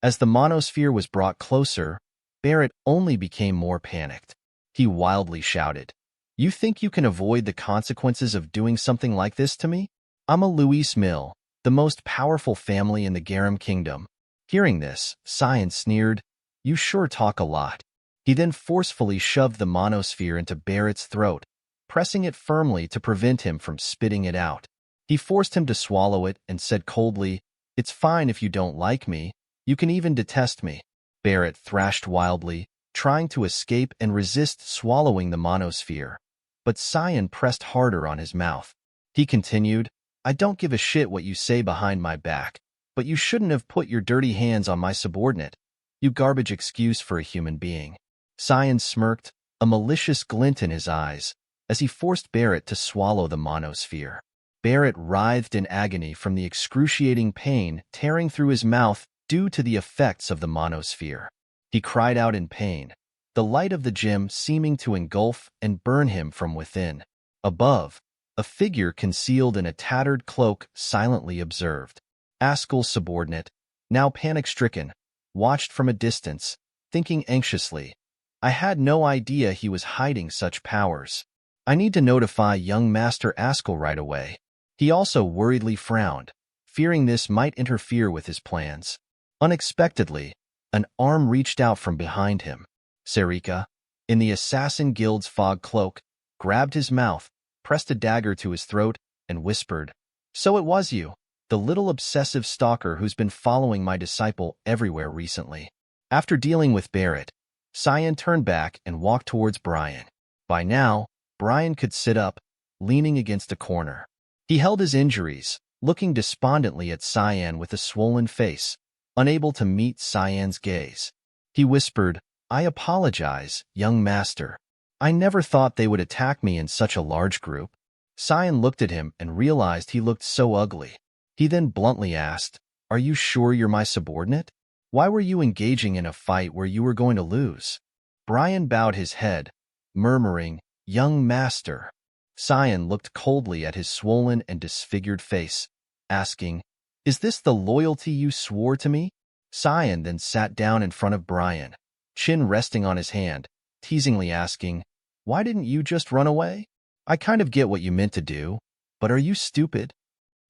As the monosphere was brought closer, Barrett only became more panicked. He wildly shouted, "You think you can avoid the consequences of doing something like this to me? I'm a Luis Mill, the most powerful family in the Garam Kingdom." Hearing this, Cyan sneered, "You sure talk a lot." He then forcefully shoved the monosphere into Barrett's throat, pressing it firmly to prevent him from spitting it out. He forced him to swallow it and said coldly, "It's fine if you don't like me. You can even detest me." Barrett thrashed wildly, trying to escape and resist swallowing the monosphere. But Cyan pressed harder on his mouth. He continued, "I don't give a shit what you say behind my back, but you shouldn't have put your dirty hands on my subordinate. You garbage excuse for a human being." Cyan smirked, a malicious glint in his eyes, as he forced Barrett to swallow the monosphere. Barrett writhed in agony from the excruciating pain tearing through his mouth due to the effects of the monosphere. He cried out in pain, the light of the gem seeming to engulf and burn him from within. Above, a figure concealed in a tattered cloak silently observed. Ascal's subordinate, now panic-stricken, watched from a distance, thinking anxiously, "I had no idea he was hiding such powers. I need to notify young Master Ascal right away." He also worriedly frowned, fearing this might interfere with his plans. Unexpectedly, an arm reached out from behind him. Sarika, in the Assassin Guild's fog cloak, grabbed his mouth, pressed a dagger to his throat, and whispered, "So it was you, the little obsessive stalker who's been following my disciple everywhere recently." After dealing with Barrett, Cyan turned back and walked towards Brian. By now, Brian could sit up, leaning against a corner. He held his injuries, looking despondently at Cyan with a swollen face, unable to meet Cyan's gaze. He whispered, "I apologize, young master. I never thought they would attack me in such a large group." Cyan looked at him and realized he looked so ugly. He then bluntly asked, "Are you sure you're my subordinate? Why were you engaging in a fight where you were going to lose?" Brian bowed his head, murmuring, "Young master." Cyan looked coldly at his swollen and disfigured face, asking, "Is this the loyalty you swore to me?" Cyan then sat down in front of Brian, chin resting on his hand, teasingly asking, "Why didn't you just run away? I kind of get what you meant to do, but are you stupid?"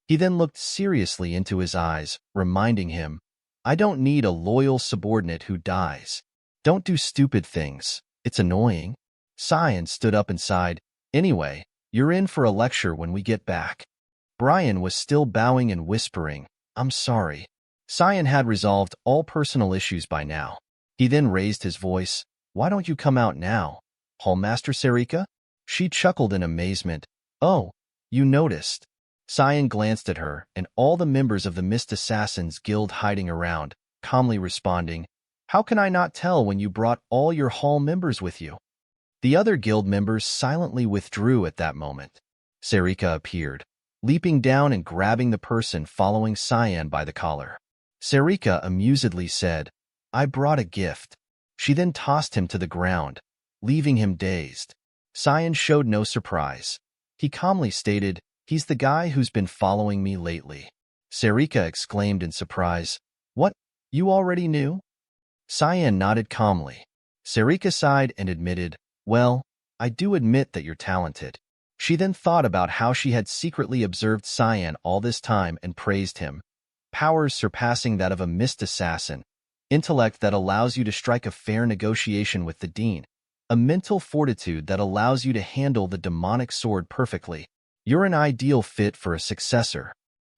He then looked seriously into his eyes, reminding him, "I don't need a loyal subordinate who dies. Don't do stupid things. It's annoying." Cyan stood up and sighed, "Anyway, you're in for a lecture when we get back." Brian was still bowing and whispering, "I'm sorry." Cyan had resolved all personal issues by now. He then raised his voice, "Why don't you come out now, Hallmaster Sarika?" She chuckled in amazement, "Oh, you noticed." Cyan glanced at her and all the members of the Mist Assassins Guild hiding around, calmly responding, "How can I not tell when you brought all your hall members with you?" The other guild members silently withdrew at that moment. Sarika appeared, leaping down and grabbing the person following Cyan by the collar. Sarika amusedly said, "I brought a gift." She then tossed him to the ground, leaving him dazed. Cyan showed no surprise. He calmly stated, "He's the guy who's been following me lately." Sarika exclaimed in surprise, "What? You already knew? Cyan nodded calmly. Sarika sighed and admitted, well, I do admit that you're talented. She then thought about how she had secretly observed Cyan all this time and praised him. Powers surpassing that of a mist assassin. Intellect that allows you to strike a fair negotiation with the Dean. A mental fortitude that allows you to handle the demonic sword perfectly. You're an ideal fit for a successor.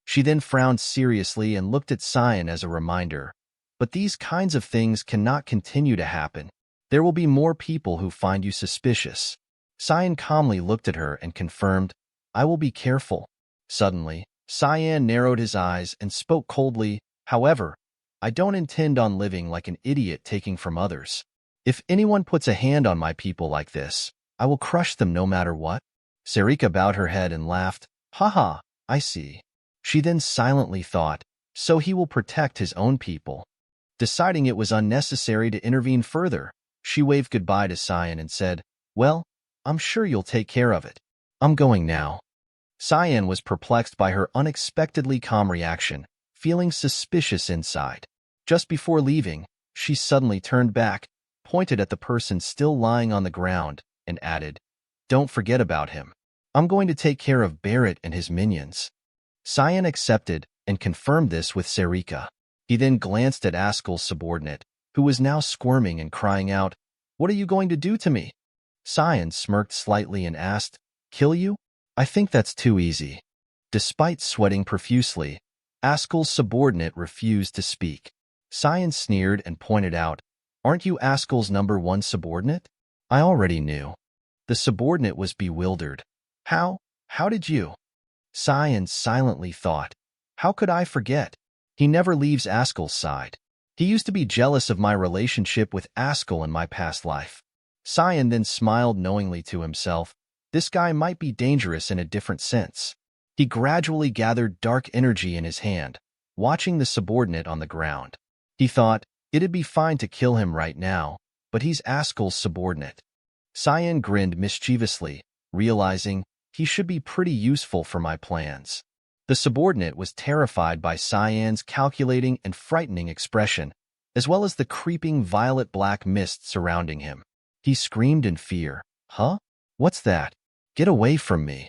She then frowned seriously and looked at Cyan as a reminder. But these kinds of things cannot continue to happen. There will be more people who find you suspicious. Cyan calmly looked at her and confirmed, I will be careful. Suddenly, Cyan narrowed his eyes and spoke coldly, however, I don't intend on living like an idiot taking from others. If anyone puts a hand on my people like this, I will crush them no matter what. Sarika bowed her head and laughed, haha, I see. She then silently thought, so he will protect his own people. Deciding it was unnecessary to intervene further, she waved goodbye to Cyan and said, well, I'm sure you'll take care of it. I'm going now. Cyan was perplexed by her unexpectedly calm reaction, feeling suspicious inside. Just before leaving, she suddenly turned back, pointed at the person still lying on the ground, and added, don't forget about him. I'm going to take care of Barrett and his minions. Cyan accepted and confirmed this with Sarika. He then glanced at Ascal's subordinate, who was now squirming and crying out, what are you going to do to me? Cyan smirked slightly and asked, kill you? I think that's too easy. Despite sweating profusely, Ascal's subordinate refused to speak. Cyan sneered and pointed out, aren't you Ascal's #1 subordinate? I already knew. The subordinate was bewildered. How did you? Cyan silently thought, how could I forget? He never leaves Ascal's side. He used to be jealous of my relationship with Ascal in my past life. Cyan then smiled knowingly to himself. This guy might be dangerous in a different sense. He gradually gathered dark energy in his hand, watching the subordinate on the ground. He thought, it'd be fine to kill him right now, but he's Ascal's subordinate. Cyan grinned mischievously, realizing he should be pretty useful for my plans. The subordinate was terrified by Cyan's calculating and frightening expression, as well as the creeping violet-black mist surrounding him. He screamed in fear. Huh? What's that? Get away from me.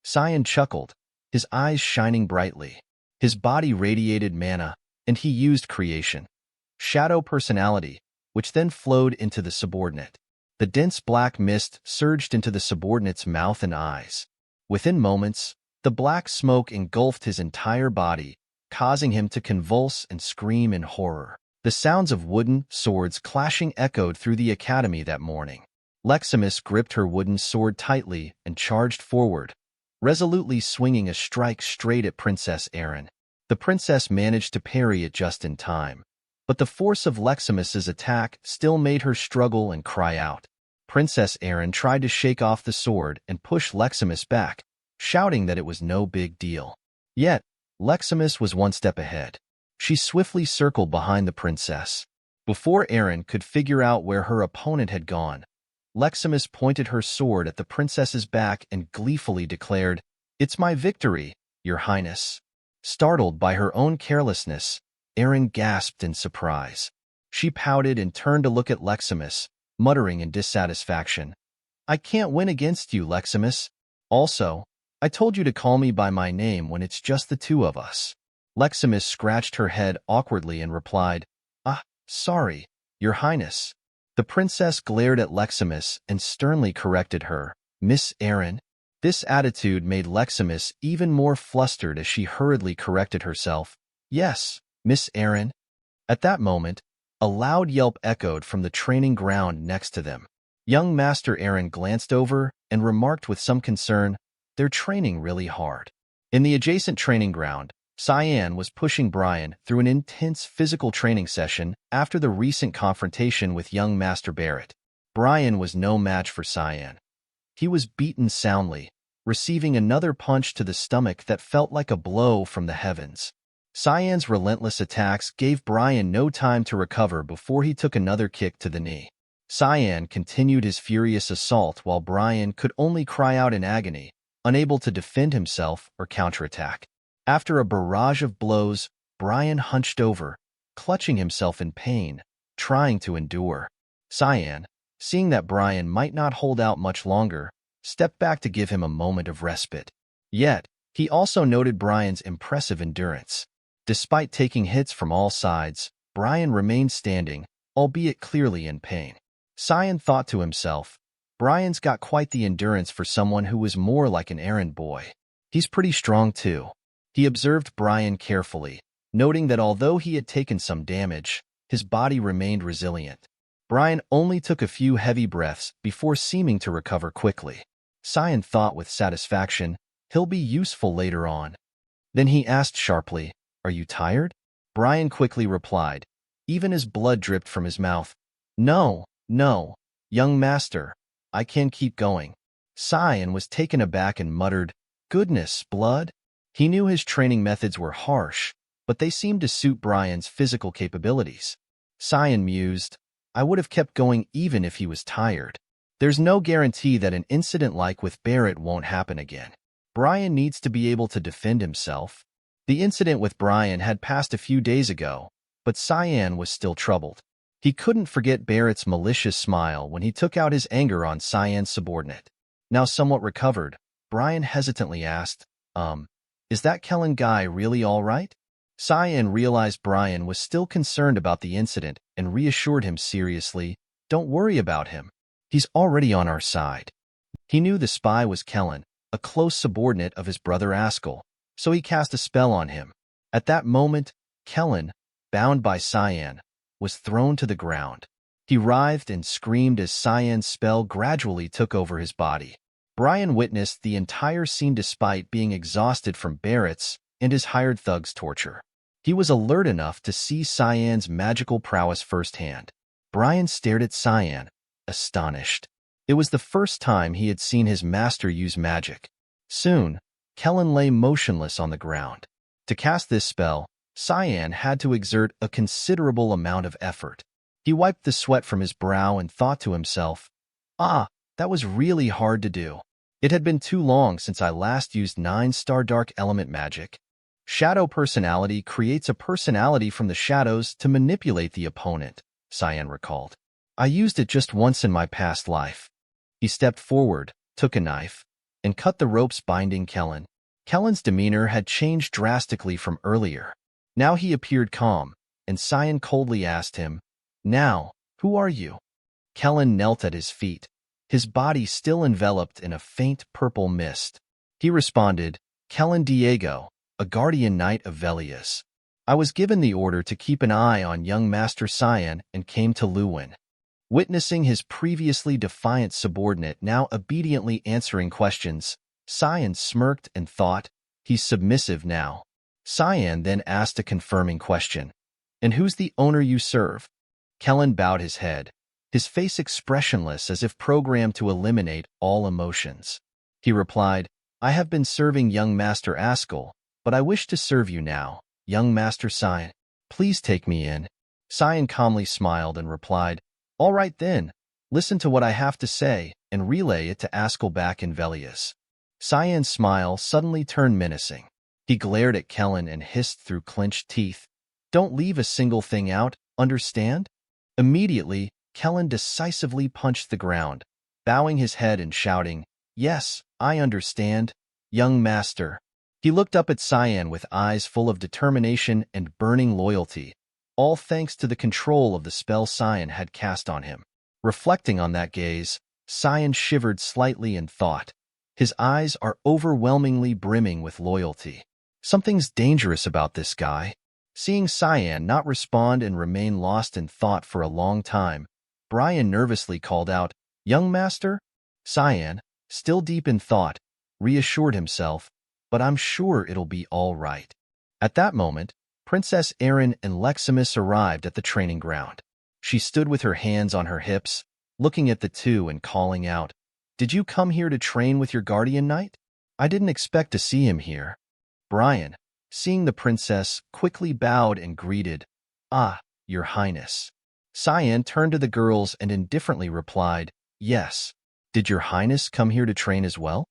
Cyan chuckled, his eyes shining brightly. His body radiated mana, and he used creation. Shadow personality, which then flowed into the subordinate. The dense black mist surged into the subordinate's mouth and eyes. Within moments, the black smoke engulfed his entire body, causing him to convulse and scream in horror. The sounds of wooden swords clashing echoed through the academy that morning. Lexus gripped her wooden sword tightly and charged forward, resolutely swinging a strike straight at Princess Erin. The princess managed to parry it just in time, but the force of Lexus's attack still made her struggle and cry out. Princess Erin tried to shake off the sword and push Lexus back, shouting that it was no big deal. Yet, Lexus was one step ahead. She swiftly circled behind the princess. Before Erin could figure out where her opponent had gone, Lexus pointed her sword at the princess's back and gleefully declared, "It's my victory, Your Highness." Startled by her own carelessness, Erin gasped in surprise. She pouted and turned to look at Lexus, muttering in dissatisfaction, "I can't win against you, Lexus. Also, I told you to call me by my name when it's just the two of us." Lexus scratched her head awkwardly and replied, sorry, Your Highness." The princess glared at Lexus and sternly corrected her, "Miss Erin." This attitude made Lexus even more flustered as she hurriedly corrected herself, "Yes, Miss Erin." At that moment, a loud yelp echoed from the training ground next to them. Young Master Erin glanced over and remarked with some concern, "They're training really hard." In the adjacent training ground, Cyan was pushing Brian through an intense physical training session after the recent confrontation with young Master Barrett. Brian was no match for Cyan. He was beaten soundly, receiving another punch to the stomach that felt like a blow from the heavens. Cyan's relentless attacks gave Brian no time to recover before he took another kick to the knee. Cyan continued his furious assault while Brian could only cry out in agony, unable to defend himself or counterattack. After a barrage of blows, Brian hunched over, clutching himself in pain, trying to endure. Cyan, seeing that Brian might not hold out much longer, stepped back to give him a moment of respite. Yet, he also noted Brian's impressive endurance. Despite taking hits from all sides, Brian remained standing, albeit clearly in pain. Cyan thought to himself, Brian's got quite the endurance for someone who was more like an errand boy. He's pretty strong too. He observed Brian carefully, noting that although he had taken some damage, his body remained resilient. Brian only took a few heavy breaths before seeming to recover quickly. Cyan thought with satisfaction, he'll be useful later on. Then he asked sharply, "Are you tired?" Brian quickly replied, even as blood dripped from his mouth, No, young master, I can keep going." Cyan was taken aback and muttered, "Goodness, blood?" He knew his training methods were harsh, but they seemed to suit Brian's physical capabilities. Cyan mused, "I would have kept going even if he was tired. There's no guarantee that an incident like with Barrett won't happen again. Brian needs to be able to defend himself." The incident with Brian had passed a few days ago, but Cyan was still troubled. He couldn't forget Barrett's malicious smile when he took out his anger on Cyan's subordinate. Now somewhat recovered, Brian hesitantly asked, Is that Kellen guy really all right?" Cyan realized Brian was still concerned about the incident and reassured him seriously, "Don't worry about him. He's already on our side." He knew the spy was Kellen, a close subordinate of his brother Ascal, so he cast a spell on him. At that moment, Kellen, bound by Cyan, was thrown to the ground. He writhed and screamed as Cyan's spell gradually took over his body. Brian witnessed the entire scene despite being exhausted from Barrett's and his hired thug's torture. He was alert enough to see Cyan's magical prowess firsthand. Brian stared at Cyan, astonished. It was the first time he had seen his master use magic. Soon, Kellen lay motionless on the ground. To cast this spell, Cyan had to exert a considerable amount of effort. He wiped the sweat from his brow and thought to himself, that was really hard to do. It had been too long since I last used 9-star dark element magic. Shadow personality creates a personality from the shadows to manipulate the opponent, Cyan recalled. I used it just once in my past life. He stepped forward, took a knife, and cut the ropes binding Kellen. Kellen's demeanor had changed drastically from earlier. Now he appeared calm, and Cyan coldly asked him, "Now, who are you?" Kellen knelt at his feet, his body still enveloped in a faint purple mist. He responded, "Kellen Diego, a guardian knight of Velius. I was given the order to keep an eye on young Master Cyan and came to Lewin." Witnessing his previously defiant subordinate now obediently answering questions, Cyan smirked and thought, he's submissive now. Cyan then asked a confirming question. "And who's the owner you serve?" Kellen bowed his head, his face expressionless as if programmed to eliminate all emotions. He replied, "I have been serving young Master Ascal, but I wish to serve you now, young Master Cyan. Please take me in." Cyan calmly smiled and replied, "All right then, listen to what I have to say and relay it to Ascal back in Velius." Cyan's smile suddenly turned menacing. He glared at Kellen and hissed through clenched teeth, "Don't leave a single thing out, understand?" Immediately, Kellen decisively punched the ground, bowing his head and shouting, "Yes, I understand, young master." He looked up at Cyan with eyes full of determination and burning loyalty, all thanks to the control of the spell Cyan had cast on him. Reflecting on that gaze, Cyan shivered slightly and thought, his eyes are overwhelmingly brimming with loyalty. Something's dangerous about this guy. Seeing Cyan not respond and remain lost in thought for a long time, Brian nervously called out, "Young master?" Cyan, still deep in thought, reassured himself, "But I'm sure it'll be all right." At that moment, Princess Erin and Leximus arrived at the training ground. She stood with her hands on her hips, looking at the two and calling out, "Did you come here to train with your guardian knight? I didn't expect to see him here." Brian, seeing the princess, quickly bowed and greeted, Your Highness." Cyan turned to the girls and indifferently replied, "Yes. Did your Highness come here to train as well?"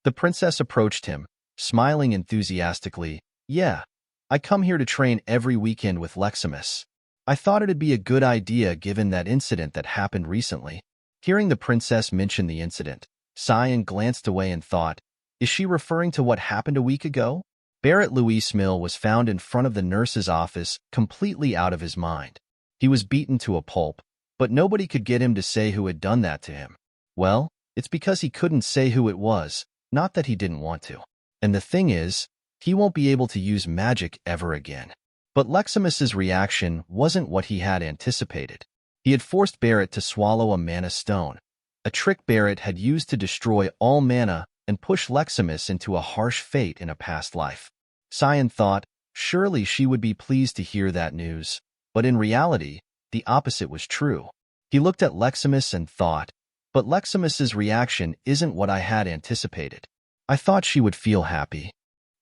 The princess approached him, smiling enthusiastically, "Yeah, I come here to train every weekend with Leximus. I thought it'd be a good idea given that incident that happened recently. Hearing the princess mention the incident, Cyan glanced away and thought, is she referring to what happened a week ago? Barrett Louis Mill was found in front of the nurse's office, completely out of his mind. He was beaten to a pulp, but nobody could get him to say who had done that to him. Well, it's because he couldn't say who it was, not that he didn't want to. And the thing is, he won't be able to use magic ever again. But Leximus's reaction wasn't what he had anticipated. He had forced Barrett to swallow a mana stone, a trick Barrett had used to destroy all mana and push Leximus into a harsh fate in a past life. Cyan thought, surely she would be pleased to hear that news, but in reality, the opposite was true. He looked at Leximus and thought, but Leximus's reaction isn't what I had anticipated. I thought she would feel happy.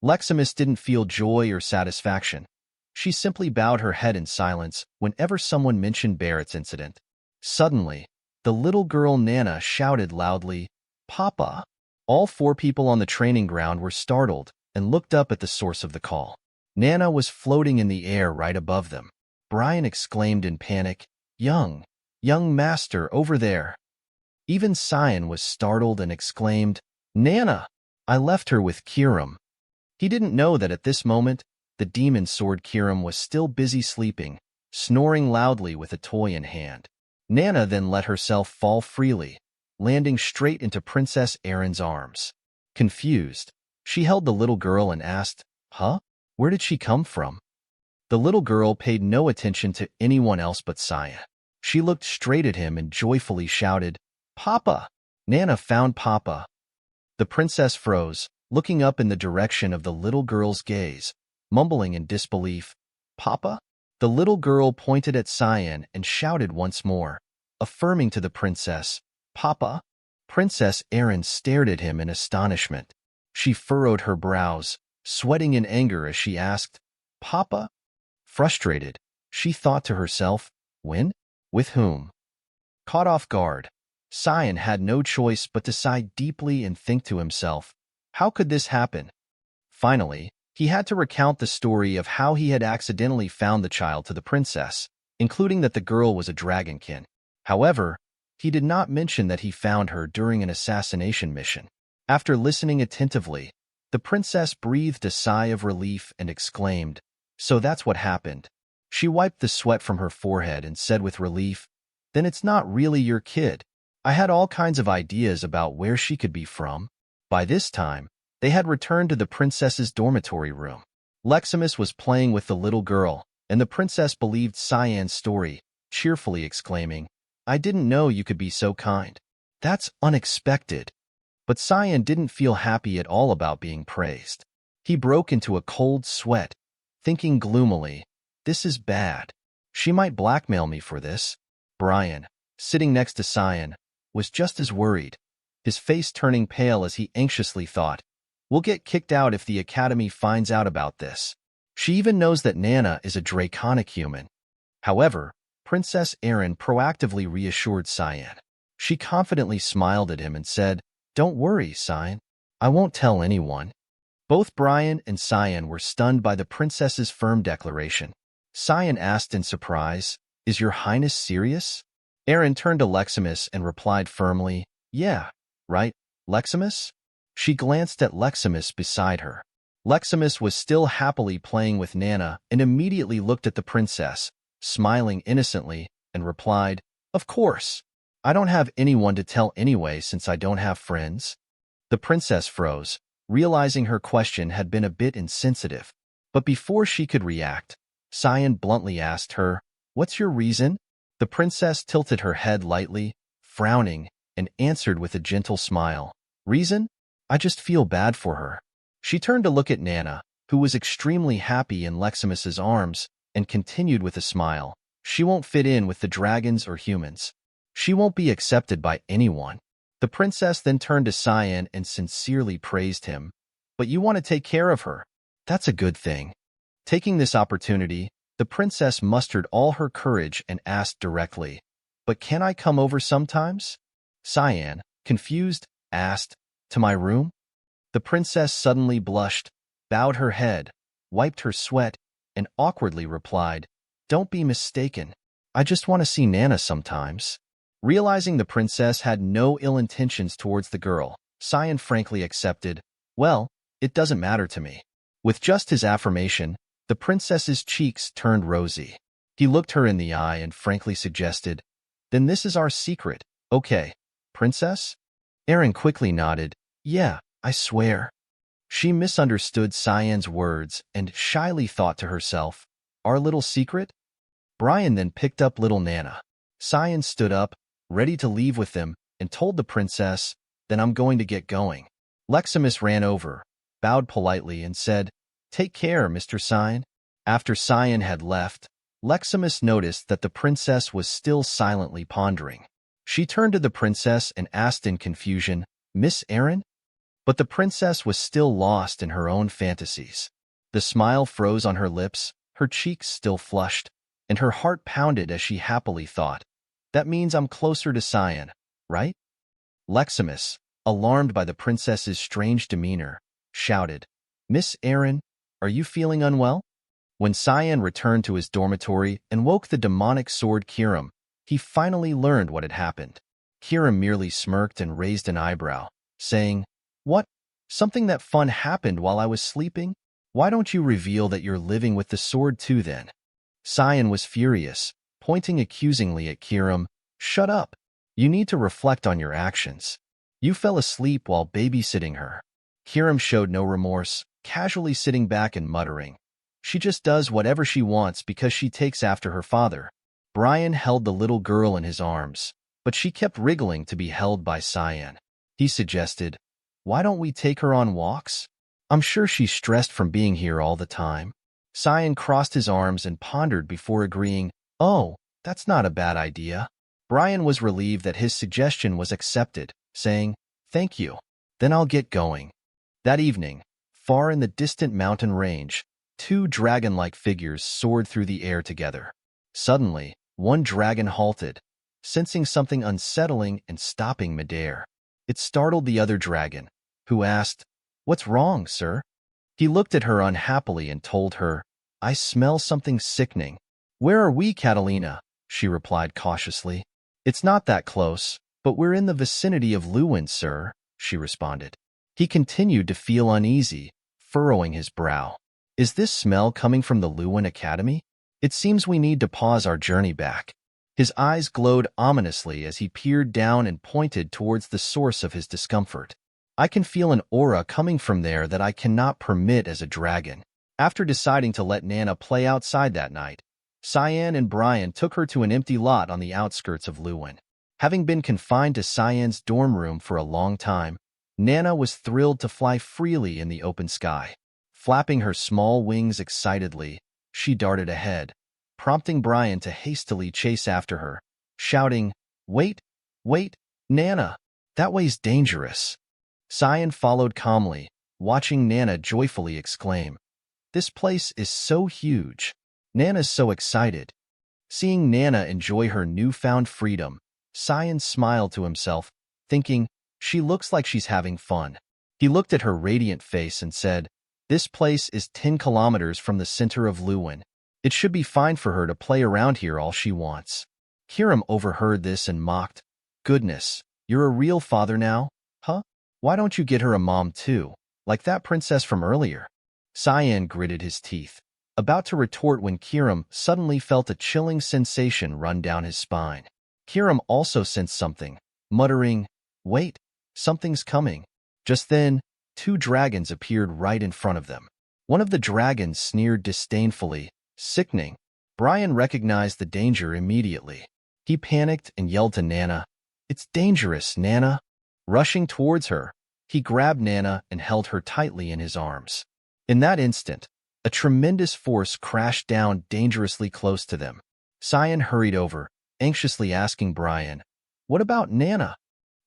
Leximus didn't feel joy or satisfaction. She simply bowed her head in silence whenever someone mentioned Barrett's incident. Suddenly, the little girl Nana shouted loudly, "Papa!" All 4 people on the training ground were startled and looked up at the source of the call. Nana was floating in the air right above them. Brian exclaimed in panic, young master, over there." Even Cyan was startled and exclaimed, "Nana! I left her with Kiram." He didn't know that at this moment, the demon sword Kiram was still busy sleeping, snoring loudly with a toy in hand. Nana then let herself fall freely, landing straight into Princess Erin's arms. Confused, she held the little girl and asked, "Huh? Where did she come from?" The little girl paid no attention to anyone else but Cyan. She looked straight at him and joyfully shouted, "Papa!" Nana found Papa. The princess froze, looking up in the direction of the little girl's gaze, mumbling in disbelief, "Papa?" The little girl pointed at Cyan and shouted once more, affirming to the princess, "Papa?" Princess Erin stared at him in astonishment. She furrowed her brows, sweating in anger as she asked, "Papa?" Frustrated, she thought to herself, "When? With whom?" Caught off guard, Cyan had no choice but to sigh deeply and think to himself, how could this happen? Finally, he had to recount the story of how he had accidentally found the child to the princess, including that the girl was a dragonkin. However, he did not mention that he found her during an assassination mission. After listening attentively, the princess breathed a sigh of relief and exclaimed, "So that's what happened." She wiped the sweat from her forehead and said with relief, "Then it's not really your kid. I had all kinds of ideas about where she could be from." By this time, they had returned to the princess's dormitory room. Leximus was playing with the little girl, and the princess believed Cyan's story, cheerfully exclaiming, "I didn't know you could be so kind. That's unexpected." But Cyan didn't feel happy at all about being praised. He broke into a cold sweat, thinking gloomily, "This is bad. She might blackmail me for this." Brian, sitting next to Cyan, was just as worried, his face turning pale as he anxiously thought, "We'll get kicked out if the Academy finds out about this." She even knows that Nana is a draconic human. However, Princess Erin proactively reassured Cyan. She confidently smiled at him and said, "Don't worry, Cyan. I won't tell anyone." Both Brian and Cyan were stunned by the princess's firm declaration. Cyan asked in surprise, "Is your highness serious?" Erin turned to Leximus and replied firmly, "Yeah, right, Leximus?" She glanced at Leximus beside her. Leximus was still happily playing with Nana and immediately looked at the princess, smiling innocently, and replied, "Of course. I don't have anyone to tell anyway since I don't have friends." The princess froze, realizing her question had been a bit insensitive. But before she could react, Cyan bluntly asked her, "What's your reason?" The princess tilted her head lightly, frowning, and answered with a gentle smile, "Reason? I just feel bad for her." She turned to look at Nana, who was extremely happy in Leximus's arms, and continued with a smile, "She won't fit in with the dragons or humans. She won't be accepted by anyone." The princess then turned to Cyan and sincerely praised him. "But you want to take care of her. That's a good thing." Taking this opportunity, the princess mustered all her courage and asked directly, "But can I come over sometimes?" Cyan, confused, asked, "To my room?" The princess suddenly blushed, bowed her head, wiped her sweat, and awkwardly replied, "Don't be mistaken. I just want to see Nana sometimes." Realizing the princess had no ill intentions towards the girl, Cyan frankly accepted, "Well, it doesn't matter to me." With just his affirmation, the princess's cheeks turned rosy. He looked her in the eye and frankly suggested, "Then this is our secret, okay, princess?" Erin quickly nodded, "Yeah, I swear." She misunderstood Cyan's words and shyly thought to herself, "Our little secret?" Brian then picked up little Nana. Cyan stood up, ready to leave with them, and told the princess, "Then I'm going to get going." Lexus ran over, bowed politely, and said, "Take care, Mr. Cyan." After Cyan had left, Lexus noticed that the princess was still silently pondering. She turned to the princess and asked in confusion, "Miss Erin?" But the princess was still lost in her own fantasies. The smile froze on her lips, her cheeks still flushed, and her heart pounded as she happily thought, "That means I'm closer to Cyan, right?" Lexus, alarmed by the princess's strange demeanor, shouted, "Miss Erin, are you feeling unwell?" When Cyan returned to his dormitory and woke the demonic sword Kiram, he finally learned what had happened. Kiram merely smirked and raised an eyebrow, saying, "What? Something that fun happened while I was sleeping? Why don't you reveal that you're living with the sword too then?" Cyan was furious, pointing accusingly at Kiram, "Shut up. You need to reflect on your actions. You fell asleep while babysitting her." Kiram showed no remorse, casually sitting back and muttering, "She just does whatever she wants because she takes after her father." Brian held the little girl in his arms, but she kept wriggling to be held by Cyan. He suggested, "Why don't we take her on walks? I'm sure she's stressed from being here all the time." Cyan crossed his arms and pondered before agreeing, "Oh, that's not a bad idea." Brian was relieved that his suggestion was accepted, saying, "Thank you. Then I'll get going." That evening, far in the distant mountain range, two dragon-like figures soared through the air together. Suddenly, one dragon halted, sensing something unsettling and stopping midair. It startled the other dragon, who asked, "What's wrong, sir?" He looked at her unhappily and told her, "I smell something sickening." "Where are we, Catalina?" she replied cautiously. "It's not that close, but we're in the vicinity of Lewin, sir," she responded. He continued to feel uneasy, furrowing his brow. "Is this smell coming from the Lewin Academy? It seems we need to pause our journey back." His eyes glowed ominously as he peered down and pointed towards the source of his discomfort. "I can feel an aura coming from there that I cannot permit as a dragon." After deciding to let Nana play outside that night, Cyan and Brian took her to an empty lot on the outskirts of Lewin. Having been confined to Cyan's dorm room for a long time, Nana was thrilled to fly freely in the open sky. Flapping her small wings excitedly, she darted ahead, prompting Brian to hastily chase after her, shouting, "Wait, wait, Nana, that way's dangerous." Cyan followed calmly, watching Nana joyfully exclaim, "This place is so huge." Nana's so excited. Seeing Nana enjoy her newfound freedom, Cyan smiled to himself, thinking, "She looks like she's having fun." He looked at her radiant face and said, "This place is 10 kilometers from the center of Lewin. It should be fine for her to play around here all she wants." Kiram overheard this and mocked, "Goodness, you're a real father now, huh? Why don't you get her a mom too, like that princess from earlier?" Cyan gritted his teeth, about to retort when Kiram suddenly felt a chilling sensation run down his spine. Kiram also sensed something, muttering, "Wait, something's coming." Just then, two dragons appeared right in front of them. One of the dragons sneered disdainfully, "Sickening." Brian recognized the danger immediately. He panicked and yelled to Nana, "It's dangerous, Nana." Rushing towards her, he grabbed Nana and held her tightly in his arms. In that instant, a tremendous force crashed down dangerously close to them. Cyan hurried over, anxiously asking Brian, "What about Nana?"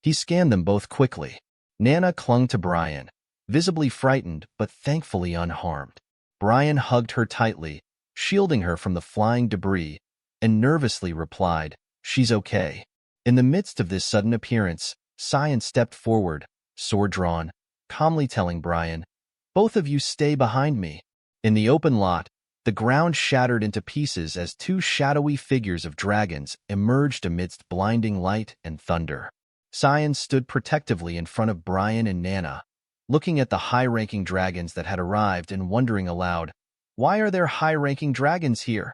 He scanned them both quickly. Nana clung to Brian, visibly frightened but thankfully unharmed. Brian hugged her tightly, shielding her from the flying debris, and nervously replied, "She's okay." In the midst of this sudden appearance, Cyan stepped forward, sword drawn, calmly telling Brian, "Both of you stay behind me." In the open lot, the ground shattered into pieces as two shadowy figures of dragons emerged amidst blinding light and thunder. Cyan stood protectively in front of Brian and Nana, looking at the high-ranking dragons that had arrived and wondering aloud, "Why are there high-ranking dragons here?"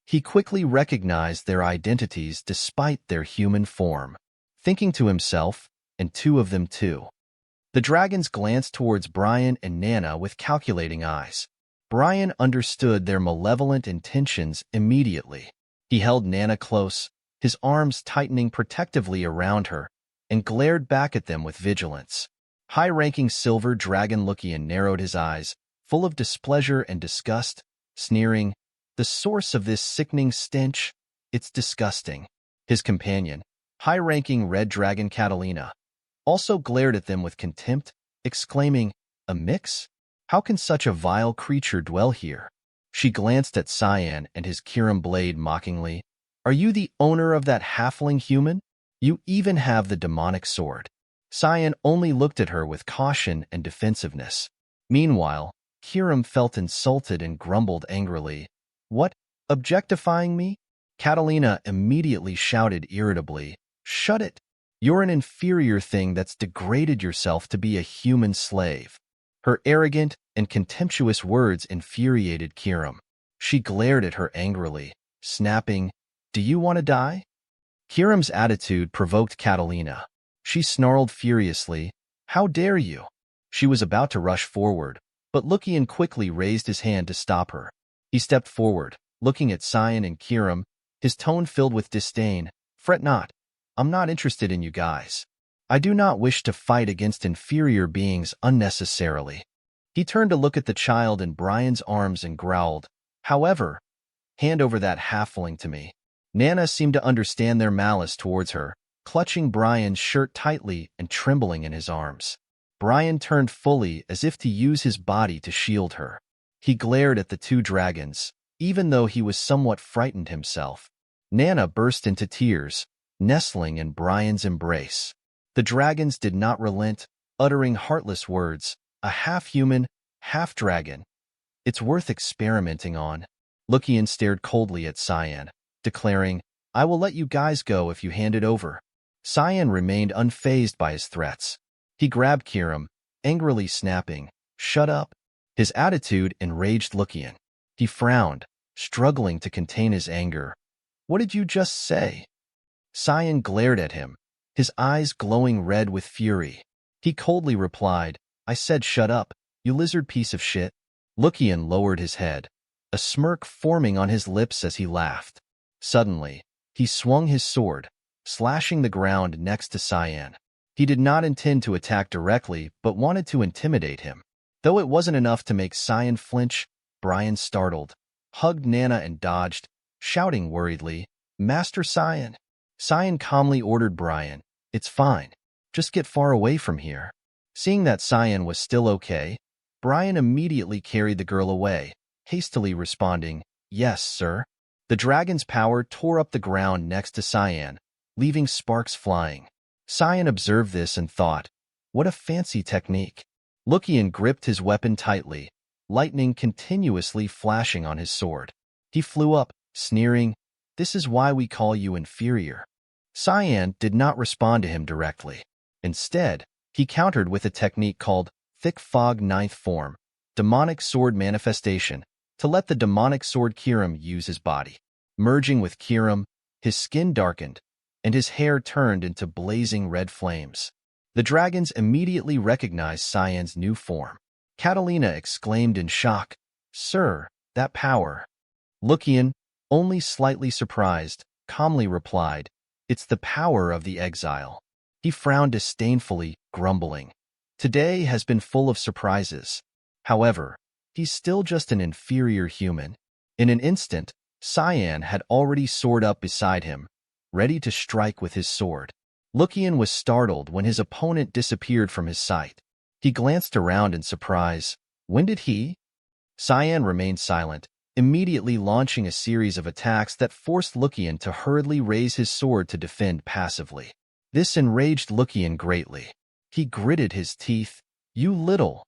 He quickly recognized their identities despite their human form, thinking to himself, and two of them too. The dragons glanced towards Brian and Nana with calculating eyes. Brian understood their malevolent intentions immediately. He held Nana close, his arms tightening protectively around her, and glared back at them with vigilance. High-ranking silver dragon Lucian narrowed his eyes, full of displeasure and disgust, sneering, "The source of this sickening stench? It's disgusting." His companion, high-ranking red dragon Catalina, also glared at them with contempt, exclaiming, "A mix? How can such a vile creature dwell here?" She glanced at Cyan and his Kirim blade mockingly. "Are you the owner of that halfling human? You even have the demonic sword." Cyan only looked at her with caution and defensiveness. Meanwhile, Kirim felt insulted and grumbled angrily. "What? Objectifying me?" Catalina immediately shouted irritably, "Shut it! You're an inferior thing that's degraded yourself to be a human slave." Her arrogant and contemptuous words infuriated Kirim. She glared at her angrily, snapping, "Do you want to die?" Kirim's attitude provoked Catalina. She snarled furiously, "How dare you?" She was about to rush forward, but Lucian quickly raised his hand to stop her. He stepped forward, looking at Cyan and Kirim, his tone filled with disdain. "Fret not. I'm not interested in you guys. I do not wish to fight against inferior beings unnecessarily." He turned to look at the child in Brian's arms and growled, "However, hand over that halfling to me." Nana seemed to understand their malice towards her, clutching Brian's shirt tightly and trembling in his arms. Brian turned fully as if to use his body to shield her. He glared at the two dragons, even though he was somewhat frightened himself. Nana burst into tears, nestling in Brian's embrace. The dragons did not relent, uttering heartless words, "A half-human, half-dragon. It's worth experimenting on." Lucian stared coldly at Cyan, declaring, "I will let you guys go if you hand it over." Cyan remained unfazed by his threats. He grabbed Kirim, angrily snapping, "Shut up." His attitude enraged Lucian. He frowned, struggling to contain his anger. "What did you just say?" Cyan glared at him, his eyes glowing red with fury. He coldly replied, "I said shut up, you lizard piece of shit." Lucian lowered his head, a smirk forming on his lips as he laughed. Suddenly, he swung his sword, slashing the ground next to Cyan. He did not intend to attack directly, but wanted to intimidate him. Though it wasn't enough to make Cyan flinch, Brian startled, hugged Nana and dodged, shouting worriedly, "Master Cyan." Cyan calmly ordered Brian, "It's fine. Just get far away from here." Seeing that Cyan was still okay, Brian immediately carried the girl away, hastily responding, "Yes, sir." The dragon's power tore up the ground next to Cyan, leaving sparks flying. Cyan observed this and thought, "What a fancy technique." Lucian gripped his weapon tightly, lightning continuously flashing on his sword. He flew up, sneering, "This is why we call you inferior." Cyan did not respond to him directly. Instead, he countered with a technique called Thick Fog Ninth Form, Demonic Sword Manifestation, to let the demonic sword Kirim use his body. Merging with Kirim, his skin darkened, and his hair turned into blazing red flames. The dragons immediately recognized Cyan's new form. Catalina exclaimed in shock, "Sir, that power." Lucian, only slightly surprised, calmly replied, "It's the power of the exile." He frowned disdainfully, grumbling, "Today has been full of surprises." However, he's still just an inferior human. In an instant, Cyan had already soared up beside him, ready to strike with his sword. Lucian was startled when his opponent disappeared from his sight. He glanced around in surprise. When did he? Cyan remained silent, immediately launching a series of attacks that forced Lucian to hurriedly raise his sword to defend passively. This enraged Lucian greatly. He gritted his teeth. "You little."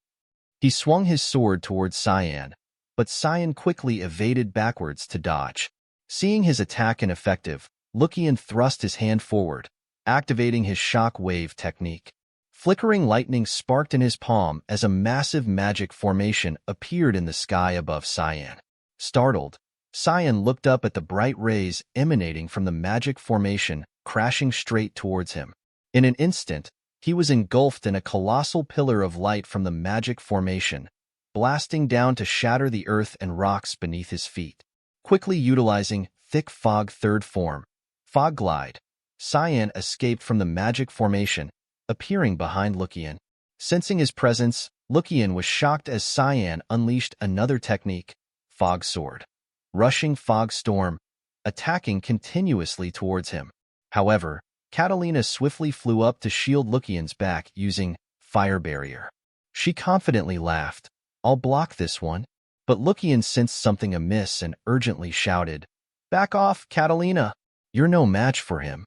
He swung his sword towards Cyan, but Cyan quickly evaded backwards to dodge. Seeing his attack ineffective, Lukian thrust his hand forward, activating his shock wave technique. Flickering lightning sparked in his palm as a massive magic formation appeared in the sky above Cyan. Startled, Cyan looked up at the bright rays emanating from the magic formation, crashing straight towards him. In an instant, he was engulfed in a colossal pillar of light from the magic formation, blasting down to shatter the earth and rocks beneath his feet. Quickly utilizing thick fog third form, Fog Glide, Cyan escaped from the magic formation, appearing behind Lukian. Sensing his presence, Lukian was shocked as Cyan unleashed another technique, Fog Sword. Rushing Fog Storm, attacking continuously towards him. However, Catalina swiftly flew up to shield Lukian's back using Fire Barrier. She confidently laughed, "I'll block this one." But Lukian sensed something amiss and urgently shouted, "Back off, Catalina! You're no match for him."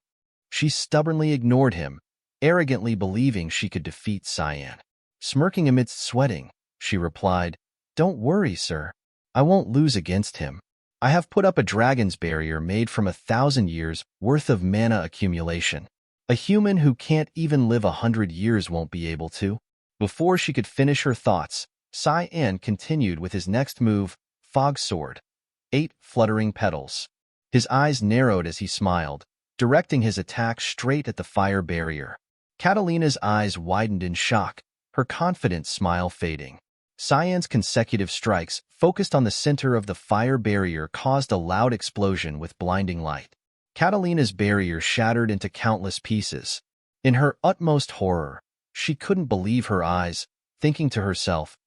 She stubbornly ignored him, arrogantly believing she could defeat Cyan. Smirking amidst sweating, she replied, "Don't worry, sir. I won't lose against him. I have put up a dragon's barrier made from 1,000 years worth of mana accumulation. A human who can't even live 100 years won't be able to." Before she could finish her thoughts, Cyan continued with his next move, Fog Sword. 8 fluttering petals. His eyes narrowed as he smiled, directing his attack straight at the fire barrier. Catalina's eyes widened in shock, her confident smile fading. Cyan's consecutive strikes, focused on the center of the fire barrier, caused a loud explosion with blinding light. Catalina's barrier shattered into countless pieces. In her utmost horror, she couldn't believe her eyes, thinking to herself,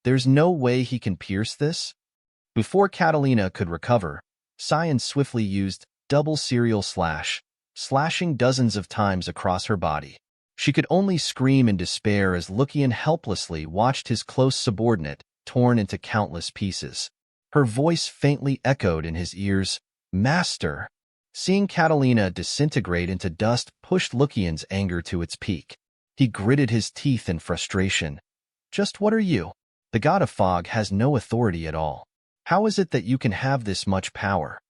"There's no way he can pierce this?" Before Catalina could recover, Cyan swiftly used double serial slash, slashing dozens of times across her body. She could only scream in despair as Lukian helplessly watched his close subordinate torn into countless pieces. Her voice faintly echoed in his ears, "Master!" Seeing Catalina disintegrate into dust pushed Lukian's anger to its peak. He gritted his teeth in frustration. "Just what are you? The god of fog has no authority at all. How is it that you can have this much power?"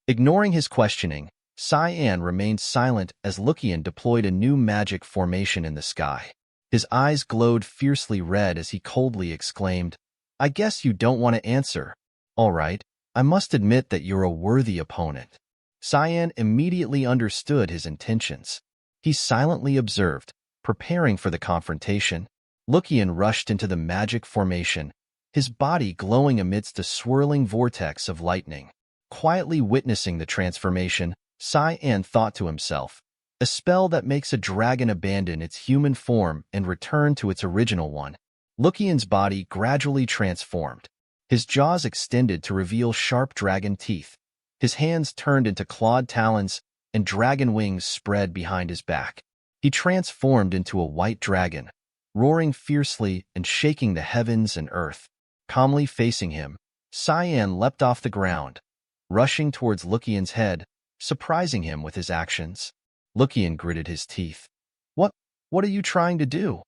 Ignoring his questioning, Cyan remained silent as Lukian deployed a new magic formation in the sky. His eyes glowed fiercely red as he coldly exclaimed, "I guess you don't want to answer. All right, I must admit that you're a worthy opponent." Cyan immediately understood his intentions. He silently observed, preparing for the confrontation. Lukian rushed into the magic formation, his body glowing amidst a swirling vortex of lightning. Quietly witnessing the transformation, Cyan thought to himself, "A spell that makes a dragon abandon its human form and return to its original one." Lukian's body gradually transformed. His jaws extended to reveal sharp dragon teeth. His hands turned into clawed talons, and dragon wings spread behind his back. He transformed into a white dragon, roaring fiercely and shaking the heavens and earth. Calmly facing him, Cyan leapt off the ground, rushing towards Lukian's head, surprising him with his actions. Lukian gritted his teeth. What are you trying to do?"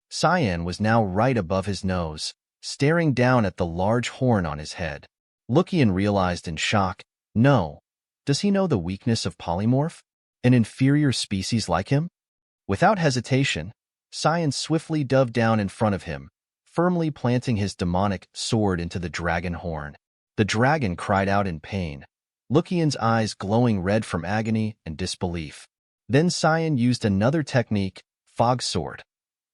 Cyan was now right above his nose, staring down at the large horn on his head. Lukian realized in shock, "No. Does he know the weakness of polymorph? An inferior species like him?" Without hesitation, Cyan swiftly dove down in front of him, firmly planting his demonic sword into the dragon horn. The dragon cried out in pain, Lukian's eyes glowing red from agony and disbelief. Then Cyan used another technique, Fog Sword.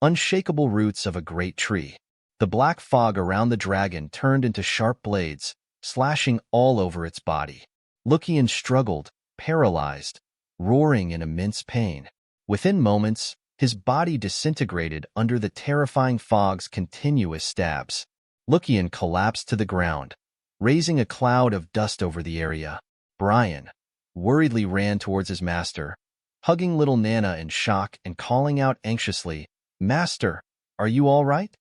Unshakable roots of a great tree. The black fog around the dragon turned into sharp blades, slashing all over its body. Lukian struggled, paralyzed, roaring in immense pain. Within moments, his body disintegrated under the terrifying fog's continuous stabs. Lukian collapsed to the ground, raising a cloud of dust over the area. Brian worriedly ran towards his master, hugging little Nana in shock and calling out anxiously, "Master, are you all right?"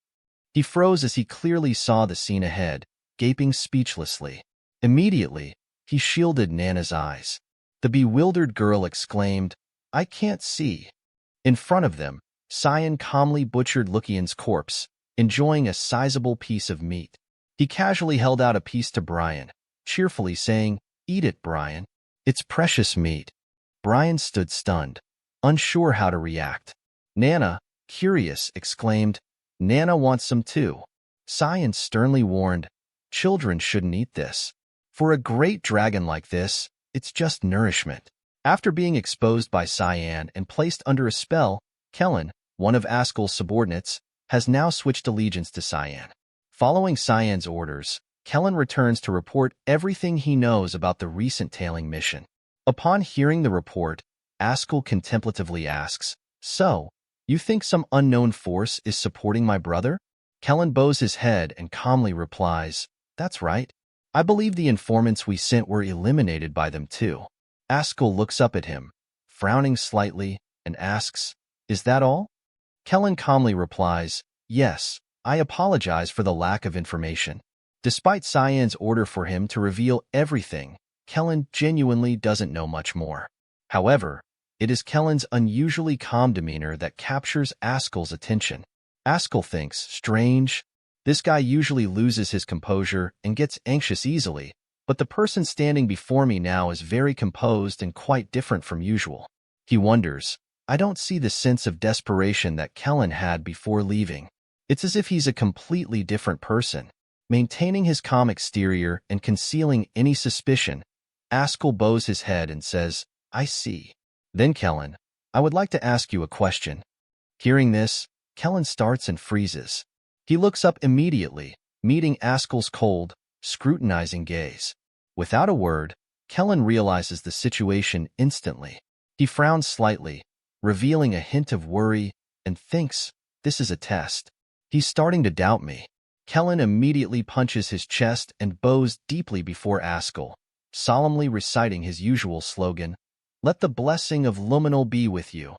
He froze as he clearly saw the scene ahead, gaping speechlessly. Immediately, he shielded Nana's eyes. The bewildered girl exclaimed, "I can't see." In front of them, Cyan calmly butchered Lukian's corpse, enjoying a sizable piece of meat. He casually held out a piece to Brian, cheerfully saying, "Eat it, Brian. It's precious meat." Brian stood stunned, unsure how to react. Nana, curious, exclaimed, "Nana wants some too." Cyan sternly warned, "Children shouldn't eat this. For a great dragon like this, it's just nourishment." After being exposed by Cyan and placed under a spell, Kellen, one of Ascal's subordinates, has now switched allegiance to Cyan. Following Cyan's orders, Kellen returns to report everything he knows about the recent tailing mission. Upon hearing the report, Ascal contemplatively asks, "So, you think some unknown force is supporting my brother?" Kellen bows his head and calmly replies, "That's right. I believe the informants we sent were eliminated by them too." Ascal looks up at him, frowning slightly, and asks, "Is that all?" Kellen calmly replies, "Yes, I apologize for the lack of information." Despite Cyan's order for him to reveal everything, Kellen genuinely doesn't know much more. However, it is Kellen's unusually calm demeanor that captures Ascal's attention. Ascal thinks, strange. This guy usually loses his composure and gets anxious easily, but the person standing before me now is very composed and quite different from usual. He wonders, I don't see the sense of desperation that Kellen had before leaving. It's as if he's a completely different person. Maintaining his calm exterior and concealing any suspicion, Ascal bows his head and says, "I see." Then Kellen, "I would like to ask you a question." Hearing this, Kellen starts and freezes. He looks up immediately, meeting Ascal's cold, scrutinizing gaze. Without a word, Kellen realizes the situation instantly. He frowns slightly, revealing a hint of worry, and thinks, this is a test. He's starting to doubt me. Kellen immediately punches his chest and bows deeply before Ascal, solemnly reciting his usual slogan, "Let the blessing of Luminal be with you."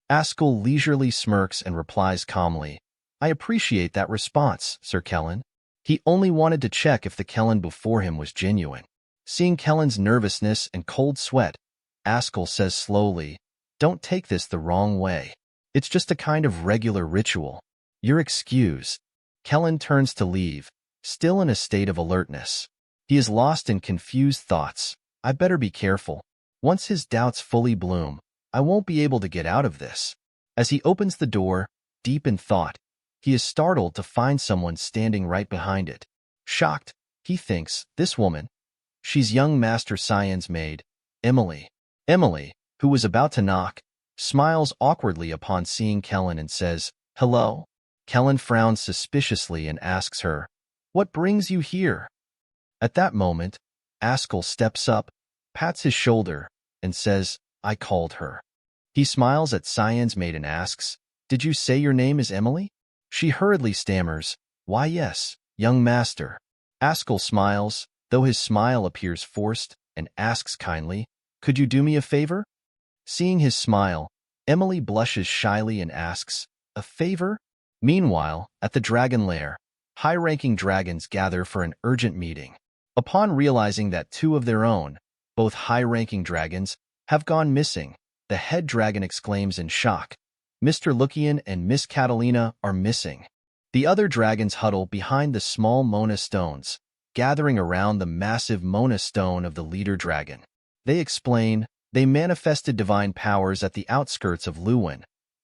Ascal leisurely smirks and replies calmly, "I appreciate that response, Sir Kellen." He only wanted to check if the Kellen before him was genuine. Seeing Kellen's nervousness and cold sweat, Ascal says slowly, "Don't take this the wrong way. It's just a kind of regular ritual. You're excused." Kellen turns to leave, still in a state of alertness. He is lost in confused thoughts. I better be careful. Once his doubts fully bloom, I won't be able to get out of this. As he opens the door, deep in thought, he is startled to find someone standing right behind it. Shocked, he thinks, this woman. She's young Master Cyan's maid, Emily. Emily, who was about to knock, smiles awkwardly upon seeing Kellen and says, "Hello?" Kellen frowns suspiciously and asks her, "What brings you here?" At that moment, Ascal steps up, pats his shoulder, and says, "I called her." He smiles at Cyan's maid and asks, "Did you say your name is Emily?" She hurriedly stammers, "Why yes, young master." Ascal smiles, though his smile appears forced, and asks kindly, "Could you do me a favor?" Seeing his smile, Emily blushes shyly and asks, "A favor?" Meanwhile, at the dragon lair, high-ranking dragons gather for an urgent meeting. Upon realizing that two of their own, both high-ranking dragons, have gone missing, the head dragon exclaims in shock, "Mr. Lucian and Miss Catalina are missing." The other dragons huddle behind the small Mona stones, gathering around the massive Mona stone of the leader dragon. They explain, they manifested divine powers at the outskirts of Luwin,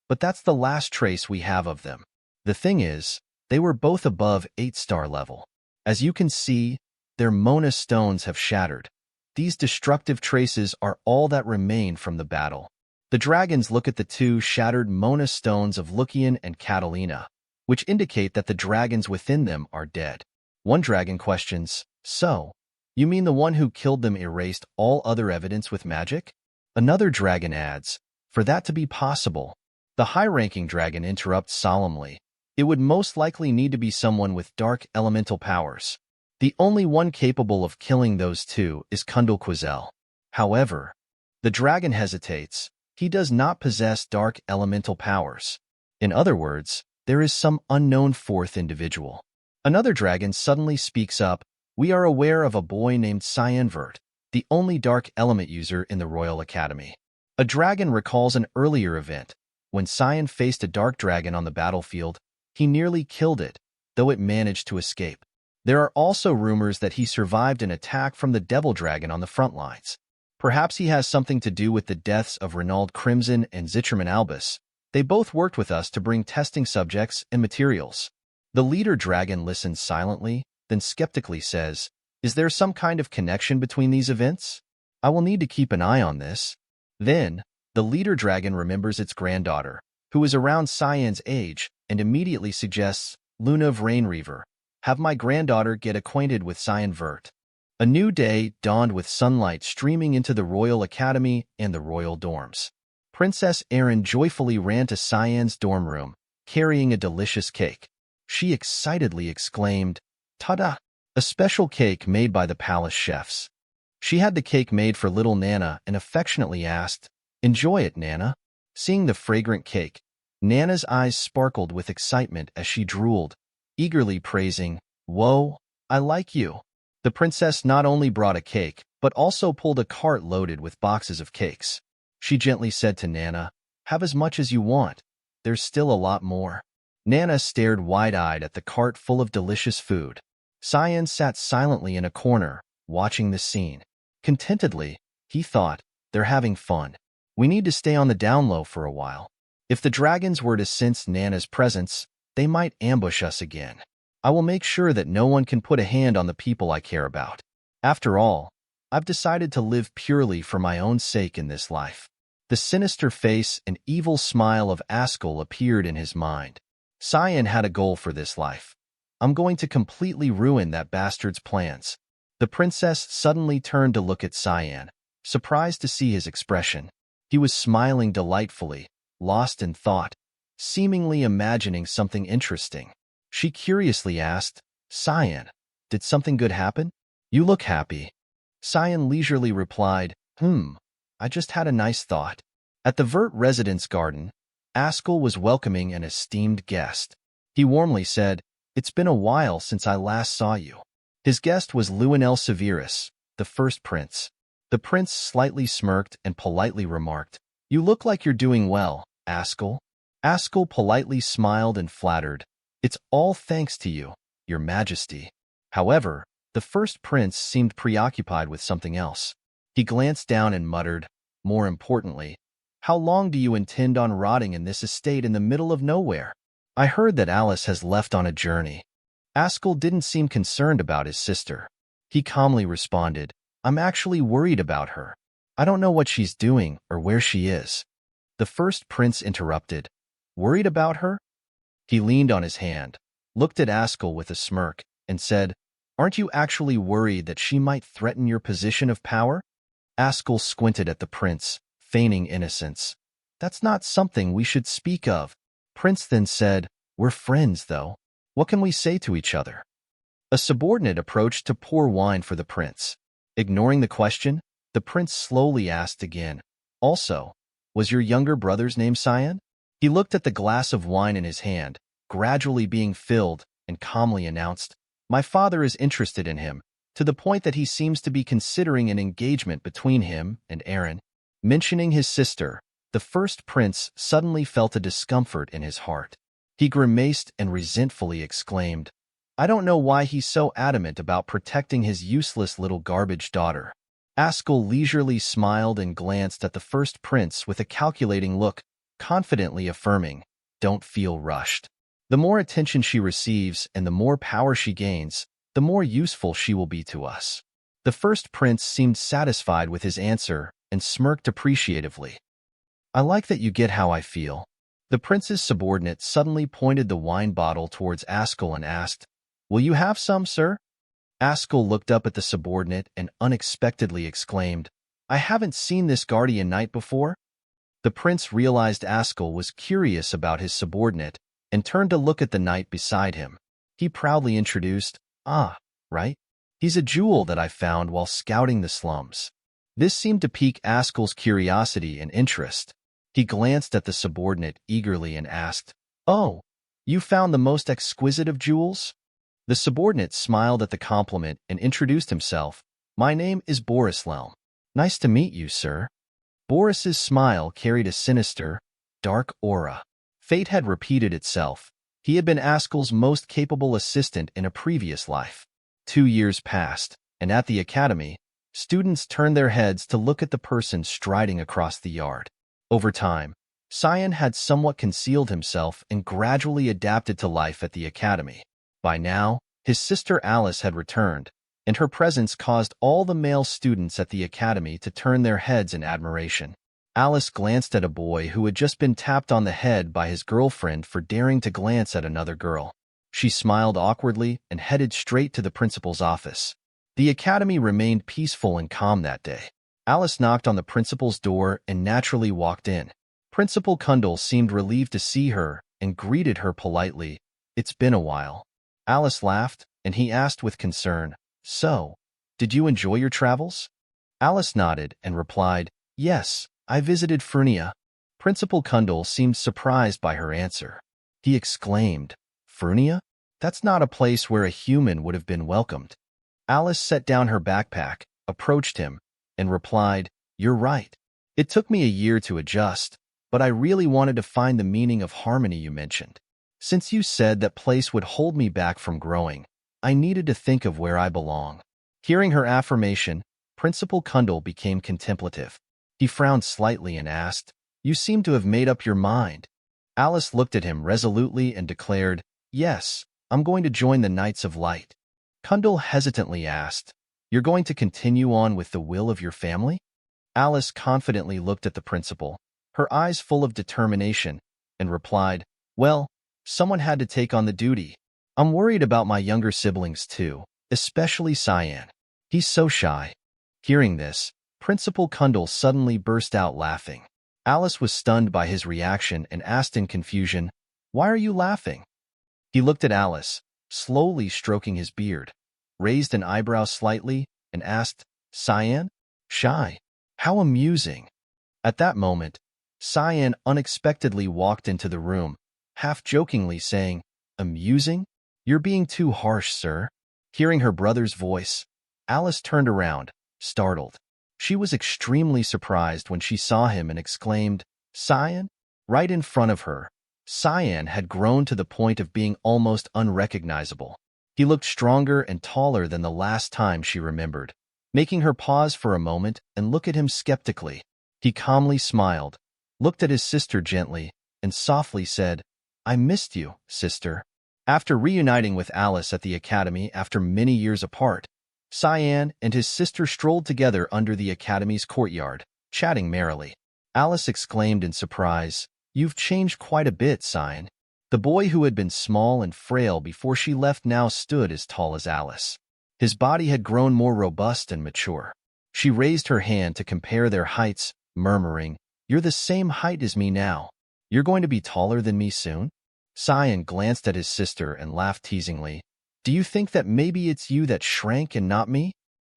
but that's the last trace we have of them. The thing is, they were both above 8-star level. As you can see, their Mona stones have shattered. These destructive traces are all that remain from the battle. The dragons look at the two shattered Mona stones of Lucian and Catalina, which indicate that the dragons within them are dead. One dragon questions, "So, you mean the one who killed them erased all other evidence with magic?" Another dragon adds, "For that to be possible." The high-ranking dragon interrupts solemnly, "It would most likely need to be someone with dark elemental powers. The only one capable of killing those two is Kundal Quazel." However, the dragon hesitates. He does not possess dark elemental powers. In other words, there is some unknown fourth individual. Another dragon suddenly speaks up, "We are aware of a boy named Cyanvert, the only dark element user in the Royal Academy." A dragon recalls an earlier event. When Cyan faced a dark dragon on the battlefield, he nearly killed it, though it managed to escape. There are also rumors that he survived an attack from the Devil Dragon on the front lines. Perhaps he has something to do with the deaths of Renaud Crimson and Zitterman Albus. They both worked with us to bring testing subjects and materials. The leader dragon listens silently, then skeptically says, "Is there some kind of connection between these events? I will need to keep an eye on this." Then, the leader dragon remembers its granddaughter, who is around Cyan's age, and immediately suggests, "Luna of Rainreaver, have my granddaughter get acquainted with Cyan Vert." A new day dawned with sunlight streaming into the Royal Academy and the royal dorms. Princess Erin joyfully ran to Cyan's dorm room, carrying a delicious cake. She excitedly exclaimed, "Ta-da! A special cake made by the palace chefs." She had the cake made for little Nana and affectionately asked, "Enjoy it, Nana." Seeing the fragrant cake, Nana's eyes sparkled with excitement as she drooled, eagerly praising, "Whoa, I like you." The princess not only brought a cake, but also pulled a cart loaded with boxes of cakes. She gently said to Nana, "Have as much as you want. There's still a lot more." Nana stared wide-eyed at the cart full of delicious food. Cyan sat silently in a corner, watching the scene. Contentedly, he thought, "They're having fun. We need to stay on the down low for a while. If the dragons were to sense Nana's presence, they might ambush us again. I will make sure that no one can put a hand on the people I care about. After all, I've decided to live purely for my own sake in this life." The sinister face and evil smile of Ascal appeared in his mind. Cyan had a goal for this life. "I'm going to completely ruin that bastard's plans." The princess suddenly turned to look at Cyan, surprised to see his expression. He was smiling delightfully, lost in thought, seemingly imagining something interesting. She curiously asked, "Cyan, did something good happen? You look happy." Cyan leisurely replied, I just had a nice thought." At the Vert residence garden, Ascal was welcoming an esteemed guest. He warmly said, "It's been a while since I last saw you." His guest was Luinel Severus, the first prince. The prince slightly smirked and politely remarked, "You look like you're doing well, Ascal." Ascal politely smiled and flattered, "It's all thanks to you, your majesty." However, the first prince seemed preoccupied with something else. He glanced down and muttered, "More importantly, how long do you intend on rotting in this estate in the middle of nowhere? I heard that Alice has left on a journey." Ascal didn't seem concerned about his sister. He calmly responded, "I'm actually worried about her. I don't know what she's doing or where she is." The first prince interrupted, "Worried about her?" He leaned on his hand, looked at Ascal with a smirk, and said, "Aren't you actually worried that she might threaten your position of power?" Ascal squinted at the prince, feigning innocence. "That's not something we should speak of." Prince then said, "We're friends, though. What can we say to each other?" A subordinate approached to pour wine for the prince. Ignoring the question, the prince slowly asked again, "Also, was your younger brother's name Cyan?" He looked at the glass of wine in his hand, gradually being filled, and calmly announced, "My father is interested in him, to the point that he seems to be considering an engagement between him and Erin." Mentioning his sister, the first prince suddenly felt a discomfort in his heart. He grimaced and resentfully exclaimed, "I don't know why he's so adamant about protecting his useless little garbage daughter." Ascal leisurely smiled and glanced at the first prince with a calculating look, confidently affirming, "Don't feel rushed. The more attention she receives and the more power she gains, the more useful she will be to us." The first prince seemed satisfied with his answer and smirked appreciatively. "I like that you get how I feel." The prince's subordinate suddenly pointed the wine bottle towards Ascal and asked, "Will you have some, sir?" Ascal looked up at the subordinate and unexpectedly exclaimed, "I haven't seen this guardian knight before." The prince realized Ascal was curious about his subordinate and turned to look at the knight beside him. He proudly introduced, Right? He's a jewel that I found while scouting the slums." This seemed to pique Ascal's curiosity and interest. He glanced at the subordinate eagerly and asked, "Oh, you found the most exquisite of jewels?" The subordinate smiled at the compliment and introduced himself. "My name is Borislelm. Nice to meet you, sir." Boris's smile carried a sinister, dark aura. Fate had repeated itself. He had been Ascal's most capable assistant in a previous life. 2 years passed, and at the academy, students turned their heads to look at the person striding across the yard. Over time, Cyan had somewhat concealed himself and gradually adapted to life at the academy. By now, his sister Alice had returned, and her presence caused all the male students at the academy to turn their heads in admiration. Alice glanced at a boy who had just been tapped on the head by his girlfriend for daring to glance at another girl. She smiled awkwardly and headed straight to the principal's office. The academy remained peaceful and calm that day. Alice knocked on the principal's door and naturally walked in. Principal Kundal seemed relieved to see her and greeted her politely. "It's been a while." Alice laughed, and he asked with concern, "So, did you enjoy your travels?" Alice nodded and replied, "Yes, I visited Frunia." Principal Kundal seemed surprised by her answer. He exclaimed, "Frunia? That's not a place where a human would have been welcomed." Alice set down her backpack, approached him, and replied, "You're right. It took me a year to adjust, but I really wanted to find the meaning of harmony you mentioned. Since you said that place would hold me back from growing, I needed to think of where I belong." Hearing her affirmation, Principal Kundal became contemplative. He frowned slightly and asked, "You seem to have made up your mind." Alice looked at him resolutely and declared, "Yes, I'm going to join the Knights of Light." Kundal hesitantly asked, "You're going to continue on with the will of your family?" Alice confidently looked at the principal, her eyes full of determination, and replied, "Well, someone had to take on the duty. I'm worried about my younger siblings too, especially Cyan. He's so shy." Hearing this, Principal Kundal suddenly burst out laughing. Alice was stunned by his reaction and asked in confusion, "Why are you laughing?" He looked at Alice, slowly stroking his beard, raised an eyebrow slightly, and asked, "Cyan? Shy? How amusing." At that moment, Cyan unexpectedly walked into the room, half-jokingly saying, "Amusing? You're being too harsh, sir." Hearing her brother's voice, Alice turned around, startled. She was extremely surprised when she saw him and exclaimed, "Cyan?" Right in front of her, Cyan had grown to the point of being almost unrecognizable. He looked stronger and taller than the last time she remembered, making her pause for a moment and look at him skeptically. He calmly smiled, looked at his sister gently, and softly said, "I missed you, sister." After reuniting with Alice at the academy after many years apart, Cyan and his sister strolled together under the academy's courtyard, chatting merrily. Alice exclaimed in surprise, "You've changed quite a bit, Cyan." The boy who had been small and frail before she left now stood as tall as Alice. His body had grown more robust and mature. She raised her hand to compare their heights, murmuring, "You're the same height as me now. You're going to be taller than me soon?" Cyan glanced at his sister and laughed teasingly. "Do you think that maybe it's you that shrank and not me?"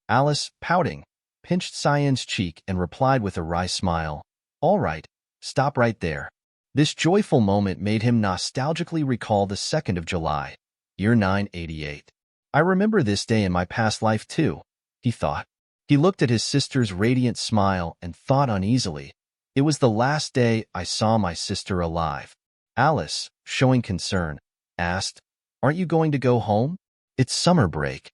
Alice, pouting, pinched Cyan's cheek and replied with a wry smile, "All right, stop right there." This joyful moment made him nostalgically recall the 2nd of July, year 988. "I remember this day in my past life too," he thought. He looked at his sister's radiant smile and thought uneasily, "It was the last day I saw my sister alive." Alice, showing concern, asked, "Aren't you going to go home? It's summer break."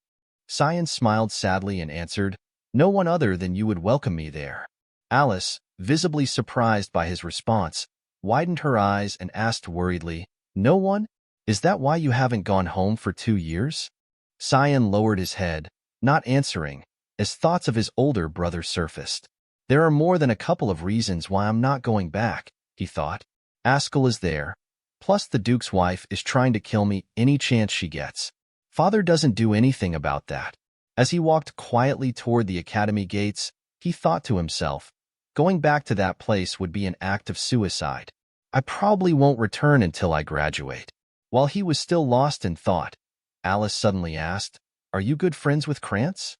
Cyan smiled sadly and answered, "No one other than you would welcome me there." Alice, visibly surprised by his response, widened her eyes and asked worriedly, "No one? Is that why you haven't gone home for 2 years?" Cyan lowered his head, not answering, as thoughts of his older brother surfaced. "There are more than a couple of reasons why I'm not going back," he thought. "Ascal is there, plus the Duke's wife is trying to kill me any chance she gets. Father doesn't do anything about that." As he walked quietly toward the academy gates, he thought to himself, "Going back to that place would be an act of suicide. I probably won't return until I graduate." While he was still lost in thought, Alice suddenly asked, "Are you good friends with Krantz?"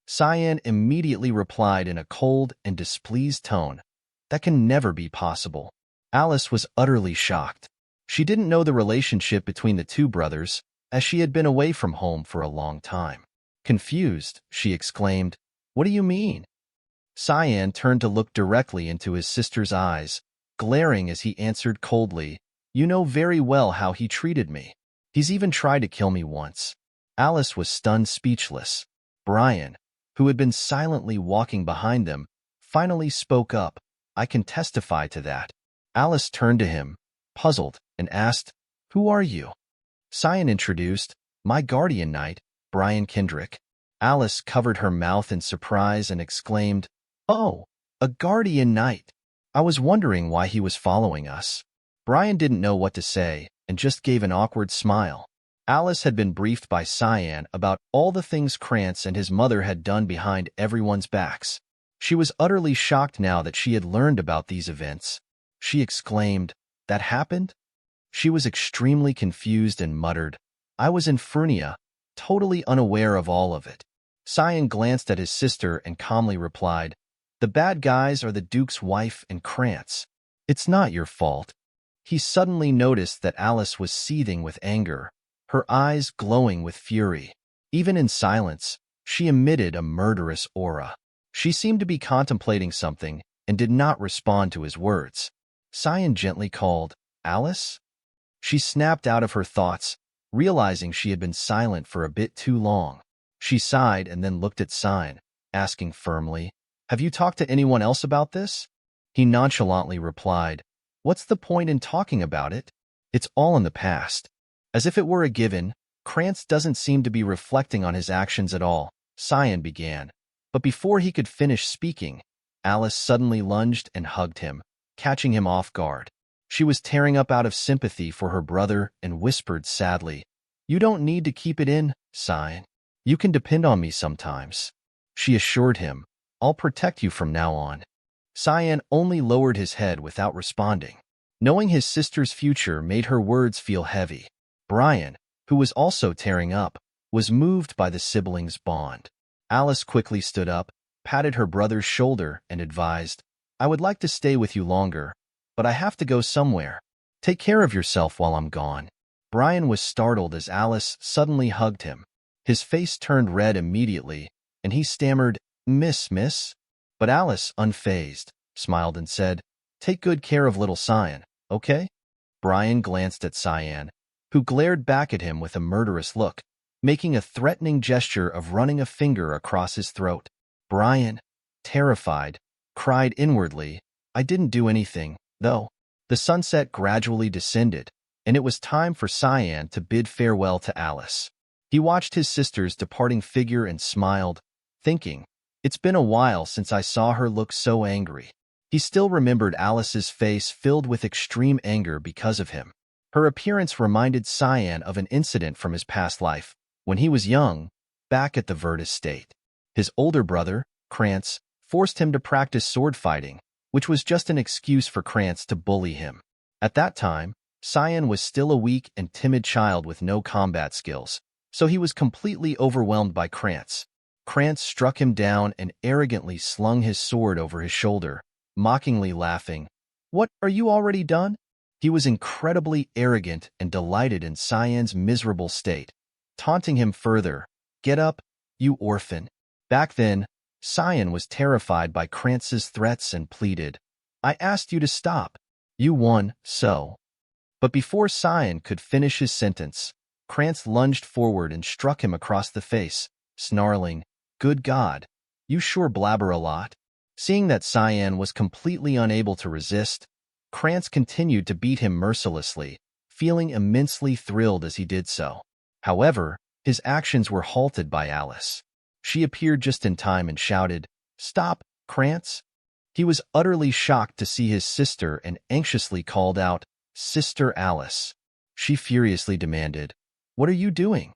Cyan immediately replied in a cold and displeased tone, "That can never be possible." Alice was utterly shocked. She didn't know the relationship between the two brothers, as she had been away from home for a long time. Confused, she exclaimed, "What do you mean?" Cyan turned to look directly into his sister's eyes, glaring as he answered coldly, "You know very well how he treated me. He's even tried to kill me once." Alice was stunned speechless. Brian, who had been silently walking behind them, finally spoke up. I can testify to that. Alice turned to him, puzzled, and asked, Who are you? Cyan introduced, My guardian knight, Brian Kendrick. Alice covered her mouth in surprise and exclaimed, Oh, a guardian knight. I was wondering why he was following us. Brian didn't know what to say and just gave an awkward smile. Alice had been briefed by Cyan about all the things Krantz and his mother had done behind everyone's backs. She was utterly shocked now that she had learned about these events. She exclaimed, That happened? She was extremely confused and muttered, I was in Frunia, totally unaware of all of it. Cyan glanced at his sister and calmly replied, The bad guys are the Duke's wife and Krantz. It's not your fault. He suddenly noticed that Alice was seething with anger, her eyes glowing with fury. Even in silence, she emitted a murderous aura. She seemed to be contemplating something and did not respond to his words. Cyan gently called, Alice? She snapped out of her thoughts, realizing she had been silent for a bit too long. She sighed and then looked at Cyan, asking firmly, Have you talked to anyone else about this? He nonchalantly replied, What's the point in talking about it? It's all in the past. As if it were a given, Krantz doesn't seem to be reflecting on his actions at all, Cyan began. But before he could finish speaking, Alice suddenly lunged and hugged him, catching him off guard. She was tearing up out of sympathy for her brother and whispered sadly, You don't need to keep it in, Cyan. You can depend on me sometimes. She assured him, I'll protect you from now on. Cyan only lowered his head without responding. Knowing his sister's future made her words feel heavy. Brian, who was also tearing up, was moved by the siblings' bond. Alice quickly stood up, patted her brother's shoulder, and advised, I would like to stay with you longer, but I have to go somewhere. Take care of yourself while I'm gone. Brian was startled as Alice suddenly hugged him. His face turned red immediately, and he stammered, Miss. But Alice, unfazed, smiled and said, Take good care of little Cyan, okay? Brian glanced at Cyan, who glared back at him with a murderous look, making a threatening gesture of running a finger across his throat. Brian, terrified, cried inwardly, I didn't do anything, though. The sunset gradually descended, and it was time for Cyan to bid farewell to Alice. He watched his sister's departing figure and smiled, thinking, It's been a while since I saw her look so angry. He still remembered Alice's face filled with extreme anger because of him. Her appearance reminded Cyan of an incident from his past life, when he was young, back at the Vert estate. His older brother, Krantz, forced him to practice sword fighting, which was just an excuse for Krantz to bully him. At that time, Cyan was still a weak and timid child with no combat skills, so he was completely overwhelmed by Krantz. Krantz struck him down and arrogantly slung his sword over his shoulder, mockingly laughing, What, are you already done? He was incredibly arrogant and delighted in Cyan's miserable state, taunting him further, Get up, you orphan. Back then, Cyan was terrified by Krantz's threats and pleaded, I asked you to stop. You won, so. But before Cyan could finish his sentence, Krantz lunged forward and struck him across the face, snarling, Good God, you sure blabber a lot. Seeing that Cyan was completely unable to resist, Krantz continued to beat him mercilessly, feeling immensely thrilled as he did so. However, his actions were halted by Alice. She appeared just in time and shouted, Stop, Krantz. He was utterly shocked to see his sister and anxiously called out, Sister Alice. She furiously demanded, What are you doing?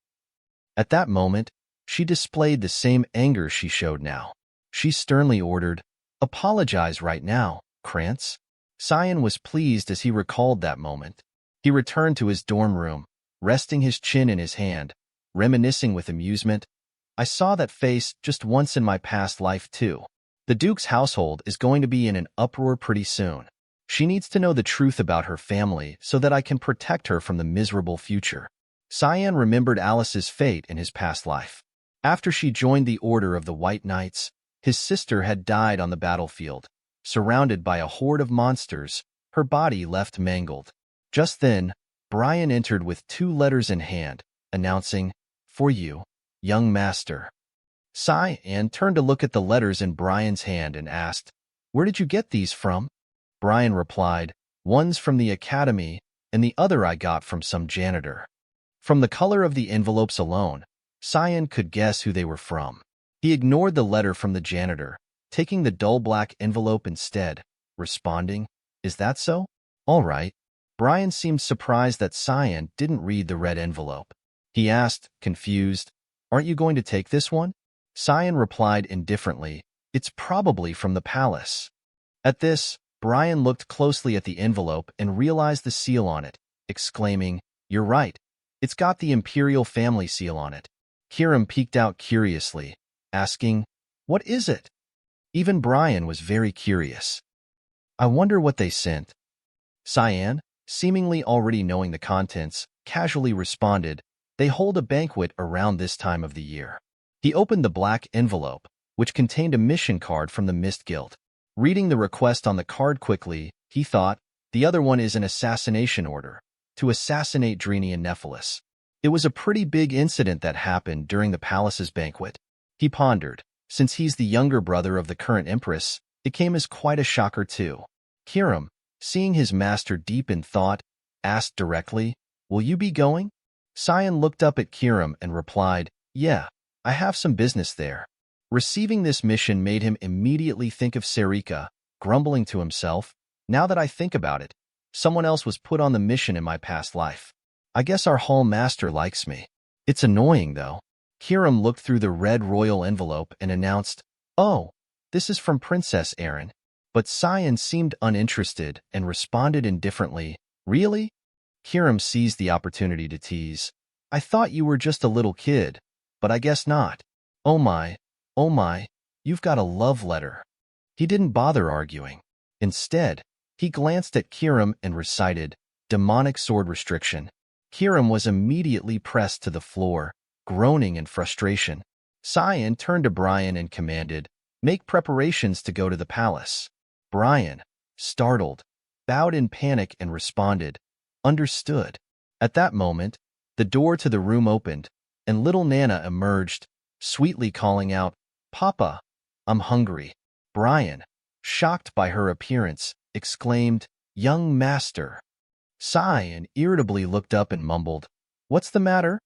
At that moment, she displayed the same anger she showed now. She sternly ordered, Apologize right now, Krantz. Cyan was pleased as he recalled that moment. He returned to his dorm room, resting his chin in his hand, reminiscing with amusement. I saw that face just once in my past life, too. The Duke's household is going to be in an uproar pretty soon. She needs to know the truth about her family so that I can protect her from the miserable future. Cyan remembered Alice's fate in his past life. After she joined the Order of the White Knights, his sister had died on the battlefield, surrounded by a horde of monsters, her body left mangled. Just then, Brian entered with 2 letters in hand, announcing, For you, young master. Cyan turned to look at the letters in Brian's hand and asked, "Where did you get these from?" Brian replied, "One's from the academy, and the other I got from some janitor." From the color of the envelopes alone, Cyan could guess who they were from. He ignored the letter from the janitor, taking the dull black envelope instead, responding, "Is that so? All right." Brian seemed surprised that Cyan didn't read the red envelope. He asked, confused, "Aren't you going to take this one?" Cyan replied indifferently, "It's probably from the palace." At this, Brian looked closely at the envelope and realized the seal on it, exclaiming, "You're right. It's got the imperial family seal on it." Kiram peeked out curiously, asking, "What is it?" Even Brian was very curious. "I wonder what they sent." Cyan, seemingly already knowing the contents, casually responded, "They hold a banquet around this time of the year." He opened the black envelope, which contained a mission card from the Mist Guild. Reading the request on the card quickly, he thought, the other one is an assassination order, to assassinate Drini and Nephilis. It was a pretty big incident that happened during the palace's banquet. He pondered, since he's the younger brother of the current empress, it came as quite a shocker too. Kiram, seeing his master deep in thought, asked directly, "Will you be going?" Cyan looked up at Kiram and replied, "Yeah, I have some business there." Receiving this mission made him immediately think of Sarika, grumbling to himself, "Now that I think about it, someone else was put on the mission in my past life. I guess our hall master likes me. It's annoying, though." Kiram looked through the red royal envelope and announced, "Oh, this is from Princess Erin." But Cyan seemed uninterested and responded indifferently, "Really?" Kiram seized the opportunity to tease, "I thought you were just a little kid, but I guess not. Oh my, you've got a love letter." He didn't bother arguing. Instead, he glanced at Kiram and recited, "Demonic sword restriction." Kiram was immediately pressed to the floor, groaning in frustration. Cyan turned to Brian and commanded, "Make preparations to go to the palace." Brian, startled, bowed in panic and responded, "Understood." At that moment, the door to the room opened, and little Nana emerged, sweetly calling out, "Papa, I'm hungry." Brian, shocked by her appearance, exclaimed, "Young master." Cyan irritably looked up and mumbled, "What's the matter?"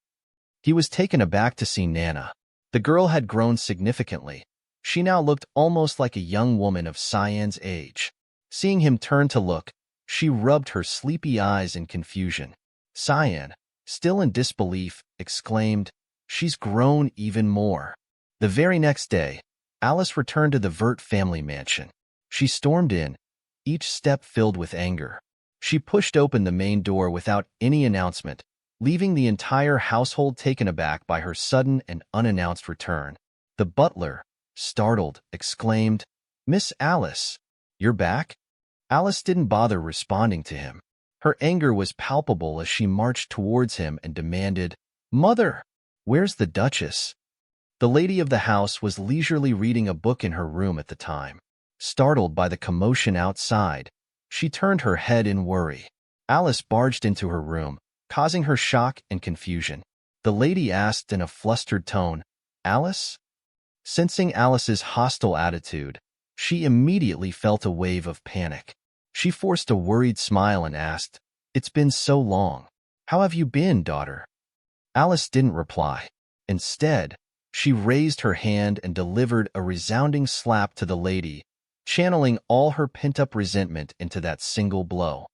He was taken aback to see Nana. The girl had grown significantly. She now looked almost like a young woman of Cyan's age. Seeing him turn to look, she rubbed her sleepy eyes in confusion. Cyan, still in disbelief, exclaimed, "She's grown even more." The very next day, Alice returned to the Vert family mansion. She stormed in, each step filled with anger. She pushed open the main door without any announcement, leaving the entire household taken aback by her sudden and unannounced return. The butler, startled, exclaimed, "Miss Alice, you're back?" Alice didn't bother responding to him. Her anger was palpable as she marched towards him and demanded, "Mother, where's the Duchess?" The lady of the house was leisurely reading a book in her room at the time. Startled by the commotion outside, she turned her head in worry. Alice barged into her room, causing her shock and confusion. The lady asked in a flustered tone, "Alice?" Sensing Alice's hostile attitude, she immediately felt a wave of panic. She forced a worried smile and asked, "It's been so long. How have you been, daughter?" Alice didn't reply. Instead, she raised her hand and delivered a resounding slap to the lady, channeling all her pent-up resentment into that single blow.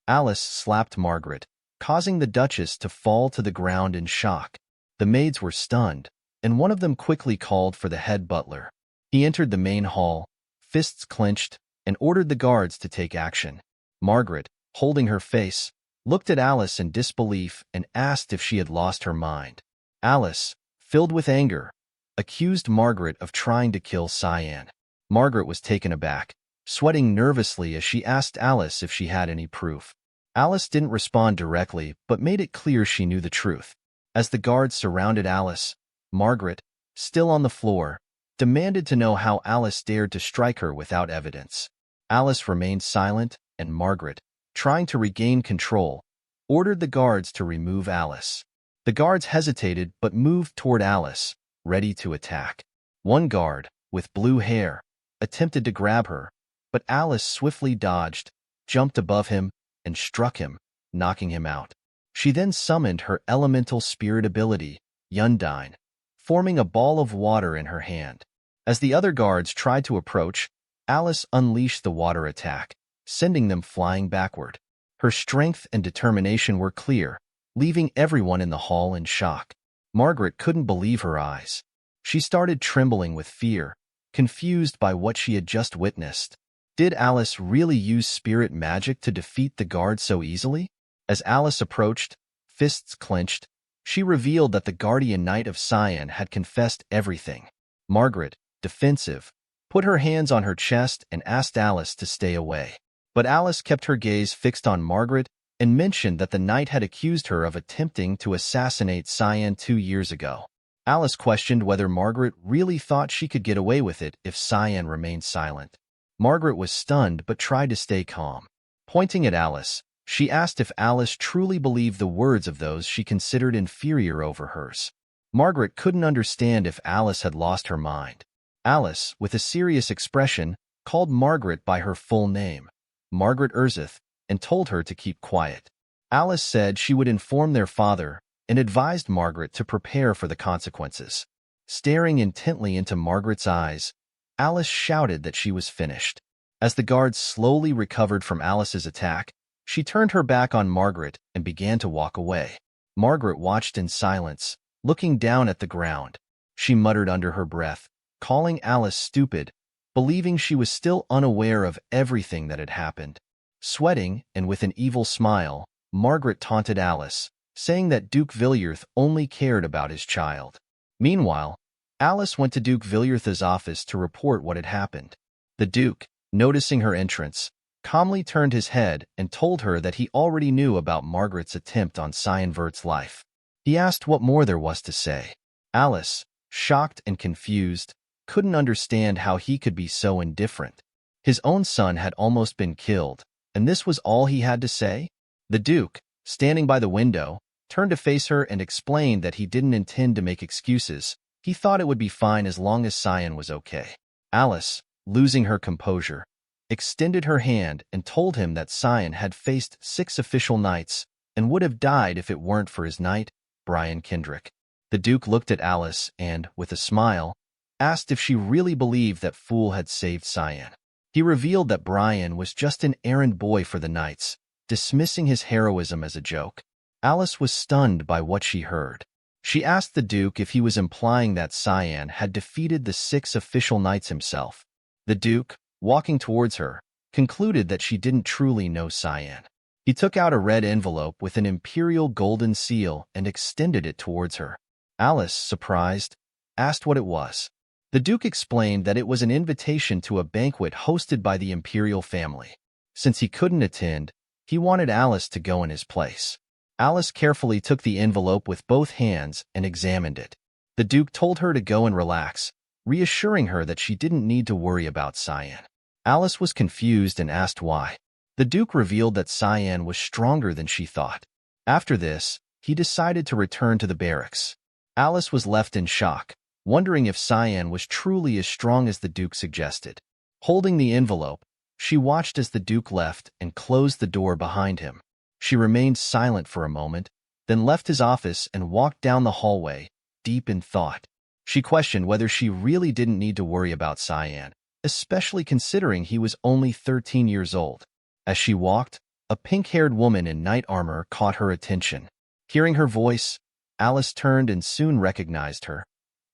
Alice slapped Margaret, causing the Duchess to fall to the ground in shock. The maids were stunned, and one of them quickly called for the head butler. He entered the main hall, fists clenched, and ordered the guards to take action. Margaret, holding her face, looked at Alice in disbelief and asked if she had lost her mind. Alice, filled with anger, accused Margaret of trying to kill Cyan. Margaret was taken aback, sweating nervously as she asked Alice if she had any proof. Alice didn't respond directly, but made it clear she knew the truth. As the guards surrounded Alice, Margaret, still on the floor, demanded to know how Alice dared to strike her without evidence. Alice remained silent, and Margaret, trying to regain control, ordered the guards to remove Alice. The guards hesitated but moved toward Alice, ready to attack. One guard, with blue hair, attempted to grab her, but Alice swiftly dodged, jumped above him, and struck him, knocking him out. She then summoned her elemental spirit ability, Yundine, forming a ball of water in her hand. As the other guards tried to approach, Alice unleashed the water attack, sending them flying backward. Her strength and determination were clear, leaving everyone in the hall in shock. Margaret couldn't believe her eyes. She started trembling with fear, confused by what she had just witnessed. Did Alice really use spirit magic to defeat the guard so easily? As Alice approached, fists clenched, she revealed that the guardian knight of Cyan had confessed everything. Margaret, defensive, put her hands on her chest and asked Alice to stay away. But Alice kept her gaze fixed on Margaret and mentioned that the knight had accused her of attempting to assassinate Cyan 2 years ago. Alice questioned whether Margaret really thought she could get away with it if Cyan remained silent. Margaret was stunned but tried to stay calm. Pointing at Alice, she asked if Alice truly believed the words of those she considered inferior over hers. Margaret couldn't understand if Alice had lost her mind. Alice, with a serious expression, called Margaret by her full name, Margaret Erzith, and told her to keep quiet. Alice said she would inform their father and advised Margaret to prepare for the consequences. Staring intently into Margaret's eyes, Alice shouted that she was finished. As the guards slowly recovered from Alice's attack, she turned her back on Margaret and began to walk away. Margaret watched in silence, looking down at the ground. She muttered under her breath, calling Alice stupid, believing she was still unaware of everything that had happened. Sweating and with an evil smile, Margaret taunted Alice, saying that Duke Villiers only cared about his child. Meanwhile, Alice went to Duke Villiers' office to report what had happened. The Duke, noticing her entrance, calmly turned his head and told her that he already knew about Margaret's attempt on Cyanvert's life. He asked what more there was to say. Alice, shocked and confused, couldn't understand how he could be so indifferent. His own son had almost been killed, and this was all he had to say? The Duke, standing by the window, turned to face her and explained that he didn't intend to make excuses. He thought it would be fine as long as Cyan was okay. Alice, losing her composure, extended her hand and told him that Cyan had faced 6 official knights and would have died if it weren't for his knight, Brian Kendrick. The Duke looked at Alice and, with a smile, asked if she really believed that Fool had saved Cyan. He revealed that Brian was just an errand boy for the knights, dismissing his heroism as a joke. Alice was stunned by what she heard. She asked the Duke if he was implying that Cyan had defeated the 6 official knights himself. The Duke, walking towards her, concluded that she didn't truly know Cyan. He took out a red envelope with an imperial golden seal and extended it towards her. Alice, surprised, asked what it was. The Duke explained that it was an invitation to a banquet hosted by the imperial family. Since he couldn't attend, he wanted Alice to go in his place. Alice carefully took the envelope with both hands and examined it. The Duke told her to go and relax, reassuring her that she didn't need to worry about Cyan. Alice was confused and asked why. The Duke revealed that Cyan was stronger than she thought. After this, he decided to return to the barracks. Alice was left in shock, wondering if Cyan was truly as strong as the Duke suggested. Holding the envelope, she watched as the Duke left and closed the door behind him. She remained silent for a moment, then left his office and walked down the hallway, deep in thought. She questioned whether she really didn't need to worry about Cyan, especially considering he was only 13 years old. As she walked, a pink-haired woman in knight armor caught her attention. Hearing her voice, Alice turned and soon recognized her.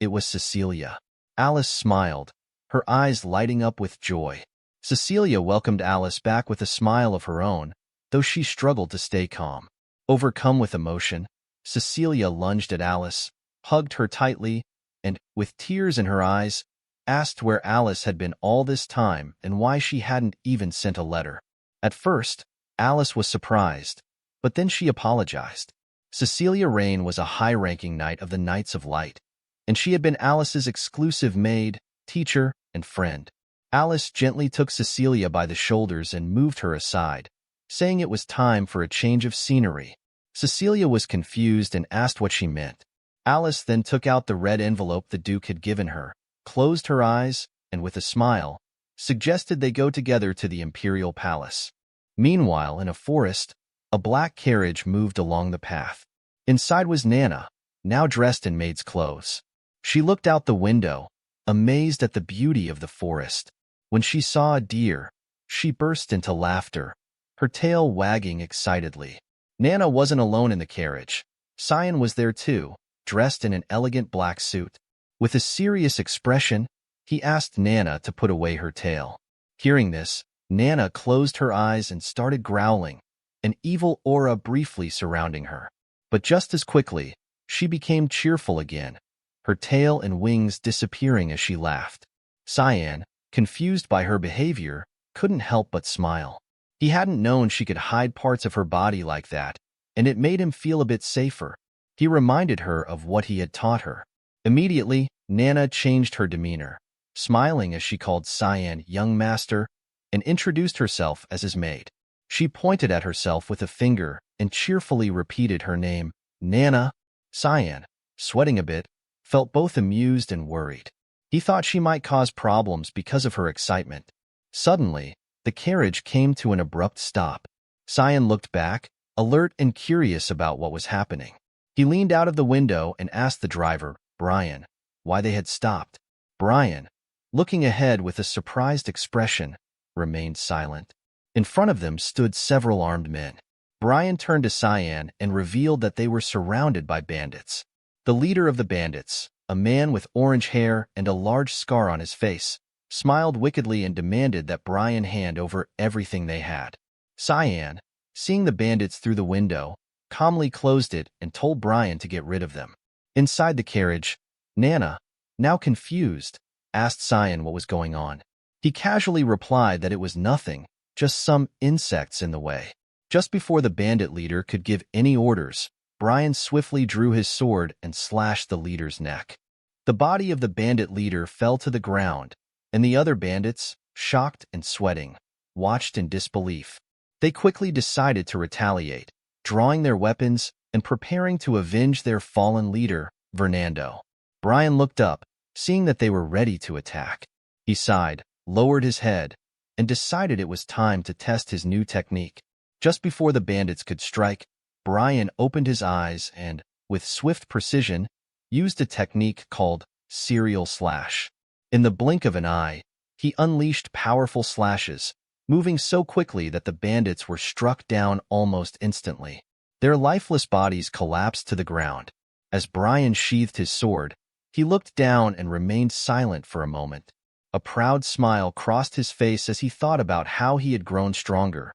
It was Cecilia. Alice smiled, her eyes lighting up with joy. Cecilia welcomed Alice back with a smile of her own, though she struggled to stay calm. Overcome with emotion, Cecilia lunged at Alice, hugged her tightly, and, with tears in her eyes, asked where Alice had been all this time and why she hadn't even sent a letter. At first, Alice was surprised, but then she apologized. Cecilia Rain was a high-ranking knight of the Knights of Light, and she had been Alice's exclusive maid, teacher, and friend. Alice gently took Cecilia by the shoulders and moved her aside, saying it was time for a change of scenery. Cecilia was confused and asked what she meant. Alice then took out the red envelope the Duke had given her, closed her eyes, and with a smile, suggested they go together to the Imperial Palace. Meanwhile, in a forest, a black carriage moved along the path. Inside was Nana, now dressed in maid's clothes. She looked out the window, amazed at the beauty of the forest. When she saw a deer, she burst into laughter, her tail wagging excitedly. Nana wasn't alone in the carriage. Cyan was there too, dressed in an elegant black suit. With a serious expression, he asked Nana to put away her tail. Hearing this, Nana closed her eyes and started growling, an evil aura briefly surrounding her. But just as quickly, she became cheerful again, her tail and wings disappearing as she laughed. Cyan, confused by her behavior, couldn't help but smile. He hadn't known she could hide parts of her body like that, and it made him feel a bit safer. He reminded her of what he had taught her. Immediately, Nana changed her demeanor, smiling as she called Cyan young master and introduced herself as his maid. She pointed at herself with a finger and cheerfully repeated her name, Nana. Cyan, sweating a bit, felt both amused and worried. He thought she might cause problems because of her excitement. Suddenly, the carriage came to an abrupt stop. Cyan looked back, alert and curious about what was happening. He leaned out of the window and asked the driver, Brian, why they had stopped. Brian, looking ahead with a surprised expression, remained silent. In front of them stood several armed men. Brian turned to Cyan and revealed that they were surrounded by bandits. The leader of the bandits, a man with orange hair and a large scar on his face, smiled wickedly and demanded that Brian hand over everything they had. Cyan, seeing the bandits through the window, calmly closed it and told Brian to get rid of them. Inside the carriage, Nana, now confused, asked Cyan what was going on. He casually replied that it was nothing, just some insects in the way. Just before the bandit leader could give any orders, Brian swiftly drew his sword and slashed the leader's neck. The body of the bandit leader fell to the ground, and the other bandits, shocked and sweating, watched in disbelief. They quickly decided to retaliate, drawing their weapons and preparing to avenge their fallen leader, Fernando. Brian looked up, seeing that they were ready to attack. He sighed, lowered his head, and decided it was time to test his new technique. Just before the bandits could strike, Brian opened his eyes and, with swift precision, used a technique called serial slash. In the blink of an eye, he unleashed powerful slashes, moving so quickly that the bandits were struck down almost instantly. Their lifeless bodies collapsed to the ground. As Brian sheathed his sword, he looked down and remained silent for a moment. A proud smile crossed his face as he thought about how he had grown stronger,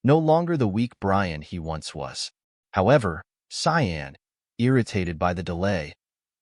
no longer the weak Brian he once was. However, Cyan, irritated by the delay,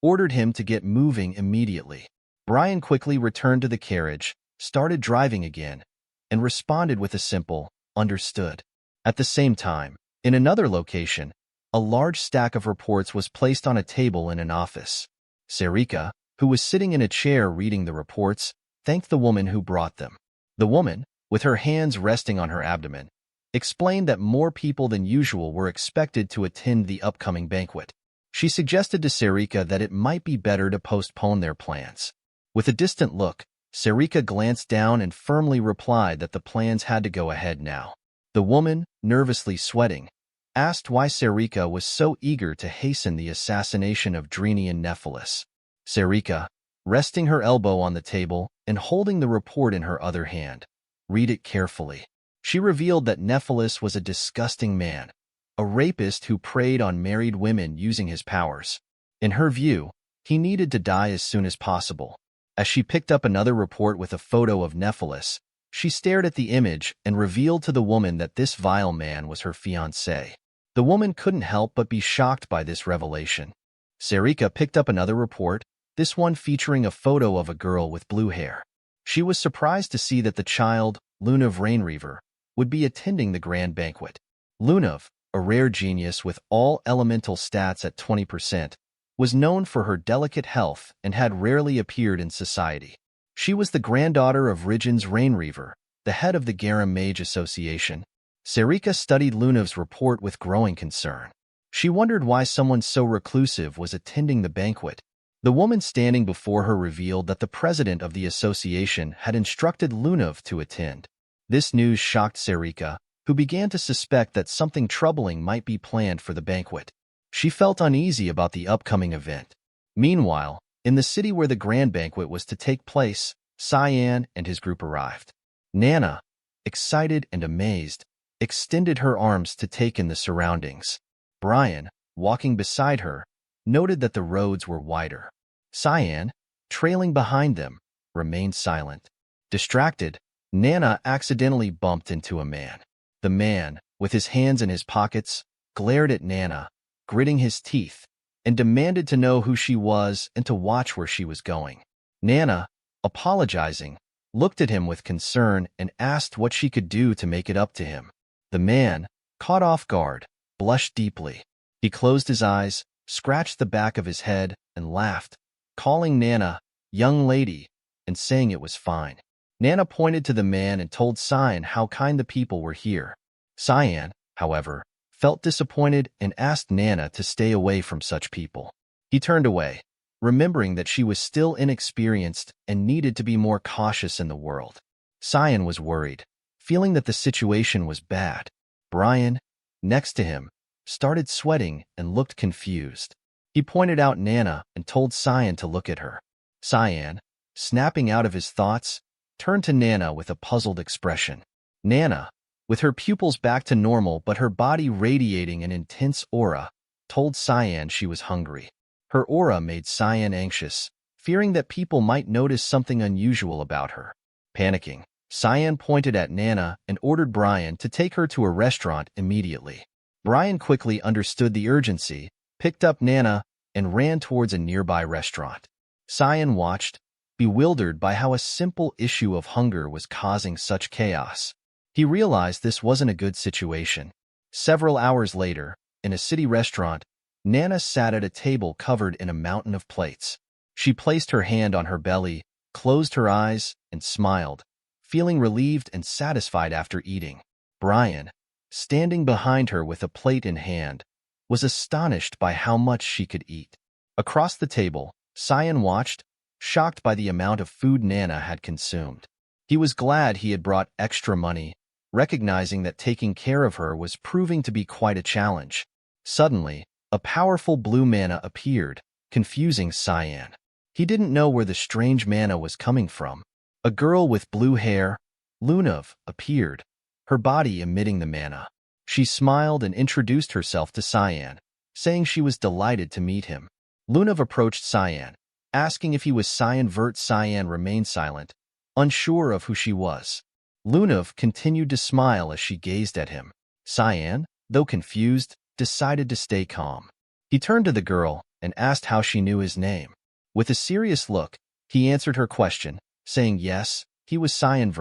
ordered him to get moving immediately. Brian quickly returned to the carriage, started driving again, and responded with a simple, understood. At the same time, in another location, a large stack of reports was placed on a table in an office. Sarika, who was sitting in a chair reading the reports, thanked the woman who brought them. The woman, with her hands resting on her abdomen, explained that more people than usual were expected to attend the upcoming banquet. She suggested to Sarika that it might be better to postpone their plans. With a distant look, Sarika glanced down and firmly replied that the plans had to go ahead now. The woman, nervously sweating, asked why Sarika was so eager to hasten the assassination of Drini and Nephilis. Sarika, resting her elbow on the table and holding the report in her other hand, read it carefully. She revealed that Nephilis was a disgusting man, a rapist who preyed on married women using his powers. In her view, he needed to die as soon as possible. As she picked up another report with a photo of Nephilis, she stared at the image and revealed to the woman that this vile man was her fiancé. The woman couldn't help but be shocked by this revelation. Sarika picked up another report, this one featuring a photo of a girl with blue hair. She was surprised to see that the child, Lunav Rainreaver, would be attending the grand banquet. Lunav, a rare genius with all elemental stats at 20%, was known for her delicate health and had rarely appeared in society. She was the granddaughter of Rigens Rainreaver, the head of the Garam Mage Association. Sarika studied Lunav's report with growing concern. She wondered why someone so reclusive was attending the banquet. The woman standing before her revealed that the president of the association had instructed Lunav to attend. This news shocked Sarika, who began to suspect that something troubling might be planned for the banquet. She felt uneasy about the upcoming event. Meanwhile, in the city where the grand banquet was to take place, Cyan and his group arrived. Nana, excited and amazed, extended her arms to take in the surroundings. Brian, walking beside her, noted that the roads were wider. Cyan, trailing behind them, remained silent. Distracted, Nana accidentally bumped into a man. The man, with his hands in his pockets, glared at Nana, gritting his teeth, and demanded to know who she was and to watch where she was going. Nana, apologizing, looked at him with concern and asked what she could do to make it up to him. The man, caught off guard, blushed deeply. He closed his eyes, scratched the back of his head, and laughed, calling Nana, "young lady," and saying it was fine. Nana pointed to the man and told Cyan how kind the people were here. Cyan, however, felt disappointed and asked Nana to stay away from such people. He turned away, remembering that she was still inexperienced and needed to be more cautious in the world. Cyan was worried, feeling that the situation was bad. Brian, next to him, started sweating and looked confused. He pointed out Nana and told Cyan to look at her. Cyan, snapping out of his thoughts, turned to Nana with a puzzled expression. Nana, with her pupils back to normal but her body radiating an intense aura, told Cyan she was hungry. Her aura made Cyan anxious, fearing that people might notice something unusual about her. Panicking, Cyan pointed at Nana and ordered Brian to take her to a restaurant immediately. Brian quickly understood the urgency, picked up Nana, and ran towards a nearby restaurant. Cyan watched, bewildered by how a simple issue of hunger was causing such chaos. He realized this wasn't a good situation. Several hours later, in a city restaurant, Nana sat at a table covered in a mountain of plates. She placed her hand on her belly, closed her eyes, and smiled, feeling relieved and satisfied after eating. Brian, standing behind her with a plate in hand, was astonished by how much she could eat. Across the table, Cyan watched, shocked by the amount of food Nana had consumed. He was glad he had brought extra money, recognizing that taking care of her was proving to be quite a challenge. Suddenly, a powerful blue mana appeared, confusing Cyan. He didn't know where the strange mana was coming from. A girl with blue hair, Lunav, appeared, her body emitting the mana. She smiled and introduced herself to Cyan, saying she was delighted to meet him. Lunav approached Cyan, asking if he was Cyan. Cyan remained silent, unsure of who she was. Lunav continued to smile as she gazed at him. Cyan, though confused, decided to stay calm. He turned to the girl and asked how she knew his name. With a serious look, he answered her question, saying yes, he was Cyan,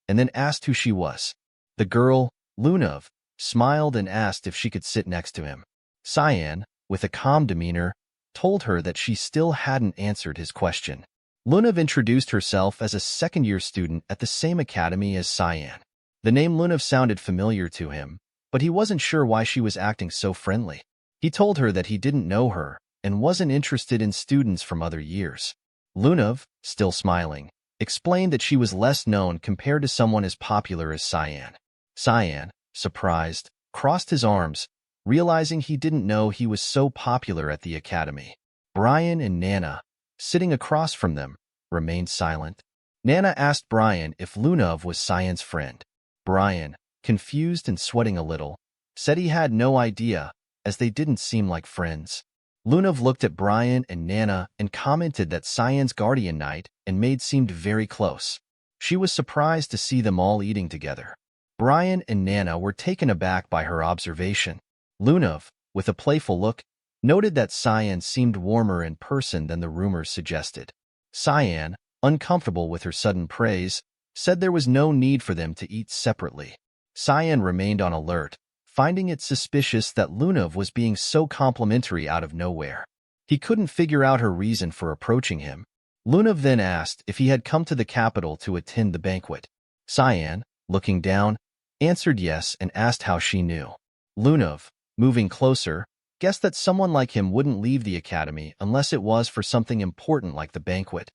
and then asked who she was. The girl, Lunav, smiled and asked if she could sit next to him. Cyan, with a calm demeanor, told her that she still hadn't answered his question. Lunav introduced herself as a second-year student at the same academy as Cyan. The name Lunav sounded familiar to him, but he wasn't sure why she was acting so friendly. He told her that he didn't know her and wasn't interested in students from other years. Lunav, still smiling, explained that she was less known compared to someone as popular as Cyan. Cyan, surprised, crossed his arms, realizing he didn't know he was so popular at the academy. Brian and Nana, sitting across from them, remained silent. Nana asked Brian if Lunav was Cyan's friend. Brian, confused and sweating a little, said he had no idea, as they didn't seem like friends. Lunav looked at Brian and Nana and commented that Cyan's guardian knight and maid seemed very close. She was surprised to see them all eating together. Brian and Nana were taken aback by her observation. Lunav, with a playful look, noted that Cyan seemed warmer in person than the rumors suggested. Cyan, uncomfortable with her sudden praise, said there was no need for them to eat separately. Cyan remained on alert, finding it suspicious that Lunav was being so complimentary out of nowhere. He couldn't figure out her reason for approaching him. Lunav then asked if he had come to the capital to attend the banquet. Cyan, looking down, answered yes and asked how she knew. Lunav, moving closer, guessed that someone like him wouldn't leave the academy unless it was for something important like the banquet.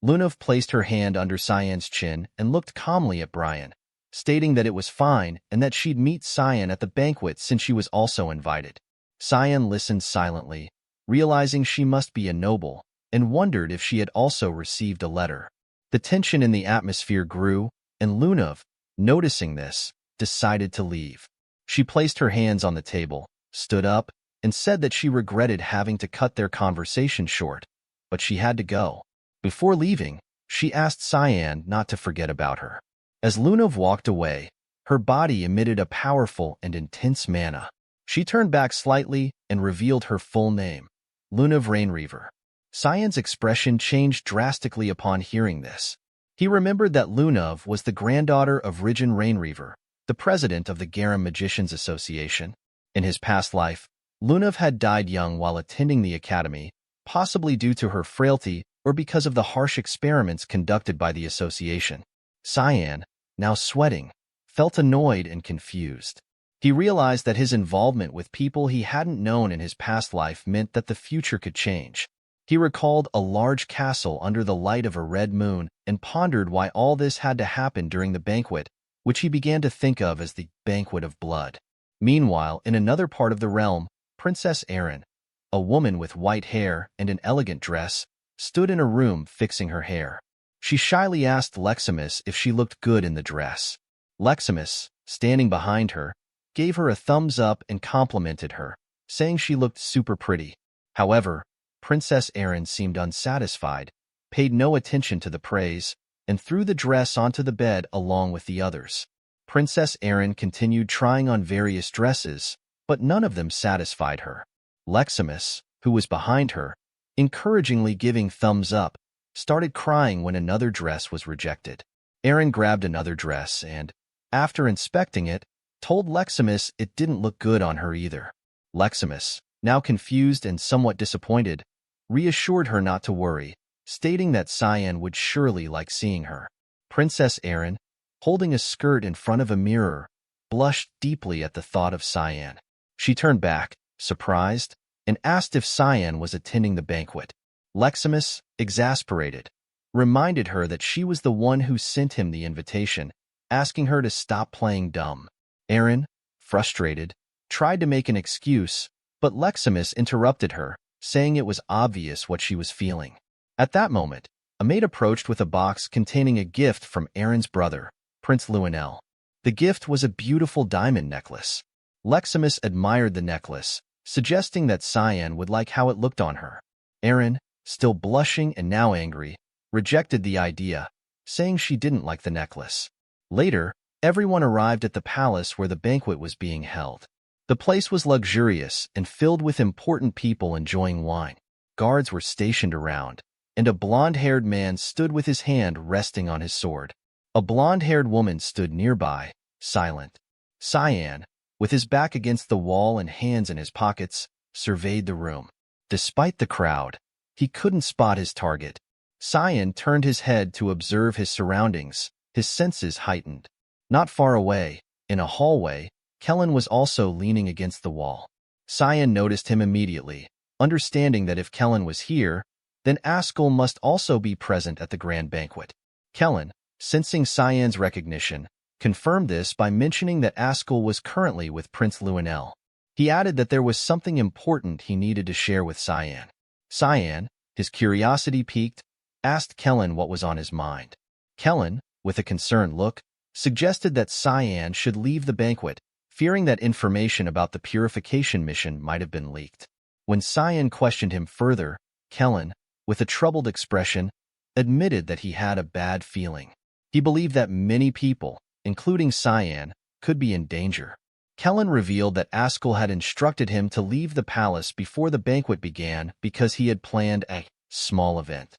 Lunav placed her hand under Cyan's chin and looked calmly at Brian, stating that it was fine and that she'd meet Cyan at the banquet since she was also invited. Cyan listened silently, realizing she must be a noble, and wondered if she had also received a letter. The tension in the atmosphere grew, and Lunav, noticing this, decided to leave. She placed her hands on the table, stood up, and said that she regretted having to cut their conversation short, but she had to go. Before leaving, she asked Cyan not to forget about her. As Lunav walked away, her body emitted a powerful and intense mana. She turned back slightly and revealed her full name, Lunav Rainreaver. Cyan's expression changed drastically upon hearing this. He remembered that Lunav was the granddaughter of Ridgen Rainreaver, the president of the Garam Magicians Association. In his past life, Lunav had died young while attending the academy, possibly due to her frailty or because of the harsh experiments conducted by the association. Cyan, now sweating, felt annoyed and confused. He realized that his involvement with people he hadn't known in his past life meant that the future could change. He recalled a large castle under the light of a red moon and pondered why all this had to happen during the banquet, which he began to think of as the Banquet of Blood. Meanwhile, in another part of the realm, Princess Erin, a woman with white hair and an elegant dress, stood in a room fixing her hair. She shyly asked Leximus if she looked good in the dress. Leximus, standing behind her, gave her a thumbs up and complimented her, saying she looked super pretty. However, Princess Erin seemed unsatisfied, paid no attention to the praise, and threw the dress onto the bed along with the others. Princess Erin continued trying on various dresses, but none of them satisfied her. Leximus, who was behind her, encouragingly giving thumbs up, started crying when another dress was rejected. Erin grabbed another dress and, after inspecting it, told Leximus it didn't look good on her either. Leximus, now confused and somewhat disappointed, reassured her not to worry, stating that Cyan would surely like seeing her. Princess Erin, holding a skirt in front of a mirror, blushed deeply at the thought of Cyan. She turned back, surprised, and asked if Cyan was attending the banquet. Leximus, exasperated, reminded her that she was the one who sent him the invitation, asking her to stop playing dumb. Erin, frustrated, tried to make an excuse, but Leximus interrupted her, saying it was obvious what she was feeling. At that moment, a maid approached with a box containing a gift from Erin's brother, Prince Luenel. The gift was a beautiful diamond necklace. Leximus admired the necklace, suggesting that Cyan would like how it looked on her. Erin, still blushing and now angry, rejected the idea, saying she didn't like the necklace. Later, everyone arrived at the palace where the banquet was being held. The place was luxurious and filled with important people enjoying wine. Guards were stationed around, and a blonde-haired man stood with his hand resting on his sword. A blonde-haired woman stood nearby, silent. Cyan, with his back against the wall and hands in his pockets, surveyed the room. Despite the crowd, he couldn't spot his target. Cyan turned his head to observe his surroundings, his senses heightened. Not far away, in a hallway, Kellen was also leaning against the wall. Cyan noticed him immediately, understanding that if Kellen was here, then Ascal must also be present at the grand banquet. Kellen, sensing Cyan's recognition, confirmed this by mentioning that Ascal was currently with Prince Luenel. He added that there was something important he needed to share with Cyan. Cyan, his curiosity piqued, asked Kellen what was on his mind. Kellen, with a concerned look, suggested that Cyan should leave the banquet, fearing that information about the purification mission might have been leaked. When Cyan questioned him further, Kellen, with a troubled expression, admitted that he had a bad feeling. He believed that many people, including Cyan, could be in danger. Kellen revealed that Ascal had instructed him to leave the palace before the banquet began because he had planned a small event.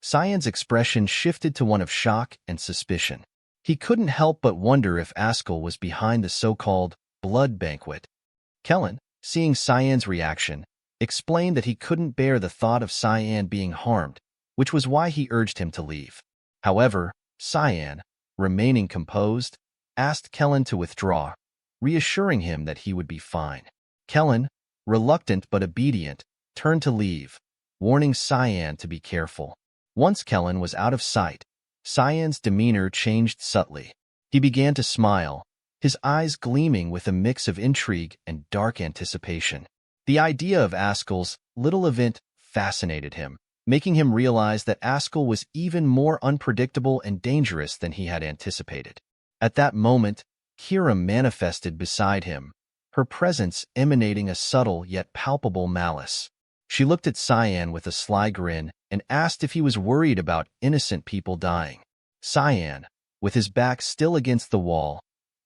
Cyan's expression shifted to one of shock and suspicion. He couldn't help but wonder if Ascal was behind the so-called blood banquet. Kellen, seeing Cyan's reaction, explained that he couldn't bear the thought of Cyan being harmed, which was why he urged him to leave. However, Cyan, remaining composed, asked Kellen to withdraw, reassuring him that he would be fine. Kellen, reluctant but obedient, turned to leave, warning Cyan to be careful. Once Kellen was out of sight, Cyan's demeanor changed subtly. He began to smile, his eyes gleaming with a mix of intrigue and dark anticipation. The idea of Ascal's little event fascinated him, making him realize that Ascal was even more unpredictable and dangerous than he had anticipated. At that moment, Kira manifested beside him, her presence emanating a subtle yet palpable malice. She looked at Cyan with a sly grin and asked if he was worried about innocent people dying. Cyan, with his back still against the wall,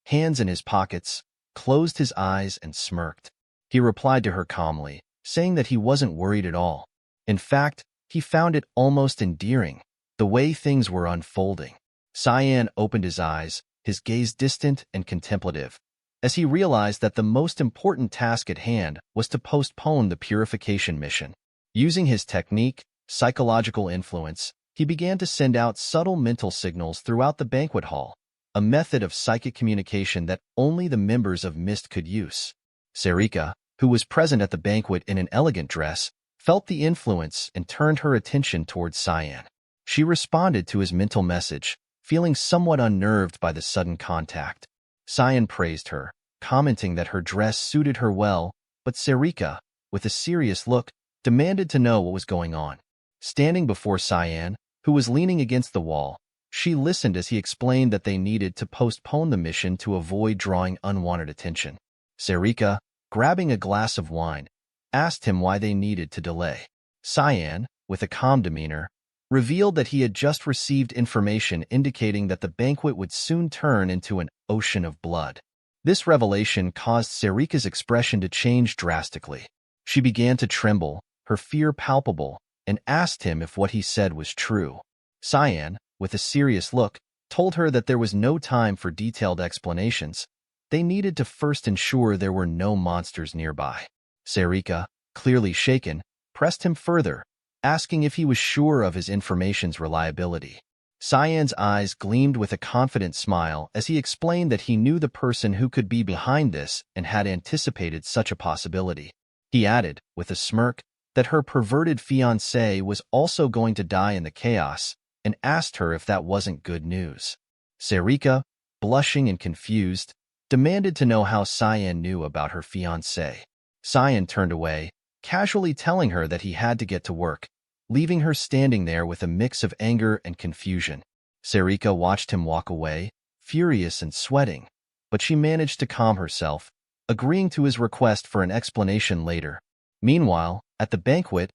hands in his pockets, closed his eyes and smirked. He replied to her calmly, saying that he wasn't worried at all. In fact, he found it almost endearing, the way things were unfolding. Cyan opened his eyes, his gaze distant and contemplative, as he realized that the most important task at hand was to postpone the purification mission. Using his technique, psychological influence, he began to send out subtle mental signals throughout the banquet hall, a method of psychic communication that only the members of Mist could use. Sarika, who was present at the banquet in an elegant dress, felt the influence and turned her attention towards Cyan. She responded to his mental message, feeling somewhat unnerved by the sudden contact. Cyan praised her, commenting that her dress suited her well, but Sarika, with a serious look, demanded to know what was going on. Standing before Cyan, who was leaning against the wall, she listened as he explained that they needed to postpone the mission to avoid drawing unwanted attention. Sarika, grabbing a glass of wine, asked him why they needed to delay. Cyan, with a calm demeanor, revealed that he had just received information indicating that the banquet would soon turn into an ocean of blood. This revelation caused Sarika's expression to change drastically. She began to tremble, her fear palpable, and asked him if what he said was true. Cyan, with a serious look, told her that there was no time for detailed explanations. They needed to first ensure there were no monsters nearby. Sarika, clearly shaken, pressed him further, asking if he was sure of his information's reliability. Cyan's eyes gleamed with a confident smile as he explained that he knew the person who could be behind this and had anticipated such a possibility. He added, with a smirk, that her perverted fiancé was also going to die in the chaos, and asked her if that wasn't good news. Sarika, blushing and confused, demanded to know how Cyan knew about her fiancé. Cyan turned away, casually telling her that he had to get to work, leaving her standing there with a mix of anger and confusion. Sarika watched him walk away, furious and sweating, but she managed to calm herself, agreeing to his request for an explanation later. Meanwhile, at the banquet,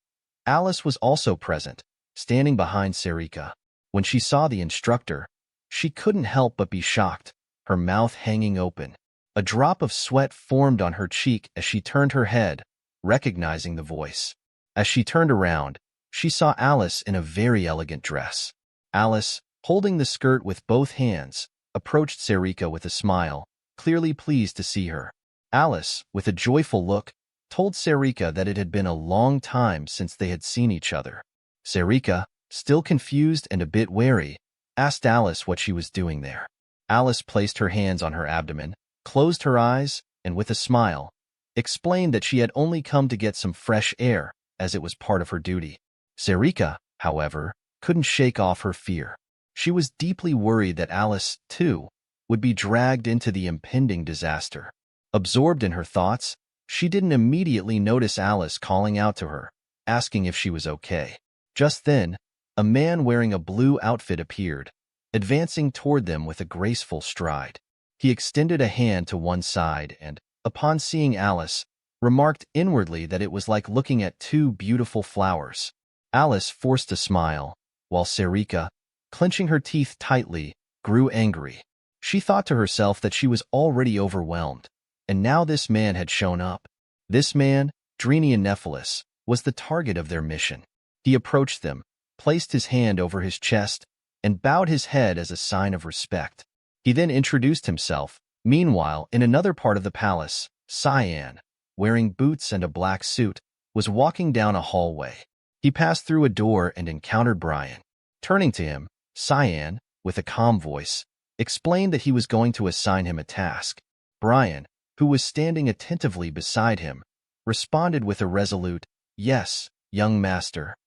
Alice was also present, standing behind Sarika. When she saw the instructor, she couldn't help but be shocked, her mouth hanging open. A drop of sweat formed on her cheek as she turned her head, recognizing the voice. As she turned around, she saw Alice in a very elegant dress. Alice, holding the skirt with both hands, approached Sarika with a smile, clearly pleased to see her. Alice, with a joyful look, told Sarika that it had been a long time since they had seen each other. Sarika, still confused and a bit wary, asked Alice what she was doing there. Alice placed her hands on her abdomen, closed her eyes, and with a smile, explained that she had only come to get some fresh air, as it was part of her duty. Sarika, however, couldn't shake off her fear. She was deeply worried that Alice, too, would be dragged into the impending disaster. Absorbed in her thoughts, she didn't immediately notice Alice calling out to her, asking if she was okay. Just then, a man wearing a blue outfit appeared, advancing toward them with a graceful stride. He extended a hand to one side and, upon seeing Alice, remarked inwardly that it was like looking at two beautiful flowers. Alice forced a smile, while Sarika, clenching her teeth tightly, grew angry. She thought to herself that she was already overwhelmed, and now this man had shown up. This man, Drenian Nephilis, was the target of their mission. He approached them, placed his hand over his chest, and bowed his head as a sign of respect. He then introduced himself. Meanwhile, in another part of the palace, Cyan, wearing boots and a black suit, was walking down a hallway. He passed through a door and encountered Brian. Turning to him, Cyan, with a calm voice, explained that he was going to assign him a task. Brian, who was standing attentively beside him, responded with a resolute, "Yes, young master."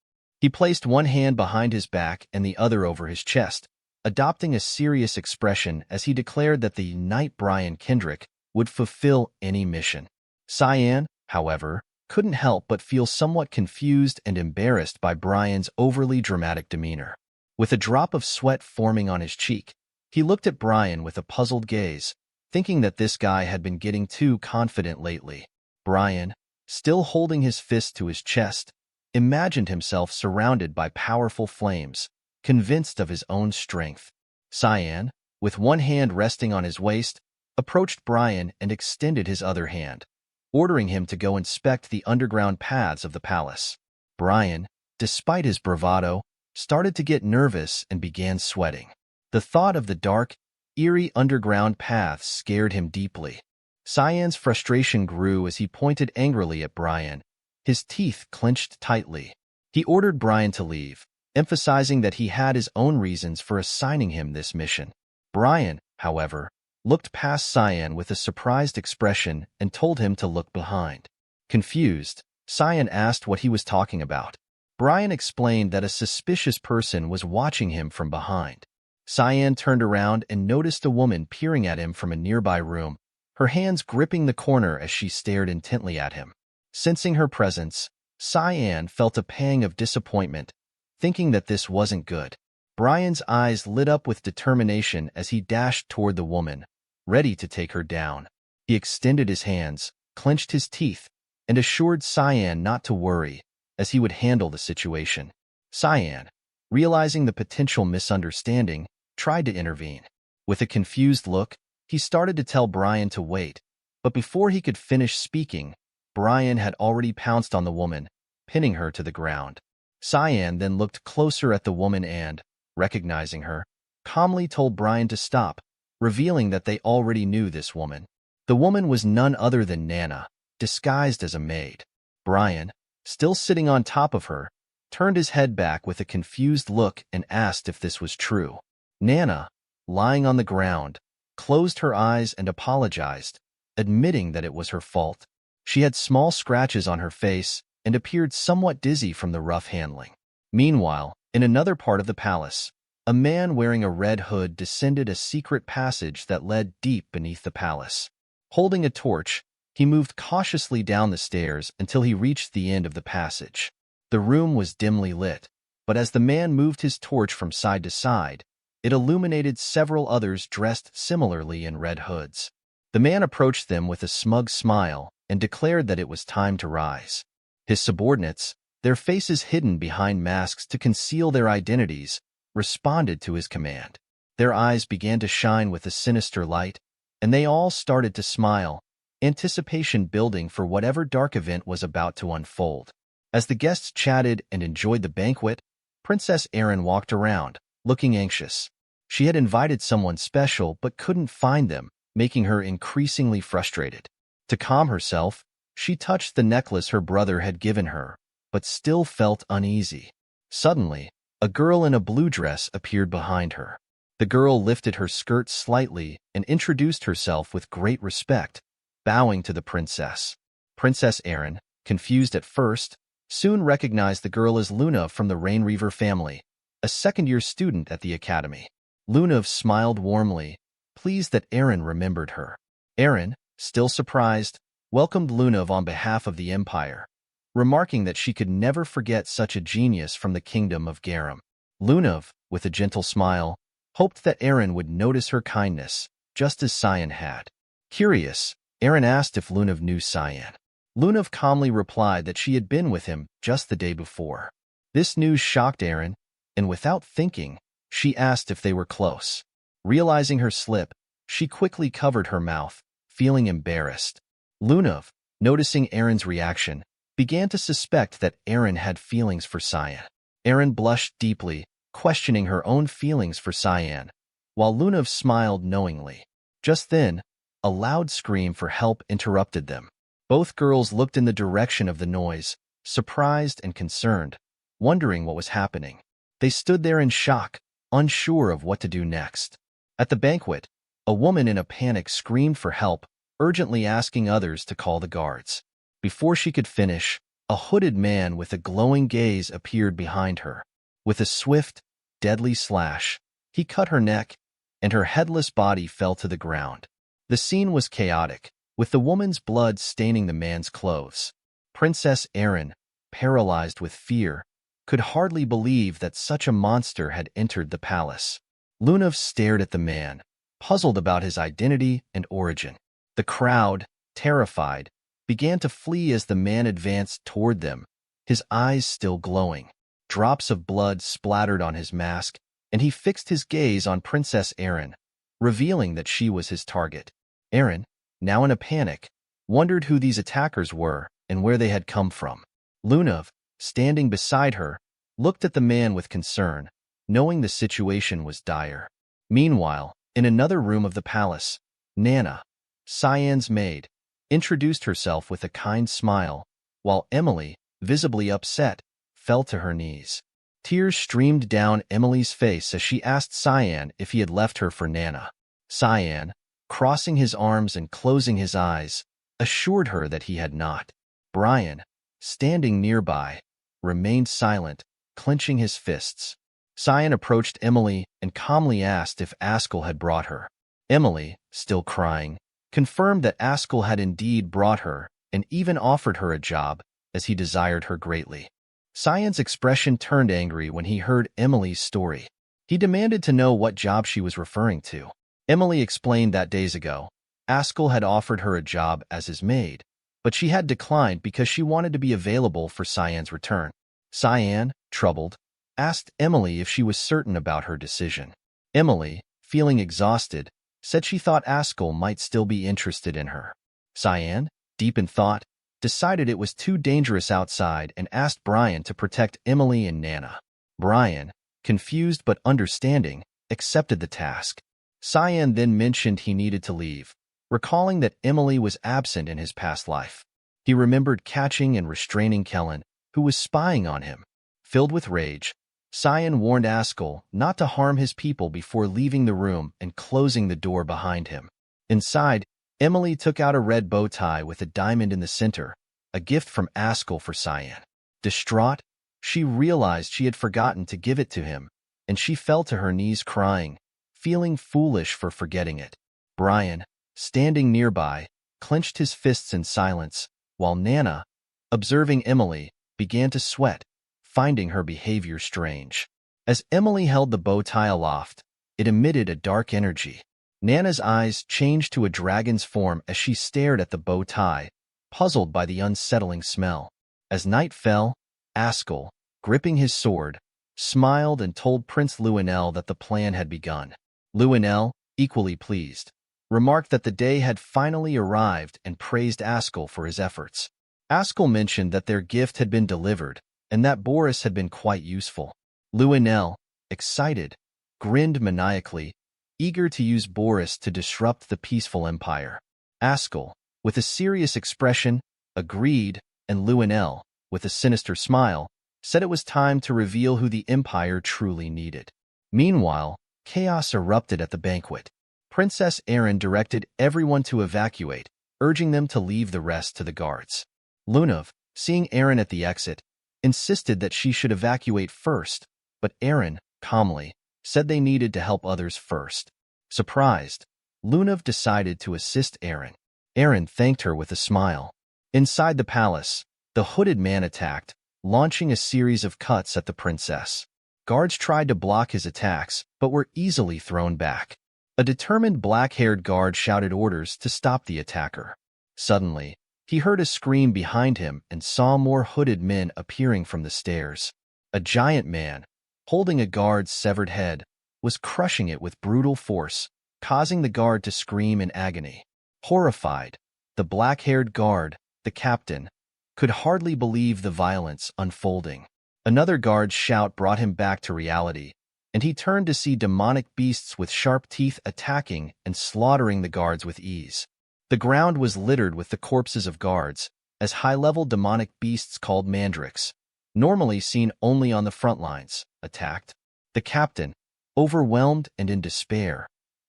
He placed one hand behind his back and the other over his chest, adopting a serious expression as he declared that the knight Brian Kendrick would fulfill any mission. Cyan, however, couldn't help but feel somewhat confused and embarrassed by Brian's overly dramatic demeanor. With a drop of sweat forming on his cheek, he looked at Brian with a puzzled gaze, thinking that this guy had been getting too confident lately. Brian, still holding his fist to his chest, imagined himself surrounded by powerful flames, convinced of his own strength. Cyan, with one hand resting on his waist, approached Brian and extended his other hand, ordering him to go inspect the underground paths of the palace. Brian, despite his bravado, started to get nervous and began sweating. The thought of the dark, eerie underground paths scared him deeply. Cyan's frustration grew as he pointed angrily at Brian, his teeth clenched tightly. He ordered Brian to leave, emphasizing that he had his own reasons for assigning him this mission. Brian, however, looked past Cyan with a surprised expression and told him to look behind. Confused, Cyan asked what he was talking about. Brian explained that a suspicious person was watching him from behind. Cyan turned around and noticed a woman peering at him from a nearby room, her hands gripping the corner as she stared intently at him. Sensing her presence, Cyan felt a pang of disappointment, thinking that this wasn't good. Brian's eyes lit up with determination as he dashed toward the woman, ready to take her down. He extended his hands, clenched his teeth, and assured Cyan not to worry, as he would handle the situation. Cyan, realizing the potential misunderstanding, tried to intervene. With a confused look, he started to tell Brian to wait, but before he could finish speaking, Brian had already pounced on the woman, pinning her to the ground. Cyan then looked closer at the woman and, recognizing her, calmly told Brian to stop, revealing that they already knew this woman. The woman was none other than Nana, disguised as a maid. Brian, still sitting on top of her, turned his head back with a confused look and asked if this was true. Nana, lying on the ground, closed her eyes and apologized, admitting that it was her fault. She had small scratches on her face and appeared somewhat dizzy from the rough handling. Meanwhile, in another part of the palace, a man wearing a red hood descended a secret passage that led deep beneath the palace. Holding a torch, he moved cautiously down the stairs until he reached the end of the passage. The room was dimly lit, but as the man moved his torch from side to side, it illuminated several others dressed similarly in red hoods. The man approached them with a smug smile and declared that it was time to rise. His subordinates, their faces hidden behind masks to conceal their identities, responded to his command. Their eyes began to shine with a sinister light, and they all started to smile, anticipation building for whatever dark event was about to unfold. As the guests chatted and enjoyed the banquet, Princess Erin walked around, looking anxious. She had invited someone special but couldn't find them, making her increasingly frustrated. To calm herself, she touched the necklace her brother had given her, but still felt uneasy. Suddenly, a girl in a blue dress appeared behind her. The girl lifted her skirt slightly and introduced herself with great respect, bowing to the princess. Princess Erin, confused at first, soon recognized the girl as Luna from the Rainreaver family, a second-year student at the academy. Luna smiled warmly, pleased that Erin remembered her. Erin, still surprised, welcomed Luna on behalf of the Empire, remarking that she could never forget such a genius from the kingdom of Garum. Luna, with a gentle smile, hoped that Erin would notice her kindness, just as Cyan had. Curious, Erin asked if Luna knew Cyan. Luna calmly replied that she had been with him just the day before. This news shocked Erin, and without thinking, she asked if they were close. Realizing her slip, she quickly covered her mouth, feeling embarrassed. Luna, noticing Erin's reaction, began to suspect that Erin had feelings for Cyan. Erin blushed deeply, questioning her own feelings for Cyan, while Luna smiled knowingly. Just then, a loud scream for help interrupted them. Both girls looked in the direction of the noise, surprised and concerned, wondering what was happening. They stood there in shock, unsure of what to do next. At the banquet, a woman in a panic screamed for help, urgently asking others to call the guards. Before she could finish, a hooded man with a glowing gaze appeared behind her. With a swift, deadly slash, he cut her neck, and her headless body fell to the ground. The scene was chaotic, with the woman's blood staining the man's clothes. Princess Erin, paralyzed with fear, could hardly believe that such a monster had entered the palace. Lunav stared at the man, puzzled about his identity and origin. The crowd, terrified, began to flee as the man advanced toward them, his eyes still glowing. Drops of blood splattered on his mask, and he fixed his gaze on Princess Erin, revealing that she was his target. Erin, now in a panic, wondered who these attackers were and where they had come from. Lunav, standing beside her, looked at the man with concern, knowing the situation was dire. Meanwhile, in another room of the palace, Nana, Cyan's maid, introduced herself with a kind smile, while Emily, visibly upset, fell to her knees. Tears streamed down Emily's face as she asked Cyan if he had left her for Nana. Cyan, crossing his arms and closing his eyes, assured her that he had not. Brian, standing nearby, remained silent, clenching his fists. Cyan approached Emily and calmly asked if Ascal had brought her. Emily, still crying, confirmed that Ascal had indeed brought her and even offered her a job, as he desired her greatly. Cyan's expression turned angry when he heard Emily's story. He demanded to know what job she was referring to. Emily explained that days ago, Ascal had offered her a job as his maid, but she had declined because she wanted to be available for Cyan's return. Cyan, troubled, asked Emily if she was certain about her decision. Emily, feeling exhausted, said she thought Ascal might still be interested in her. Cyan, deep in thought, decided it was too dangerous outside and asked Brian to protect Emily and Nana. Brian, confused but understanding, accepted the task. Cyan then mentioned he needed to leave, recalling that Emily was absent in his past life. He remembered catching and restraining Kellen, who was spying on him. Filled with rage, Cyan warned Ascal not to harm his people before leaving the room and closing the door behind him. Inside, Emily took out a red bow tie with a diamond in the center, a gift from Ascal for Cyan. Distraught, she realized she had forgotten to give it to him, and she fell to her knees crying, feeling foolish for forgetting it. Brian, standing nearby, clenched his fists in silence, while Nana, observing Emily, began to sweat, finding her behavior strange. As Emily held the bow tie aloft, it emitted a dark energy. Nana's eyes changed to a dragon's form as she stared at the bow tie, puzzled by the unsettling smell. As night fell, Ascal, gripping his sword, smiled and told Prince Luenel that the plan had begun. Luenel, equally pleased, remarked that the day had finally arrived and praised Ascal for his efforts. Ascal mentioned that their gift had been delivered and that Boris had been quite useful. Luenel, excited, grinned maniacally, eager to use Boris to disrupt the peaceful empire. Ascal, with a serious expression, agreed, and Luenel, with a sinister smile, said it was time to reveal who the empire truly needed. Meanwhile, chaos erupted at the banquet. Princess Erin directed everyone to evacuate, urging them to leave the rest to the guards. Lunav, seeing Erin at the exit, insisted that she should evacuate first, but Erin, calmly, said they needed to help others first. Surprised, Lunav decided to assist Erin. Erin thanked her with a smile. Inside the palace, the hooded man attacked, launching a series of cuts at the princess. Guards tried to block his attacks, but were easily thrown back. A determined black-haired guard shouted orders to stop the attacker. Suddenly, he heard a scream behind him and saw more hooded men appearing from the stairs. A giant man, holding a guard's severed head, was crushing it with brutal force, causing the guard to scream in agony. Horrified, the black-haired guard, the captain, could hardly believe the violence unfolding. Another guard's shout brought him back to reality, and he turned to see demonic beasts with sharp teeth attacking and slaughtering the guards with ease. The ground was littered with the corpses of guards, as high-level demonic beasts called mandrakes, normally seen only on the front lines, attacked. The captain, overwhelmed and in despair,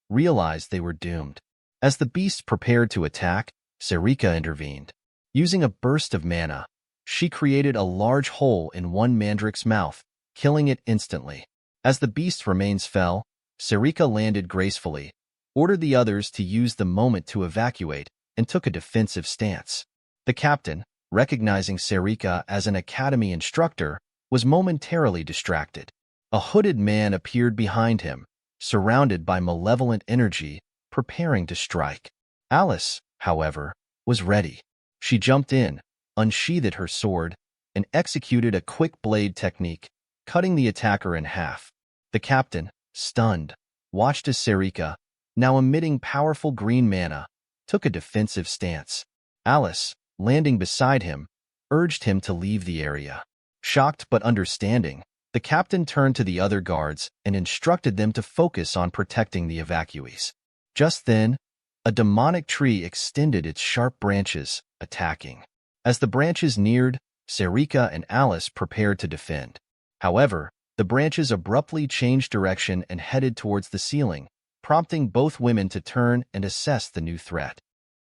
realized they were doomed. As the beasts prepared to attack, Sarika intervened. Using a burst of mana, she created a large hole in one mandrake's mouth, killing it instantly. As the beast's remains fell, Sarika landed gracefully, ordered the others to use the moment to evacuate, and took a defensive stance. The captain, recognizing Sarika as an academy instructor, was momentarily distracted. A hooded man appeared behind him, surrounded by malevolent energy, preparing to strike. Alice, however, was ready. She jumped in, unsheathed her sword, and executed a quick blade technique, cutting the attacker in half. The captain, stunned, watched as Sarika, now emitting powerful green mana, took a defensive stance. Alice, landing beside him, urged him to leave the area. Shocked but understanding, the captain turned to the other guards and instructed them to focus on protecting the evacuees. Just then, a demonic tree extended its sharp branches, attacking. As the branches neared, Sarika and Alice prepared to defend. However, the branches abruptly changed direction and headed towards the ceiling, prompting both women to turn and assess the new threat.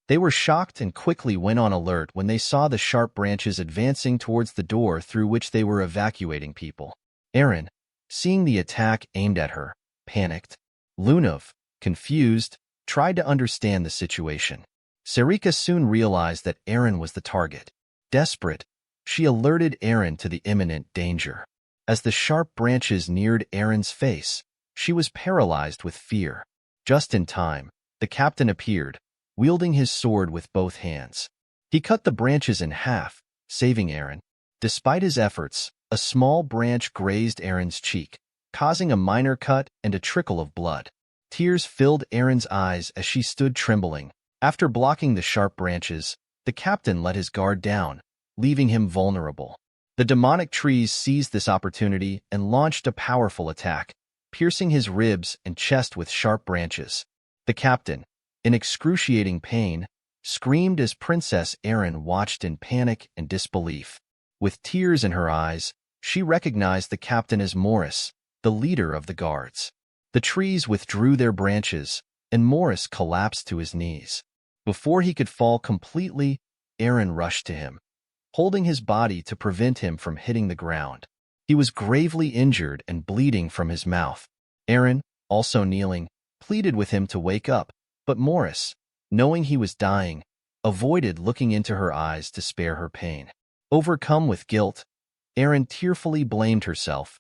They were shocked and quickly went on alert when they saw the sharp branches advancing towards the door through which they were evacuating people. Erin, seeing the attack aimed at her, panicked. Lunav, confused, tried to understand the situation. Sarika soon realized that Erin was the target. Desperate, she alerted Erin to the imminent danger. As the sharp branches neared Erin's face, she was paralyzed with fear. Just in time, the captain appeared, wielding his sword with both hands. He cut the branches in half, saving Erin. Despite his efforts, a small branch grazed Erin's cheek, causing a minor cut and a trickle of blood. Tears filled Erin's eyes as she stood trembling. After blocking the sharp branches, the captain let his guard down, leaving him vulnerable. The demonic trees seized this opportunity and launched a powerful attack, piercing his ribs and chest with sharp branches. The captain, in excruciating pain, screamed as Princess Erin watched in panic and disbelief. With tears in her eyes, she recognized the captain as Morris, the leader of the guards. The trees withdrew their branches, and Morris collapsed to his knees. Before he could fall completely, Erin rushed to him, holding his body to prevent him from hitting the ground. He was gravely injured and bleeding from his mouth. Erin, also kneeling, pleaded with him to wake up, but Morris, knowing he was dying, avoided looking into her eyes to spare her pain. Overcome with guilt, Erin tearfully blamed herself.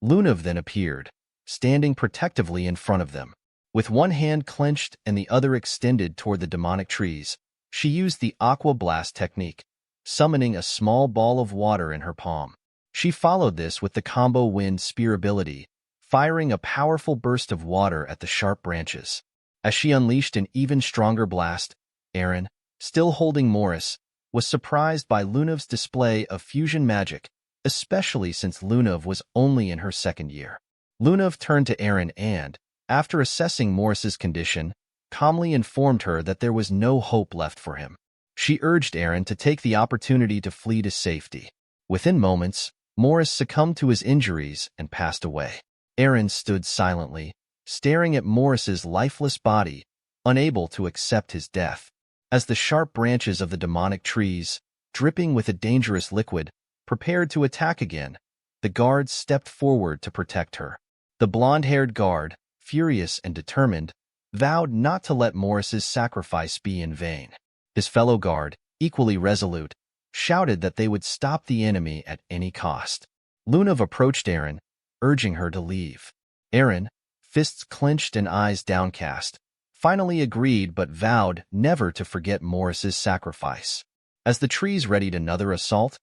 Lunav then appeared, standing protectively in front of them. With one hand clenched and the other extended toward the demonic trees, she used the Aqua Blast technique, summoning a small ball of water in her palm. She followed this with the combo wind spear ability, firing a powerful burst of water at the sharp branches. As she unleashed an even stronger blast, Erin, still holding Morris, was surprised by Lunav's display of fusion magic, especially since Lunav was only in her second year. Lunav turned to Erin and, after assessing Morris's condition, calmly informed her that there was no hope left for him. She urged Erin to take the opportunity to flee to safety. Within moments, Morris succumbed to his injuries and passed away. Erin stood silently, staring at Morris's lifeless body, unable to accept his death. As the sharp branches of the demonic trees, dripping with a dangerous liquid, prepared to attack again, the guards stepped forward to protect her. The blonde-haired guard, furious and determined, vowed not to let Morris's sacrifice be in vain. His fellow guard, equally resolute, shouted that they would stop the enemy at any cost. Lunav approached Erin, urging her to leave. Erin, fists clenched and eyes downcast, finally agreed but vowed never to forget Morris's sacrifice. As the trees readied another assault,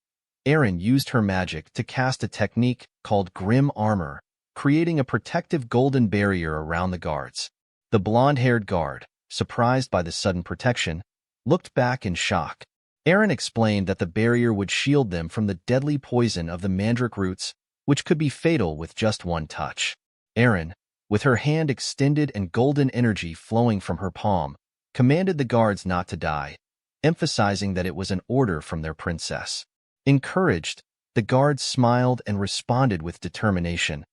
Erin used her magic to cast a technique called Grim Armor, creating a protective golden barrier around the guards. The blonde-haired guard, surprised by the sudden protection, looked back in shock. Erin explained that the barrier would shield them from the deadly poison of the mandrake roots, which could be fatal with just one touch. Erin, with her hand extended and golden energy flowing from her palm, commanded the guards not to die, emphasizing that it was an order from their princess. Encouraged, the guards smiled and responded with determination.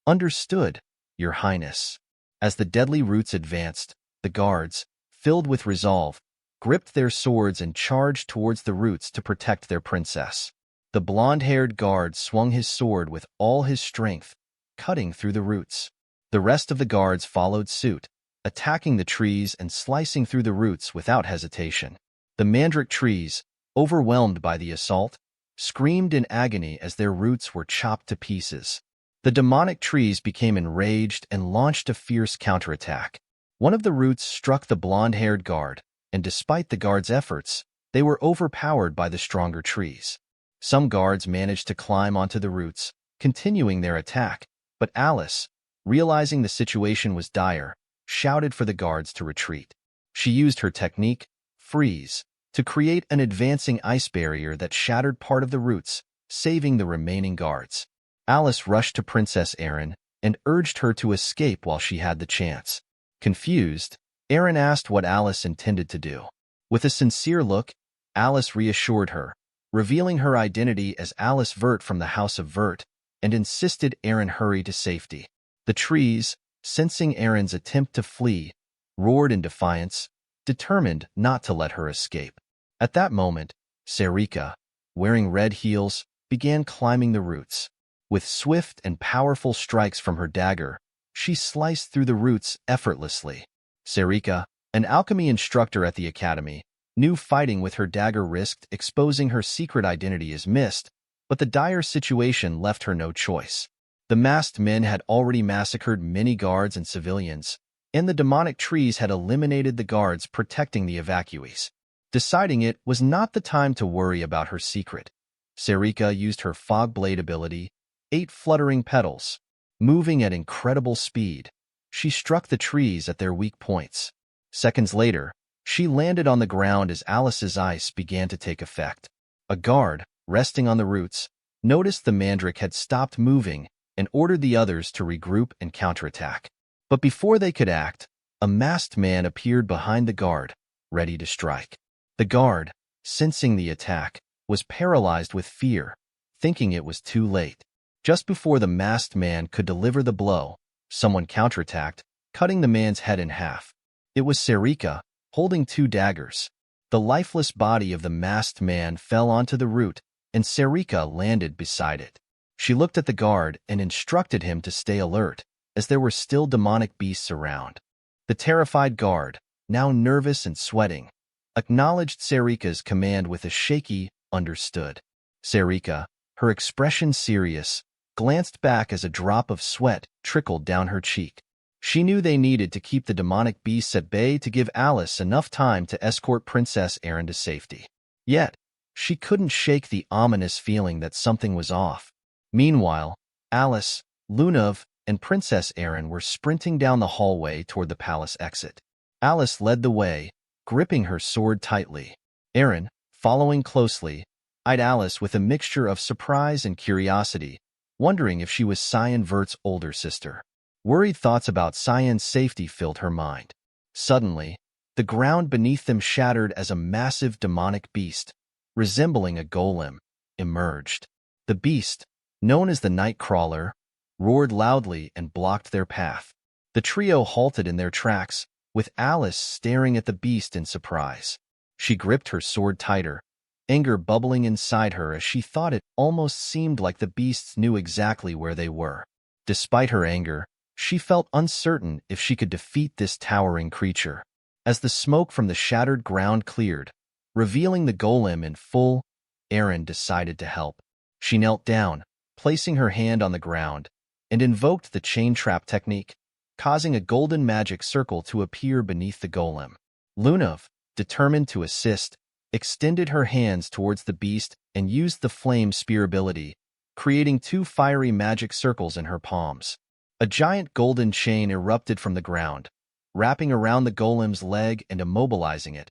"Understood, Your Highness." As the deadly roots advanced, the guards, filled with resolve, gripped their swords and charged towards the roots to protect their princess. The blonde-haired guard swung his sword with all his strength, cutting through the roots. The rest of the guards followed suit, attacking the trees and slicing through the roots without hesitation. The mandrake trees, overwhelmed by the assault, screamed in agony as their roots were chopped to pieces. The demonic trees became enraged and launched a fierce counterattack. One of the roots struck the blonde-haired guard, and despite the guard's efforts, they were overpowered by the stronger trees. Some guards managed to climb onto the roots, continuing their attack, but Alice, realizing the situation was dire, shouted for the guards to retreat. She used her technique, freeze, to create an advancing ice barrier that shattered part of the roots, saving the remaining guards. Alice rushed to Princess Erin and urged her to escape while she had the chance. Confused, Erin asked what Alice intended to do. With a sincere look, Alice reassured her, revealing her identity as Alice Vert from the House of Vert, and insisted Erin hurry to safety. The trees, sensing Erin's attempt to flee, roared in defiance, determined not to let her escape. At that moment, Sarika, wearing red heels, began climbing the roots. With swift and powerful strikes from her dagger, she sliced through the roots effortlessly. Sarika, an alchemy instructor at the academy, knew fighting with her dagger risked exposing her secret identity as Mist, but the dire situation left her no choice. The masked men had already massacred many guards and civilians, and the demonic trees had eliminated the guards protecting the evacuees. Deciding it was not the time to worry about her secret, Sarika used her fog blade ability, 8 fluttering petals. Moving at incredible speed, she struck the trees at their weak points. Seconds later, she landed on the ground as Alice's ice began to take effect. A guard, resting on the roots, noticed the mandrake had stopped moving and ordered the others to regroup and counterattack. But before they could act, a masked man appeared behind the guard, ready to strike. The guard, sensing the attack, was paralyzed with fear, thinking it was too late. Just before the masked man could deliver the blow, someone counterattacked, cutting the man's head in half. It was Sarika, holding 2 daggers. The lifeless body of the masked man fell onto the root, and Sarika landed beside it. She looked at the guard and instructed him to stay alert, as there were still demonic beasts around. The terrified guard, now nervous and sweating, acknowledged Sarika's command with a shaky, understood. Sarika, her expression serious, glanced back as a drop of sweat trickled down her cheek. She knew they needed to keep the demonic beasts at bay to give Alice enough time to escort Princess Erin to safety. Yet, she couldn't shake the ominous feeling that something was off. Meanwhile, Alice, Lunav, and Princess Erin were sprinting down the hallway toward the palace exit. Alice led the way, gripping her sword tightly. Erin, following closely, eyed Alice with a mixture of surprise and curiosity, wondering if she was Cyan Vert's older sister. Worried thoughts about Cyan's safety filled her mind. Suddenly, the ground beneath them shattered as a massive demonic beast, resembling a golem, emerged. The beast, known as the Nightcrawler, roared loudly and blocked their path. The trio halted in their tracks, with Alice staring at the beast in surprise. She gripped her sword tighter, anger bubbling inside her as she thought it almost seemed like the beasts knew exactly where they were. Despite her anger, she felt uncertain if she could defeat this towering creature. As the smoke from the shattered ground cleared, revealing the golem in full, Erin decided to help. She knelt down, placing her hand on the ground, and invoked the chain trap technique, causing a golden magic circle to appear beneath the golem. Lunav, determined to assist, extended her hands towards the beast and used the flame spear ability, creating 2 fiery magic circles in her palms. A giant golden chain erupted from the ground, wrapping around the golem's leg and immobilizing it,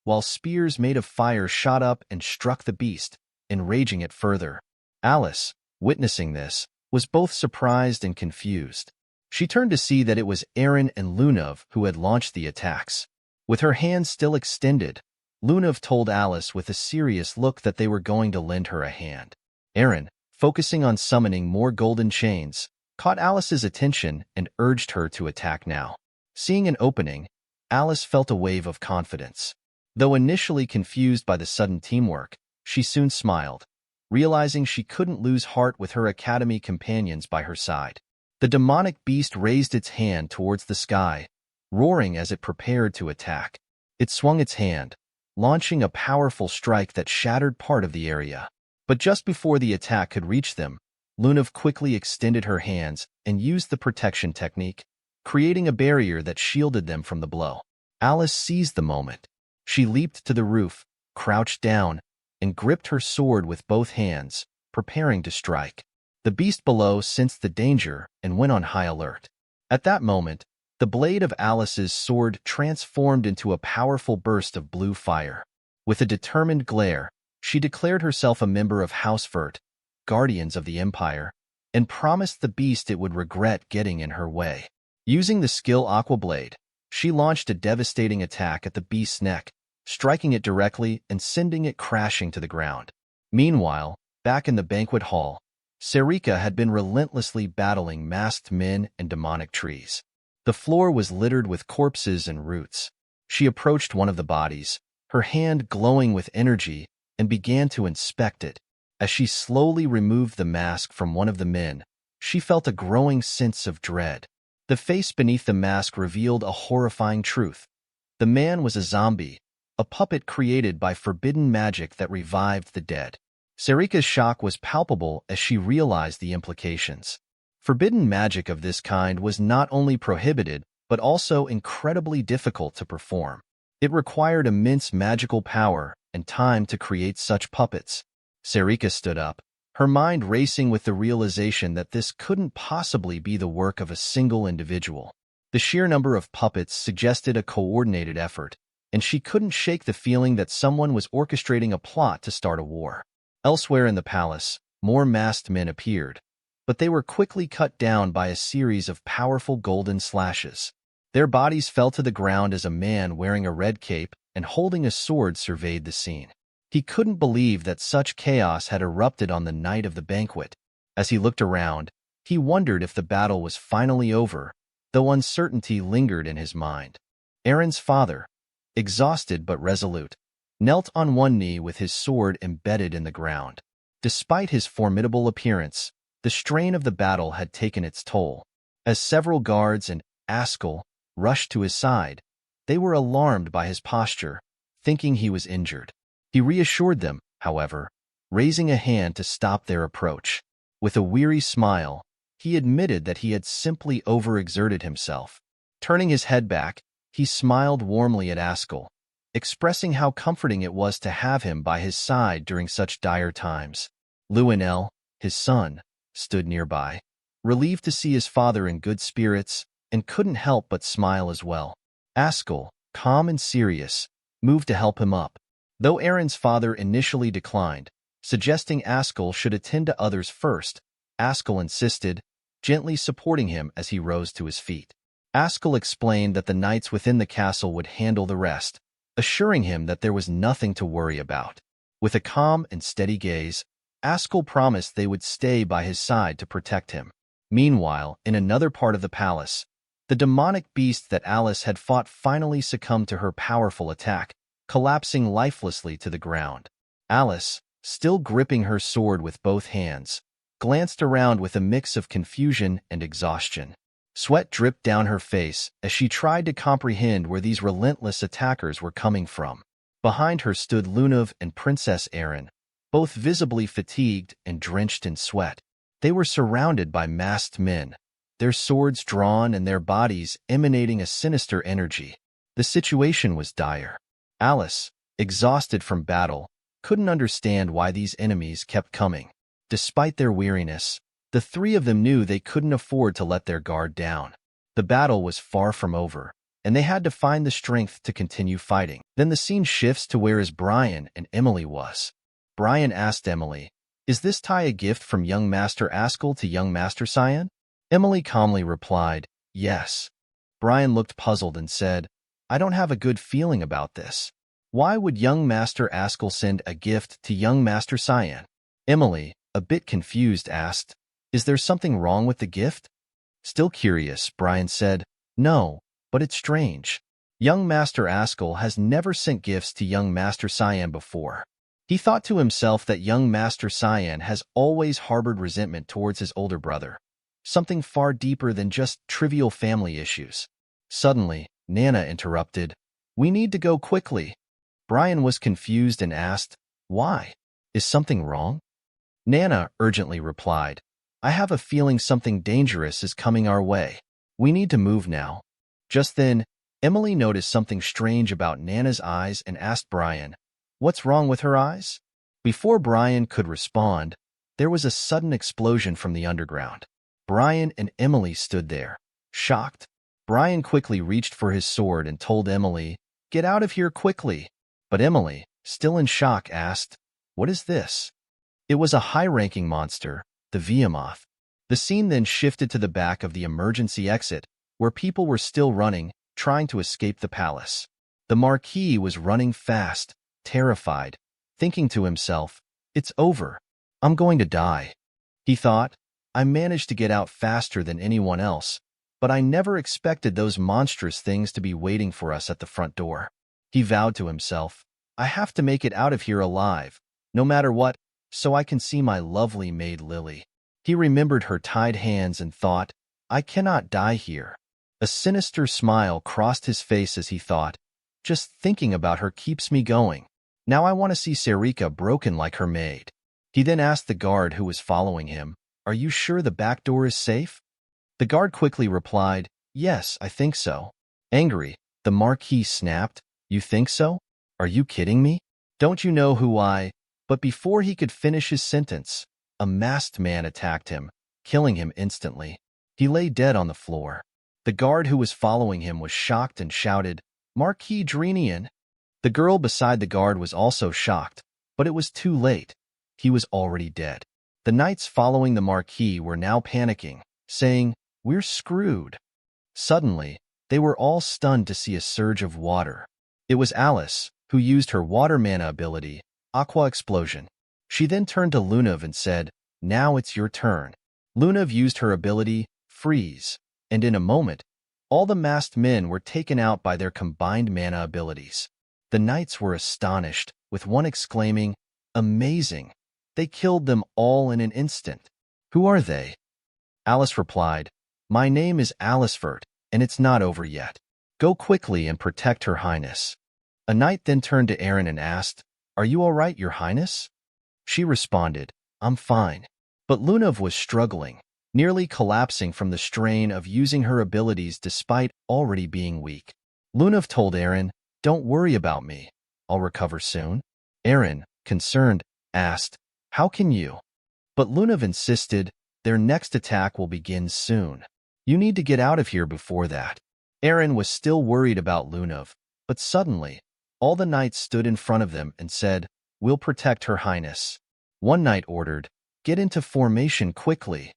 while spears made of fire shot up and struck the beast, enraging it further. Alice, witnessing this, was both surprised and confused. She turned to see that it was Erin and Lunav who had launched the attacks. With her hands still extended, Lunav told Alice with a serious look that they were going to lend her a hand. Erin, focusing on summoning more golden chains, caught Alice's attention and urged her to attack now. Seeing an opening, Alice felt a wave of confidence. Though initially confused by the sudden teamwork, she soon smiled, realizing she couldn't lose heart with her academy companions by her side. The demonic beast raised its hand towards the sky, roaring as it prepared to attack. It swung its hand, launching a powerful strike that shattered part of the area. But just before the attack could reach them, Lunav quickly extended her hands and used the protection technique, creating a barrier that shielded them from the blow. Alice seized the moment. She leaped to the roof, crouched down, and gripped her sword with both hands, preparing to strike. The beast below sensed the danger and went on high alert. At that moment, the blade of Alice's sword transformed into a powerful burst of blue fire. With a determined glare, she declared herself a member of House Vert, Guardians of the Empire, and promised the beast it would regret getting in her way. Using the skill Aqua Blade, she launched a devastating attack at the beast's neck, striking it directly and sending it crashing to the ground. Meanwhile, back in the banquet hall, Sarika had been relentlessly battling masked men and demonic trees. The floor was littered with corpses and roots. She approached one of the bodies, her hand glowing with energy, and began to inspect it. As she slowly removed the mask from one of the men, she felt a growing sense of dread. The face beneath the mask revealed a horrifying truth. The man was a zombie, a puppet created by forbidden magic that revived the dead. Sarika's shock was palpable as she realized the implications. Forbidden magic of this kind was not only prohibited, but also incredibly difficult to perform. It required immense magical power and time to create such puppets. Sarika stood up, her mind racing with the realization that this couldn't possibly be the work of a single individual. The sheer number of puppets suggested a coordinated effort, and she couldn't shake the feeling that someone was orchestrating a plot to start a war. Elsewhere in the palace, more masked men appeared, but they were quickly cut down by a series of powerful golden slashes. Their bodies fell to the ground as a man wearing a red cape and holding a sword surveyed the scene. He couldn't believe that such chaos had erupted on the night of the banquet. As he looked around, he wondered if the battle was finally over, though uncertainty lingered in his mind. Aaron's father, exhausted but resolute, knelt on one knee with his sword embedded in the ground. Despite his formidable appearance, the strain of the battle had taken its toll. As several guards and Ascal rushed to his side, they were alarmed by his posture, thinking he was injured. He reassured them, however, raising a hand to stop their approach. With a weary smile, he admitted that he had simply overexerted himself. Turning his head back, he smiled warmly at Ascal, expressing how comforting it was to have him by his side during such dire times. Lionel, his son, stood nearby, relieved to see his father in good spirits, and couldn't help but smile as well. Ascal, calm and serious, moved to help him up, though Aaron's father initially declined, suggesting Ascal should attend to others first. Ascal insisted, gently supporting him as he rose to his feet. Ascal explained that the knights within the castle would handle the rest, assuring him that there was nothing to worry about. With a calm and steady gaze, Ascal promised they would stay by his side to protect him. Meanwhile, in another part of the palace, the demonic beast that Alice had fought finally succumbed to her powerful attack, collapsing lifelessly to the ground. Alice, still gripping her sword with both hands, glanced around with a mix of confusion and exhaustion. Sweat dripped down her face as she tried to comprehend where these relentless attackers were coming from. Behind her stood Lunav and Princess Erin, both visibly fatigued and drenched in sweat. They were surrounded by masked men, their swords drawn and their bodies emanating a sinister energy. The situation was dire. Alice, exhausted from battle, couldn't understand why these enemies kept coming. Despite their weariness, the three of them knew they couldn't afford to let their guard down. The battle was far from over, and they had to find the strength to continue fighting. Then the scene shifts to where Brian and Emily was. Brian asked Emily, "Is this tie a gift from young Master Ascal to young Master Cyan?" Emily calmly replied, "Yes." Brian looked puzzled and said, "I don't have a good feeling about this. Why would young Master Ascal send a gift to young Master Cyan?" Emily, a bit confused, asked, "Is there something wrong with the gift?" Still curious, Brian said, "No, but it's strange. Young Master Ascal has never sent gifts to young Master Cyan before. He thought to himself that young Master Cyan has always harbored resentment towards his older brother, something far deeper than just trivial family issues. Suddenly, Nana interrupted. "We need to go quickly." Brian was confused and asked, "Why? Is something wrong?" Nana urgently replied, "I have a feeling something dangerous is coming our way. We need to move now." Just then, Emily noticed something strange about Nana's eyes and asked Brian, "What's wrong with her eyes?" Before Brian could respond, there was a sudden explosion from the underground. Brian and Emily stood there, shocked. Brian quickly reached for his sword and told Emily, "Get out of here quickly." But Emily, still in shock, asked, "What is this?" It was a high-ranking monster, the Behemoth. The scene then shifted to the back of the emergency exit, where people were still running, trying to escape the palace. The Marquis was running fast, terrified, thinking to himself, "It's over. I'm going to die." He thought, "I managed to get out faster than anyone else, but I never expected those monstrous things to be waiting for us at the front door." He vowed to himself, "I have to make it out of here alive, no matter what, so I can see my lovely maid Lily." He remembered her tied hands and thought, "I cannot die here." A sinister smile crossed his face as he thought, "Just thinking about her keeps me going. Now I want to see Sarika broken like her maid." He then asked the guard who was following him, "Are you sure the back door is safe?" The guard quickly replied, "Yes, I think so." Angry, the Marquis snapped, "You think so? Are you kidding me? Don't you know who I—" But before he could finish his sentence, a masked man attacked him, killing him instantly. He lay dead on the floor. The guard who was following him was shocked and shouted, "Marquis Drenian!" The girl beside the guard was also shocked, but it was too late. He was already dead. The knights following the Marquis were now panicking, saying, "We're screwed." Suddenly, they were all stunned to see a surge of water. It was Alice, who used her water mana ability, Aqua Explosion. She then turned to Lunav and said, "Now it's your turn." Lunav used her ability, Freeze, and in a moment, all the masked men were taken out by their combined mana abilities. The knights were astonished, with one exclaiming, "Amazing! They killed them all in an instant." "Who are they?" Alice replied, "My name is Alicefort, and it's not over yet. Go quickly and protect Her Highness." A knight then turned to Aaron and asked, "Are you all right, Your Highness?" She responded, "I'm fine." But Lunav was struggling, nearly collapsing from the strain of using her abilities despite already being weak. Lunav told Aaron, "Don't worry about me. I'll recover soon." Aaron, concerned, asked, "How can you?" But Lunav insisted, "Their next attack will begin soon. You need to get out of here before that." Aaron was still worried about Lunav, but suddenly, all the knights stood in front of them and said, "We'll protect Her Highness." One knight ordered, "Get into formation quickly."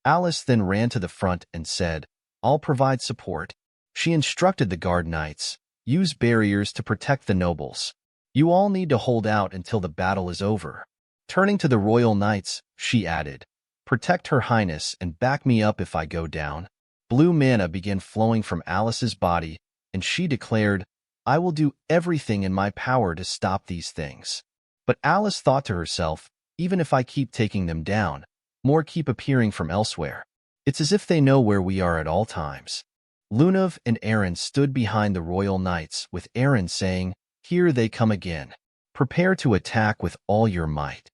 Alice then ran to the front and said, "I'll provide support." She instructed the guard knights, "Use barriers to protect the nobles. You all need to hold out until the battle is over." Turning to the royal knights, she added, "Protect Her Highness and back me up if I go down." Blue mana began flowing from Alice's body, and she declared, "I will do everything in my power to stop these things." But Alice thought to herself, "Even if I keep taking them down, more keep appearing from elsewhere. It's as if they know where we are at all times." Lunav and Aaron stood behind the royal knights, with Aaron saying, "Here they come again. Prepare to attack with all your might."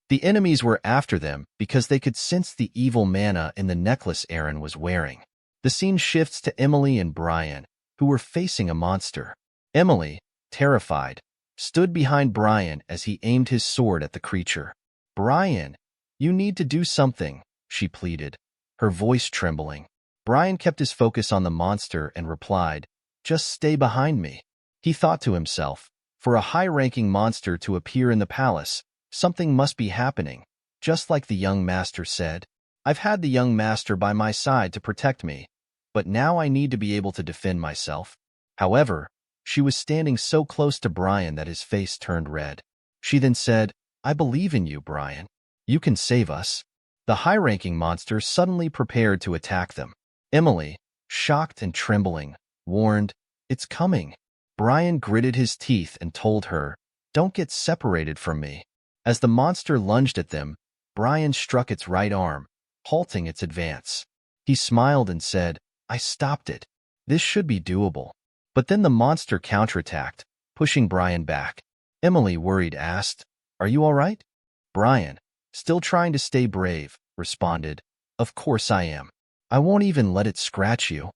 The enemies were after them because they could sense the evil mana in the necklace Aaron was wearing. The scene shifts to Emily and Brian, who were facing a monster. Emily, terrified, stood behind Brian as he aimed his sword at the creature. "Brian, you need to do something," she pleaded, her voice trembling. Brian kept his focus on the monster and replied, "Just stay behind me." He thought to himself, for a high-ranking monster to appear in the palace, something must be happening, just like the young master said. "I've had the young master by my side to protect me, but now I need to be able to defend myself." However, she was standing so close to Brian that his face turned red. She then said, "I believe in you, Brian. You can save us." The high-ranking monster suddenly prepared to attack them. Emily, shocked and trembling, warned, It's coming. Brian gritted his teeth and told her, "Don't get separated from me." As the monster lunged at them, Brian struck its right arm, halting its advance. He smiled and said, "I stopped it. This should be doable." But then the monster counterattacked, pushing Brian back. Emily, worried, asked, "Are you all right?" Brian, still trying to stay brave, responded, "Of course I am. I won't even let it scratch you."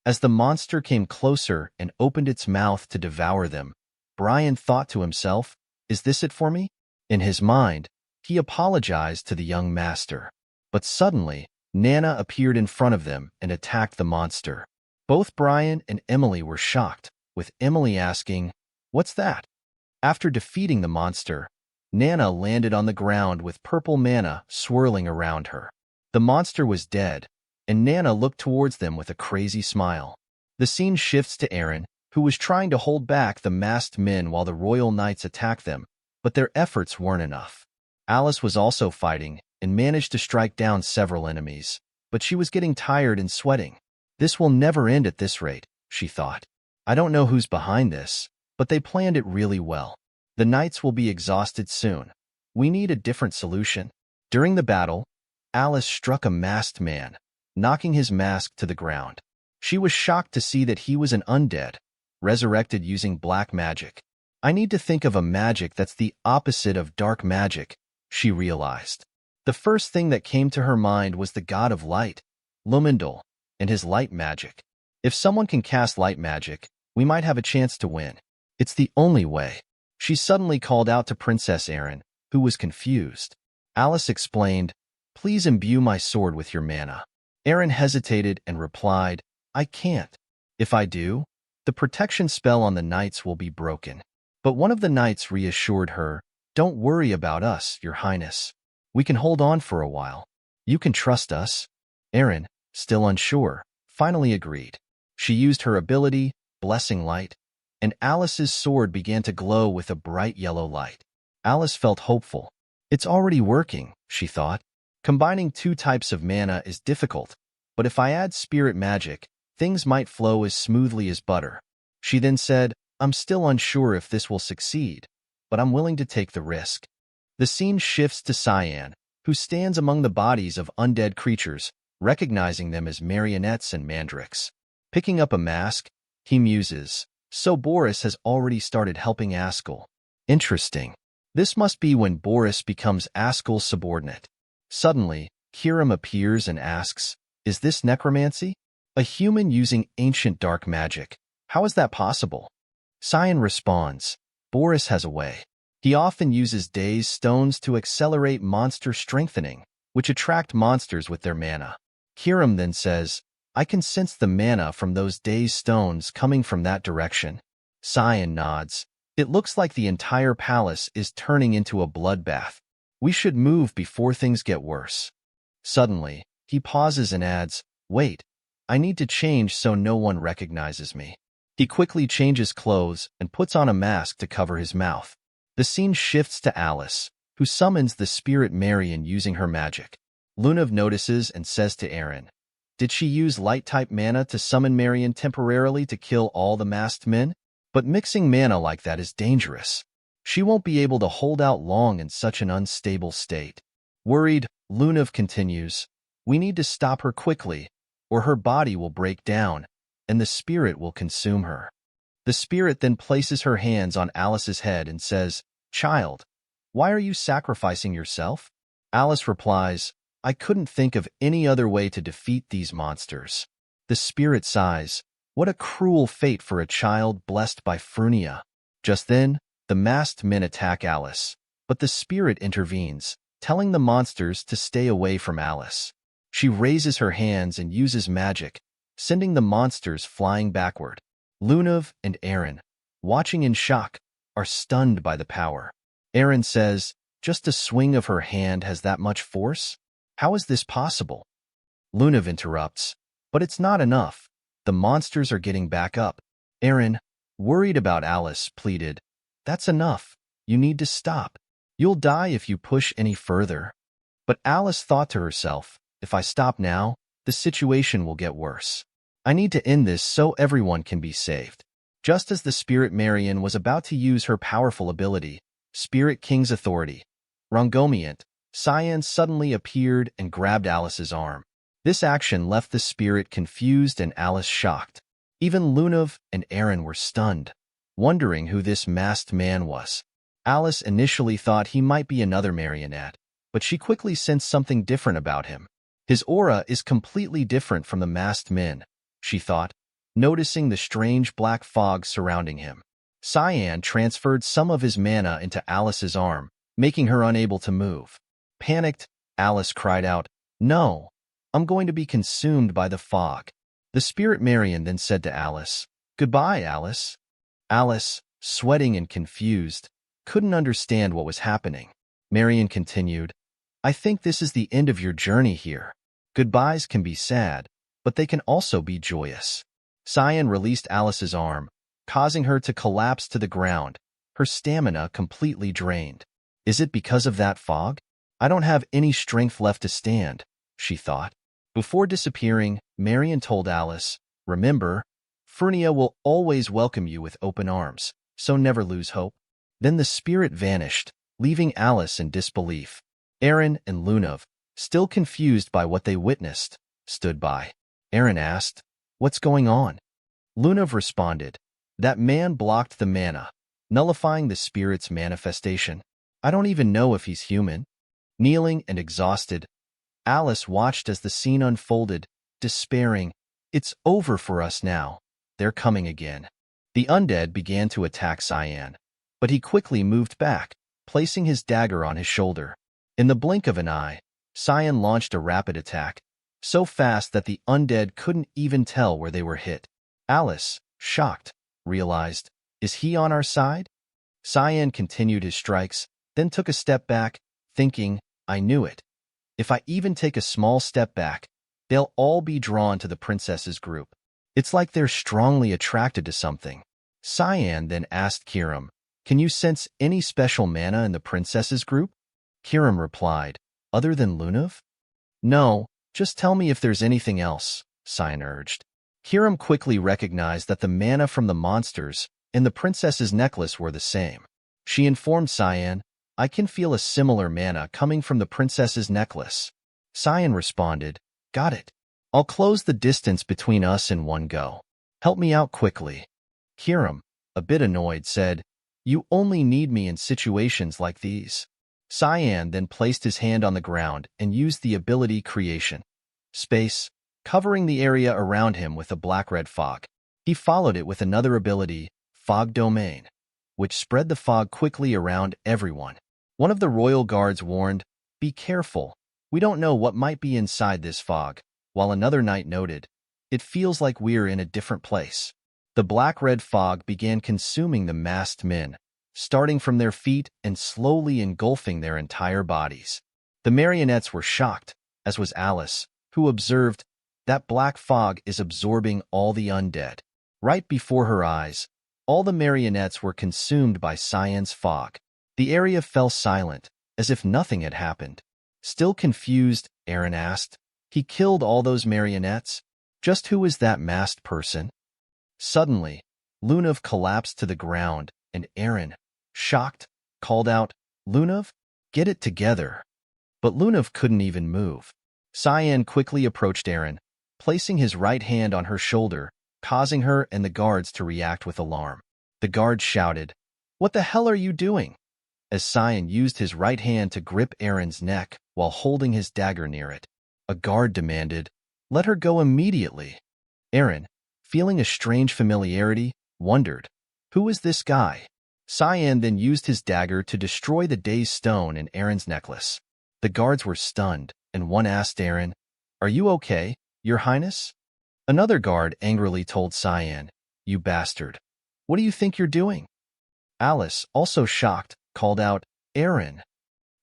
As the monster came closer and opened its mouth to devour them, Brian thought to himself, "Is this it for me?" In his mind, he apologized to the young master. But suddenly, Nana appeared in front of them and attacked the monster. Both Brian and Emily were shocked, with Emily asking, "What's that?" After defeating the monster, Nana landed on the ground with purple mana swirling around her. The monster was dead, and Nana looked towards them with a crazy smile. The scene shifts to Aaron, who was trying to hold back the masked men while the royal knights attacked them, but their efforts weren't enough. Alice was also fighting and managed to strike down several enemies, but she was getting tired and sweating. "This will never end at this rate," she thought. "I don't know who's behind this, but they planned it really well. The knights will be exhausted soon. We need a different solution." During the battle, Alice struck a masked man, knocking his mask to the ground. She was shocked to see that he was an undead, resurrected using black magic. "I need to think of a magic that's the opposite of dark magic," she realized. The first thing that came to her mind was the god of light, Lumendal, and his light magic. If someone can cast light magic, we might have a chance to win. It's the only way. She suddenly called out to Princess Erin, who was confused. Alice explained, "Please imbue my sword with your mana." Erin hesitated and replied, "I can't. If I do, the protection spell on the knights will be broken." But one of the knights reassured her, "Don't worry about us, Your Highness. We can hold on for a while. You can trust us." Erin, still unsure, finally agreed. She used her ability, Blessing Light, and Alice's sword began to glow with a bright yellow light. Alice felt hopeful. "It's already working," she thought. "Combining two types of mana is difficult, but if I add spirit magic, things might flow as smoothly as butter." She then said, "I'm still unsure if this will succeed, but I'm willing to take the risk." The scene shifts to Cyan, who stands among the bodies of undead creatures, recognizing them as marionettes and mandrakes. Picking up a mask, he muses, "So Boris has already started helping Ascal. Interesting. This must be when Boris becomes Ascal's subordinate." Suddenly, Kiram appears and asks, "Is this necromancy? A human using ancient dark magic. How is that possible?" Cyan responds, "Boris has a way. He often uses dazed stones to accelerate monster strengthening, which attract monsters with their mana." Kiram then says, "I can sense the mana from those dazed stones coming from that direction." Cyan nods. "It looks like the entire palace is turning into a bloodbath. We should move before things get worse." Suddenly, he pauses and adds, "Wait, I need to change so no one recognizes me." He quickly changes clothes and puts on a mask to cover his mouth. The scene shifts to Alice, who summons the spirit Marion using her magic. Lunav notices and says to Aaron, "Did she use light-type mana to summon Marion temporarily to kill all the masked men? But mixing mana like that is dangerous. She won't be able to hold out long in such an unstable state." Worried, Lunav continues, "We need to stop her quickly, or her body will break down, and the spirit will consume her." The spirit then places her hands on Alice's head and says, "Child, why are you sacrificing yourself?" Alice replies, "I couldn't think of any other way to defeat these monsters." The spirit sighs, "What a cruel fate for a child blessed by Frunia." Just then, the masked men attack Alice, but the spirit intervenes, telling the monsters to stay away from Alice. She raises her hands and uses magic, sending the monsters flying backward. Lunav and Aaron, watching in shock, are stunned by the power. Aaron says, "Just a swing of her hand has that much force? How is this possible?" Lunav interrupts, "But it's not enough. The monsters are getting back up." Aaron, worried about Alice, pleaded, "That's enough. You need to stop. You'll die if you push any further." But Alice thought to herself, "If I stop now, the situation will get worse. I need to end this so everyone can be saved." Just as the Spirit Marion was about to use her powerful ability, Spirit King's authority, Rongomient, Cyan suddenly appeared and grabbed Alice's arm. This action left the spirit confused and Alice shocked. Even Lunav and Aaron were stunned, wondering who this masked man was. Alice initially thought he might be another marionette, but she quickly sensed something different about him. His aura is completely different from the masked men, she thought, noticing the strange black fog surrounding him. Cyan transferred some of his mana into Alice's arm, making her unable to move. Panicked, Alice cried out, "No, I'm going to be consumed by the fog." The Spirit Marion then said to Alice, "Goodbye, Alice." Alice, sweating and confused, couldn't understand what was happening. Marion continued, "I think this is the end of your journey here. Goodbyes can be sad, but they can also be joyous." Cyan released Alice's arm, causing her to collapse to the ground, her stamina completely drained. Is it because of that fog? I don't have any strength left to stand, she thought. Before disappearing, Marion told Alice, "Remember, Furnia will always welcome you with open arms, so never lose hope." Then the spirit vanished, leaving Alice in disbelief. Aaron and Lunav, still confused by what they witnessed, stood by. Aaron asked, "What's going on?" Lunav responded, "That man blocked the mana, nullifying the spirit's manifestation. I don't even know if he's human." Kneeling and exhausted, Alice watched as the scene unfolded, despairing. "It's over for us now. They're coming again." The undead began to attack Cyan, but he quickly moved back, placing his dagger on his shoulder. In the blink of an eye, Cyan launched a rapid attack, so fast that the undead couldn't even tell where they were hit. Alice, shocked, realized, "Is he on our side?" Cyan continued his strikes, then took a step back, thinking, "I knew it. If I even take a small step back, they'll all be drawn to the princess's group. It's like they're strongly attracted to something." Cyan then asked Kiram, "Can you sense any special mana in the princess's group?" Kiram replied, "Other than Lunav?" "No, just tell me if there's anything else," Cyan urged. Kiram quickly recognized that the mana from the monsters and the princess's necklace were the same. She informed Cyan, "I can feel a similar mana coming from the princess's necklace." Cyan responded, "Got it. I'll close the distance between us in one go. Help me out quickly." Kiram, a bit annoyed, said, "You only need me in situations like these." Cyan then placed his hand on the ground and used the ability Creation Space, covering the area around him with a black-red fog. He followed it with another ability, Fog Domain, which spread the fog quickly around everyone. One of the royal guards warned, "Be careful, we don't know what might be inside this fog," while another knight noted, "It feels like we're in a different place." The black-red fog began consuming the masked men, starting from their feet and slowly engulfing their entire bodies. The marionettes were shocked, as was Alice, who observed, "That black fog is absorbing all the undead." Right before her eyes, all the marionettes were consumed by Cyan's fog. The area fell silent, as if nothing had happened. Still confused, Aaron asked, "He killed all those marionettes? Just who is that masked person?" Suddenly, Lunav collapsed to the ground, and Aaron, shocked, called out, "Lunav, get it together." But Lunav couldn't even move. Cyan quickly approached Aaron, placing his right hand on her shoulder, causing her and the guards to react with alarm. The guard shouted, "What the hell are you doing?" as Cyan used his right hand to grip Aaron's neck while holding his dagger near it. A guard demanded, "Let her go immediately." Aaron, feeling a strange familiarity, wondered, "Who is this guy?" Cyan then used his dagger to destroy the dazed stone in Aaron's necklace. The guards were stunned, and one asked Aaron, "Are you okay, Your Highness?" Another guard angrily told Cyan, "You bastard. What do you think you're doing?" Alice, also shocked, called out, "Aaron."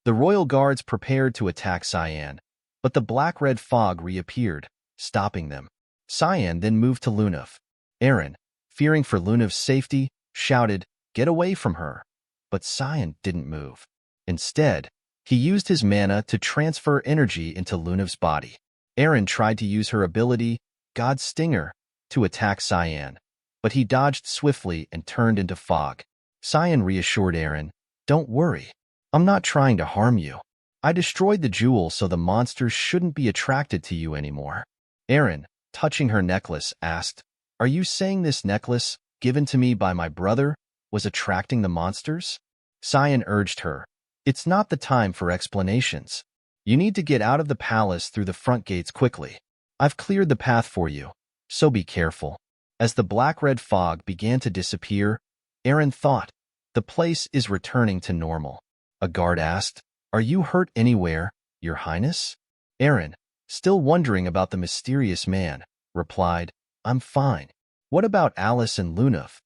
The royal guards prepared to attack Cyan, but the black-red fog reappeared, stopping them. Cyan then moved to Lunav. Aaron, fearing for Lunav's safety, shouted, "Get away from her." But Cyan didn't move. Instead, he used his mana to transfer energy into Lunav's body. Aaron tried to use her ability, God Stinger, to attack Cyan, but he dodged swiftly and turned into fog. Cyan reassured Aaron, "Don't worry. I'm not trying to harm you. I destroyed the jewel so the monsters shouldn't be attracted to you anymore." Aaron, touching her necklace, asked, "Are you saying this necklace, given to me by my brother, was attracting the monsters?" Cyan urged her, "It's not the time for explanations. You need to get out of the palace through the front gates quickly. I've cleared the path for you, so be careful." As the black-red fog began to disappear, Aaron thought, "The place is returning to normal." A guard asked, "Are you hurt anywhere, Your Highness?" Aaron, still wondering about the mysterious man, replied, "I'm fine. What about Alice and Lunaf?"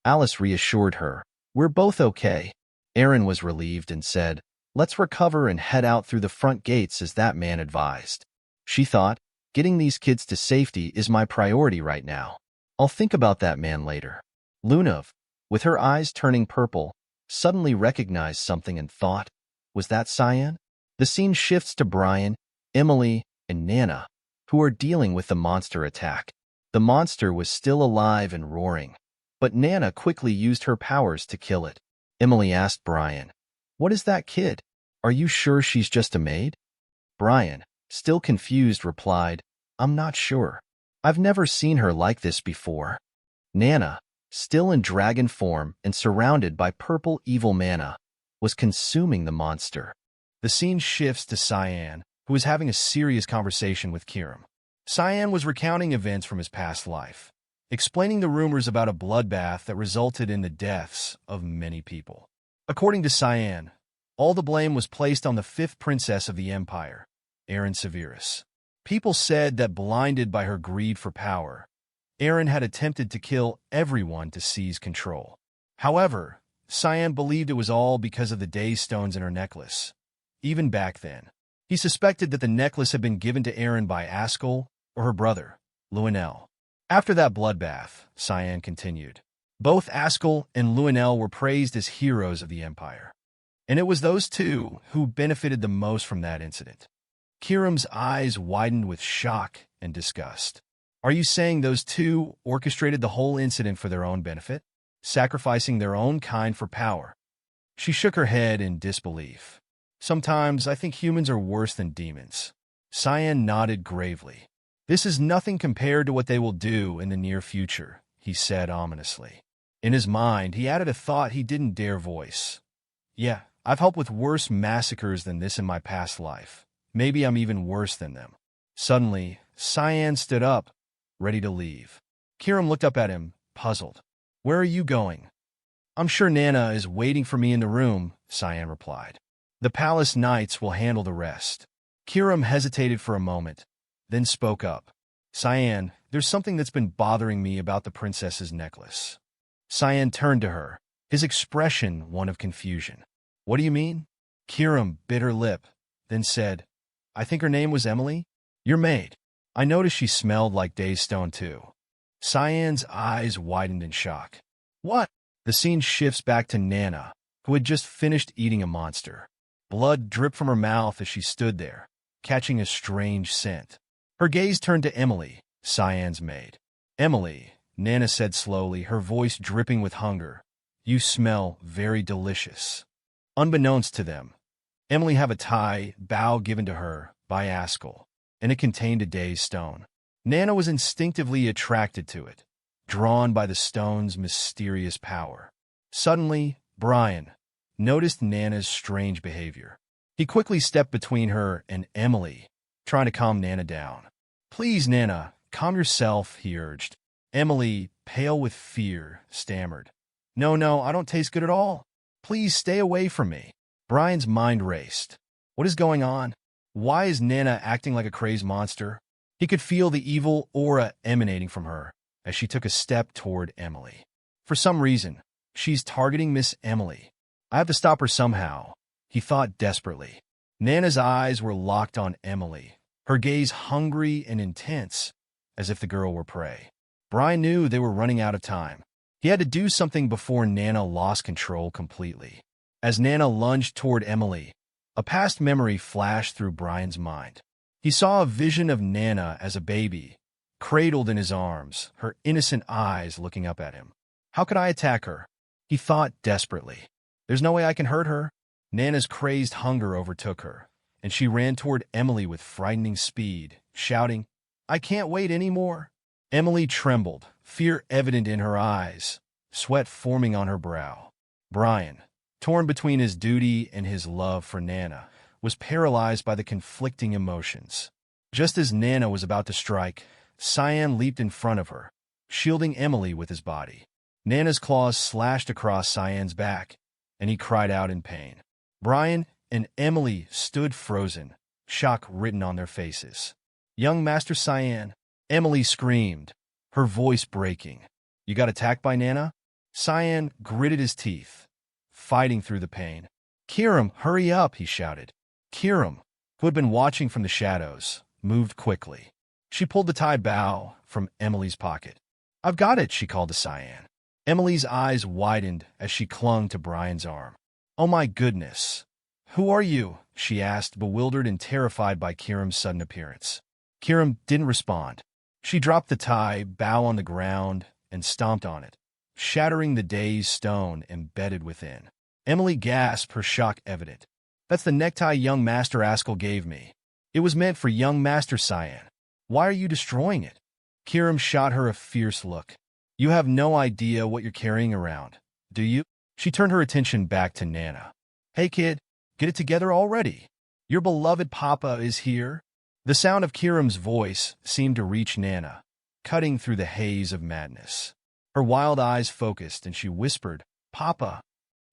Alice reassured her, "We're both okay." Aaron was relieved and said, "Let's recover and head out through the front gates as that man advised." She thought, "Getting these kids to safety is my priority right now. I'll think about that man later." Lunaf, with her eyes turning purple, suddenly recognized something and thought, "Was that Cyan?" The scene shifts to Brian, Emily, and Nana, who are dealing with the monster attack. The monster was still alive and roaring, but Nana quickly used her powers to kill it. Emily asked Brian, "What is that kid? Are you sure she's just a maid?" Brian, still confused, replied, "I'm not sure. I've never seen her like this before." Nana, still in dragon form and surrounded by purple evil mana, was consuming the monster. The scene shifts to Cyan, who is having a serious conversation with Kiram. Cyan was recounting events from his past life, explaining the rumors about a bloodbath that resulted in the deaths of many people. According to Cyan, all the blame was placed on the fifth princess of the empire, Aaron Severus. People said that blinded by her greed for power, Aaron had attempted to kill everyone to seize control. However, Cyan believed it was all because of the day stones in her necklace. Even back then, he suspected that the necklace had been given to Aaron by Ascal or her brother, Lionel. After that bloodbath, Cyan continued, both Ascal and Lionel were praised as heroes of the empire. And it was those two who benefited the most from that incident. Kiram's eyes widened with shock and disgust. Are you saying those two orchestrated the whole incident for their own benefit, sacrificing their own kind for power? She shook her head in disbelief. Sometimes I think humans are worse than demons. Cyan nodded gravely. This is nothing compared to what they will do in the near future, he said ominously. In his mind, he added a thought he didn't dare voice. Yeah, I've helped with worse massacres than this in my past life. Maybe I'm even worse than them. Suddenly, Cyan stood up, ready to leave. Kiram looked up at him, puzzled. Where are you going? I'm sure Nana is waiting for me in the room, Cyan replied. The palace knights will handle the rest. Kiram hesitated for a moment, then spoke up. Cyan, there's something that's been bothering me about the princess's necklace. Cyan turned to her, his expression one of confusion. What do you mean? Kiram bit her lip, then said, I think her name was Emily? Your maid. I noticed she smelled like Daystone too. Cyan's eyes widened in shock. What? The scene shifts back to Nana, who had just finished eating a monster. Blood dripped from her mouth as she stood there, catching a strange scent. Her gaze turned to Emily, Cyan's maid. Emily, Nana said slowly, her voice dripping with hunger. You smell very delicious. Unbeknownst to them, Emily had a tie bow given to her by Ascal, and it contained a day's stone. Nana was instinctively attracted to it, drawn by the stone's mysterious power. Suddenly, Brian noticed Nana's strange behavior. He quickly stepped between her and Emily, trying to calm Nana down. Please, Nana, calm yourself, he urged. Emily, pale with fear, stammered. No, I don't taste good at all. Please stay away from me. Brian's mind raced. What is going on? Why is Nana acting like a crazed monster? He could feel the evil aura emanating from her as she took a step toward Emily. For some reason, she's targeting Miss Emily. I have to stop her somehow, he thought desperately. Nana's eyes were locked on Emily, her gaze hungry and intense, as if the girl were prey. Brian knew they were running out of time. He had to do something before Nana lost control completely. As Nana lunged toward Emily, a past memory flashed through Brian's mind. He saw a vision of Nana as a baby, cradled in his arms, her innocent eyes looking up at him. How could I attack her? He thought desperately. There's no way I can hurt her. Nana's crazed hunger overtook her, and she ran toward Emily with frightening speed, shouting, I can't wait anymore. Emily trembled, fear evident in her eyes, sweat forming on her brow. Brian, torn between his duty and his love for Nana, was paralyzed by the conflicting emotions. Just as Nana was about to strike, Cyan leaped in front of her, shielding Emily with his body. Nana's claws slashed across Cyan's back, and he cried out in pain. Brian and Emily stood frozen, shock written on their faces. Young Master Cyan, Emily screamed, her voice breaking. You got attacked by Nana? Cyan gritted his teeth, fighting through the pain. Kiram, hurry up, he shouted. Kiram, who had been watching from the shadows, moved quickly. She pulled the tie bow from Emily's pocket. I've got it, she called to Cyan. Emily's eyes widened as she clung to Brian's arm. Oh my goodness. Who are you? She asked, bewildered and terrified by Kiram's sudden appearance. Kiram didn't respond. She dropped the tie bow on the ground and stomped on it, shattering the dazed stone embedded within. Emily gasped, her shock evident. That's the necktie young Master Ascal gave me. It was meant for young Master Cyan. Why are you destroying it? Kiram shot her a fierce look. You have no idea what you're carrying around, do you? She turned her attention back to Nana. Hey kid, get it together already. Your beloved Papa is here. The sound of Kiram's voice seemed to reach Nana, cutting through the haze of madness. Her wild eyes focused, and she whispered, Papa.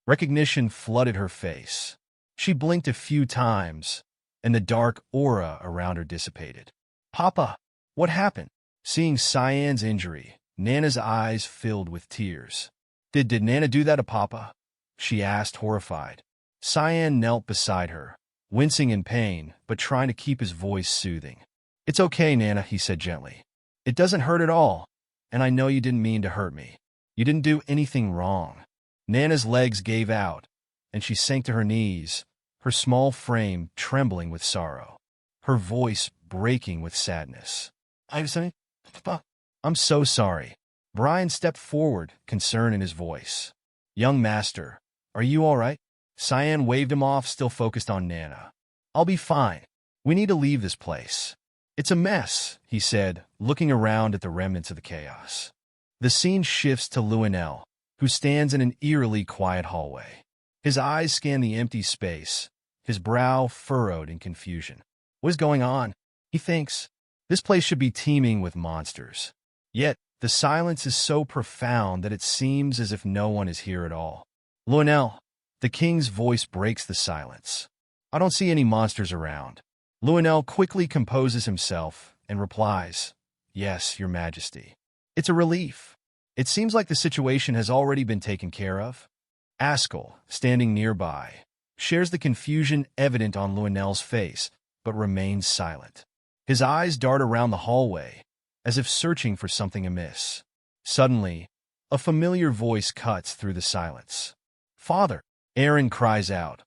Recognition flooded her face. She blinked a few times, and the dark aura around her dissipated. Papa, what happened? Seeing Cyan's injury, Nana's eyes filled with tears. Did Nana do that to Papa? She asked, horrified. Cyan knelt beside her, wincing in pain, but trying to keep his voice soothing. It's okay, Nana, he said gently. It doesn't hurt at all, and I know you didn't mean to hurt me. You didn't do anything wrong. Nana's legs gave out, and she sank to her knees, her small frame trembling with sorrow, her voice breaking with sadness. I'm so sorry. Brian stepped forward, concern in his voice. Young Master, are you all right? Cyan waved him off, still focused on Nana. I'll be fine. We need to leave this place. It's a mess, he said, looking around at the remnants of the chaos. The scene shifts to Lionel, who stands in an eerily quiet hallway. His eyes scan the empty space, his brow furrowed in confusion. What is going on? He thinks. This place should be teeming with monsters. Yet, the silence is so profound that it seems as if no one is here at all. Lionel, the king's voice breaks the silence. I don't see any monsters around. Lionel quickly composes himself and replies, Yes, your majesty. It's a relief. It seems like the situation has already been taken care of. Ascal, standing nearby, shares the confusion evident on Lionel's face, but remains silent. His eyes dart around the hallway, as if searching for something amiss. Suddenly, a familiar voice cuts through the silence. Father, Erin cries out,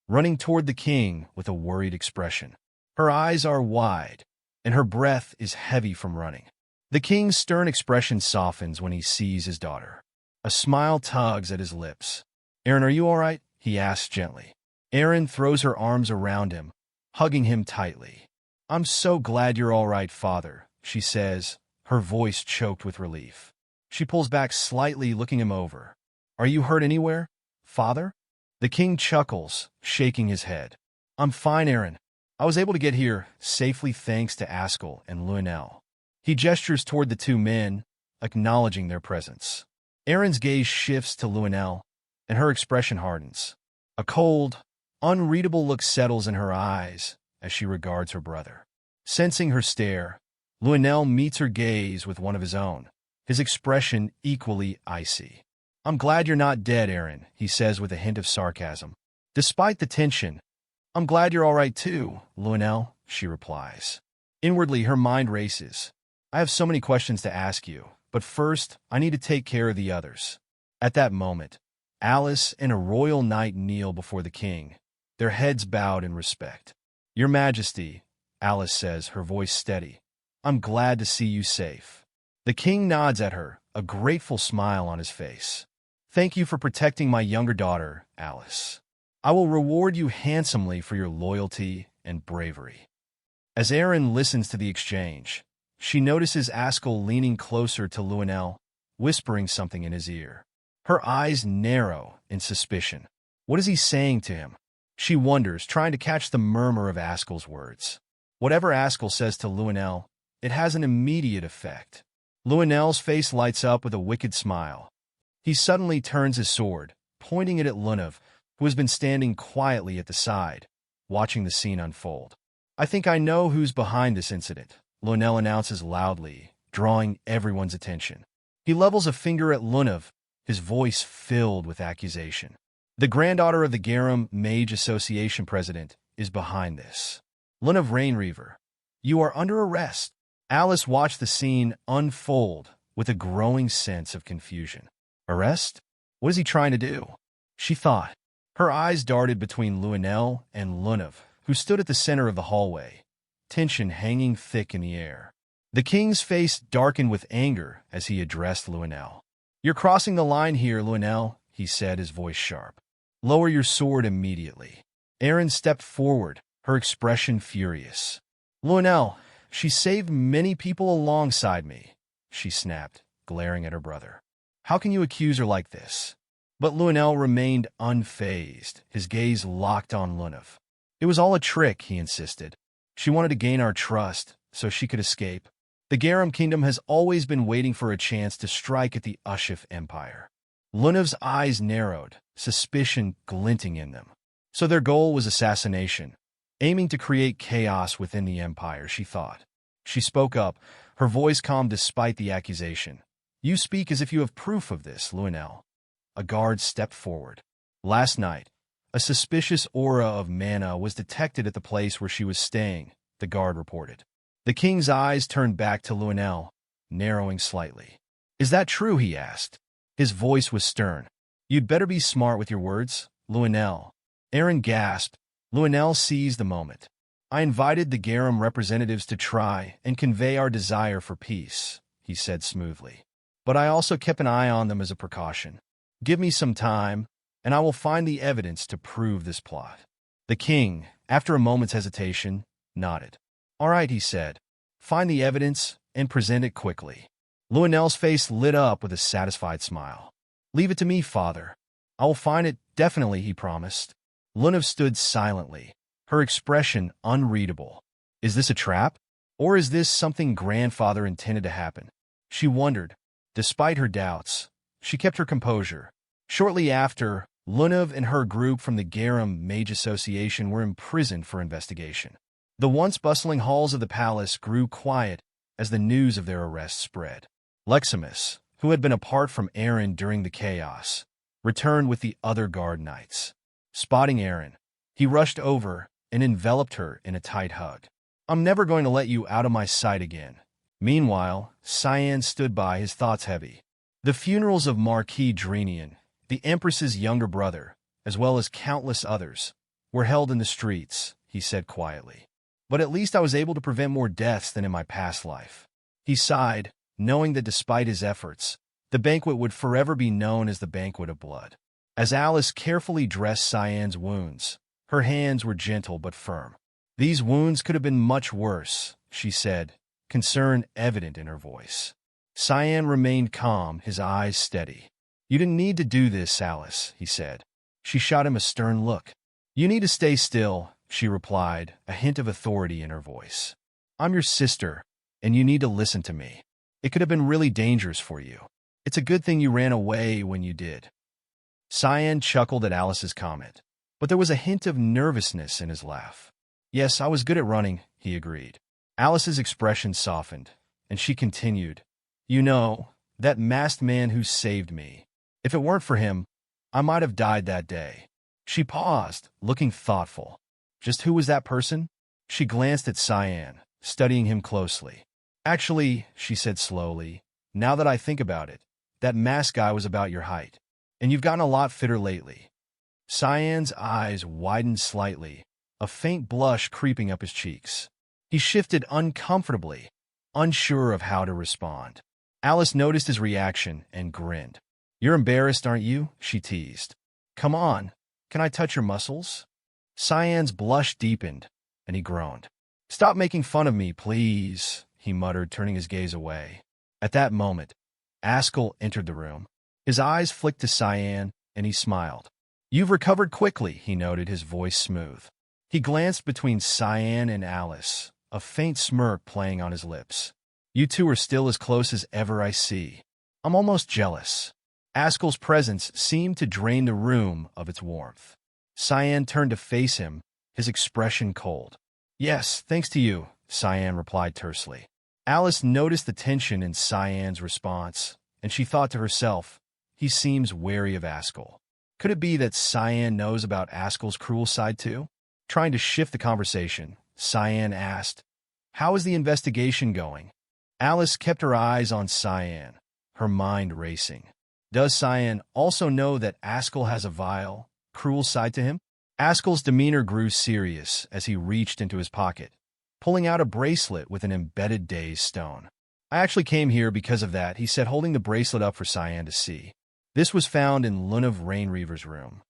running toward the king with a worried expression. Her eyes are wide, and her breath is heavy from running. The king's stern expression softens when he sees his daughter. A smile tugs at his lips. Erin, are you all right? He asks gently. Erin throws her arms around him, hugging him tightly. I'm so glad you're all right, Father, she says, her voice choked with relief. She pulls back slightly, looking him over. Are you hurt anywhere, Father? The king chuckles, shaking his head. I'm fine, Erin. I was able to get here safely thanks to Ascal and Lionel. He gestures toward the two men, acknowledging their presence. Erin's gaze shifts to Lionel, and her expression hardens. A cold, unreadable look settles in her eyes as she regards her brother. Sensing her stare, Lionel meets her gaze with one of his own, his expression equally icy. I'm glad you're not dead, Erin, he says with a hint of sarcasm. Despite the tension, I'm glad you're all right too, Lionel, she replies. Inwardly, her mind races. I have so many questions to ask you, but first, I need to take care of the others. At that moment, Alice and a royal knight kneel before the king, their heads bowed in respect. Your Majesty, Alice says, her voice steady. I'm glad to see you safe. The king nods at her, a grateful smile on his face. Thank you for protecting my younger daughter, Alice. I will reward you handsomely for your loyalty and bravery. As Erin listens to the exchange, she notices Ascal leaning closer to Luenell, whispering something in his ear. Her eyes narrow in suspicion. What is he saying to him? She wonders, trying to catch the murmur of Ascal's words. Whatever Ascal says to Luenell, it has an immediate effect. Luenell's face lights up with a wicked smile. He suddenly turns his sword, pointing it at Lunev, who has been standing quietly at the side, watching the scene unfold. I think I know who's behind this incident, Luenell announces loudly, drawing everyone's attention. He levels a finger at Lunev, his voice filled with accusation. The granddaughter of the Garum Mage Association president is behind this. Lunev Rainreaver, you are under arrest. Alice watched the scene unfold with a growing sense of confusion. Arrest? What is he trying to do? She thought. Her eyes darted between Luenell and Lunev, who stood at the center of the hallway, tension hanging thick in the air. The king's face darkened with anger as he addressed Luenell. You're crossing the line here, Luenell, he said, his voice sharp. Lower your sword immediately. Erin stepped forward, her expression furious. Luenell, she saved many people alongside me, she snapped, glaring at her brother. How can you accuse her like this? But Luenell remained unfazed, his gaze locked on Lunev. It was all a trick, he insisted. She wanted to gain our trust, so she could escape. The Garum Kingdom has always been waiting for a chance to strike at the Ushif Empire. Lunev's eyes narrowed, suspicion glinting in them. So their goal was assassination, aiming to create chaos within the Empire, she thought. She spoke up, her voice calm despite the accusation. You speak as if you have proof of this, Luenell. A guard stepped forward. Last night, a suspicious aura of mana was detected at the place where she was staying, the guard reported. The king's eyes turned back to Luenell, narrowing slightly. Is that true, he asked. His voice was stern. You'd better be smart with your words, Luenell. Erin gasped. Luenell seized the moment. I invited the Garum representatives to try and convey our desire for peace, he said smoothly. But I also kept an eye on them as a precaution. Give me some time, and I will find the evidence to prove this plot. The king, after a moment's hesitation, nodded. All right, he said. Find the evidence and present it quickly. Luenell's face lit up with a satisfied smile. Leave it to me, father. I will find it, definitely, he promised. Lunev stood silently, her expression unreadable. Is this a trap? Or is this something grandfather intended to happen? She wondered. Despite her doubts, she kept her composure. Shortly after, Lunev and her group from the Garum Mage Association were imprisoned for investigation. The once bustling halls of the palace grew quiet as the news of their arrest spread. Lexus, who had been apart from Erin during the chaos, returned with the other guard knights. Spotting Erin, he rushed over and enveloped her in a tight hug. I'm never going to let you out of my sight again. Meanwhile, Cyan stood by, his thoughts heavy. The funerals of Marquis Drenian, the Empress's younger brother, as well as countless others, were held in the streets, he said quietly. But at least I was able to prevent more deaths than in my past life. He sighed, knowing that despite his efforts, the banquet would forever be known as the Banquet of Blood. As Alice carefully dressed Cyan's wounds, her hands were gentle but firm. These wounds could have been much worse, she said, concern evident in her voice. Cyan remained calm, his eyes steady. You didn't need to do this, Alice, he said. She shot him a stern look. You need to stay still, she replied, a hint of authority in her voice. I'm your sister, and you need to listen to me. It could have been really dangerous for you. It's a good thing you ran away when you did. Cyan chuckled at Alice's comment, but there was a hint of nervousness in his laugh. Yes, I was good at running, he agreed. Alice's expression softened, and she continued, You know, that masked man who saved me. If it weren't for him, I might have died that day. She paused, looking thoughtful. Just who was that person? She glanced at Cyan, studying him closely. Actually, she said slowly, now that I think about it, that masked guy was about your height. And you've gotten a lot fitter lately. Cyan's eyes widened slightly, a faint blush creeping up his cheeks. He shifted uncomfortably, unsure of how to respond. Alice noticed his reaction and grinned. "You're embarrassed, aren't you?" she teased. "Come on, can I touch your muscles?" Cyan's blush deepened, and he groaned. "Stop making fun of me, please," he muttered, turning his gaze away. At that moment, Ascal entered the room. His eyes flicked to Cyan, and he smiled. "You've recovered quickly," he noted, his voice smooth. He glanced between Cyan and Alice, a faint smirk playing on his lips. "You two are still as close as ever, I see. I'm almost jealous." Ascal's presence seemed to drain the room of its warmth. Cyan turned to face him, his expression cold. "Yes, thanks to you," Cyan replied tersely. Alice noticed the tension in Cyan's response, and she thought to herself, he seems wary of Ascal. Could it be that Cyan knows about Ascal's cruel side too? Trying to shift the conversation, Cyan asked, "How is the investigation going?" Alice kept her eyes on Cyan, her mind racing. Does Cyan also know that Ascal has a vile, cruel side to him? Ascal's demeanor grew serious as he reached into his pocket, pulling out a bracelet with an embedded day's stone. "I actually came here because of that," he said, holding the bracelet up for Cyan to see. This was found in Lunav Rainreaver's room.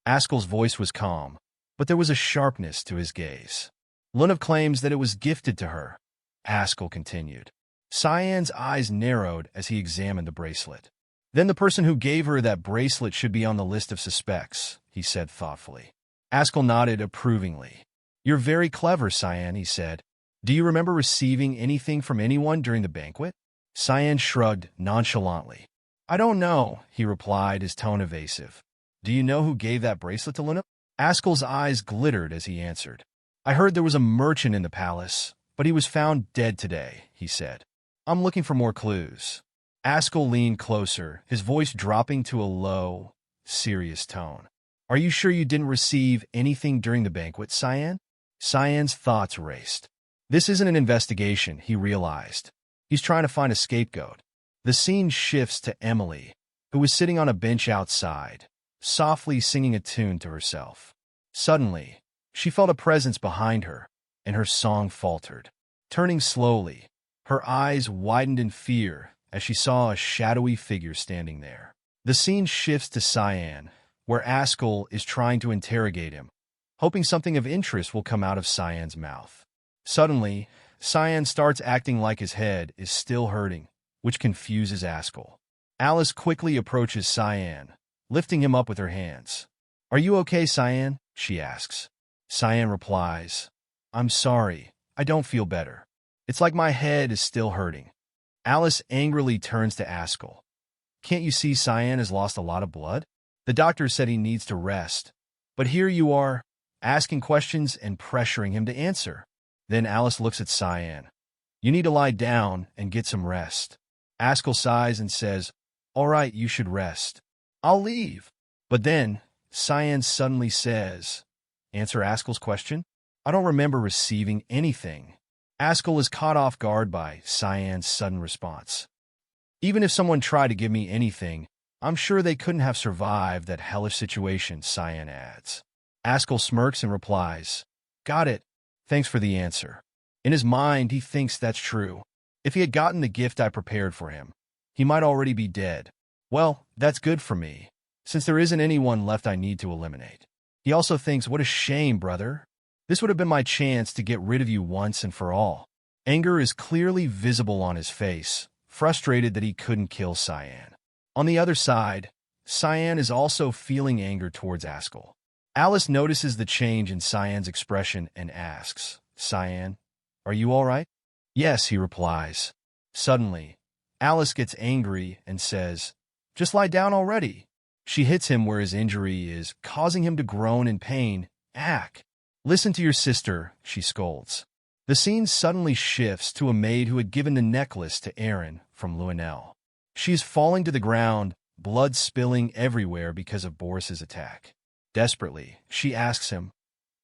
Ascal's voice was calm, but there was a sharpness to his gaze. "Lunav claims that it was gifted to her," Ascal continued. Cyan's eyes narrowed as he examined the bracelet. "Then the person who gave her that bracelet should be on the list of suspects," he said thoughtfully. Ascal nodded approvingly. "You're very clever, Cyan," he said. "Do you remember receiving anything from anyone during the banquet?" Cyan shrugged nonchalantly. "I don't know," he replied, his tone evasive. "Do you know who gave that bracelet to Luna?" Ascal's eyes glittered as he answered. "I heard there was a merchant in the palace, but he was found dead today," he said. "I'm looking for more clues." Ascal leaned closer, his voice dropping to a low, serious tone. "Are you sure you didn't receive anything during the banquet, Cyan?" Cyan's thoughts raced. This isn't an investigation, he realized. He's trying to find a scapegoat. The scene shifts to Emily, who was sitting on a bench outside, softly singing a tune to herself. Suddenly, she felt a presence behind her, and her song faltered. Turning slowly, her eyes widened in fear as she saw a shadowy figure standing there. The scene shifts to Cyan, where Ascal is trying to interrogate him, hoping something of interest will come out of Cyan's mouth. Suddenly, Cyan starts acting like his head is still hurting, which confuses Ascal. Alice quickly approaches Cyan, lifting him up with her hands. "Are you okay, Cyan?" she asks. Cyan replies, "I'm sorry, I don't feel better. It's like my head is still hurting." Alice angrily turns to Ascal. "Can't you see Cyan has lost a lot of blood? The doctor said he needs to rest, but here you are, asking questions and pressuring him to answer." Then Alice looks at Cyan. "You need to lie down and get some rest." Ascal sighs and says, "All right, you should rest. I'll leave." But then, Cyan suddenly says, "Answer Ascal's question?" "I don't remember receiving anything." Ascal is caught off guard by Cyan's sudden response. "Even if someone tried to give me anything, I'm sure they couldn't have survived that hellish situation," Cyan adds. Ascal smirks and replies, "Got it. Thanks for the answer." In his mind, he thinks that's true. If he had gotten the gift I prepared for him, he might already be dead. Well, that's good for me, since there isn't anyone left I need to eliminate. He also thinks, what a shame, brother. This would have been my chance to get rid of you once and for all. Anger is clearly visible on his face, frustrated that he couldn't kill Cyan. On the other side, Cyan is also feeling anger towards Ascal. Alice notices the change in Cyan's expression and asks, "Cyan, are you all right?" "Yes," he replies. Suddenly, Alice gets angry and says, "Just lie down already." She hits him where his injury is, causing him to groan in pain. "Ack! Listen to your sister," she scolds. The scene suddenly shifts to a maid who had given the necklace to Aaron from Luenel. She is falling to the ground, blood spilling everywhere because of Boris's attack. Desperately, she asks him,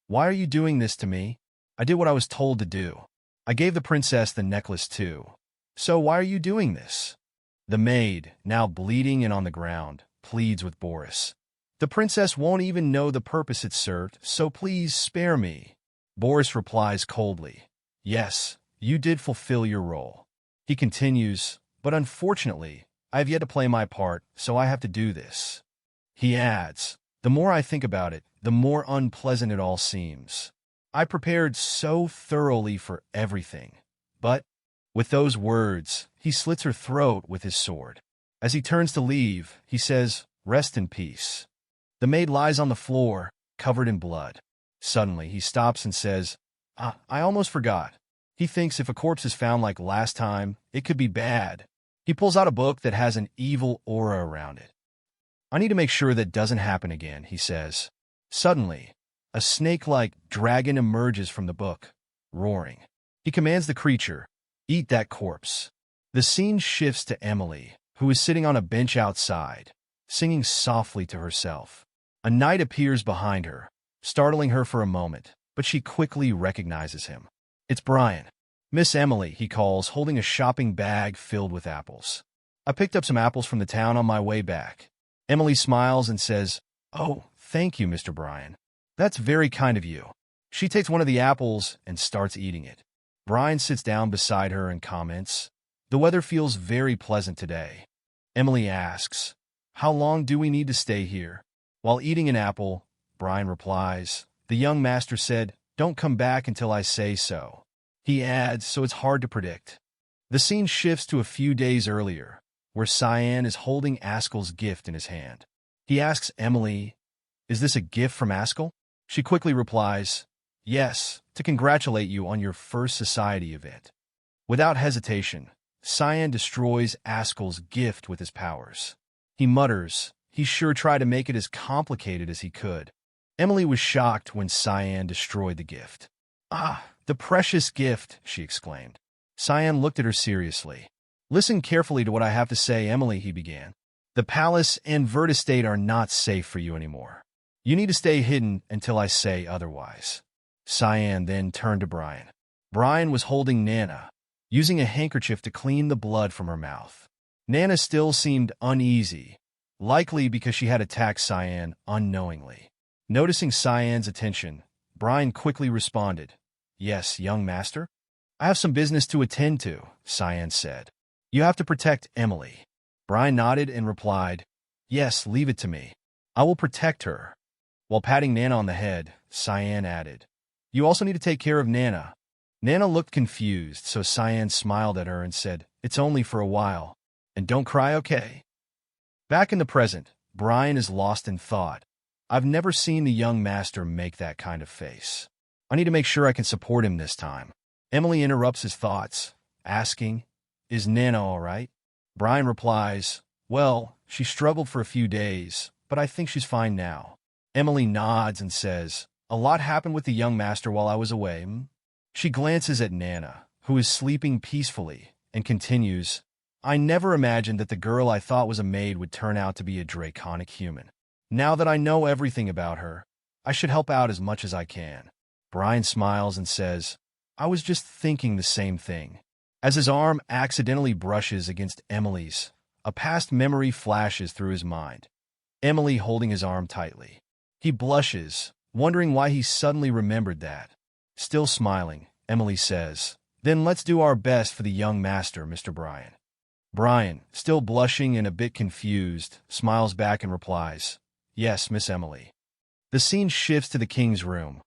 "Why are you doing this to me? I did what I was told to do. I gave the princess the necklace too. So why are you doing this?" The maid, now bleeding and on the ground, pleads with Boris. "The princess won't even know the purpose it served, so please spare me." Boris replies coldly, "Yes, you did fulfill your role. He continues, but unfortunately, I have yet to play my part, so I have to do this. He adds, the more I think about it, the more unpleasant it all seems. I prepared so thoroughly for everything. But, with those words, he slits her throat with his sword. As he turns to leave, he says, rest in peace. The maid lies on the floor, covered in blood. Suddenly, he stops and says, I almost forgot. He thinks if a corpse is found like last time, it could be bad. He pulls out a book that has an evil aura around it. I need to make sure that doesn't happen again, he says. Suddenly, a snake-like dragon emerges from the book, roaring. He commands the creature, eat that corpse. The scene shifts to Emily, who is sitting on a bench outside, singing softly to herself. A knight appears behind her, startling her for a moment, but she quickly recognizes him. It's Brian. Miss Emily, he calls, holding a shopping bag filled with apples. I picked up some apples from the town on my way back. Emily smiles and says, oh, thank you, Mr. Brian. That's very kind of you. She takes one of the apples and starts eating it. Brian sits down beside her and comments, the weather feels very pleasant today. Emily asks, how long do we need to stay here? While eating an apple, Brian replies, the young master said, don't come back until I say so. He adds, so it's hard to predict. The scene shifts to a few days earlier, where Cyan is holding Ascal's gift in his hand. He asks Emily, is this a gift from Ascal? She quickly replies, yes, to congratulate you on your first society event. Without hesitation, Cyan destroys Ascal's gift with his powers. He mutters, he sure tried to make it as complicated as he could. Emily was shocked when Cyan destroyed the gift. Ah, the precious gift, she exclaimed. Cyan looked at her seriously. Listen carefully to what I have to say, Emily, he began. The palace and Estate are not safe for you anymore. You need to stay hidden until I say otherwise. Cyan then turned to Brian. Brian was holding Nana, using a handkerchief to clean the blood from her mouth. Nana still seemed uneasy, likely because she had attacked Cyan unknowingly. Noticing Cyan's attention, Brian quickly responded, yes, young master? I have some business to attend to, Cyan said. You have to protect Emily. Brian nodded and replied, yes, leave it to me. I will protect her. While patting Nana on the head, Cyan added, you also need to take care of Nana. Nana looked confused, so Cyan smiled at her and said, it's only for a while. And don't cry, okay? Back in the present, Brian is lost in thought. I've never seen the young master make that kind of face. I need to make sure I can support him this time. Emily interrupts his thoughts, asking, is Nana all right? Brian replies, well, she struggled for a few days, but I think she's fine now. Emily nods and says, a lot happened with the young master while I was away. She glances at Nana, who is sleeping peacefully, and continues, I never imagined that the girl I thought was a maid would turn out to be a draconic human. Now that I know everything about her, I should help out as much as I can. Brian smiles and says, I was just thinking the same thing. As his arm accidentally brushes against Emily's, a past memory flashes through his mind. Emily holding his arm tightly. He blushes, wondering why he suddenly remembered that. Still smiling, Emily says, then let's do our best for the young master, Mr. Brian. Brian, still blushing and a bit confused, smiles back and replies, yes, Miss Emily. The scene shifts to the king's room,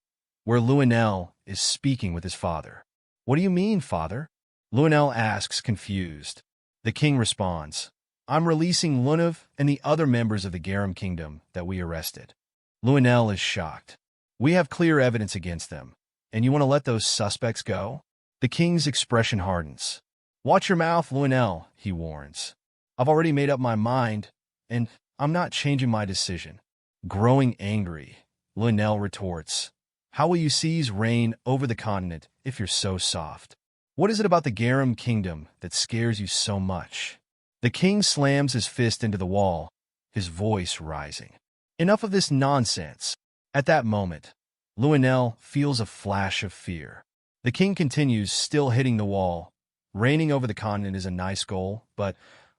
where Lionel is speaking with his father. What do you mean, father? Lionel asks, confused. The king responds, I'm releasing Lunav and the other members of the Garum Kingdom that we arrested. Lionel is shocked. We have clear evidence against them, and you want to let those suspects go? The king's expression hardens. Watch your mouth, Lionel, he warns. I've already made up my mind, and I'm not changing my decision. Growing angry, Lionel retorts, how will you seize reign over the continent if you're so soft? What is it about the Garum Kingdom that scares you so much? The king slams his fist into the wall, his voice rising. Enough of this nonsense. At that moment, Lionel feels a flash of fear. The king continues, still hitting the wall. Reigning over the continent is a nice goal, but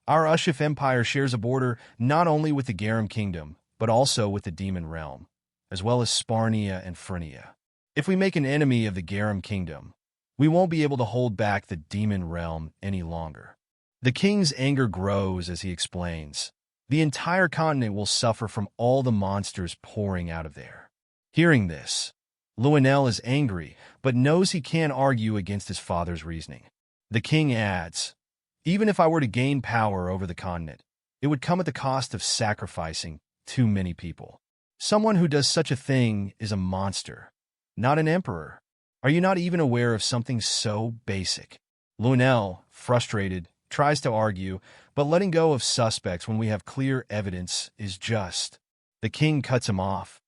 our Ushif Empire shares a border not only with the Garum Kingdom, but also with the Demon Realm, as well as Sparnia and Phrynia. If we make an enemy of the Garum Kingdom, We won't be able to hold back the demon realm any longer. The king's anger grows as he explains. The entire continent will suffer from all the monsters pouring out of there. Hearing this, Lionel is angry, but knows he can't argue against his father's reasoning. The king adds, even if I were to gain power over the continent, it would come at the cost of sacrificing too many people. Someone who does such a thing is a monster, not an emperor. Are you not even aware of something so basic? Lionel, frustrated, tries to argue, but letting go of suspects when we have clear evidence is just. The king cuts him off.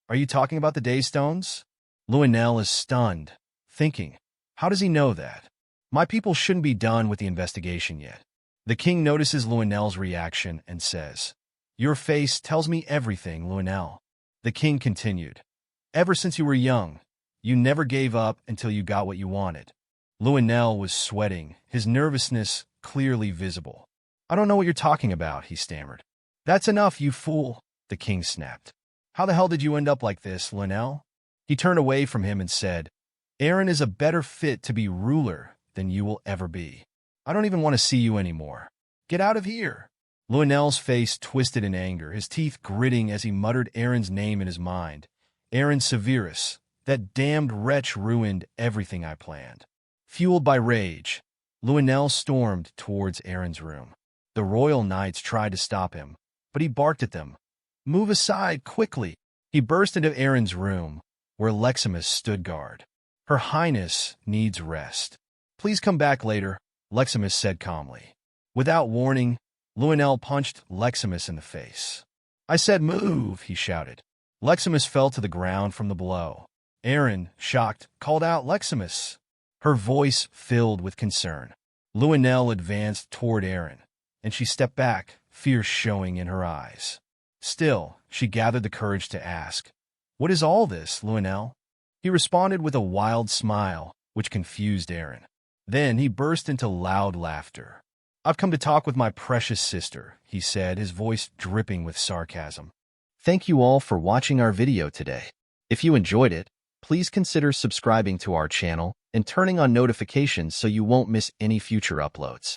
Are you talking about the Daystones? Lionel is stunned, thinking, how does he know that? My people shouldn't be done with the investigation yet. The king notices Lionel's reaction and says, your face tells me everything, Lionel. The king continued, ever since you were young, you never gave up until you got what you wanted. Lionel was sweating, his nervousness clearly visible. I don't know what you're talking about, he stammered. That's enough, you fool, the king snapped. How the hell did you end up like this, Lionel? He turned away from him and said, Aaron is a better fit to be ruler than you will ever be. I don't even want to see you anymore. Get out of here. Lionel's face twisted in anger, his teeth gritting as he muttered Aaron's name in his mind. Aaron Severus, that damned wretch ruined everything I planned. Fueled by rage, Lionel stormed towards Aaron's room. The royal knights tried to stop him, but he barked at them. Move aside, quickly. He burst into Aaron's room, where Lexus stood guard. Her Highness needs rest. Please come back later, Lexus said calmly. Without warning, Lionel punched Lexus in the face. I said move, he shouted. Lexus fell to the ground from the blow. Aaron, shocked, called out Lexus. Her voice filled with concern. Lionel advanced toward Aaron, and she stepped back, fear showing in her eyes. Still, she gathered the courage to ask, what is all this, Lionel? He responded with a wild smile, which confused Aaron. Then he burst into loud laughter. I've come to talk with my precious sister, he said, his voice dripping with sarcasm. Thank you all for watching our video today. If you enjoyed it, please consider subscribing to our channel and turning on notifications so you won't miss any future uploads.